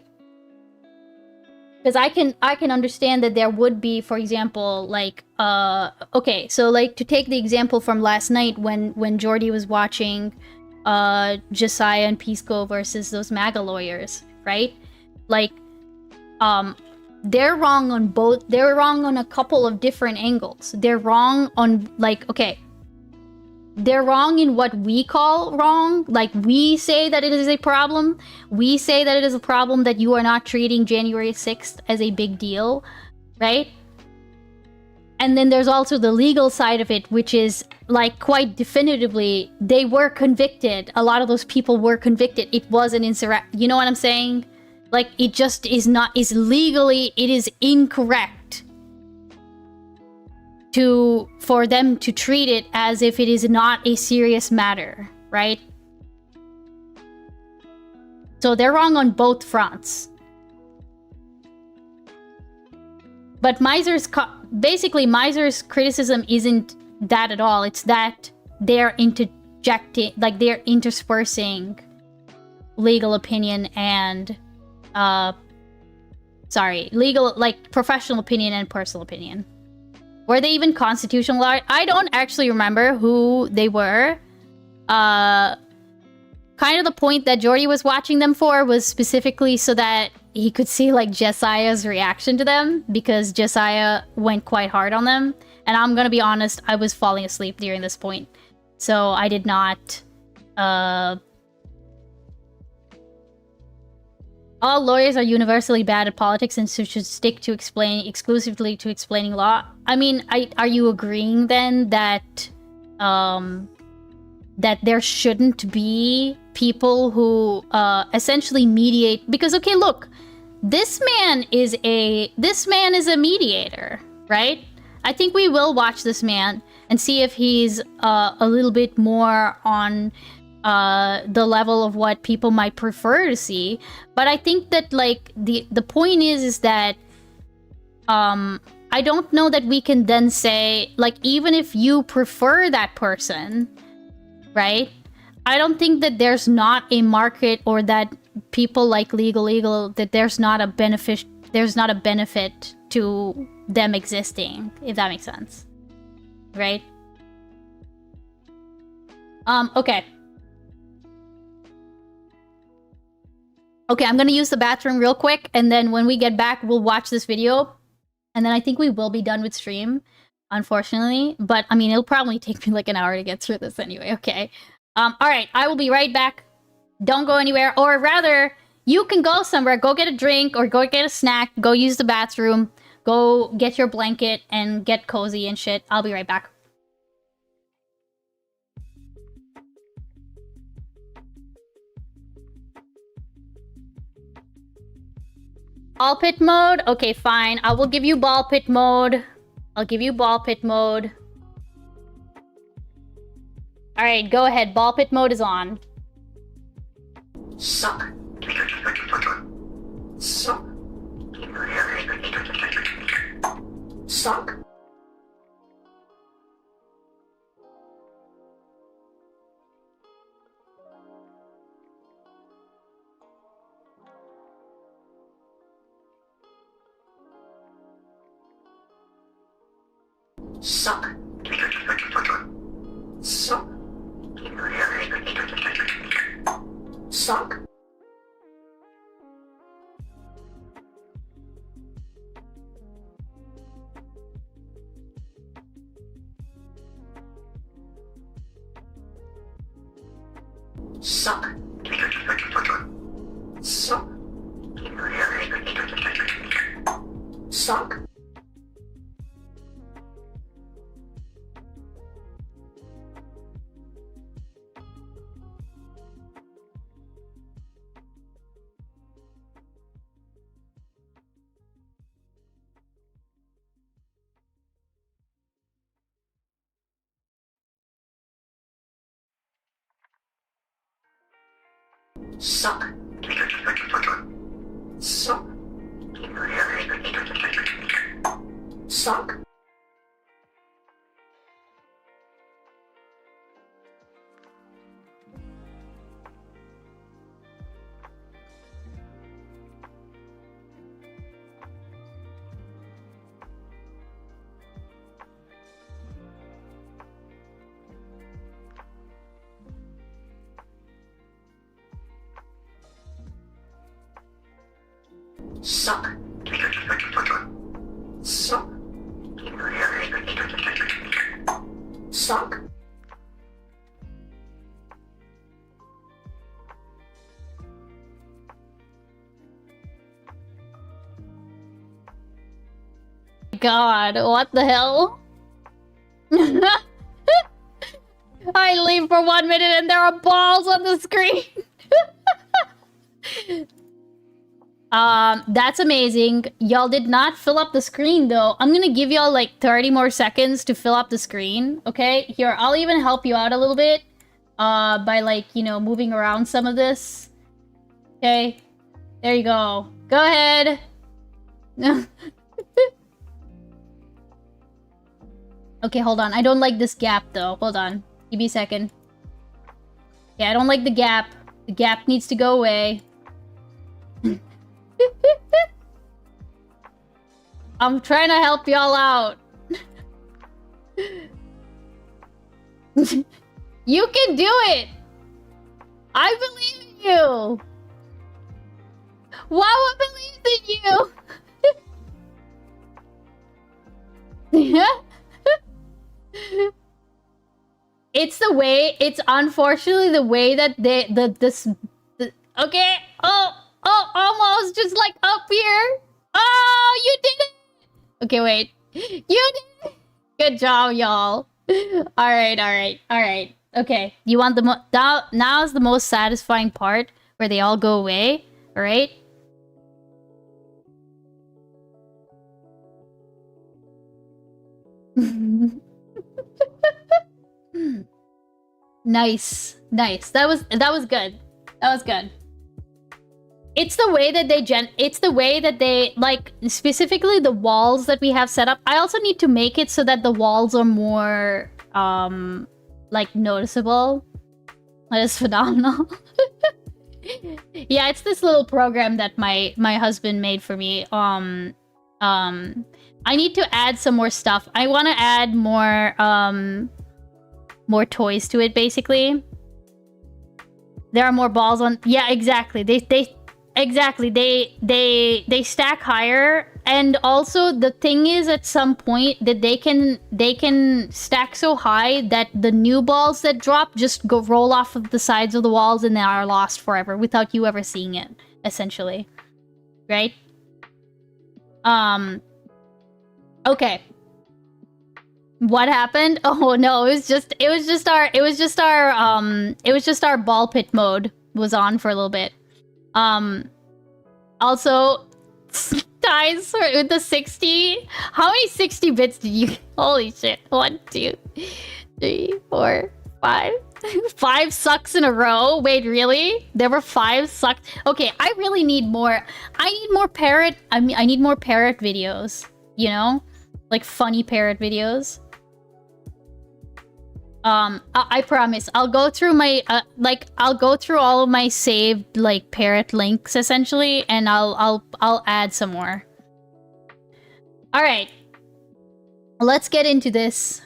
Speaker 3: Because I can understand that there would be, for example, like, okay, so like to take the example from last night when Jordy was watching Josiah and Pisco versus those MAGA lawyers, right? Like, they're wrong on both. They're wrong on a couple of different angles. They're wrong on, like, okay, they're wrong in what we call wrong. Like, we say that it is a problem. We say that it is a problem that you are not treating January 6th as a big deal, right? And then there's also the legal side of it, which is, like, quite definitively, they were convicted. A lot of those people were convicted. It was an insurrection. You know what I'm saying? Like, it just is legally, it is incorrect for them to treat it as if it is not a serious matter, right? So they're wrong on both fronts. But Miser's criticism isn't that at all. It's that they're interjecting, like they're interspersing legal opinion and professional opinion and personal opinion. Were they even constitutional law? I don't actually remember who they were. Kind of the point that Jordy was watching them for was specifically so that he could see, like, Josiah's reaction to them, because Josiah went quite hard on them. And I'm gonna be honest, I was falling asleep during this point. So I did not, all lawyers are universally bad at politics and should stick to exclusively to explaining law. I mean, are you agreeing then that that there shouldn't be people who essentially mediate? Because, okay, look, this man is a mediator, right? I think we will watch this man and see if he's a little bit more on the level of what people might prefer to see. But I think that, like, the point is that I don't know that we can then say, like, even if you prefer that person, right? I don't think that there's not a market, or that people like legal, that there's not a benefit to them existing, if that makes sense. Right? Okay. Okay, I'm gonna use the bathroom real quick, and then when we get back, we'll watch this video. And then I think we will be done with stream, unfortunately. But, I mean, it'll probably take me like an hour to get through this anyway, okay? Alright, I will be right back. Don't go anywhere. Or rather, you can go somewhere. Go get a drink, or go get a snack. Go use the bathroom. Go get your blanket and get cozy and shit. I'll be right back. Ball pit mode? Okay, fine. I will give you ball pit mode. I'll give you ball pit mode. Alright, go ahead. Ball pit mode is on.
Speaker 14: Suck. Suck. Suck. Suck. Suck. Suck. Suck. Suck. Suck. Suck. Suck. Suck. Suck. Suck. Suck.
Speaker 3: God, what the hell? I leave for 1 minute and there are balls on the screen. That's amazing. Y'all did not fill up the screen though. I'm gonna give y'all like 30 more seconds to fill up the screen, okay? Here, I'll even help you out a little bit, by like, you know, moving around some of this. Okay? There you go. Go ahead. Okay, hold on. I don't like this gap though. Hold on. Give me a second. Yeah, I don't like the gap. The gap needs to go away. I'm trying to help y'all out. You can do it! I believe in you! Wawa believes in you! It's the way, it's unfortunately the way that okay, oh, almost just like up here. Oh, you did it! Okay, wait. You did it! Good job, y'all. Alright. Okay, you want the now is the most satisfying part where they all go away, alright? Nice. That was good. it's the way that they like, specifically the walls that we have set up. I also need to make it so that the walls are more like noticeable. That is phenomenal. Yeah, it's this little program that my husband made for me. I need to add some more stuff. I want to add more toys to it, basically. There are more balls on. Yeah, exactly. They stack higher, and also the thing is, at some point that they can stack so high that the new balls that drop just roll off of the sides of the walls and they are lost forever without you ever seeing it, essentially. Right? Okay. What happened? Oh no, it was just our ball pit mode was on for a little bit. Also, guys, with the 60, how many 60 bits did you? Holy shit! 1, 2, 3, 4, 5. 5 sucks in a row. Wait, really? There were 5 sucks. Okay, I really need more. I need more parrot. I need more parrot videos. You know, like funny parrot videos. I promise. I'll go through my I'll go through all of my saved like parrot links essentially, and I'll add some more. All right, let's get into this.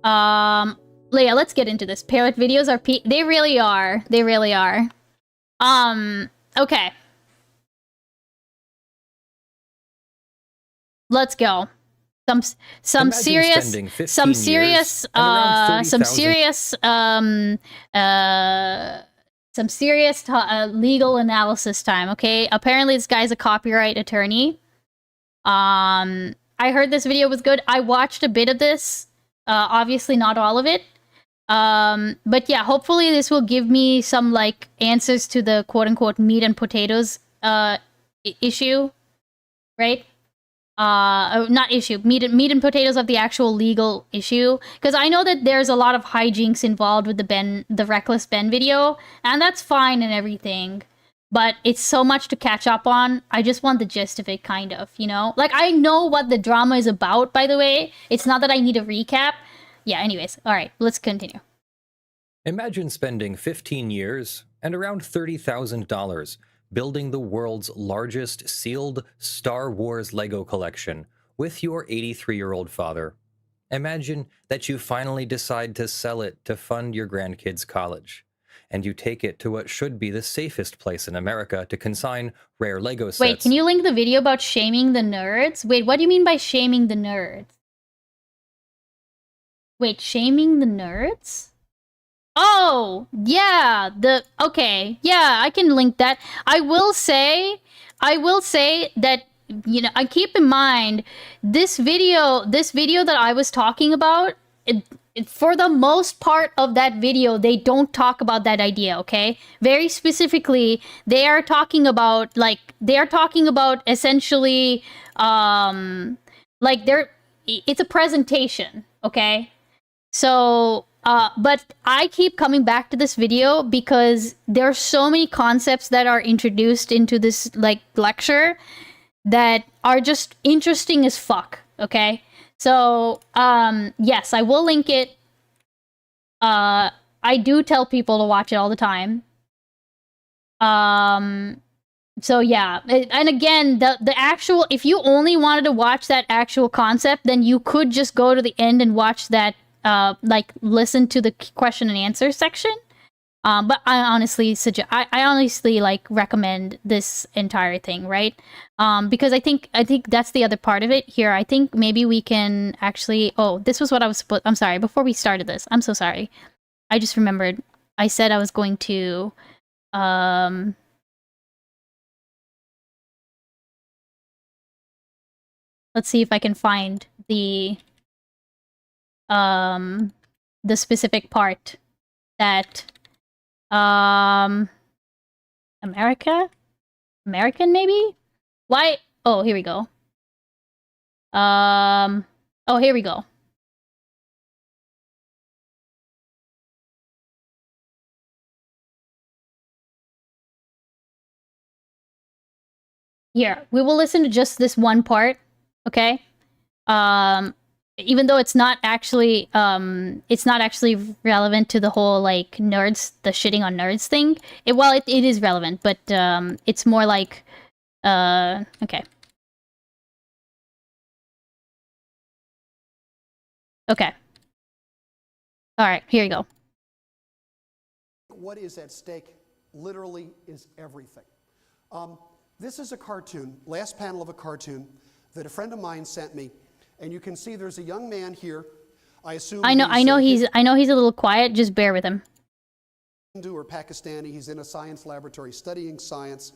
Speaker 3: Leia, let's get into this. Parrot videos are they really are. They really are. Okay. Let's go. Some serious legal analysis time. Okay, apparently this guy's a copyright attorney. I heard this video was good. I watched a bit of this. Obviously not all of it. But yeah, hopefully this will give me some like answers to the quote-unquote meat and potatoes issue, right? Not issue, meat and potatoes of the actual legal issue, because I know that there's a lot of hijinks involved with the Reckless Ben video, and that's fine and everything, but it's so much to catch up on. I just want the gist of it, kind of, you know? Like, I know what the drama is about, by the way. It's not that I need a recap. Yeah, anyways. All right, let's continue.
Speaker 21: Imagine spending 15 years and around $30,000 building the world's largest sealed Star Wars Lego collection with your 83-year-old father. Imagine that you finally decide to sell it to fund your grandkids' college, and you take it to what should be the safest place in America to consign rare Lego sets.
Speaker 3: Wait, can you link the video about shaming the nerds? Wait, what do you mean by shaming the nerds? Wait, shaming the nerds? Oh, yeah, okay, yeah, I can link that. I will say that, you know, I keep in mind this video that I was talking about, for the most part of that video, they don't talk about that idea, okay? Very specifically, they are talking about essentially, it's a presentation, okay? So, but I keep coming back to this video because there are so many concepts that are introduced into this, like, lecture that are just interesting as fuck, okay? So, yes, I will link it. I do tell people to watch it all the time. So yeah, and again, the actual, if you only wanted to watch that actual concept, then you could just go to the end and watch that, like, listen to the question and answer section. But I honestly like recommend this entire thing, right? Because I think that's the other part of it here. I think maybe we can actually, oh, this was what I was supposed, I'm sorry, before we started this, I'm so sorry. I just remembered, I said I was going to, let's see if I can find the specific part that, American maybe? Why? Oh, here we go. Oh, here we go. Here, we will listen to just this one part, okay? Even though it's not actually relevant to the whole like nerds, the shitting on nerds thing. It is relevant, but it's more like okay. Okay. All right, here you go.
Speaker 1: What is at stake literally is everything. This is a cartoon, last panel of a cartoon that a friend of mine sent me, and you can see there's a young man here. I assume
Speaker 3: I know he's a little quiet. Just bear with him.
Speaker 1: Hindu or Pakistani. He's in a science laboratory studying science,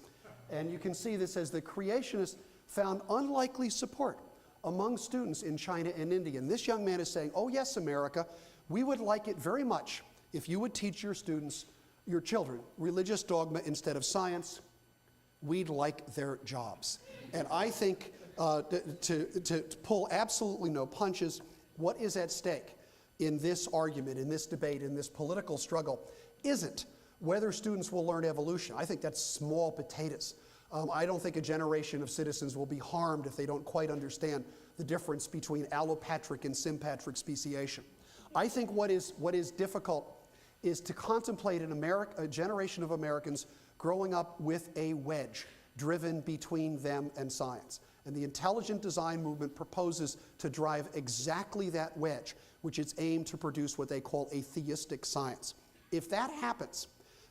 Speaker 1: and you can see this as the creationists found unlikely support among students in China and India. And this young man is saying, "Oh yes, America, we would like it very much if you would teach your students, your children, religious dogma instead of science. We'd like their jobs." And I think to pull absolutely no punches, what is at stake in this argument, in this debate, in this political struggle isn't whether students will learn evolution. I think that's small potatoes. I don't think a generation of citizens will be harmed if they don't quite understand the difference between allopatric and sympatric speciation. I think what is difficult is to contemplate a generation of Americans growing up with a wedge driven between them and science. And the intelligent design movement proposes to drive exactly that wedge, which is aimed to produce what they call a theistic science. If that happens,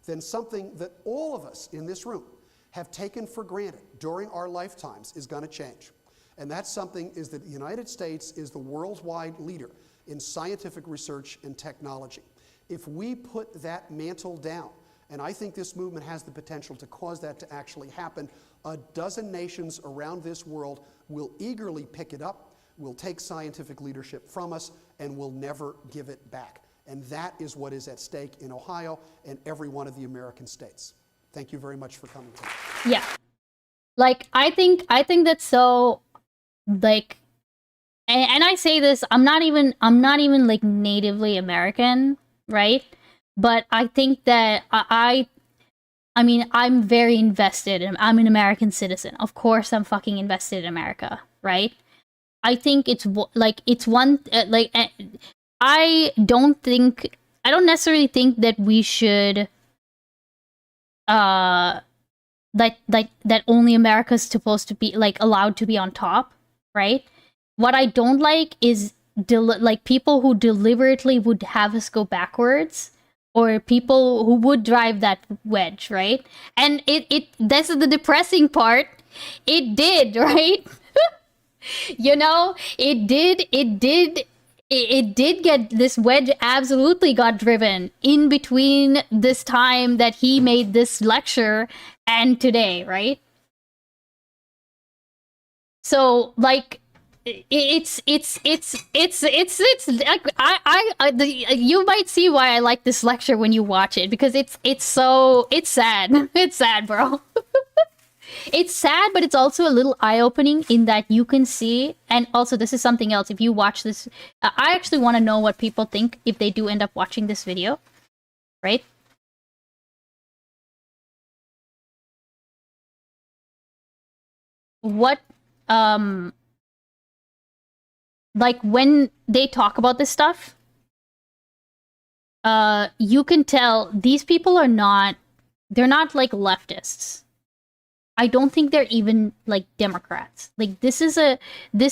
Speaker 1: then something that all of us in this room have taken for granted during our lifetimes is going to change. And that something is that the United States is the worldwide leader in scientific research and technology. If we put that mantle down, and I think this movement has the potential to cause that to actually happen, a dozen nations around this world will eagerly pick it up, will take scientific leadership from us, and will never give it back. And that is what is at stake in Ohio and every one of the American states. Thank you very much for coming tonight.
Speaker 3: Yeah. Like, I think that's so, like, and I say this, I'm not even like natively American, right? But I think that I mean, I'm very invested and I'm an American citizen. Of course I'm fucking invested in America, right? I think it's like, it's one, like, I don't necessarily think that we should, that only America's supposed to be, like, allowed to be on top, right? What I don't like is, like, people who deliberately would have us go backwards, or people who would drive that wedge, right? And this is the depressing part. It did, right? You know, it did get, this wedge absolutely got driven in between this time that he made this lecture and today, right? So, like, it's like, you might see why I like this lecture when you watch it, because it's sad. It's sad, bro. It's sad, but it's also a little eye-opening in that you can see, and also this is something else, if you watch this, I actually want to know what people think if they do end up watching this video, right? What, like, when they talk about this stuff, you can tell these people are not, they're not like leftists. I don't think they're even like Democrats. Like, this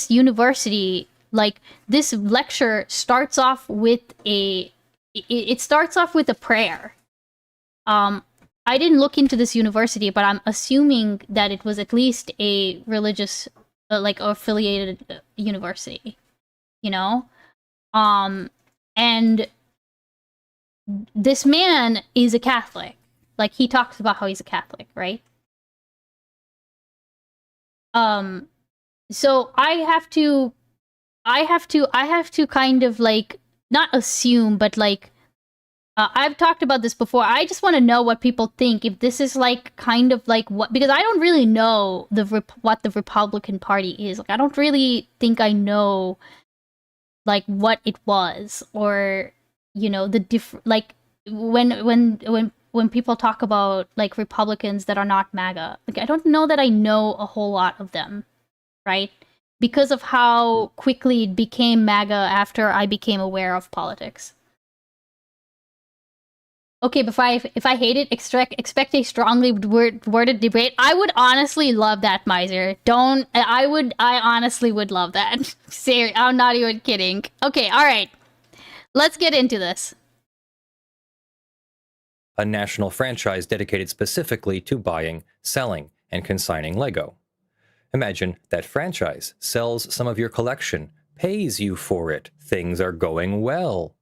Speaker 3: university, like, this lecture starts off with it starts off with a prayer. I didn't look into this university, but I'm assuming that it was at least a religious, like, affiliated university, you know? And this man is a Catholic. Like, he talks about how he's a Catholic, right? So I have to kind of, like, not assume, but, like, I've talked about this before. I just want to know what people think, if this is, like, kind of like what, because I don't really know what the Republican Party is. Like, I don't really think I know, like, what it was, or, you know, the like, when when people talk about like Republicans that are not MAGA, like I don't know that I know a whole lot of them, right? Because of how quickly it became MAGA after I became aware of politics. Okay, but if I hate it, expect a strongly worded debate. I would honestly love that, Miser. I honestly would love that. Seriously, I'm not even kidding. Okay, all right. Let's get into this.
Speaker 21: A national franchise dedicated specifically to buying, selling, and consigning Lego. Imagine that franchise sells some of your collection, pays you for it, things are going well.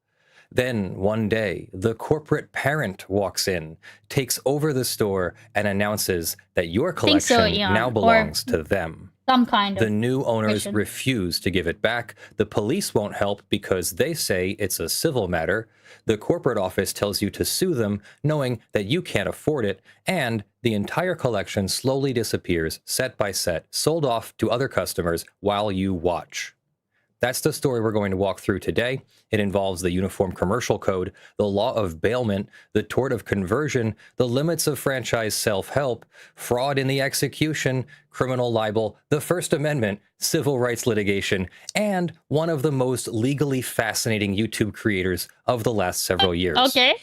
Speaker 21: Then, one day, the corporate parent walks in, takes over the store, and announces that your collection now belongs to them.
Speaker 3: Some kind of
Speaker 21: The new owners
Speaker 3: Christian.
Speaker 21: refuse to give it back. The police won't help because they say it's a civil matter. The corporate office tells you to sue them, knowing that you can't afford it. And the entire collection slowly disappears, set by set, sold off to other customers while you watch. That's the story we're going to walk through today. It involves the Uniform Commercial Code, the law of bailment, the tort of conversion, the limits of franchise self-help, fraud in the execution, criminal libel, the First Amendment, civil rights litigation, and one of the most legally fascinating YouTube creators of the last several years.
Speaker 3: Okay.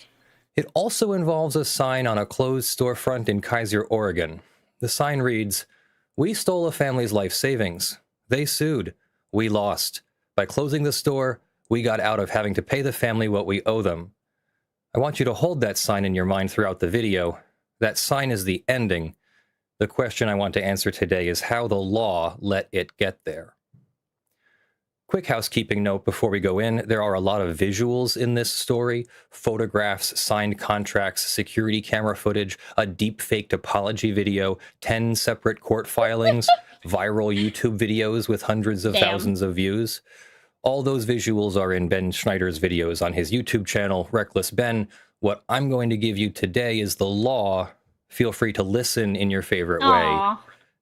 Speaker 21: It also involves a sign on a closed storefront in Keizer, Oregon. The sign reads, "We stole a family's life savings. They sued. We lost. By closing the store, we got out of having to pay the family what we owe them." I want you to hold that sign in your mind throughout the video. That sign is the ending. The question I want to answer today is how the law let it get there. Quick housekeeping note before we go in. There are a lot of visuals in this story. Photographs, signed contracts, security camera footage, a deep-faked apology video, 10 separate court filings, viral YouTube videos with hundreds of thousands of views. All those visuals are in Ben Schneider's videos on his YouTube channel, Reckless Ben. What I'm going to give you today is the law. Feel free to listen in your favorite way.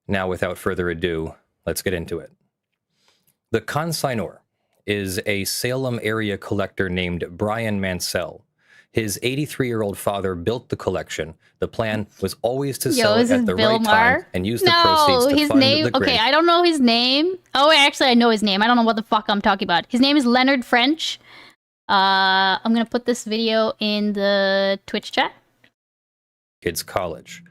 Speaker 21: Now, without further ado, let's get into it. The consignor is a Salem area collector named Brian Mansell. His 83-year-old father built the collection. The plan was always to sell it at the right time and use the proceeds to fund the grant.
Speaker 3: Okay, I don't know his name. Oh, actually, I know his name. I don't know what the fuck I'm talking about. His name is Leonard French. I'm gonna put this video in the Twitch chat.
Speaker 21: Kids College.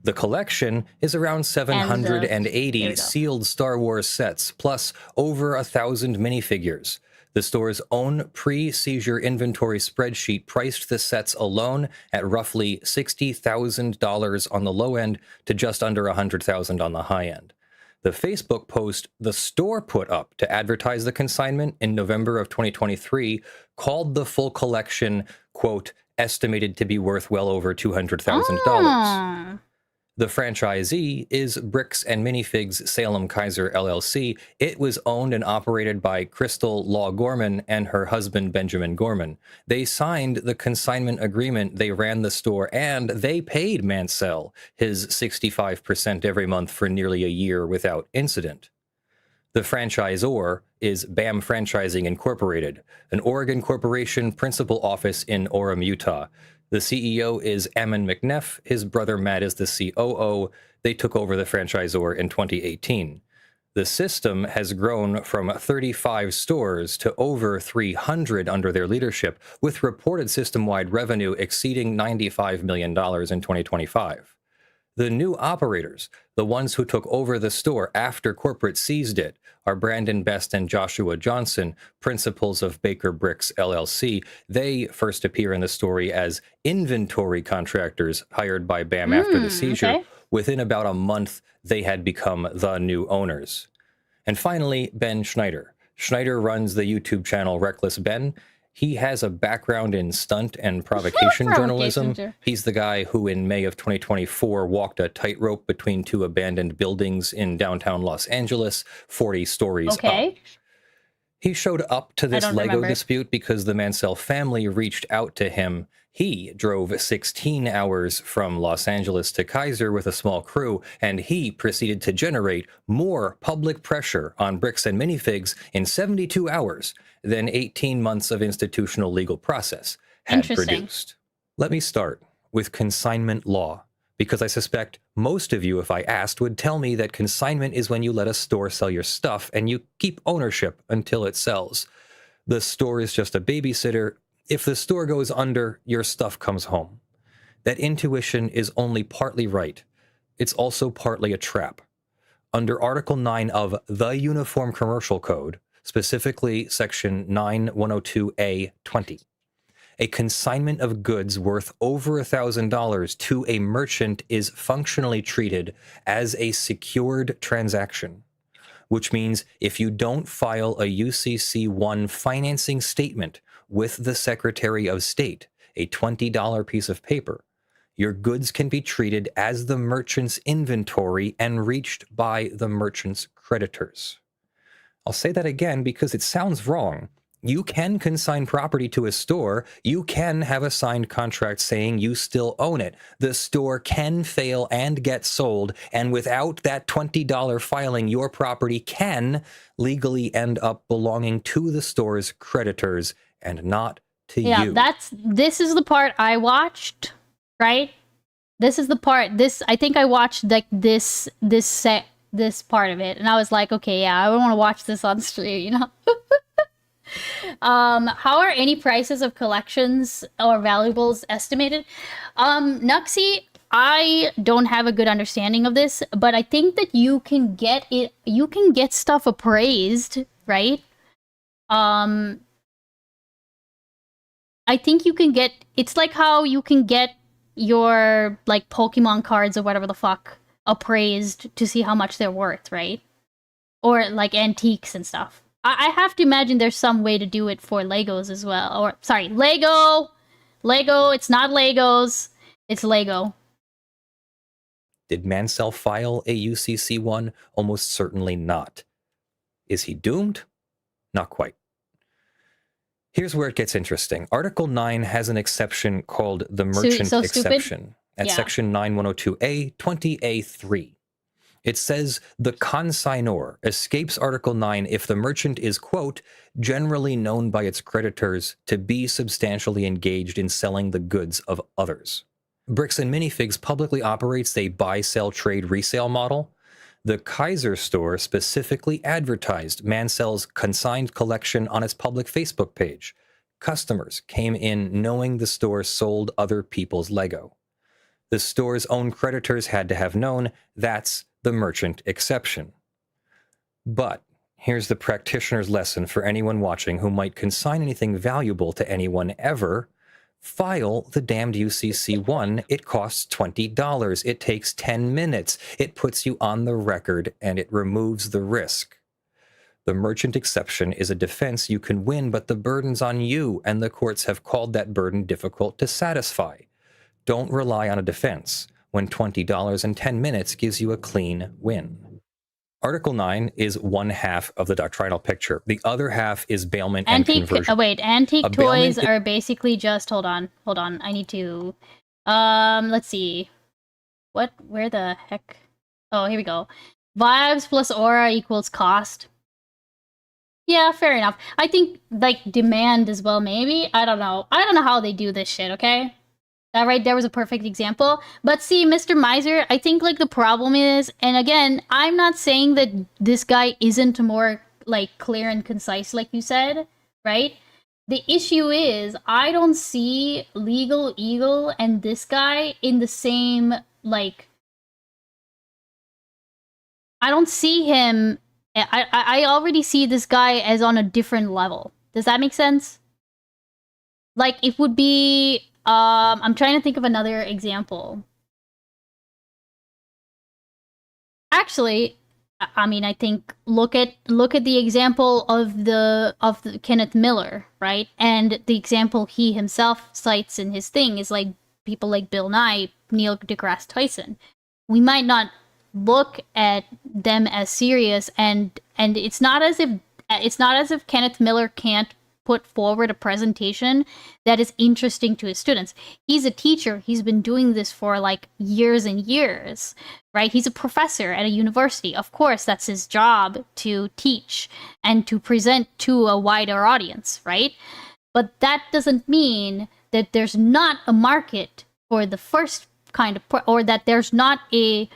Speaker 21: The collection is around 780 sealed Star Wars sets, plus over 1,000 minifigures. The store's own pre-seizure inventory spreadsheet priced the sets alone at roughly $60,000 on the low end to just under $100,000 on the high end. The Facebook post the store put up to advertise the consignment in November of 2023 called the full collection, quote, estimated to be worth well over $200,000. The franchisee is Bricks and Minifigs Salem Keizer LLC. It was owned and operated by Crystal Law Gorman and her husband Benjamin Gorman. They signed the consignment agreement, they ran the store, and they paid Mansell his 65% every month for nearly a year without incident. The franchisor is BAM Franchising Incorporated, an Oregon corporation principal office in Orem, Utah. The CEO is Ammon McNeff. His brother Matt is the COO. They took over the franchisor in 2018. The system has grown from 35 stores to over 300 under their leadership, with reported system-wide revenue exceeding $95 million in 2025. The new operators, the ones who took over the store after corporate seized it, are Brandon Best and Joshua Johnson, principals of Baker Bricks LLC. They first appear in the story as inventory contractors hired by BAM after the seizure. Okay. Within about a month, they had become the new owners. And finally, Ben Schneider. Schneider runs the YouTube channel Reckless Ben. He has a background in stunt and provocation journalism. He's the guy who in May of 2024 walked a tightrope between two abandoned buildings in downtown Los Angeles, 40 stories up. He showed up to this Lego dispute because the Mansell family reached out to him. He drove 16 hours from Los Angeles to Keizer with a small crew, and he proceeded to generate more public pressure on Bricks and Minifigs in 72 hours than 18 months of institutional legal process had produced. Let me start with consignment law, because I suspect most of you, if I asked, would tell me that consignment is when you let a store sell your stuff and you keep ownership until it sells. The store is just a babysitter. If the store goes under, your stuff comes home. That intuition is only partly right. It's also partly a trap. Under Article 9 of the Uniform Commercial Code, specifically Section 9102A20, a consignment of goods worth over $1,000 to a merchant is functionally treated as a secured transaction, which means if you don't file a UCC-1 financing statement with the Secretary of State, a $20 piece of paper, your goods can be treated as the merchant's inventory and reached by the merchant's creditors. I'll say that again because it sounds wrong. You can consign property to a store. You can have a signed contract saying you still own it. The store can fail and get sold, and without that $20 filing, your property can legally end up belonging to the store's creditors and not to you.
Speaker 3: This is the part I watched, right? This is the part, I think I watched like this part of it, and I was like, okay, yeah, I don't want to watch this on stream, you know? How are any prices of collections or valuables estimated? Nuxie, I don't have a good understanding of this, but I think that you can get stuff appraised, right? I think you can get, it's like how you can get your like Pokemon cards or whatever the fuck appraised to see how much they're worth, right? Or like antiques and stuff. I have to imagine there's some way to do it for Legos as well. Or, sorry, Lego, it's not Legos, it's Lego.
Speaker 21: Did Mansell file a UCC-1? Almost certainly not. Is he doomed? Not quite. Here's where it gets interesting. Article 9 has an exception called the merchant exception at Section 9102A, 20A3. It says the consignor escapes Article 9 if the merchant is, quote, generally known by its creditors to be substantially engaged in selling the goods of others. Bricks and Minifigs publicly operates a buy-sell-trade-resale model. The Kaiser store specifically advertised Mansell's consigned collection on its public Facebook page. Customers came in knowing the store sold other people's Lego. The store's own creditors had to have known. That's the merchant exception. But here's the practitioner's lesson for anyone watching who might consign anything valuable to anyone ever. File the damned UCC-1. It costs $20. It takes 10 minutes. It puts you on the record, and it removes the risk. The merchant exception is a defense you can win, but the burden's on you, and the courts have called that burden difficult to satisfy. Don't rely on a defense when $20 and 10 minutes gives you a clean win. Article 9 is one half of the doctrinal picture. The other half is bailment and conversion.
Speaker 3: Antique toys are basically just, hold on, I need to, let's see. Where the heck? Oh, here we go. Vibes plus aura equals cost. Yeah, fair enough. I think, like, demand as well, maybe? I don't know how they do this shit, okay? That right there was a perfect example. But see, Mr. Miser, I think like the problem is, and again, I'm not saying that this guy isn't more like clear and concise like you said, right? The issue is I don't see Legal Eagle and this guy in the same, like, I don't see him, I already see this guy as on a different level. Does that make sense? Like, it would be, I'm trying to think of another example. Actually, I mean, I think look at the example of the Kenneth Miller, right? And the example he himself cites in his thing is like people like Bill Nye, Neil deGrasse Tyson. We might not look at them as serious, and it's not as if Kenneth Miller can't put forward a presentation that is interesting to his students. He's a teacher. He's been doing this for like years and years, right? He's a professor at a university. Of course, that's his job to teach and to present to a wider audience, right? But that doesn't mean that there's not a market for the first kind of, or that there's not a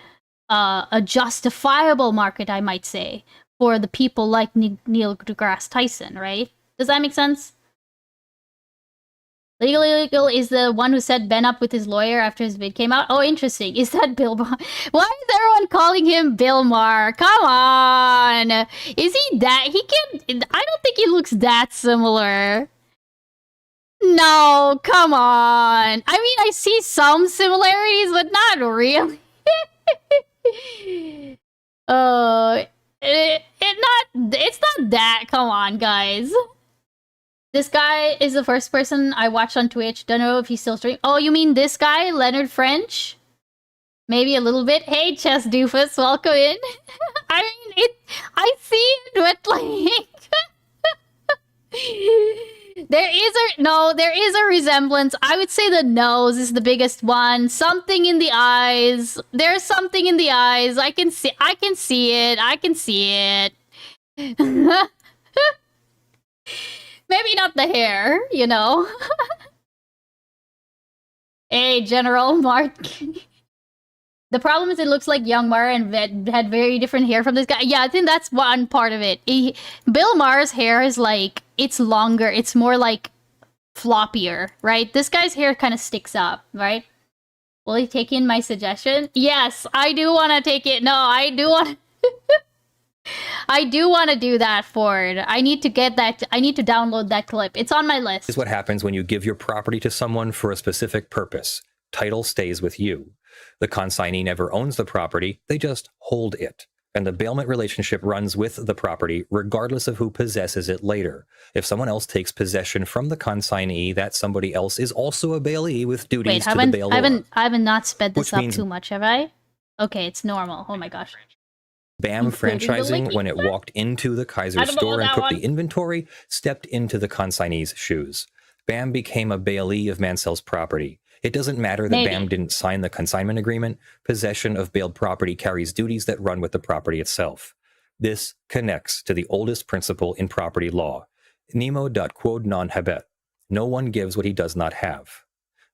Speaker 3: justifiable market, I might say, for the people like Neil deGrasse Tyson, right? Does that make sense? Legally Illegal is the one who set Ben up with his lawyer after his vid came out. Oh, interesting. Is that Bill Maher? Why is everyone calling him Bill Maher? Come on. Is he that? He can. I don't think he looks that similar. No, come on. I mean, I see some similarities, but not really. It's not that. Come on, guys. This guy is the first person I watched on Twitch. Don't know if he's still streaming. Oh, you mean this guy, Leonard French? Maybe a little bit. Hey, Chess Doofus, welcome in. I mean, I see it, but like... there is a resemblance. I would say the nose is the biggest one. Something in the eyes. There's something in the eyes. I can see it. Maybe not the hair, you know. Hey, General Mark. The problem is it looks like young Maher and had very different hair from this guy. Yeah, I think that's one part of it. Bill Maher's hair is like, it's longer. It's more like floppier, right? This guy's hair kind of sticks up, right? Will he take in my suggestion? Yes, I do want to take it. No, I do want I do want to do that, Ford. I need to get that. I need to download that clip. It's on my list.
Speaker 21: This is what happens when you give your property to someone for a specific purpose. Title stays with you. The consignee never owns the property, they just hold it. And the bailment relationship runs with the property regardless of who possesses it later. If someone else takes possession from the consignee, that somebody else is also a bailee with duties to the bailor.
Speaker 3: I haven't not sped this up too much, have I? Okay, it's normal. Oh my gosh.
Speaker 21: BAM Franchising, when it walked into the Kaiser store and took the inventory, stepped into the consignee's shoes. BAM became a bailee of Mansell's property. It doesn't matter that BAM didn't sign the consignment agreement. Possession of bailed property carries duties that run with the property itself. This connects to the oldest principle in property law, nemo dat quod non habet. No one gives what he does not have.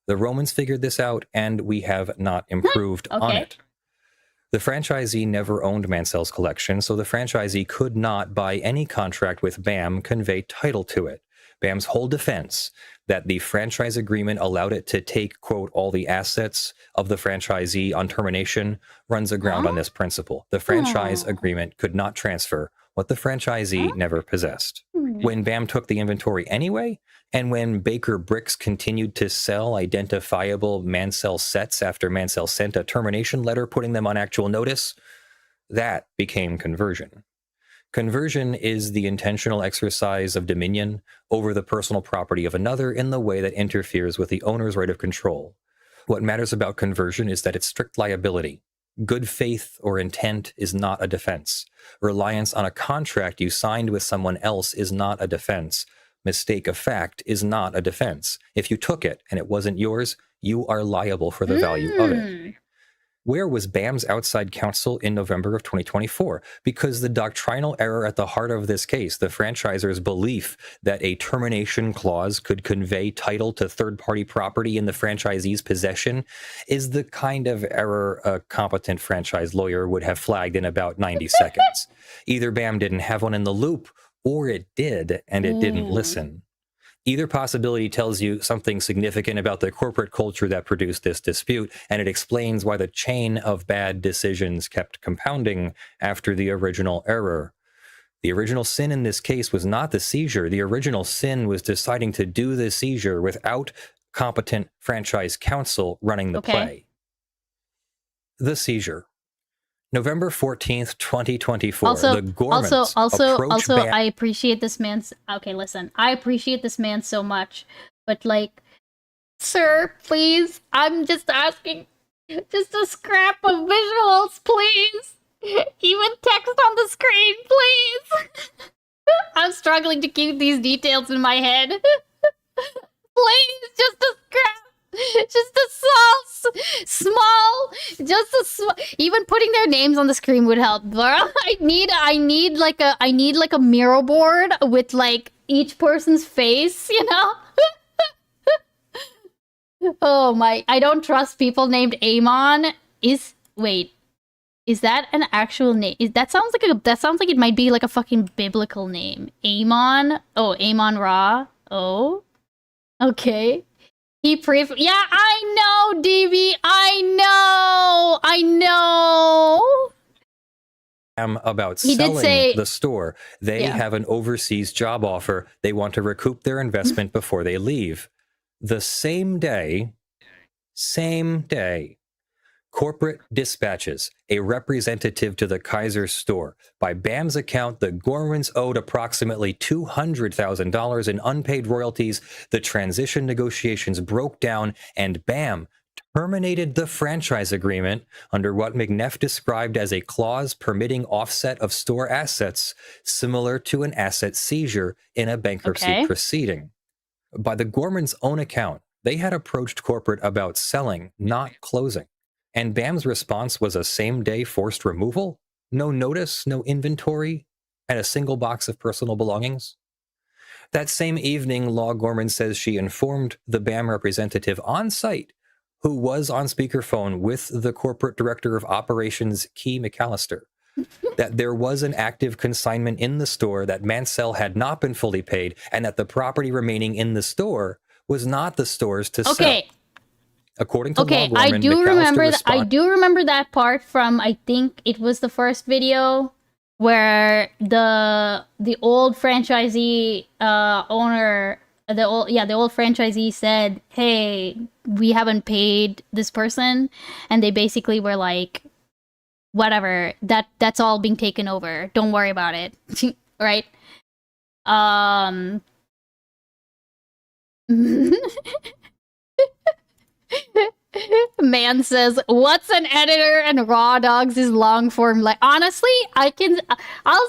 Speaker 21: The Romans figured this out, and we have not improved on it. The franchisee never owned Mansell's collection, so the franchisee could not, by any contract with BAM, convey title to it. BAM's whole defense that the franchise agreement allowed it to take, quote, all the assets of the franchisee on termination runs aground on this principle. The franchise agreement could not transfer what the franchisee never possessed. When BAM took the inventory anyway, and when Baker Bricks continued to sell identifiable Mansell sets after Mansell sent a termination letter putting them on actual notice, that became conversion. Conversion is the intentional exercise of dominion over the personal property of another in the way that interferes with the owner's right of control. What matters about conversion is that it's strict liability. Good faith or intent is not a defense. Reliance on a contract you signed with someone else is not a defense. Mistake of fact is not a defense. If you took it and it wasn't yours, you are liable for the value of it. Where was BAM's outside counsel in November of 2024? Because the doctrinal error at the heart of this case, the franchisor's belief that a termination clause could convey title to third-party property in the franchisee's possession, is the kind of error a competent franchise lawyer would have flagged in about 90 seconds. Either BAM didn't have one in the loop, or it did, and it didn't listen. Either possibility tells you something significant about the corporate culture that produced this dispute, and it explains why the chain of bad decisions kept compounding after the original error. The original sin in this case was not the seizure. The original sin was deciding to do the seizure without competent franchise counsel running the play. The seizure. November 14th, 2024. The Gormans
Speaker 3: also, I appreciate this man's... Okay, listen. I appreciate this man so much. But, like, sir, please, I'm just asking... Just a scrap of visuals, please. Even text on the screen, please. I'm struggling to keep these details in my head. Please, just a scrap. Just a small, even putting their names on the screen would help, bro. I need like a Miro board with like each person's face, you know? Oh my, I don't trust people named Amon. Wait, is that an actual name? That sounds like it might be like a fucking biblical name. Amon? Oh, Amon Ra. Oh. Okay. Yeah, I know, DB. I know.
Speaker 21: About
Speaker 3: He did
Speaker 21: selling
Speaker 3: say-
Speaker 21: the store. They
Speaker 3: Yeah.
Speaker 21: have an overseas job offer. They want to recoup their investment before they leave. The same day, corporate dispatches a representative to the Kaiser store. By BAM's account, the Gormans owed approximately $200,000 in unpaid royalties. The transition negotiations broke down, and BAM terminated the franchise agreement under what McNeff described as a clause permitting offset of store assets, similar to an asset seizure in a bankruptcy proceeding. By the Gormans' own account, they had approached corporate about selling, not closing. And BAM's response was a same-day forced removal? No notice, no inventory, and a single box of personal belongings? That same evening, Law Gorman says she informed the BAM representative on site, who was on speakerphone with the corporate director of operations, Key McAllister, that there was an active consignment in the store, that Mansell had not been fully paid, and that the property remaining in the store was not the store's to sell. According to Law Gorman,
Speaker 3: I do remember
Speaker 21: McAllister
Speaker 3: I do remember that part from, I think it was the first video where the old franchisee owner, the old franchisee said, "Hey, we haven't paid this person," and they basically were like, "Whatever, that's all being taken over. Don't worry about it." Right? Man says, "What's an editor and Raw Dogs is long form." Like, honestly, I'll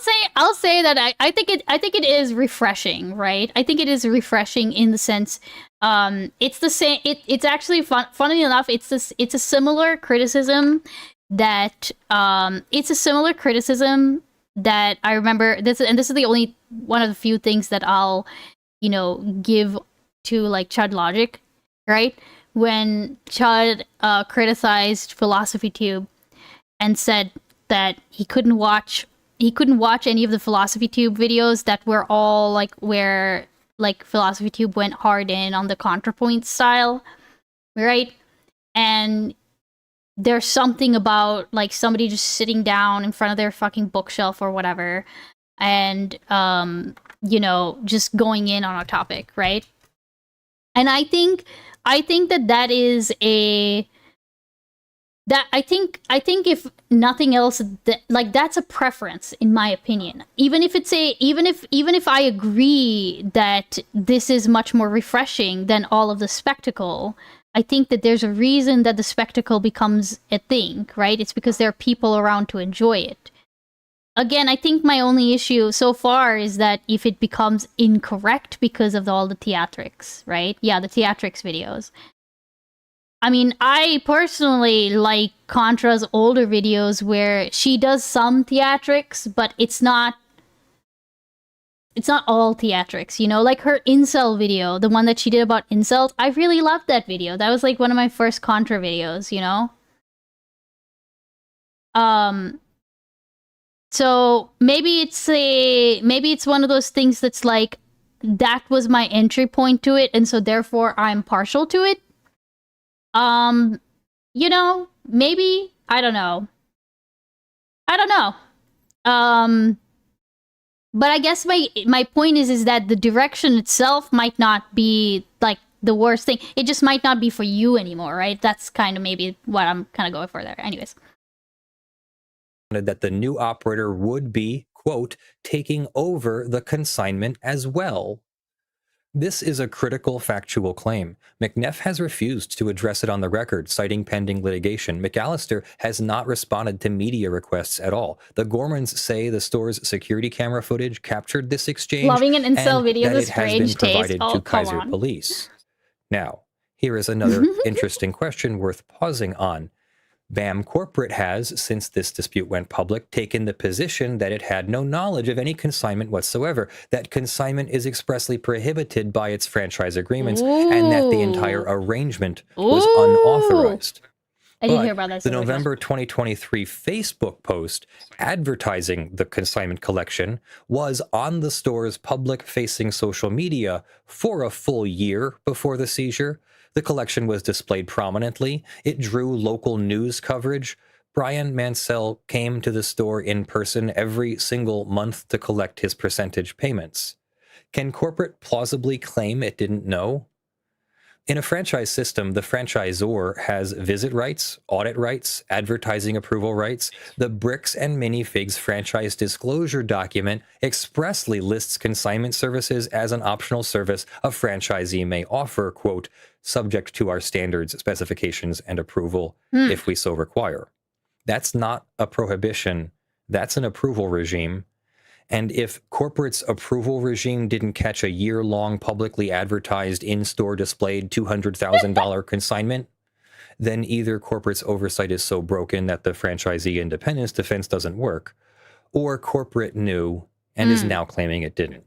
Speaker 3: say that I think it is refreshing, right? I think it is refreshing in the sense, it's the same. It's actually funny enough, it's a similar criticism that I remember. This is the only one of the few things that I'll, give to like Chud Logic, right? When Chud criticized Philosophy Tube and said that he couldn't watch any of the Philosophy Tube videos that were all like where like Philosophy Tube went hard in on the ContraPoint style, right? And there's something about like somebody just sitting down in front of their fucking bookshelf or whatever and just going in on a topic, right? And I think that is I think if nothing else, that's a preference in my opinion. Even if I agree that this is much more refreshing than all of the spectacle, I think that there's a reason that the spectacle becomes a thing, right? It's because there are people around to enjoy it. Again, I think my only issue so far is that if it becomes incorrect because of all the theatrics, right? Yeah, the theatrics videos. I mean, I personally like Contra's older videos where she does some theatrics, but it's not all theatrics, like her incel video, the one that she did about incels. I really loved that video. That was like one of my first Contra videos, So maybe it's one of those things that's like, that was my entry point to it, and so therefore I'm partial to it. Maybe, I don't know. But I guess my point is that the direction itself might not be like the worst thing. It just might not be for you anymore, right? That's kind of maybe what I'm kind of going for there. Anyways.
Speaker 21: That the new operator would be, quote, taking over the consignment as well. This is a critical factual claim. McNeff has refused to address it on the record, citing pending litigation. McAllister has not responded to media requests at all. The Gormans say the store's security camera footage captured this exchange.
Speaker 3: Loving an incel video
Speaker 21: that
Speaker 3: is
Speaker 21: it has been
Speaker 3: strange
Speaker 21: provided
Speaker 3: taste.
Speaker 21: to
Speaker 3: Oh, come
Speaker 21: Kaiser
Speaker 3: on.
Speaker 21: Police. Now, here is another interesting question worth pausing on. BAM Corporate has, since this dispute went public, taken the position that it had no knowledge of any consignment whatsoever, that consignment is expressly prohibited by its franchise agreements, and that the entire arrangement was unauthorized.
Speaker 3: I didn't hear about that.
Speaker 21: The November 2023 Facebook post advertising the consignment collection was on the store's public-facing social media for a full year before the seizure. The collection was displayed prominently. It drew local news coverage. Brian Mansell came to the store in person every single month to collect his percentage payments. Can corporate plausibly claim it didn't know? In a franchise system, the franchisor has visit rights, audit rights, advertising approval rights. The Bricks and Minifigs franchise disclosure document expressly lists consignment services as an optional service a franchisee may offer, quote, subject to our standards, specifications, and approval if we so require. That's not a prohibition. That's an approval regime. And if corporate's approval regime didn't catch a year-long publicly advertised in-store displayed $200,000 consignment, then either corporate's oversight is so broken that the franchisee independence defense doesn't work, or corporate knew and is now claiming it didn't.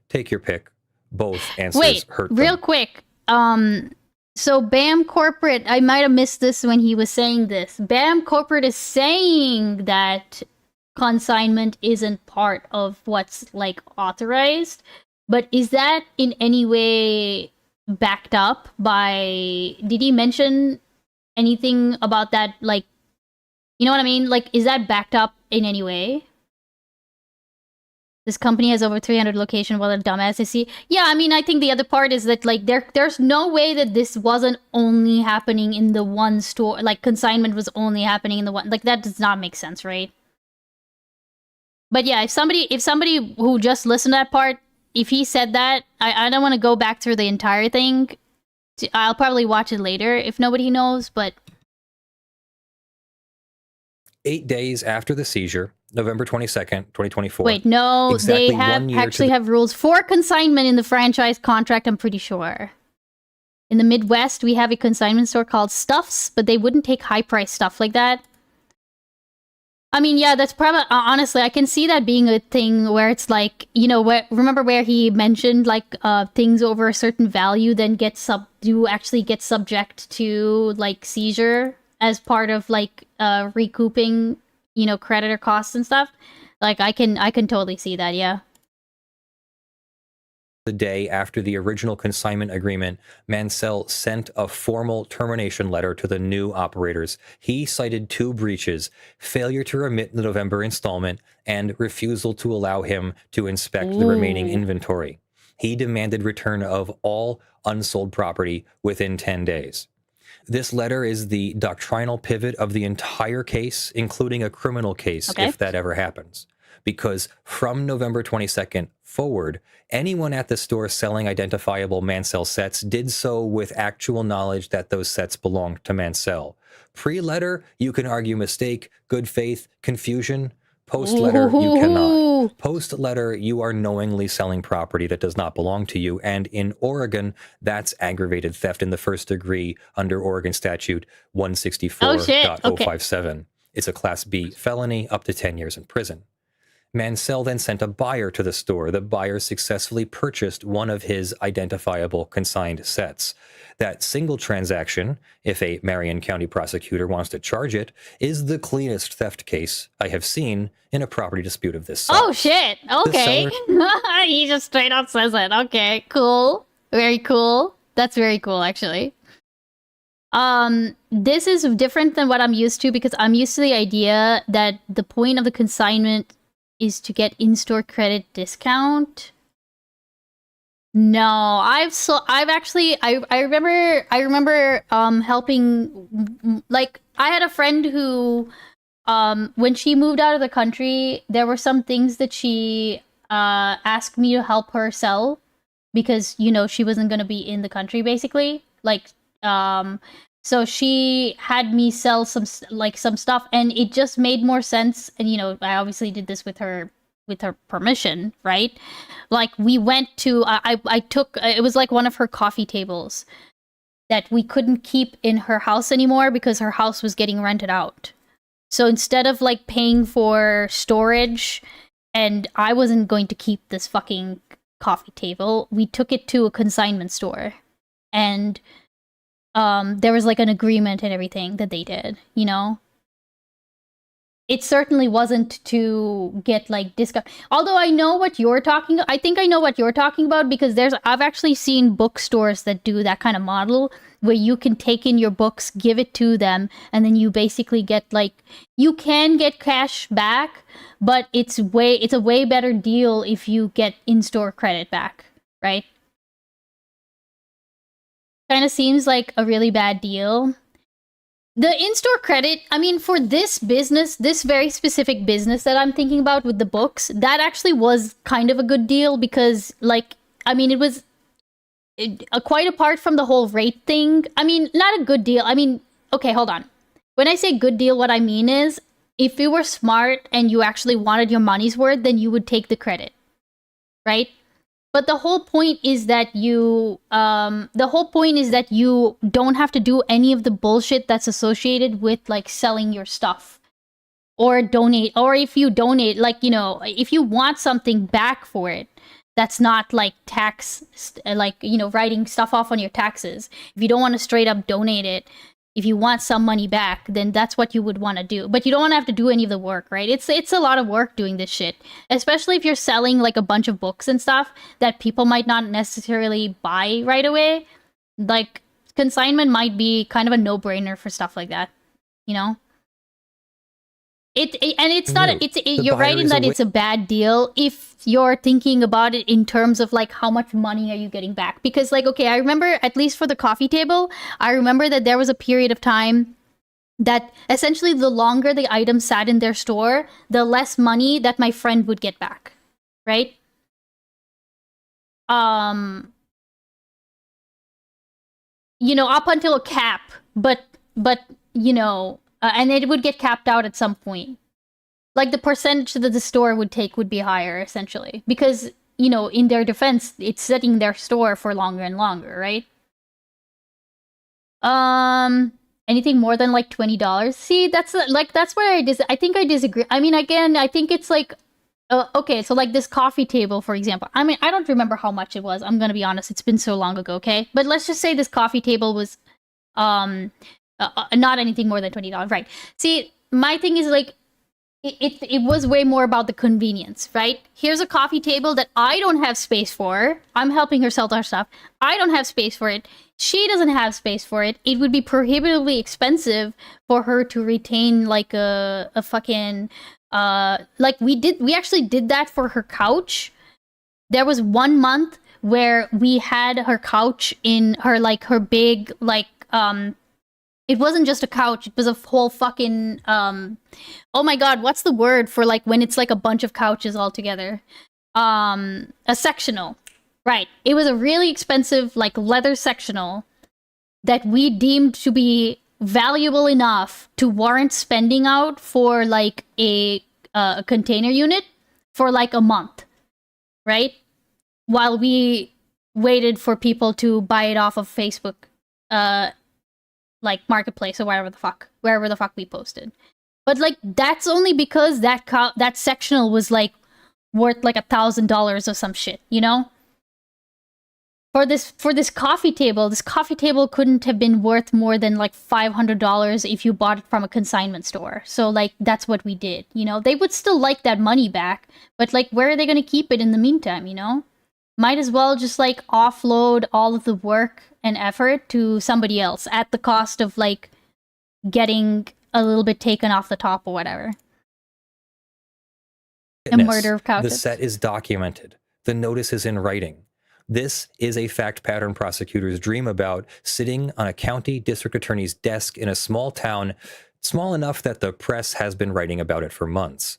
Speaker 21: Take your pick. Both answers hurt them.
Speaker 3: Real quick. So BAM Corporate, I might have missed this when he was saying this. BAM Corporate is saying that consignment isn't part of what's like authorized, but is that in any way backed up by, did he mention anything about that? Like, you know what I mean? Like, is that backed up in any way? This company has over 300 locations. What a dumbass is he? Yeah, I mean, I think the other part is that like there's no way that this wasn't only happening in the one store. Like consignment was only happening in the one. Like that does not make sense, right? But yeah, if somebody who just listened to that part, if he said that, I don't want to go back through the entire thing. I'll probably watch it later if nobody knows, but
Speaker 21: 8 days after the seizure, November 22nd, 2024.
Speaker 3: wait, no,
Speaker 21: exactly
Speaker 3: they have rules for consignment in the franchise contract, I'm pretty sure. In the Midwest, we have a consignment store called Stuffs, but they wouldn't take high-priced stuff like that. I mean, yeah, that's probably, honestly, I can see that being a thing where it's like, you know, remember where he mentioned like things over a certain value then actually get subject to like seizure as part of like recouping, you know, creditor costs and stuff. Like I can totally see that, yeah.
Speaker 21: The day after the original consignment agreement, Mansell sent a formal termination letter to the new operators. He cited 2 breaches: failure to remit the November installment and refusal to allow him to inspect the remaining inventory. He demanded return of all unsold property within 10 days. This letter is the doctrinal pivot of the entire case, including a criminal case, if that ever happens. Because from November 22nd forward, anyone at the store selling identifiable Mansell sets did so with actual knowledge that those sets belonged to Mansell. Pre-letter, you can argue mistake, good faith, confusion. Post-letter, you cannot. Post-letter, you are knowingly selling property that does not belong to you. And in Oregon, that's aggravated theft in the first degree under Oregon Statute 164.057. It's a Class B felony, up to 10 years in prison. Mansell then sent a buyer to the store. The buyer successfully purchased one of his identifiable consigned sets. That single transaction, if a Marion County prosecutor wants to charge it, is the cleanest theft case I have seen in a property dispute of this size.
Speaker 3: Oh shit, okay. He just straight up says it. Okay, cool. Very cool. That's very cool, actually. This is different than what I'm used to because I'm used to the idea that the point of the consignment is to get in-store credit discount. No, I remember helping, like I had a friend who when she moved out of the country, there were some things that she asked me to help her sell because, you know, she wasn't going to be in the country basically. Like so she had me sell some stuff, and it just made more sense. And you know, I obviously did this with her permission, right? Like we went to I took, it was like one of her coffee tables, that we couldn't keep in her house anymore because her house was getting rented out. So instead of like paying for storage, and I wasn't going to keep this fucking coffee table, we took it to a consignment store. And there was like an agreement and everything that they did, you know? It certainly wasn't to get like discount. Although I know what you're talking, I think I know what you're talking about, because I've actually seen bookstores that do that kind of model where you can take in your books, give it to them, and then you basically get like, you can get cash back, but it's a way better deal if you get in-store credit back, right? Kind of seems like a really bad deal. The in-store credit, I mean, for this business, this very specific business that I'm thinking about with the books, that actually was kind of a good deal because, like, I mean, it was quite apart from the whole rate thing. I mean, not a good deal. I mean, okay, hold on. When I say good deal, what I mean is, if you were smart and you actually wanted your money's worth, then you would take the credit, right? But the whole point is that you don't have to do any of the bullshit that's associated with like selling your stuff or donate. Or if you donate, like, you know, if you want something back for it, that's not like tax, like, you know, writing stuff off on your taxes. If you don't want to straight up donate it, if you want some money back, then that's what you would want to do. But you don't want to have to do any of the work, right? It's a lot of work doing this shit. Especially if you're selling like a bunch of books and stuff that people might not necessarily buy right away. Like, consignment might be kind of a no-brainer for stuff like that, you know? You're right in that it's a bad deal if you're thinking about it in terms of like how much money are you getting back. Because like, okay, I remember, at least for the coffee table, I remember that there was a period of time that essentially the longer the item sat in their store, the less money that my friend would get back, right? You know, up until a cap, but you know, and it would get capped out at some point. Like, the percentage that the store would take would be higher, essentially. Because, you know, in their defense, it's sitting in their store for longer and longer, right? Anything more than, like, $20? See, that's where I think I disagree. I mean, again, I think it's, like, okay, so, like, this coffee table, for example. I mean, I don't remember how much it was. I'm gonna be honest. It's been so long ago, okay? But let's just say this coffee table was, not anything more than $20, right? See, my thing is like, it was way more about the convenience, right? Here's a coffee table that I don't have space for. I'm helping her sell our stuff. I don't have space for it. She doesn't have space for it. It would be prohibitively expensive for her to retain like a fucking like we actually did that for her couch. There was 1 month where we had her couch in her big it wasn't just a couch, it was a whole fucking oh my god, what's the word for like when it's like a bunch of couches all together? A sectional. Right. It was a really expensive like leather sectional that we deemed to be valuable enough to warrant spending out for like a container unit for like a month. Right? While we waited for people to buy it off of Facebook, like Marketplace or wherever the fuck we posted. But like, that's only because that sectional was like worth like $1,000 or some shit, you know? For this coffee table couldn't have been worth more than like $500 if you bought it from a consignment store. So like, that's what we did, you know? They would still like that money back, but like, where are they gonna keep it in the meantime, you know? Might as well just like offload all of the work and effort to somebody else at the cost of like getting a little bit taken off the top or whatever. A murder of couches.
Speaker 21: The set is documented. The notice is in writing. This is a fact pattern prosecutors dream about, sitting on a county district attorney's desk in a small town, small enough that the press has been writing about it for months.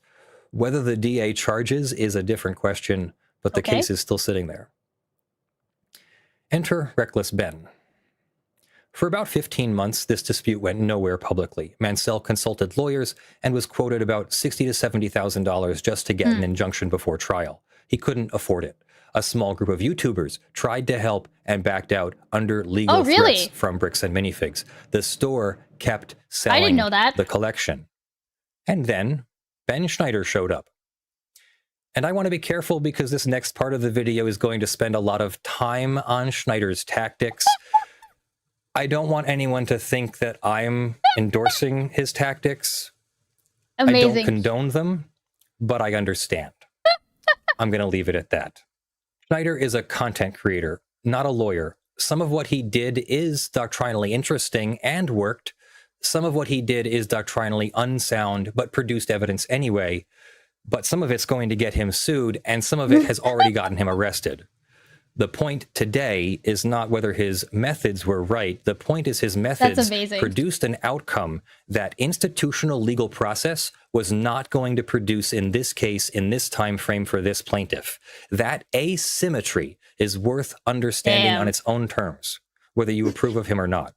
Speaker 21: Whether the DA charges is a different question, but the case is still sitting there. Enter Reckless Ben. For about 15 months, this dispute went nowhere publicly. Mansell consulted lawyers and was quoted about $60,000 to $70,000 just to get an injunction before trial. He couldn't afford it. A small group of YouTubers tried to help and backed out under legal threats from Bricks and Minifigs. The store kept selling
Speaker 3: I didn't know that.
Speaker 21: the collection. And then Ben Schneider showed up. And I want to be careful because this next part of the video is going to spend a lot of time on Schneider's tactics. I don't want anyone to think that I'm endorsing his tactics.
Speaker 3: Amazing.
Speaker 21: I don't condone them, but I understand. I'm going to leave it at that. Schneider is a content creator, not a lawyer. Some of what he did is doctrinally interesting and worked. Some of what he did is doctrinally unsound, but produced evidence anyway. But some of it's going to get him sued, and some of it has already gotten him arrested. The point today is not whether his methods were right. The point is his methods produced an outcome that institutional legal process was not going to produce in this case, in this time frame for this plaintiff. That asymmetry is worth understanding on its own terms, whether you approve of him or not.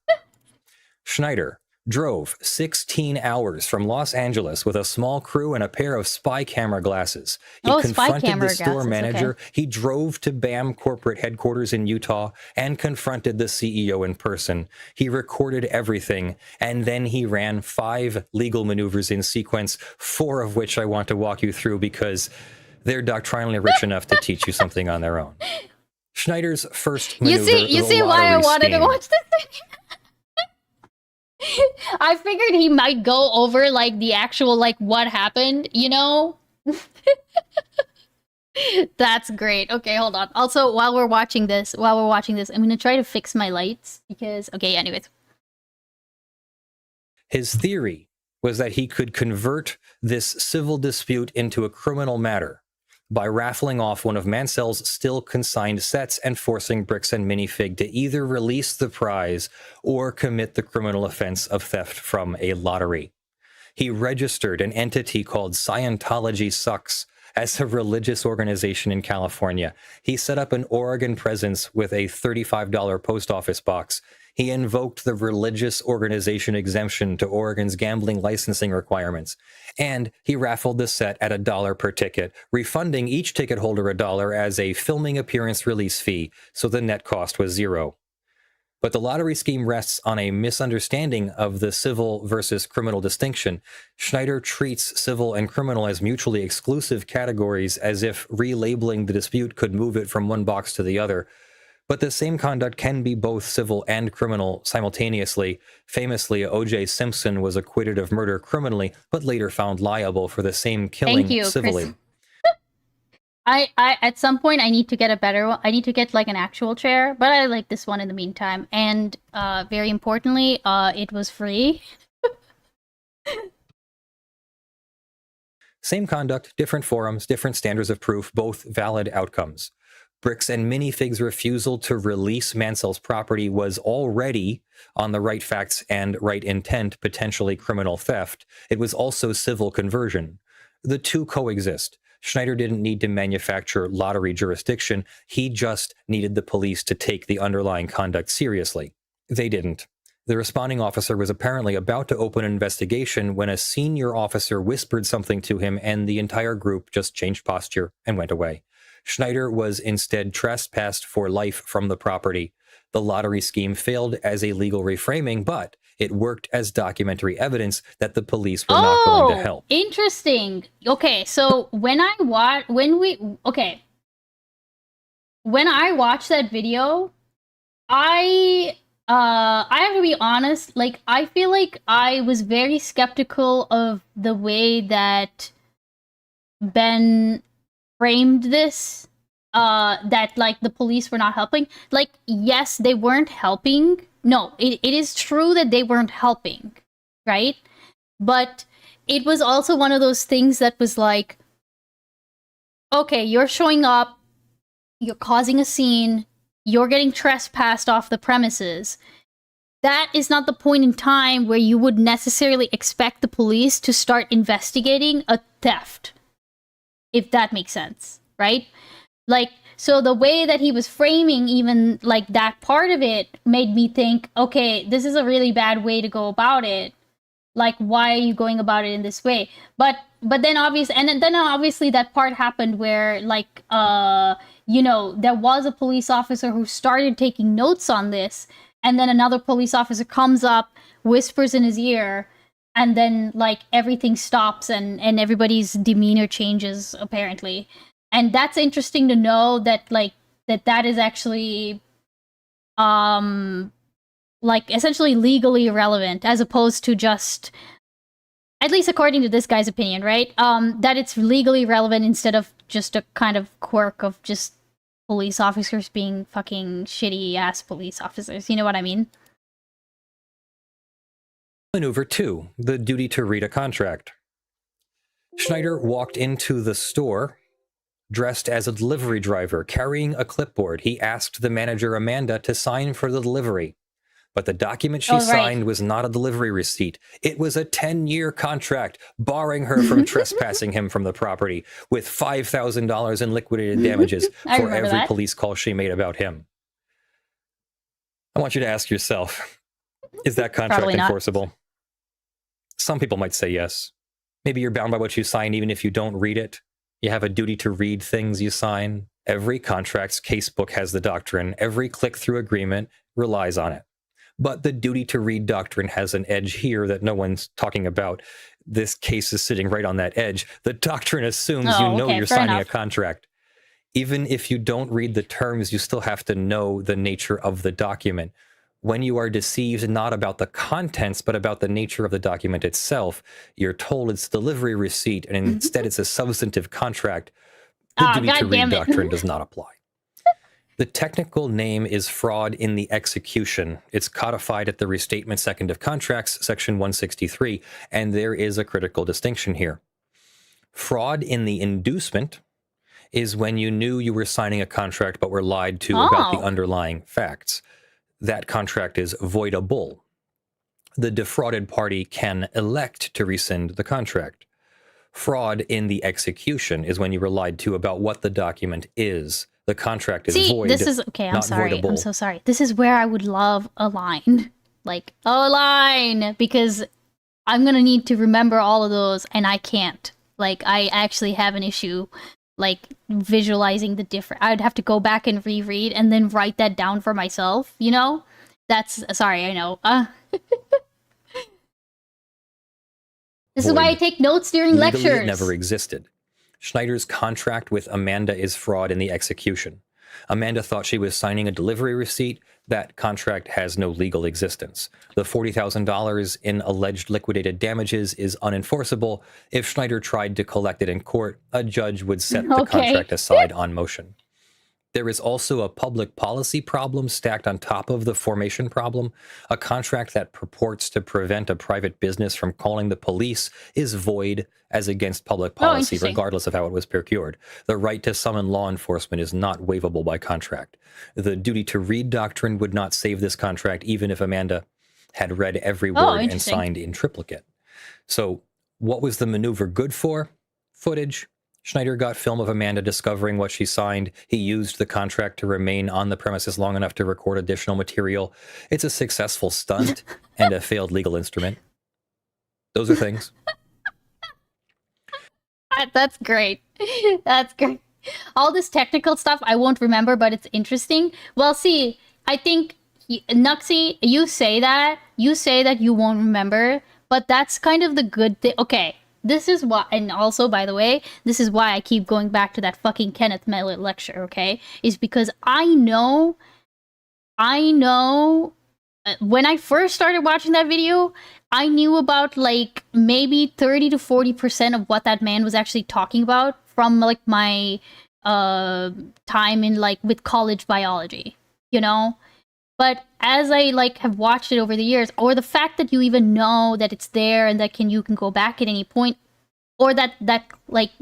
Speaker 21: Schneider drove 16 hours from Los Angeles with a small crew and a pair of spy camera glasses. He confronted the store manager. He drove to BAM corporate headquarters in Utah and confronted the CEO in person. He recorded everything, and then he ran 5 legal maneuvers in sequence, 4 of which I want to walk you through because they're doctrinally rich enough to teach you something on their own. Schneider's first maneuver,
Speaker 3: you see why I wanted to watch this video? I figured he might go over like the actual like what happened, you know? That's great. Okay, hold on. Also, while we're watching this, I'm going to try to fix my lights because okay, anyways.
Speaker 21: His theory was that he could convert this civil dispute into a criminal matter by raffling off one of Mansell's still consigned sets and forcing Bricks and Minifig to either release the prize or commit the criminal offense of theft from a lottery. He registered an entity called Scientology Sucks as a religious organization in California. He set up an Oregon presence with a $35 post office box. He invoked the religious organization exemption to Oregon's gambling licensing requirements. And he raffled the set at $1 per ticket, refunding each ticket holder $1 as a filming appearance release fee, so the net cost was $0. But the lottery scheme rests on a misunderstanding of the civil versus criminal distinction. Schneider treats civil and criminal as mutually exclusive categories, as if relabeling the dispute could move it from one box to the other. But the same conduct can be both civil and criminal simultaneously. Famously, O.J. Simpson was acquitted of murder criminally, but later found liable for the same killing civilly.
Speaker 3: Chris. I at some point I need to get a better one. I need to get like an actual chair, but I like this one in the meantime. And very importantly, it was free.
Speaker 21: Same conduct, different forums, different standards of proof, both valid outcomes. Bricks and Minifig's refusal to release Mansell's property was already, on the right facts and right intent, potentially criminal theft. It was also civil conversion. The two coexist. Schneider didn't need to manufacture lottery jurisdiction. He just needed the police to take the underlying conduct seriously. They didn't. The responding officer was apparently about to open an investigation when a senior officer whispered something to him, and the entire group just changed posture and went away. Schneider was instead trespassed for life from the property. The lottery scheme failed as a legal reframing, but it worked as documentary evidence that the police were not going to help.
Speaker 3: Interesting. Okay, so when I watched that video, I have to be honest, like I feel like I was very skeptical of the way that Ben framed this, that like the police were not helping. Like, yes, they weren't helping. No, it is true that they weren't helping, right? But it was also one of those things that was like, okay, you're showing up, you're causing a scene, you're getting trespassed off the premises. That is not the point in time where you would necessarily expect the police to start investigating a theft, if that makes sense, right? Like, so the way that he was framing even like that part of it made me think, okay, this is a really bad way to go about it. Like, why are you going about it in this way? But then obviously that part happened where, like, you know, there was a police officer who started taking notes on this, and then another police officer comes up, whispers in his ear, and then, like, everything stops and everybody's demeanor changes, apparently. And that's interesting to know that, like, that is actually, like, essentially legally irrelevant, as opposed to just, at least according to this guy's opinion, right? That it's legally relevant instead of just a kind of quirk of just police officers being fucking shitty ass police officers. You know what I mean?
Speaker 21: Maneuver 2, the duty to read a contract. Schneider walked into the store dressed as a delivery driver, carrying a clipboard. He asked the manager, Amanda, to sign for the delivery. But the document she signed was not a delivery receipt. It was a 10-year contract, barring her from trespassing him from the property, with $5,000 in liquidated damages for every police call she made about him. I want you to ask yourself, is that contract enforceable? Some people might say yes. Maybe you're bound by what you sign even if you don't read it. You have a duty to read things you sign. Every contract's casebook has the doctrine. Every click-through agreement relies on it. But the duty to read doctrine has an edge here that no one's talking about. This case is sitting right on that edge. The doctrine assumes you're signing a contract. Even if you don't read the terms, you still have to know the nature of the document. When you are deceived not about the contents, but about the nature of the document itself, you're told it's delivery receipt, and instead it's a substantive contract. The duty to read doctrine does not apply. The technical name is fraud in the execution. It's codified at the Restatement Second of Contracts, Section 163, and there is a critical distinction here. Fraud in the inducement is when you knew you were signing a contract but were lied to about the underlying facts. That contract is voidable. The defrauded party can elect to rescind the contract. Fraud in the execution is when you were lied to about what the document is. The contract is void.
Speaker 3: This is okay. I'm sorry.
Speaker 21: Voidable.
Speaker 3: I'm so sorry. This is where I would love a line, like a line, because I'm gonna need to remember all of those, and I can't. Like, I actually have an issue, like, visualizing the different. I'd have to go back and reread and then write that down for myself. You know, that's sorry. I know. This is why I take notes during
Speaker 21: Legally,
Speaker 3: lectures.
Speaker 21: It never existed. Schneider's contract with Amanda is fraud in the execution. Amanda thought she was signing a delivery receipt. That contract has no legal existence. The $40,000 in alleged liquidated damages is unenforceable. If Schneider tried to collect it in court, a judge would set the contract aside on motion. There is also a public policy problem stacked on top of the formation problem. A contract that purports to prevent a private business from calling the police is void as against public policy, regardless of how it was procured. The right to summon law enforcement is not waivable by contract. The duty to read doctrine would not save this contract, even if Amanda had read every word and signed in triplicate. So what was the maneuver good for? Footage. Schneider got film of Amanda discovering what she signed. He used the contract to remain on the premises long enough to record additional material. It's a successful stunt and a failed legal instrument. Those are things.
Speaker 3: That's great. That's great. All this technical stuff I won't remember, but it's interesting. Well, see, I think, Nuxie, you say that you won't remember, but that's kind of the good thing. Okay. This is why, and also, by the way, this is why I keep going back to that fucking Kenneth Mellett lecture, okay? Is because I know, when I first started watching that video, I knew about, like, maybe 30 to 40% of what that man was actually talking about from, like, my time in, like, with college biology, you know? But as I, like, have watched it over the years, or the fact that you even know that it's there and that you can go back at any point, or that like,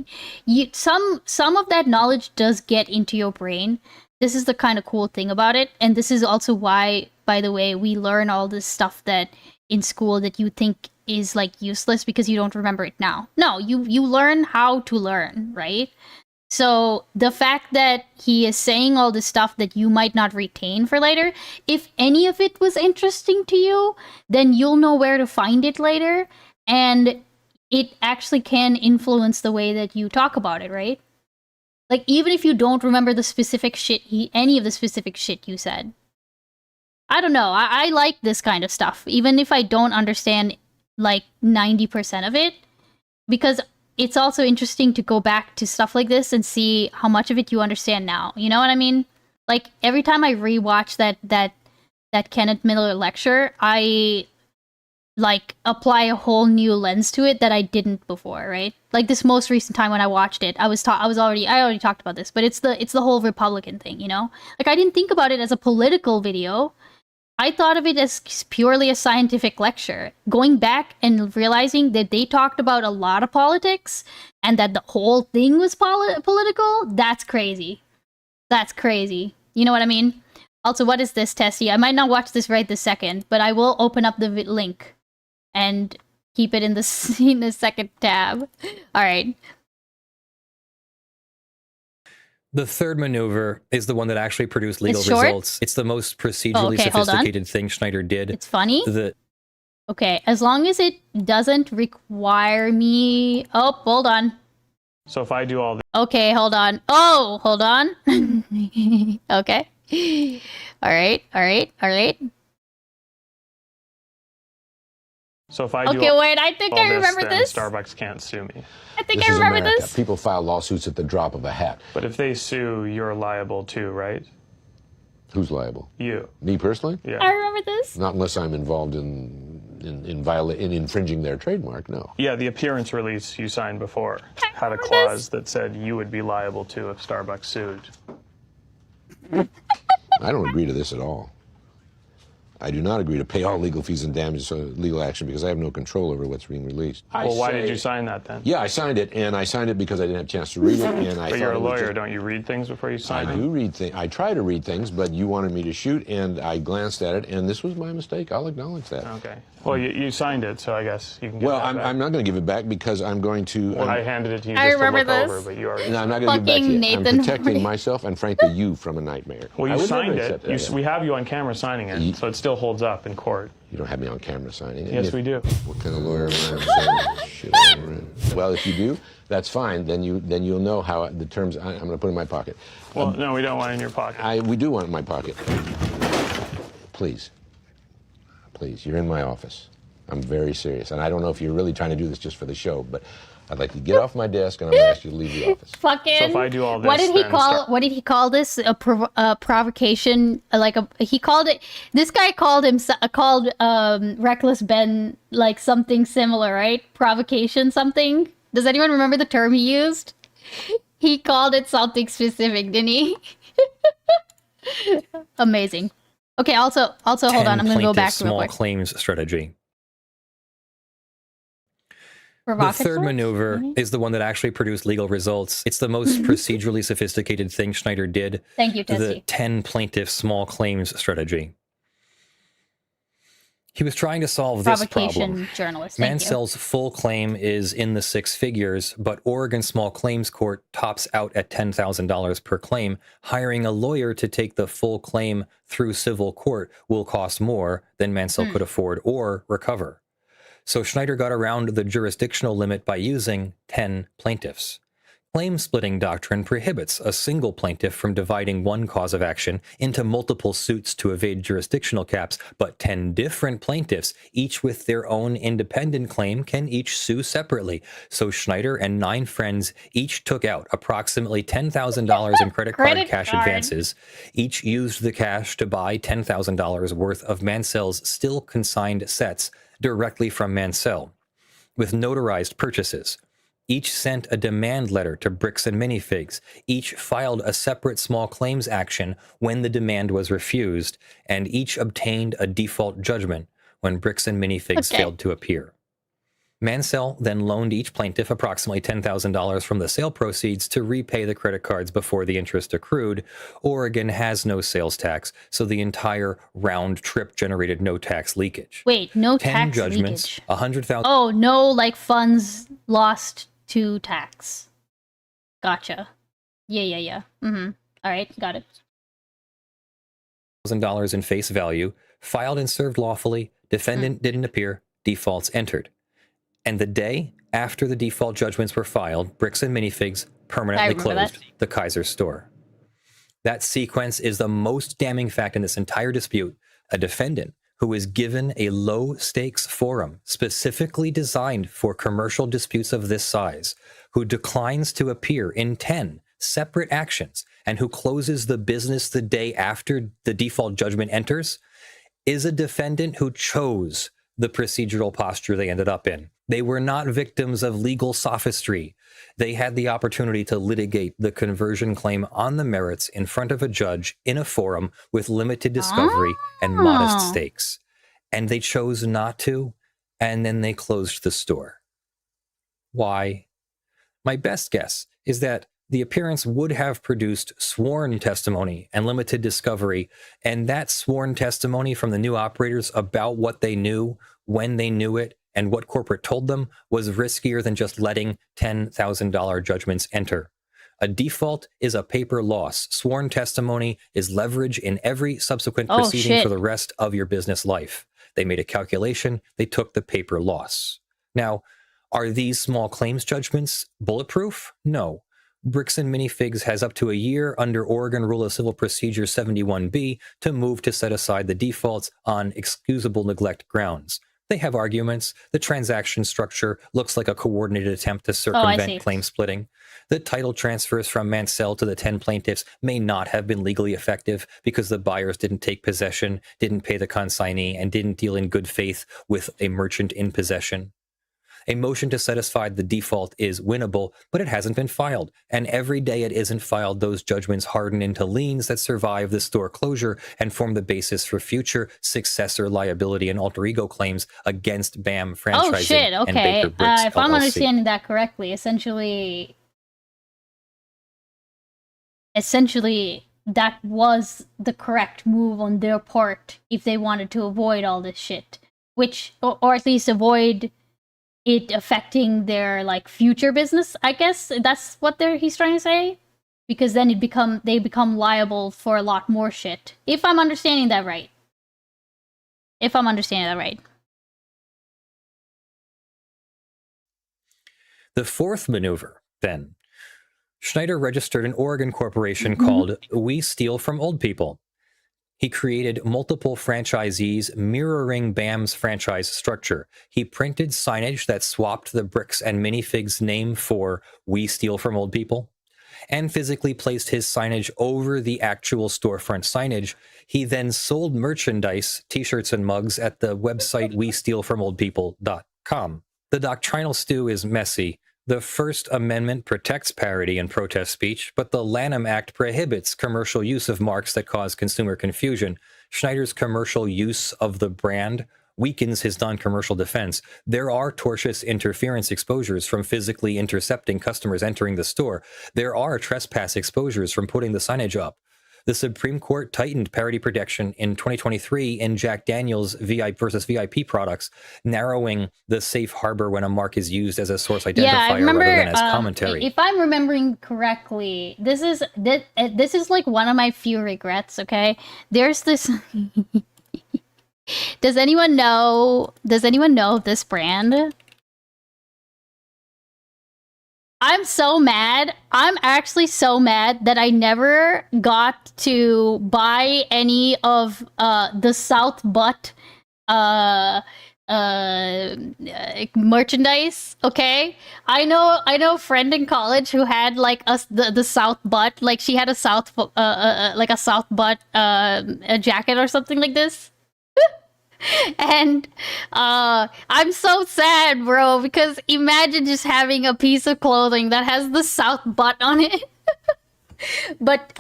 Speaker 3: some of that knowledge does get into your brain. This is the kind of cool thing about it. And this is also why, by the way, we learn all this stuff that in school that you think is, like, useless because you don't remember it now. No, you learn how to learn, right? So the fact that he is saying all this stuff that you might not retain for later, if any of it was interesting to you, then you'll know where to find it later, and it actually can influence the way that you talk about it, right? Like, even if you don't remember the specific shit any of the specific shit you said. I don't know. I like this kind of stuff, even if I don't understand like 90% of it, because it's also interesting to go back to stuff like this and see how much of it you understand now. You know what I mean? Like, every time I rewatch that Kenneth Miller lecture, I like apply a whole new lens to it that I didn't before, right? Like this most recent time when I watched it, I already talked about this, but it's the whole Republican thing, you know? Like, I didn't think about it as a political video. I thought of it as purely a scientific lecture. Going back and realizing that they talked about a lot of politics and that the whole thing was political, that's crazy. That's crazy. You know what I mean? Also, what is this, Tessie? I might not watch this right this second, but I will open up the link and keep it in the second tab. All right.
Speaker 21: The third maneuver is the one that actually produced legal
Speaker 3: It's short?
Speaker 21: results. It's the most procedurally sophisticated thing Schneider did.
Speaker 3: It's funny? Okay, as long as it doesn't require me... Oh, hold on.
Speaker 2: So if I do all this...
Speaker 3: Okay, hold on. Oh, hold on. Okay. All right.
Speaker 2: So if I do
Speaker 3: okay, wait, I think
Speaker 2: all
Speaker 3: I remember
Speaker 2: then
Speaker 3: this.
Speaker 2: Starbucks can't sue me.
Speaker 3: I think I remember this.
Speaker 22: People file lawsuits at the drop of a hat.
Speaker 2: But if they sue, you're liable too, right?
Speaker 22: Who's liable?
Speaker 2: You.
Speaker 22: Me personally?
Speaker 2: Yeah.
Speaker 3: I remember this.
Speaker 22: Not unless I'm involved in infringing their trademark, no.
Speaker 2: Yeah, the appearance release you signed before had a clause that said you would be liable too if Starbucks sued.
Speaker 22: I don't agree to this at all. I do not agree to pay all legal fees and damages for legal action because I have no control over what's being released.
Speaker 2: Well, why did you sign that then?
Speaker 22: Yeah, I signed it, and I signed it because I didn't have a chance to read it. And I
Speaker 2: but you're a lawyer, don't you read things before you sign them?
Speaker 22: I do read things. I try to read things, but you wanted me to shoot, and I glanced at it, and this was my mistake. I'll acknowledge that.
Speaker 2: Okay. Well, you signed it, so I guess you can get
Speaker 22: Well,
Speaker 2: that back.
Speaker 22: I'm not going to give it back because I'm going to...
Speaker 2: Well, I handed it to you
Speaker 3: I
Speaker 2: just to
Speaker 3: remember
Speaker 2: look
Speaker 3: this.
Speaker 2: over, but you already...
Speaker 22: No, I'm not going to give it back to you.
Speaker 3: Nathan
Speaker 22: I'm protecting
Speaker 3: Hardy.
Speaker 22: myself and, frankly, you from a nightmare.
Speaker 2: Well,
Speaker 22: I
Speaker 2: you
Speaker 22: would never
Speaker 2: signed
Speaker 22: accept
Speaker 2: it.
Speaker 22: that.
Speaker 2: We have you on camera signing it, so it still holds up in court.
Speaker 22: You don't have me on camera signing it.
Speaker 2: Yes, we do.
Speaker 22: What kind of lawyer am I? Shit, well, if you do, that's fine. Then you'll know how the terms I'm going to put in my pocket.
Speaker 2: Well, no, we don't want it in your pocket.
Speaker 22: We do want it in my pocket. Please, you're in my office. I'm very serious, and I don't know if you're really trying to do this just for the show, but I'd like to get off my desk, and I'm going to ask you to leave the office.
Speaker 3: Fucking.
Speaker 2: So if I do all this,
Speaker 3: what did he
Speaker 2: then
Speaker 3: call? What did he call this? A provocation? He called it. This guy called Reckless Ben like something similar, right? Provocation something. Does anyone remember the term he used? He called it something specific, didn't he? Amazing. Okay. Also, hold on. I'm going to go back real
Speaker 21: small
Speaker 3: quick.
Speaker 21: claims strategy. The
Speaker 3: Provocateur?
Speaker 21: third maneuver is the one that actually produced legal results. It's the most procedurally sophisticated thing Schneider did.
Speaker 3: Thank you,
Speaker 21: The
Speaker 3: Tessie.
Speaker 21: 10 plaintiff small claims strategy. He was trying to solve this
Speaker 3: Provocation
Speaker 21: problem.
Speaker 3: journalist. Thank you.
Speaker 21: Mansell's full claim is in the 6 figures, but Oregon Small Claims Court tops out at $10,000 per claim. Hiring a lawyer to take the full claim through civil court will cost more than Mansell could afford or recover. So Schneider got around the jurisdictional limit by using 10 plaintiffs. Claim splitting doctrine prohibits a single plaintiff from dividing one cause of action into multiple suits to evade jurisdictional caps, but 10 different plaintiffs, each with their own independent claim, can each sue separately. So Schneider and 9 friends each took out approximately $10,000 in credit card cash advances. Each used the cash to buy $10,000 worth of Mansell's still consigned sets directly from Mansell, with notarized purchases. Each sent a demand letter to Bricks and Minifigs. Each filed a separate small claims action when the demand was refused, and each obtained a default judgment when Bricks and Minifigs failed to appear. Mansell then loaned each plaintiff approximately $10,000 from the sale proceeds to repay the credit cards before the interest accrued. Oregon has no sales tax, so the entire round trip generated no tax leakage.
Speaker 3: Wait, no
Speaker 21: 10
Speaker 3: tax
Speaker 21: judgments,
Speaker 3: leakage.
Speaker 21: $100,000.
Speaker 3: Oh, no, like funds lost to tax. Gotcha. Yeah. Mm-hmm. All right, got it.
Speaker 21: $1,000 in face value, filed and served lawfully, defendant didn't appear, defaults entered. And the day after the default judgments were filed, Bricks and Minifigs permanently closed the Kaiser store. That sequence is the most damning fact in this entire dispute. A defendant who is given a low-stakes forum specifically designed for commercial disputes of this size, who declines to appear in 10 separate actions, and who closes the business the day after the default judgment enters, is a defendant who chose the procedural posture they ended up in. They were not victims of legal sophistry. They had the opportunity to litigate the conversion claim on the merits in front of a judge in a forum with limited discovery and modest stakes. And they chose not to, and then they closed the store. Why? My best guess is that the appearance would have produced sworn testimony and limited discovery, and that sworn testimony from the new operators about what they knew, when they knew it, and what corporate told them was riskier than just letting $10,000 judgments enter. A default is a paper loss. Sworn testimony is leverage in every subsequent proceeding for the rest of your business life. They made a calculation. They took the paper loss. Now, are these small claims judgments bulletproof? No. Bricks and Minifigs has up to a year under Oregon Rule of Civil Procedure 71B to move to set aside the defaults on excusable neglect grounds. They have arguments. The transaction structure looks like a coordinated attempt to circumvent claim splitting. The title transfers from Mansell to the 10 plaintiffs may not have been legally effective because the buyers didn't take possession, didn't pay the consignee, and didn't deal in good faith with a merchant in possession. A motion to set aside the default is winnable, but it hasn't been filed. And every day it isn't filed, those judgments harden into liens that survive the store closure and form the basis for future successor liability and alter ego claims against BAM Franchising
Speaker 3: Oh shit, okay.
Speaker 21: and Baker Bricks
Speaker 3: If I'm
Speaker 21: LLC.
Speaker 3: understanding that correctly, essentially that was the correct move on their part if they wanted to avoid all this shit. Which, or at least avoid it affecting their like future business, I guess that's what he's trying to say, because then they become liable for a lot more shit. If I'm understanding that right.
Speaker 21: The fourth maneuver, then, Schneider registered an Oregon corporation called We Steal From Old People. He created multiple franchisees mirroring BAM's franchise structure. He printed signage that swapped the Bricks and Minifigs name for We Steal From Old People, and physically placed his signage over the actual storefront signage. He then sold merchandise, t-shirts and mugs at the website westealfromoldpeople.com. The doctrinal stew is messy. The First Amendment protects parody and protest speech, but the Lanham Act prohibits commercial use of marks that cause consumer confusion. Schneider's commercial use of the brand weakens his non-commercial defense. There are tortious interference exposures from physically intercepting customers entering the store. There are trespass exposures from putting the signage up. The Supreme Court tightened parody protection in 2023 in Jack Daniel's VIP versus VIP products, narrowing the safe harbor when a mark is used as a source identifier rather than as commentary.
Speaker 3: If I'm remembering correctly, this is like one of my few regrets, okay? There's this Does anyone know this brand? I'm so mad. I'm actually so mad that I never got to buy any of the South Butt merchandise. Okay, I know a friend in college who had like the South Butt, like she had a South Butt a jacket or something like this. And I'm so sad, bro, because imagine just having a piece of clothing that has the South Butt on it. but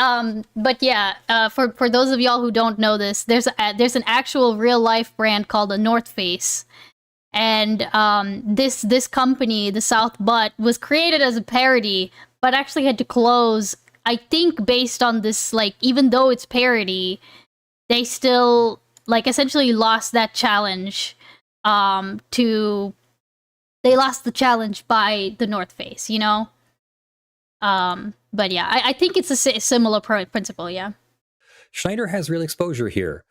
Speaker 3: yeah, for those of y'all who don't know this, there's an actual real life brand called the North Face, and this company, the South Butt, was created as a parody, but actually had to close. I think based on this, like, even though it's parody, they still like essentially lost that challenge they lost the challenge by the North Face, you know? But yeah, I think it's a similar principle, yeah.
Speaker 21: Schneider has real exposure here.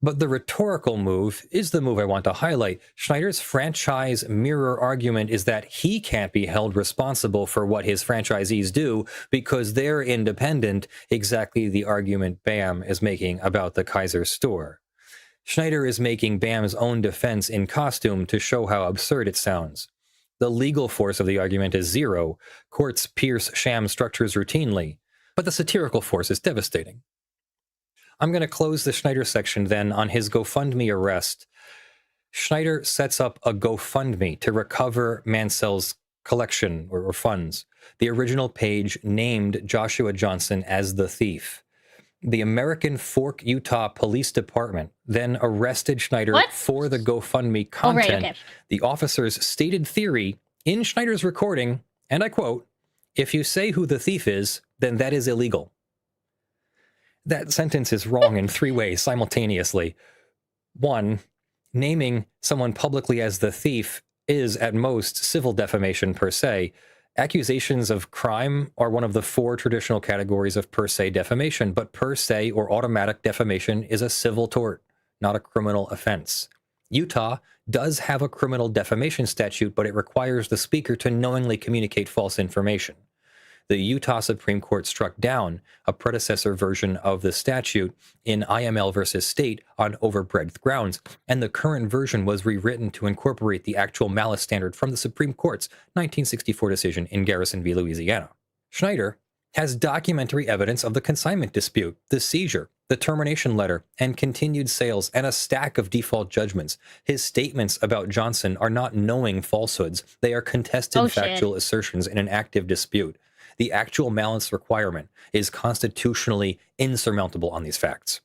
Speaker 21: But the rhetorical move is the move I want to highlight. Schneider's franchise mirror argument is that he can't be held responsible for what his franchisees do because they're independent, exactly the argument BAM is making about the Kaiser store. Schneider is making BAM's own defense in costume to show how absurd it sounds. The legal force of the argument is zero. Courts pierce sham structures routinely, but the satirical force is devastating. I'm going to close the Schneider section then on his GoFundMe arrest. Schneider sets up a GoFundMe to recover Mansell's collection or funds. The original page named Joshua Johnson as the thief. The American Fork, Utah Police Department then arrested Schneider for the GoFundMe content.
Speaker 3: Oh, right, okay.
Speaker 21: The officers stated theory in Schneider's recording, and I quote, "If you say who the thief is, then that is illegal." That sentence is wrong in 3 ways simultaneously. 1, naming someone publicly as the thief is at most civil defamation per se. Accusations of crime are one of the 4 traditional categories of per se defamation, but per se or automatic defamation is a civil tort, not a criminal offense. Utah does have a criminal defamation statute, but it requires the speaker to knowingly communicate false information. The Utah Supreme Court struck down a predecessor version of the statute in IML versus State on overbreadth grounds, and the current version was rewritten to incorporate the actual malice standard from the Supreme Court's 1964 decision in Garrison v. Louisiana. Schneider has documentary evidence of the consignment dispute, the seizure, the termination letter, and continued sales, and a stack of default judgments. His statements about Johnson are not knowing falsehoods. They are contested factual assertions in an active dispute. The actual malice requirement is constitutionally insurmountable on these facts.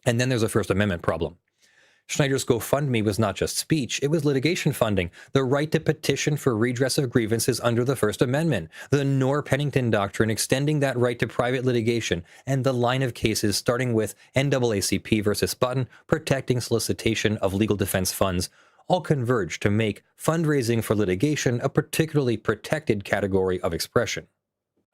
Speaker 21: And then there's a First Amendment problem. Schneider's GoFundMe was not just speech, it was litigation funding, the right to petition for redress of grievances under the First Amendment, the Noor-Pennington Doctrine extending that right to private litigation, and the line of cases starting with NAACP versus Button protecting solicitation of legal defense funds all converge to make fundraising for litigation a particularly protected category of expression.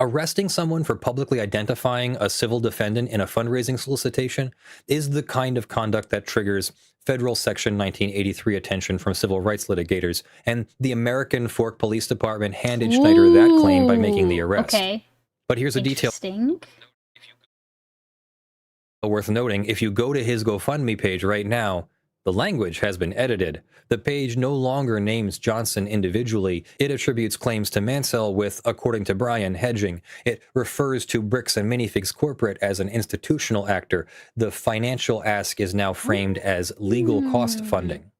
Speaker 21: Arresting someone for publicly identifying a civil defendant in a fundraising solicitation is the kind of conduct that triggers federal Section 1983 attention from civil rights litigators, and the American Fork Police Department handed Schneider that claim by making the arrest.
Speaker 3: Okay.
Speaker 21: But here's a detail worth noting. If you go to his GoFundMe page right now, the language has been edited. The page no longer names Johnson individually. It attributes claims to Mansell with, according to Brian, hedging. It refers to Bricks and Minifigs Corporate as an institutional actor. The financial ask is now framed as legal cost funding.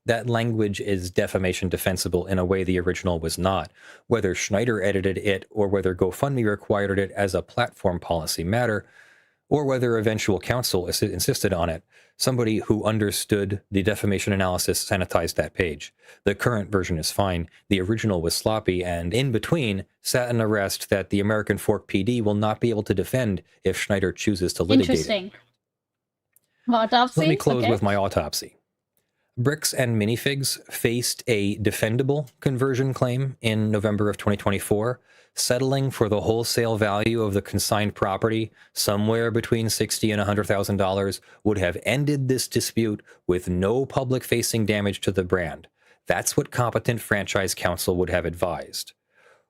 Speaker 21: That language is defamation defensible in a way the original was not. Whether Schneider edited it or whether GoFundMe required it as a platform policy matter, or whether eventual counsel insisted on it, somebody who understood the defamation analysis sanitized that page. The current version is fine. The original was sloppy, and in between sat an arrest that the American Fork PD will not be able to defend if Schneider chooses to litigate
Speaker 3: Interesting.
Speaker 21: it.
Speaker 3: Autopsy?
Speaker 21: Let me close
Speaker 3: Okay.
Speaker 21: with my autopsy. Bricks and Minifigs faced a defendable conversion claim in November of 2024, settling for the wholesale value of the consigned property, somewhere between $60,000 and $100,000, would have ended this dispute with no public-facing damage to the brand. That's what competent franchise counsel would have advised.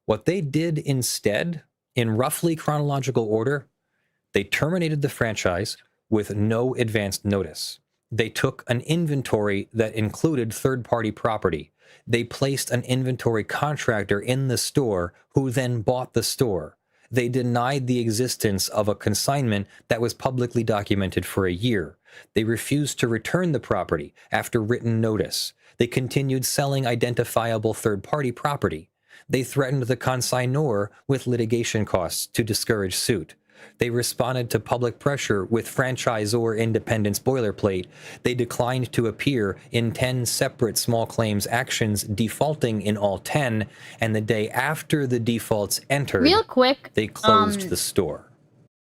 Speaker 21: What they did instead, in roughly chronological order, they terminated the franchise with no advanced notice. They took an inventory that included third-party property. They placed an inventory contractor in the store who then bought the store. They denied the existence of a consignment that was publicly documented for a year. They refused to return the property after written notice. They continued selling identifiable third-party property. They threatened the consignor with litigation costs to discourage suit. They responded to public pressure with franchisor independence boilerplate. They declined to appear in 10 separate small claims actions, defaulting in all 10, and the day after the defaults entered,
Speaker 3: Real quick,
Speaker 21: they closed the store.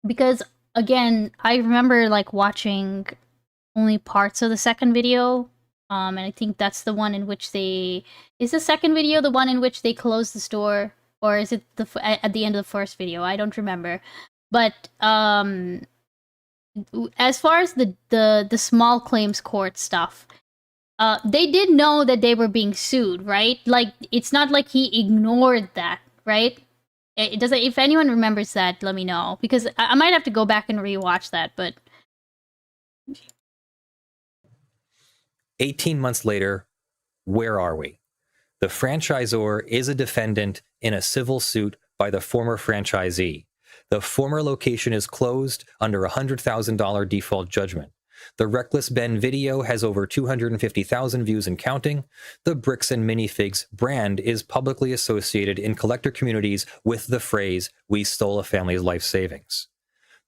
Speaker 3: Because, again, I remember, like, watching only parts of the second video, and I think that's the one in which they... Is the second video the one in which they closed the store? or is it at the end of the first video? I don't remember. But as far as the small claims court stuff, they did know that they were being sued, right? Like, it's not like he ignored that, right? It doesn't. If anyone remembers that, let me know, because I might have to go back and rewatch that. But
Speaker 21: 18 months later, where are we? The franchisor is a defendant in a civil suit by the former franchisee. The former location is closed under a $100,000 default judgment. The Reckless Ben video has over 250,000 views and counting. The Bricks and Minifigs brand is publicly associated in collector communities with the phrase, "We stole a family's life savings."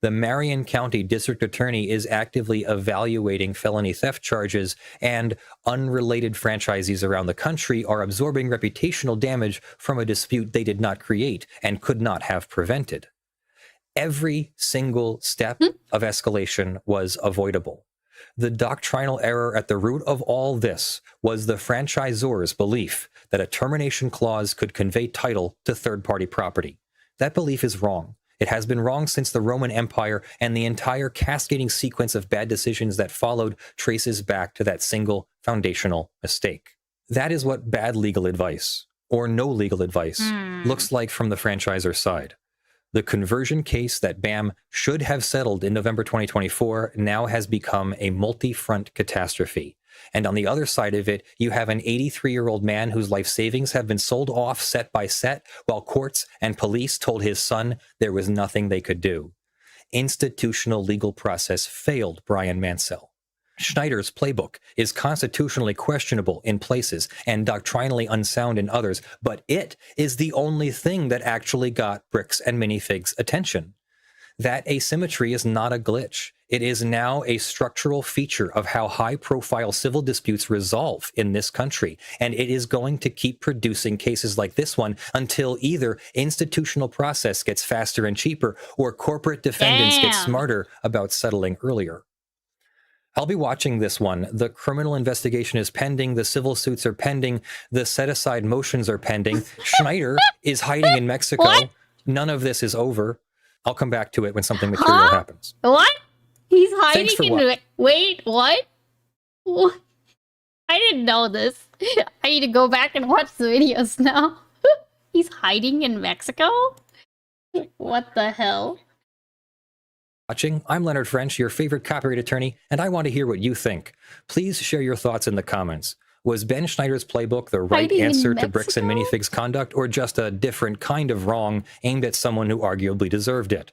Speaker 21: The Marion County District Attorney is actively evaluating felony theft charges, and unrelated franchisees around the country are absorbing reputational damage from a dispute they did not create and could not have prevented. Every single step of escalation was avoidable. The doctrinal error at the root of all this was the franchisor's belief that a termination clause could convey title to third-party property. That belief is wrong. It has been wrong since the Roman Empire, and the entire cascading sequence of bad decisions that followed traces back to that single foundational mistake. That is what bad legal advice, or no legal advice, looks like from the franchisor's side. The conversion case that BAM should have settled in November 2024 now has become a multi-front catastrophe. And on the other side of it, you have an 83-year-old man whose life savings have been sold off set by set, while courts and police told his son there was nothing they could do. Institutional legal process failed Brian Mansell. Schneider's playbook is constitutionally questionable in places and doctrinally unsound in others, but it is the only thing that actually got Bricks and Minifigs' attention. That asymmetry is not a glitch. It is now a structural feature of how high-profile civil disputes resolve in this country, and it is going to keep producing cases like this one until either institutional process gets faster and cheaper, or corporate defendants get smarter about settling earlier. I'll be watching this one. The criminal investigation is pending. The civil suits are pending. The set-aside motions are pending. Schneider is hiding in Mexico.
Speaker 3: What?
Speaker 21: None of this is over. I'll come back to it when something material happens.
Speaker 3: What? He's hiding
Speaker 21: Thanks for
Speaker 3: in
Speaker 21: what?
Speaker 3: Wait, what? What? I didn't know this. I need to go back and watch the videos now. He's hiding in Mexico? What the hell?
Speaker 21: Watching. I'm Leonard French, your favorite copyright attorney, and I want to hear what you think. Please share your thoughts in the comments. Was Ben Schneider's playbook the right
Speaker 3: Hiding in
Speaker 21: answer to Bricks and
Speaker 3: Mexico?
Speaker 21: Minifigs' conduct, or just a different kind of wrong aimed at someone who arguably deserved it?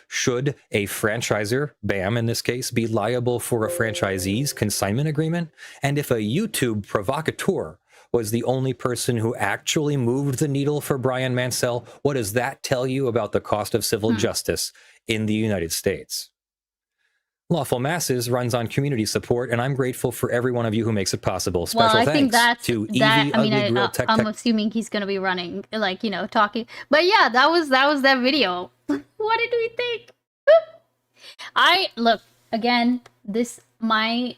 Speaker 21: Should a franchisor, BAM in this case, be liable for a franchisee's consignment agreement? And if a YouTube provocateur was the only person who actually moved the needle for Brian Mansell, what does that tell you about the cost of civil justice in the United States? Lawful Masses runs on community support, and I'm grateful for every one of you who makes it possible. Special
Speaker 3: Well, I
Speaker 21: thanks
Speaker 3: think that's
Speaker 21: to Evie
Speaker 3: that. I mean,
Speaker 21: Ugly Grill Tech.
Speaker 3: I'm assuming he's gonna be running, like, talking. But yeah, that was that video. What did we think? I look again. This my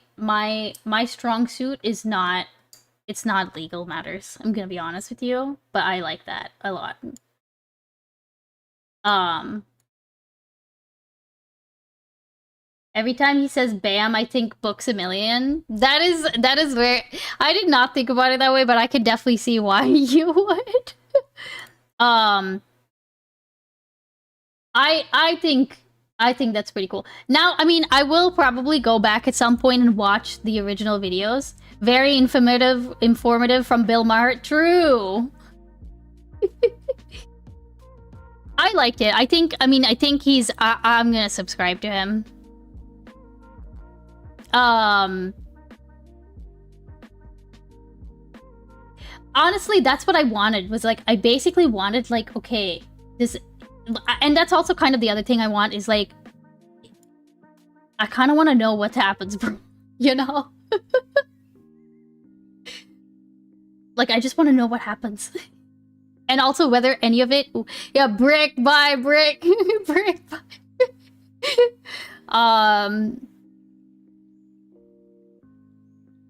Speaker 3: strong suit is not. It's not legal matters. I'm gonna be honest with you, but I like that a lot. Every time he says "bam," I think Books a Million. That is where I did not think about it that way, but I could definitely see why you would. I think that's pretty cool. Now, I mean, I will probably go back at some point and watch the original videos. Very informative from Bill Maher. True. I liked it. I think he's. I'm gonna subscribe to him. Honestly, that's what I wanted. Was like, I basically wanted, like, okay, this, and that's also kind of the other thing I want is, like, I kind of want to know what happens, bro. Like, I just want to know what happens. And also whether any of it, yeah, brick by brick, brick by.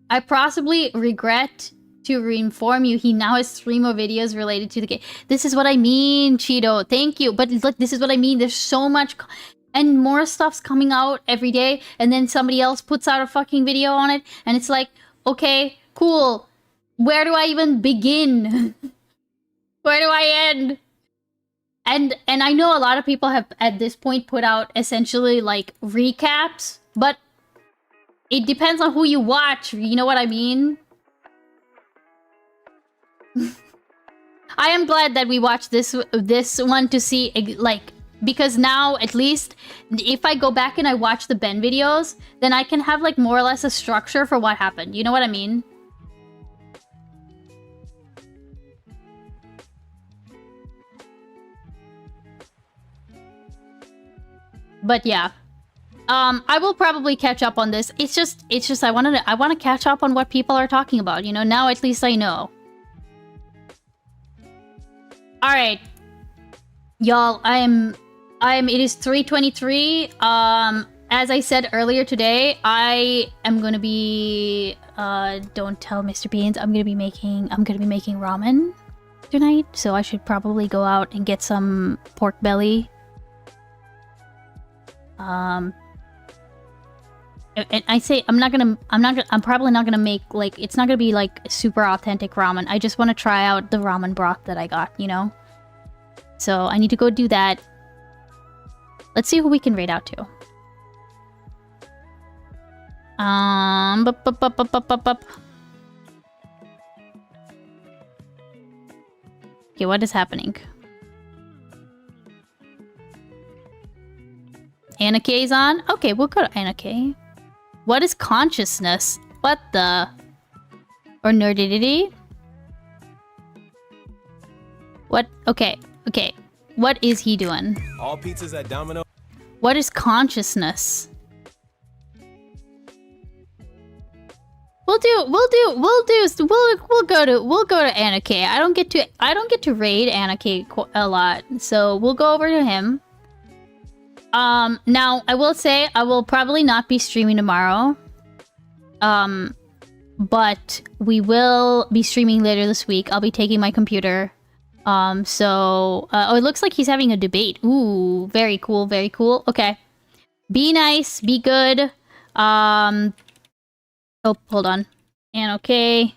Speaker 3: I possibly regret to reinform you, he now has 3 more videos related to the game. This is what I mean, Cheeto. Thank you. But look, this is what I mean. There's so much... And more stuff's coming out every day. And then somebody else puts out a fucking video on it. And it's like, okay, cool. Where do I even begin? Where do I end? And I know a lot of people have at this point put out essentially like recaps, but it depends on who you watch. You know what I mean? I am glad that we watched this one to see like, because now at least if I go back and I watch the Ben videos, then I can have like more or less a structure for what happened. You know what I mean? But yeah, I will probably catch up on this. It's just I want to catch up on what people are talking about. You know, now at least I know. All right, y'all. It is 3:23. As I said earlier today, I am gonna be. Don't tell Mr. Beans. I'm gonna be making ramen tonight. So I should probably go out and get some pork belly. And I say I'm probably not gonna make like, it's not gonna be like super authentic ramen. I just want to try out the ramen broth that I got, you know? So I need to go do that. Let's see who we can raid out to. Okay, what is happening? Anna K is on? Okay, we'll go to Anna K. What is consciousness? What the? Or nerdidity? What? Okay. What is he doing?
Speaker 9: All pizzas at Domino.
Speaker 3: What is consciousness? We'll go to Anna K. I don't get to raid Anna K a lot, so we'll go over to him. Now, I will say, I will probably not be streaming tomorrow. But we will be streaming later this week. I'll be taking my computer. Oh, it looks like he's having a debate. Ooh, very cool, very cool. Okay. Be nice, be good. Oh, hold on. And okay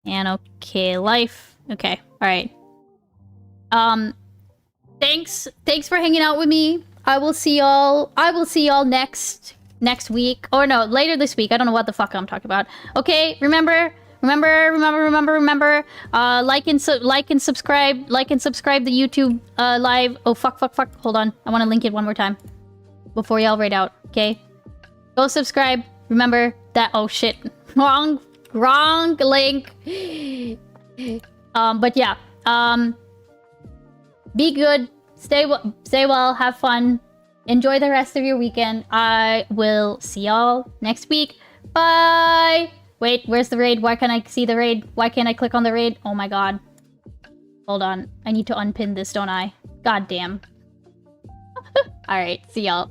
Speaker 3: life. Okay, alright. Thanks for hanging out with me. I will see y'all next week. Or no, later this week. I don't know what the fuck I'm talking about. Okay, remember. Like and subscribe the YouTube live. Oh fuck. Hold on. I want to link it one more time before y'all raid out. Okay, go subscribe. Remember that. Oh shit, wrong link. But yeah. Be good. Stay well. Have fun. Enjoy the rest of your weekend. I will see y'all next week. Bye. Wait, where's the raid? Why can't I see the raid? Why can't I click on the raid? Oh my god. Hold on. I need to unpin this, don't I? God damn. Alright, see y'all.